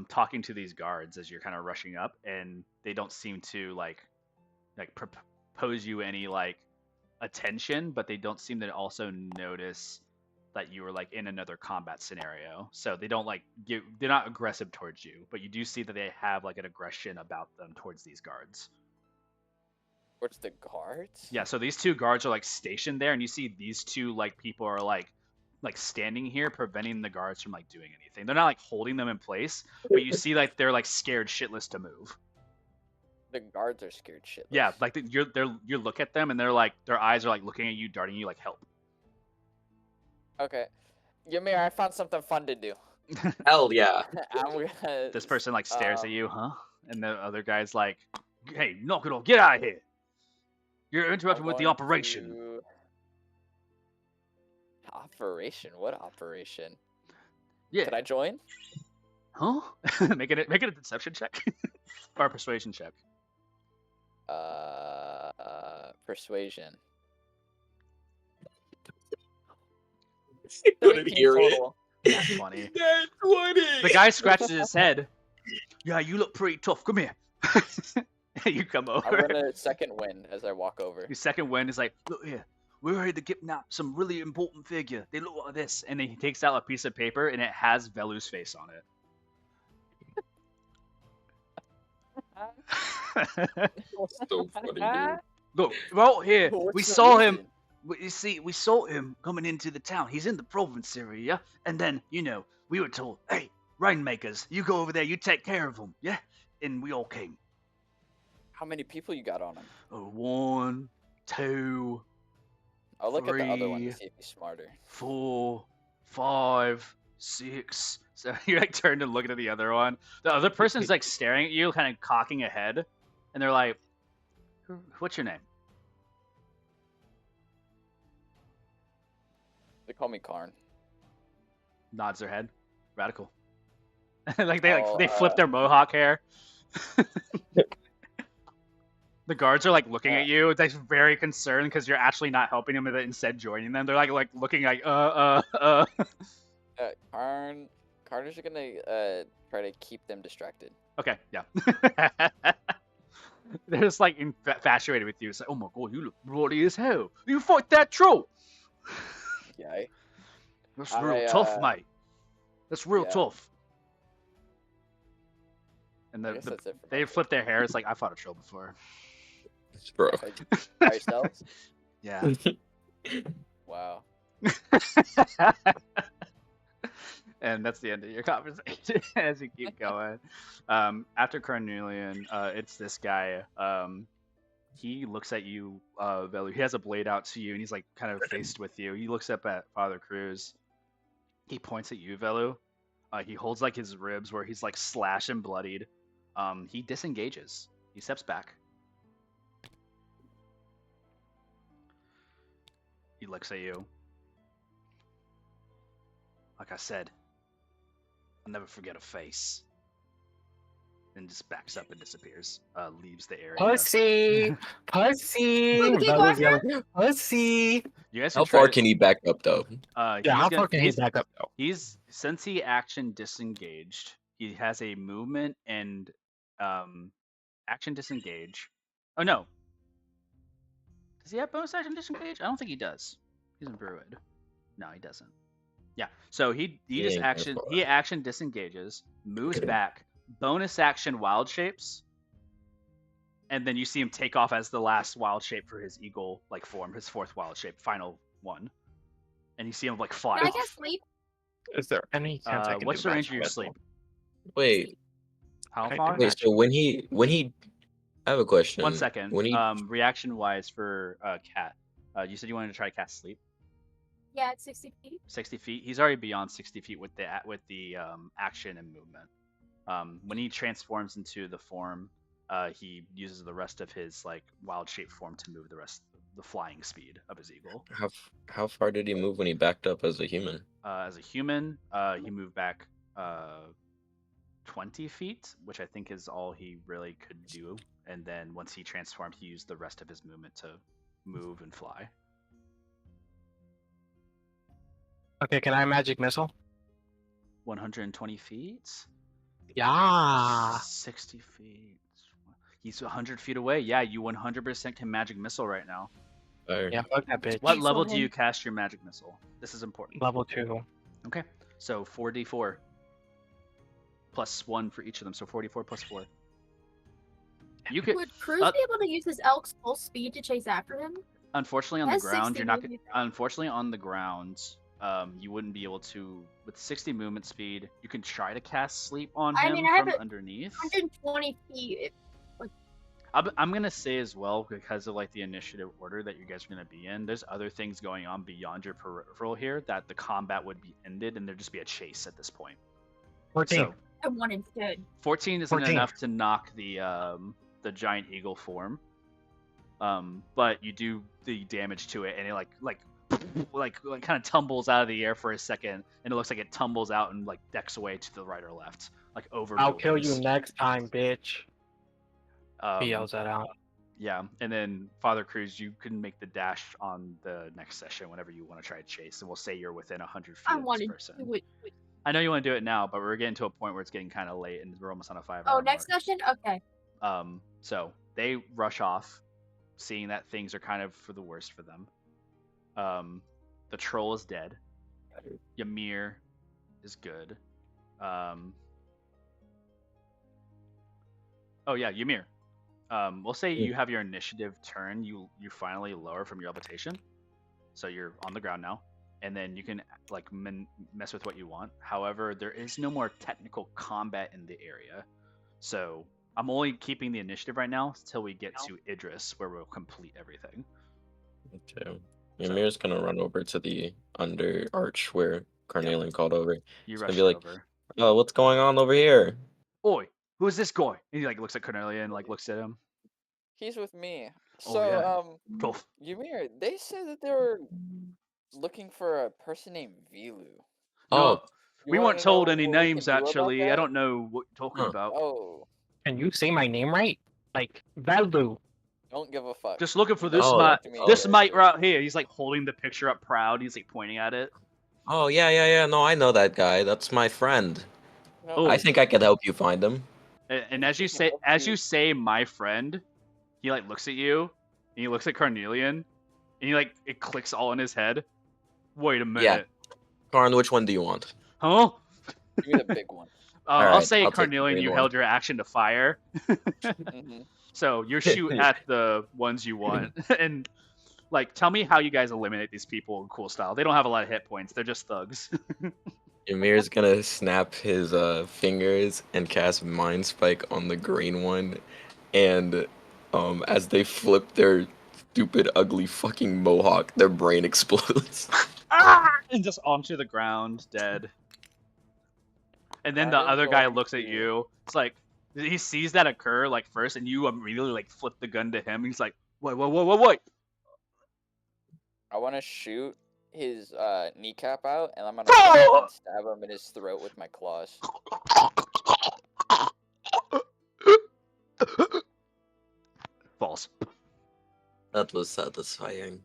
talking to these guards as you're kind of rushing up, and they don't seem to like propose you any like attention, but they don't seem to also notice that you were like in another combat scenario. So they don't like they're not aggressive towards you, but you do see that they have like an aggression about them towards these guards.
Towards the guards?
Yeah, so these 2 guards are like stationed there, and you see these 2 like people are like standing here, preventing the guards from like doing anything. They're not like holding them in place, but you see like they're like scared shitless to move.
The guards are scared shitless.
Yeah, like you look at them and they're like their eyes are like looking at you, darting you like help.
Okay. Ymir, I found something fun to do.
Hell yeah.
I'm gonna.
This person like stares at you, huh? And the other guy's like, "Hey, knock it off! Get out of here! You're interrupting with the operation."
Operation? What operation?
Yeah.
Can I join?
Huh? Make it a deception check or a persuasion check.
Persuasion.
Couldn't
17
hear it.
total.
That's funny.
That's 20.
The guy scratches his head. Yeah, you look pretty tough. Come here. You come
I'm
over.
gonna second wind as I walk over.
Your second wind is like, look here. We're here to kidnap some really important figure. They look like this, and then he takes out a piece of paper, and it has Velu's face on it.
So funny, dude.
Look, we're out here.
What's
We
the
saw him.
reason?
You see, we saw him coming into the town. He's in the province area, and then we were told, "Hey, rainmakers, you go over there. You take care of them." Yeah, and we all came.
How many people you got on him?
1, 2,
I'll look at the other one to
3,
see if he's smarter.
4, 5, 6. So you like turned and looking at the other one. The other person's like staring at you, kind of cocking a head, and they're like, "What's your name?"
They call me Karn.
Nods their head. Radical. Like they
Oh,
they flip their mohawk hair. The guards are like looking at you. They're very concerned because you're actually not helping them, and instead joining them. They're like looking like
Carter's gonna try to keep them distracted.
Okay, yeah. They're just like infatuated with you. It's like, oh my god, you look bloody as hell. You fight that troll.
Yeah.
That's real tough, mate. That's real tough. And they flip their hair. It's like, I fought a troll before.
Bro.
By yourselves?
Yeah.
Wow.
And that's the end of your conversation as you keep going. After Carnelian, it's this guy. He looks at you, Velu. He has a blade out to you, and he's like kind of faced with you. He looks up at Father Cruz. He points at you, Velu. He holds like his ribs where he's like slashed and bloodied. He disengages. He steps back. He looks at you. Like I said, I'll never forget a face. And just backs up and disappears. Leaves the area.
Pussy! Pussy!
Wait, we can't go
Bella's
after
yelling, Pussy!
You guys
How
try
far
to-
can he back up though?
Yeah, how far can he back up though?
Since he action disengaged, he has a movement and action disengage. Oh no. Does he have bonus action disengage? I don't think he does. He's in Druid. No, he doesn't. Yeah. So he just action disengages, moves back, bonus action wild shapes, and then you see him take off as the last wild shape for his eagle like form, his fourth wild shape, final one. And you see him like fly
Can I
off.
get sleep?
Is there any chance I can
What's
do
the range of
magic
your
missile?
sleep?
Wait,
How
Okay,
far?
wait. So when he, I have a question.
1 second.
When he,
Reaction wise for Cat. You said you wanted to try to cast sleep.
Yeah, it's 60 feet.
60 feet. He's already beyond 60 feet with the action and movement. When he transforms into the form, he uses the rest of his like wild shape form to move the flying speed of his eagle.
how far did he move when he backed up as a human?
As a human, he moved back 20 feet, which I think is all he really could do. And then once he transformed, he used the rest of his movement to move and fly.
Okay, can I magic missile?
120 feet?
Yeah.
60 feet. He's 100 feet away. Yeah, you 100% can magic missile right now.
Fire.
Yeah, fuck that bitch.
What
Jeez,
level do
woman.
you cast your magic missile? This is important.
Level 2.
Okay, so 4d4 plus 1 for each of them. So 44 plus 4. You could,
Would Cruz be able to use his elk's full speed to chase after him?
unfortunately, on the
That's
ground,
60
you're not.
movement.
Unfortunately, on the ground, you wouldn't be able to. With 60 movement speed, you can try to cast sleep on
I
him
mean, I have
from
it
underneath.
120 feet.
I'm gonna say as well, because of like the initiative order that you guys are gonna be in. There's other things going on beyond your peripheral here that the combat would be ended, and there'd just be a chase at this point.
14.
So
I want instead.
14 isn't
14.
enough to knock the giant eagle form, but you do the damage to it, and it like kind of tumbles out of the air for a second, and it looks like it tumbles out and like decks away to the right or left, like over.
I'll kill you
buildings.
next time, bitch. He
Um,
yells that out.
Yeah, and then Father Cruz, you can make the dash on the next session whenever you want to try to chase, and we'll say you're within 100 feet
I
of this
wanted
person.
to.
I know you want to do it now, but we're getting to a point where it's getting kind of late, and we're almost on a 5-hour
Oh, next
mark.
session? Okay.
So they rush off, seeing that things are kind of for the worst for them. The troll is dead. Ymir is good. Oh yeah, Ymir. We'll say you have your initiative turn. You finally lower from your levitation, so you're on the ground now, and then you can like mess with what you want. However, there is no more technical combat in the area, so I'm only keeping the initiative right now until we get to Idris, where we'll complete everything.
Okay. Ymir's gonna run over to the under arch where Carnelian called over.
You
He's
rush
gonna be like,
over.
"Oh, what's going on over here?"
Oi, who is this guy? And he like looks at Cornelia and like looks at him.
He's with me.
Oh,
So,
yeah. Tough.
Ymir, they said that they were looking for a person named Vilu.
No,
Oh,
we
wanna
weren't told
know
any
what we can
names
do about
actually. I
that?
don't know what you're talking
Huh.
about.
Oh,
Can you say my name right? Like, Valdu.
Don't give a fuck.
Just looking for
Don't
this
Oh,
mite.
talk to me
oh.
This
again.
mite right here. He's like holding the picture up proud. He's like pointing at it.
Oh, yeah. No, I know that guy. That's my friend.
No,
Oh.
I think I could help you find him.
And as you say, my friend, he like looks at you, and he looks at Carnelian, and he like it clicks all in his head. Wait a minute.
Karn, which one do you want?
Huh?
Give me the big one.
I'll
Alright,
say,
I'll take the
Carnelian,
green
you
one.
held your action to fire.
hmm
So you shoot at the ones you want. And, like, tell me how you guys eliminate these people in cool style. They don't have a lot of hit points. They're just thugs.
Ymir's gonna snap his fingers and cast Mind Spike on the green one, and as they flip their stupid, ugly fucking mohawk, their brain explodes.
And just onto the ground, dead. And then the
I'm
other guy
going
looks at
to-
you. It's like, he sees that occur, like, first, and you immediately, like, flip the gun to him. He's like, what?
I want to shoot his kneecap out, and I'm gonna
Oh!
and stab him in his throat with my claws.
False.
That was satisfying.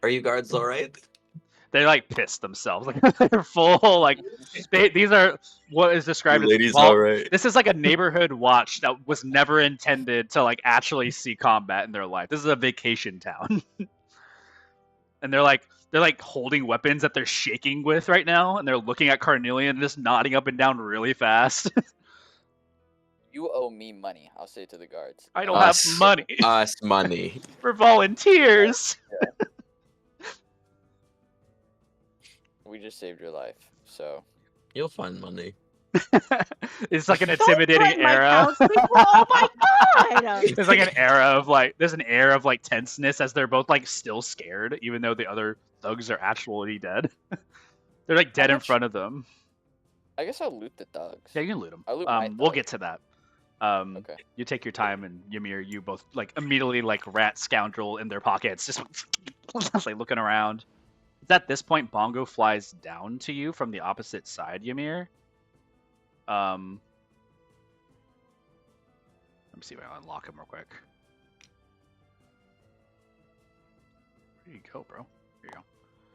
Are you guards alright?
They like piss themselves. Like they're full. Like these are what is described
You
as
ladies
vault-
alright?
This is like a neighborhood watch that was never intended to like actually see combat in their life. This is a vacation town, and they're like holding weapons that they're shaking with right now, and they're looking at Carnelian and just nodding up and down really fast.
You owe me money. I'll say to the guards.
I don't have
Us.
money
Us money.
for volunteers.
We just saved your life, so
You'll find money.
It's like an
Don't
intimidating
threaten my
era.
townspeople. Oh my god!
There's like an era of like there's an air of like tenseness as they're both like still scared, even though the other thugs are actually dead. They're like dead in
much-
front of them.
I guess I'll loot the thugs.
Yeah, you can loot them.
I'll loot my
We'll
thug.
get to that.
Okay.
You take your time, and Ymir, you both like immediately like rat scoundrel in their pockets, just like looking around. It's at this point Bongo flies down to you from the opposite side, Ymir. Let me see if I can unlock him real quick. Where you go, bro? Here you go.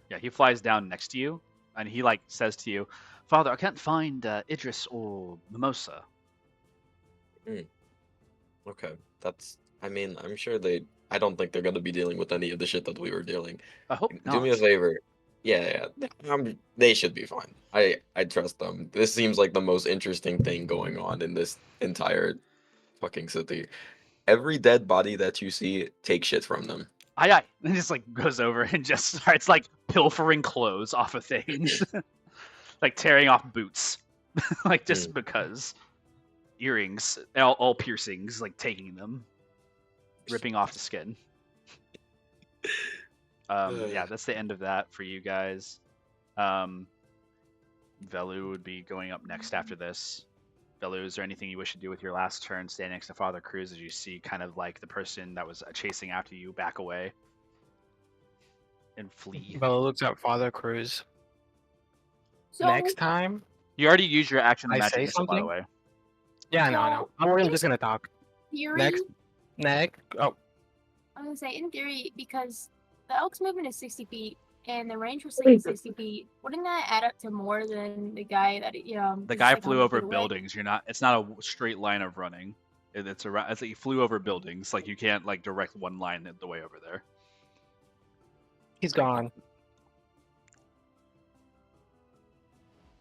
Yeah, he flies down next to you, and he like says to you, "Father, I can't find Idris or Mimosa."
Okay, that's. I mean, I'm sure they. I don't think they're gonna be dealing with any of the shit that we were dealing.
I hope not.
Do me a favor. Yeah. They should be fine. I trust them. This seems like the most interesting thing going on in this entire fucking city. Every dead body that you see, take shit from them.
Aye. And just like goes over and just starts like pilfering clothes off of things, like tearing off boots, like just because. Earrings, all piercings, like taking them, ripping off the skin. Yeah, that's the end of that for you guys. Velu would be going up next after this. Velu, is there anything you wish to do with your last turn, standing next to Father Cruz, as you see kind of like the person that was chasing after you back away and flee?
Bella looks at Father Cruz.
So,
Next time?
You already used your action
I
magic
say
missile, by the
something?
way.
Yeah, I know. I'm just gonna talk.
theory,
Next. Oh,
I was gonna say, in theory, because the elk's movement is 60 feet and the range was like 60 feet, wouldn't that add up to more than the guy that
The guy flew over buildings. It's not a straight line of running. It's like he flew over buildings. Like you can't like direct one line the way over there.
he's gone.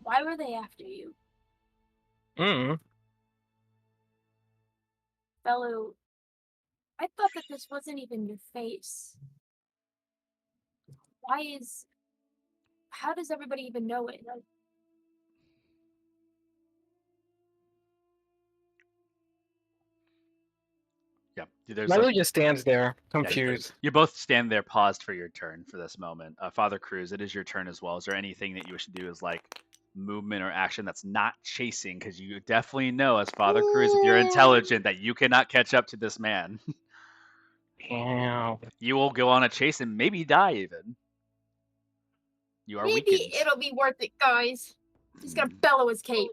Why were they after you?
Mm.
Fellow, I thought that this wasn't even your face. How does everybody even know it? Like,
Yeah, there's
Milo
like,
just stands there, confused.
you both stand there, paused for your turn for this moment. Father Cruz, it is your turn as well. Is there anything that you wish to do as like movement or action that's not chasing? Because you definitely know, as Father Cruz, if you're intelligent, that you cannot catch up to this man.
Damn.
You will go on a chase and maybe die even. You are
maybe
weakened.
it'll be worth it, guys. He's gonna bellow his cape.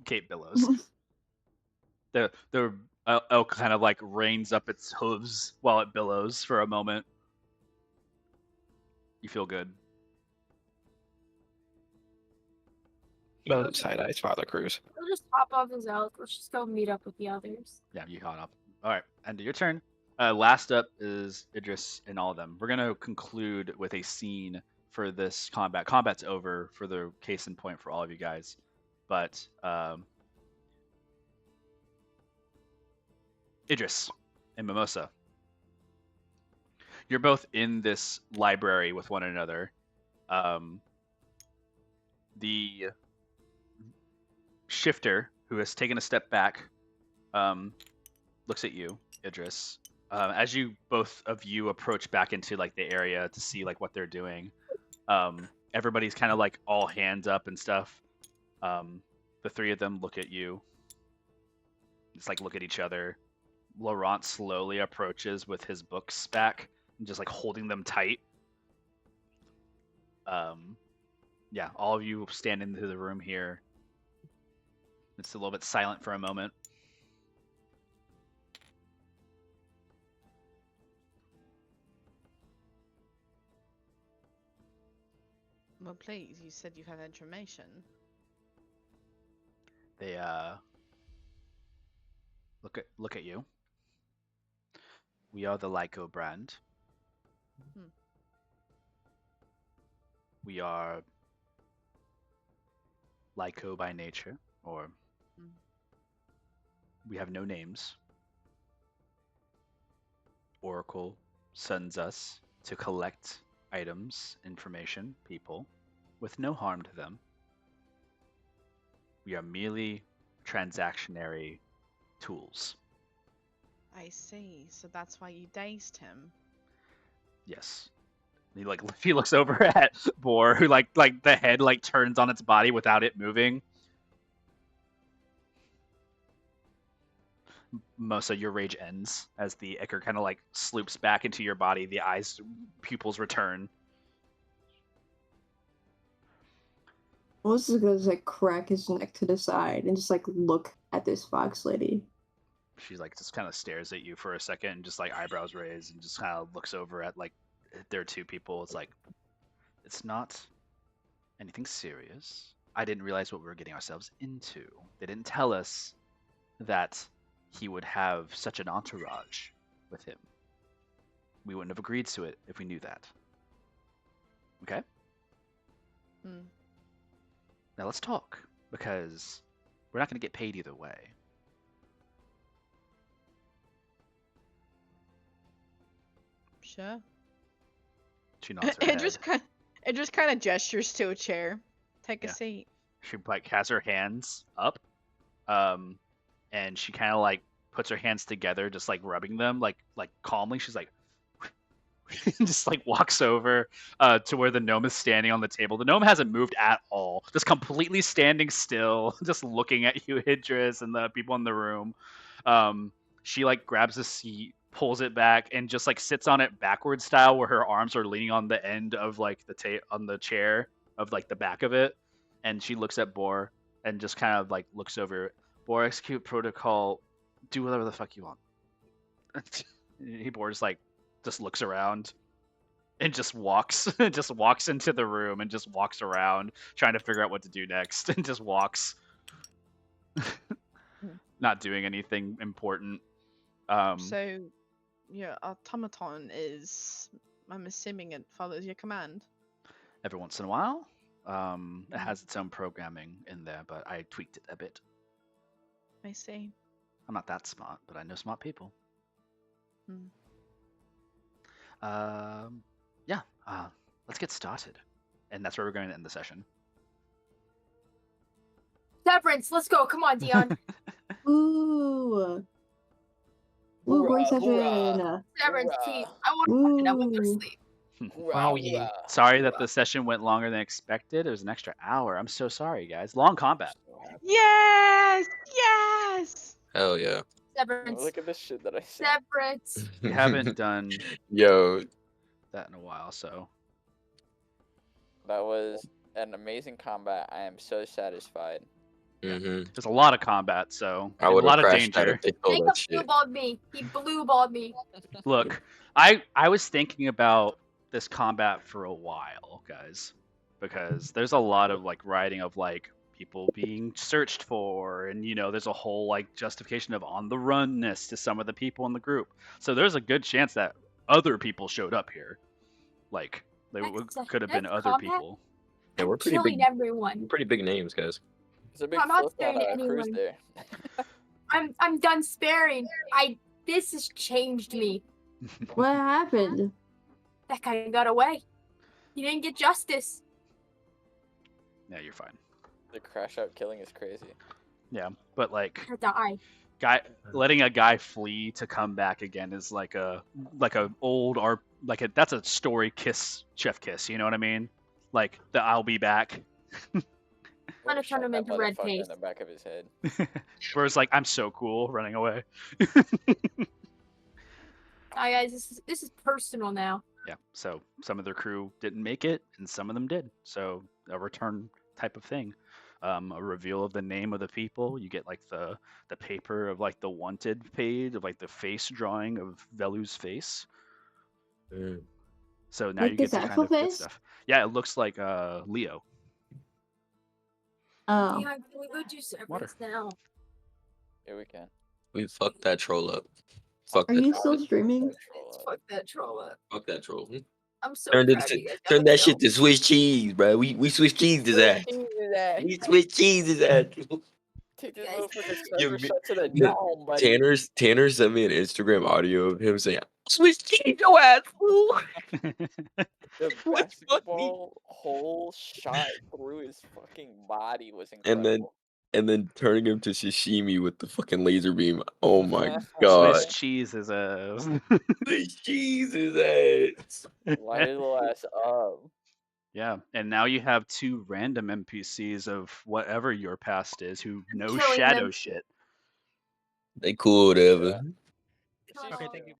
Kate Billows. The elk kind of like reins up its hooves while it billows for a moment. You feel good.
The side eyes Father Cruz.
We'll just hop off his elk. Let's just go meet up with the others.
Yeah, you caught up. All right, end of your turn. Last up is Idris and all of them. We're gonna conclude with a scene for this combat. Combat's over for the case in point for all of you guys, but Idris and Mimosa, you're both in this library with one another. The shifter, who has taken a step back, looks at you, Idris. As you both of you approach back into like the area to see like what they're doing, everybody's kind of like all hands up and stuff. The three of them look at you. Just like look at each other. Laurent slowly approaches with his books back and just like holding them tight. Yeah, all of you stand into the room here. It's a little bit silent for a moment.
Well, please, you said you had information.
They look at you. We are the Lyco brand.
Hmm.
We are Lyco by nature, or we have no names. Oracle sends us to collect items, information, people, with no harm to them. We are merely transactionary tools.
I see. So that's why you dazed him.
Yes. He looks over at Boar, who like the head like turns on its body without it moving. Mosa, your rage ends as the ichor kind of like sloops back into your body. The eyes pupils return.
Most is gonna like crack his neck to the side and just like look at this fox lady.
She like just kind of stares at you for a second and just like eyebrows raised and just kind of looks over at like there are two people. It's like, it's not anything serious. I didn't realize what we were getting ourselves into. They didn't tell us that he would have such an entourage with him. We wouldn't have agreed to it if we knew that. Okay? Now let's talk, because we're not going to get paid either way.
Sure.
She nods her head.
It just kind of gestures to a chair. Take a
Yeah.
seat.
She like has her hands up, and she kind of like puts her hands together, just like rubbing them, like calmly. She's like, just like walks over to where the gnome is standing on the table. The gnome hasn't moved at all, just completely standing still, just looking at you, Idris, and the people in the room. She like grabs a seat, pulls it back, and just like sits on it backward style, where her arms are leaning on the end of like on the chair of like the back of it. And she looks at Boar and just kind of like looks over. Boar, execute protocol. Do whatever the fuck you want. Boar just looks around and just walks into the room and just walks around trying to figure out what to do next and just walks. Not doing anything important.
So, your automaton is, I'm assuming it follows your command.
Every once in a while. It has its own programming in there, but I tweaked it a bit.
I see.
I'm not that smart, but I know smart people. Yeah, let's get started. And that's where we're going to end the session.
Severance, let's go. Come on, Dion.
Ooh. Ooh, great session.
Severance, please. I want to. I want to go to
Ooh.
sleep.
Wow, yeah.
Sorry that the session went longer than expected. It was an extra hour. I'm so sorry, guys. Long combat.
Yes! Yes!
Hell yeah.
Severance.
Look at this shit that I said.
Severance.
We haven't done
Yo,
that in a while, so.
That was an amazing combat. I am so satisfied.
There's a lot of combat, so
I
and a
would
lot
have
of
crashed that
danger.
if they told
Jacob
that
blue
shit.
balled me. He blue balled me.
Look, I was thinking about this combat for a while, guys, because there's a lot of like writing of like people being searched for, and there's a whole like justification of on the runness to some of the people in the group. So there's a good chance that other people showed up here, like could have been
That's
other
combat?
people.
Yeah, we're pretty
Killing
big,
everyone.
pretty big names, guys.
There's a big
I'm not
flip
sparing
on Cruise
anyone.
there.
I'm done sparing. This has changed me.
What happened?
That guy got away. He didn't get justice.
Yeah, you're fine.
The crash out killing is crazy.
Yeah, but like
I die.
letting a guy flee to come back again is like a old art, that's a story chef kiss, you know what I mean? Like the I'll be back.
I'm gonna turn him into red
In
paste.
the back of his head.
Where it's like I'm so cool running away.
Hi guys, this is personal now.
Yeah, so some of their crew didn't make it and some of them did, so a return type of thing. A reveal of the name of the people. You get like the paper of like the wanted page of like the face drawing of Velu's face. So now
Like
you
his
get to kind
actual
of get
face?
stuff. Yeah, it looks like Leo.
Oh.
Yeah, can we go do service
Water.
now?
Yeah, we can.
We fucked that troll up. Fuck
Are
that.
you still streaming?
Fuck that troll up.
Fuck that troll.
I'm so
Turn
proud of you guys.
turn that shit to Swiss cheese, bro. We Swiss cheese his ass. We Swiss cheese his ass.
Take this
Guys,
motherfucking
You
server
mi-
shut to the
No,
dome, buddy.
Tanner sent me an Instagram audio of him saying, Swiss cheese your ass, fool.
The
What the fuck,
basketball hole shot through his fucking body was incredible.
And then turning him to sashimi with the fucking laser beam. Oh my
Swiss
god.
cheese is a.
Swiss cheese his ass.
Light his little ass up.
Yeah, and now you have two random NPCs of whatever your past is who know
killing
shadow
them.
shit.
They cool, whatever.
See,
Okay, thank you.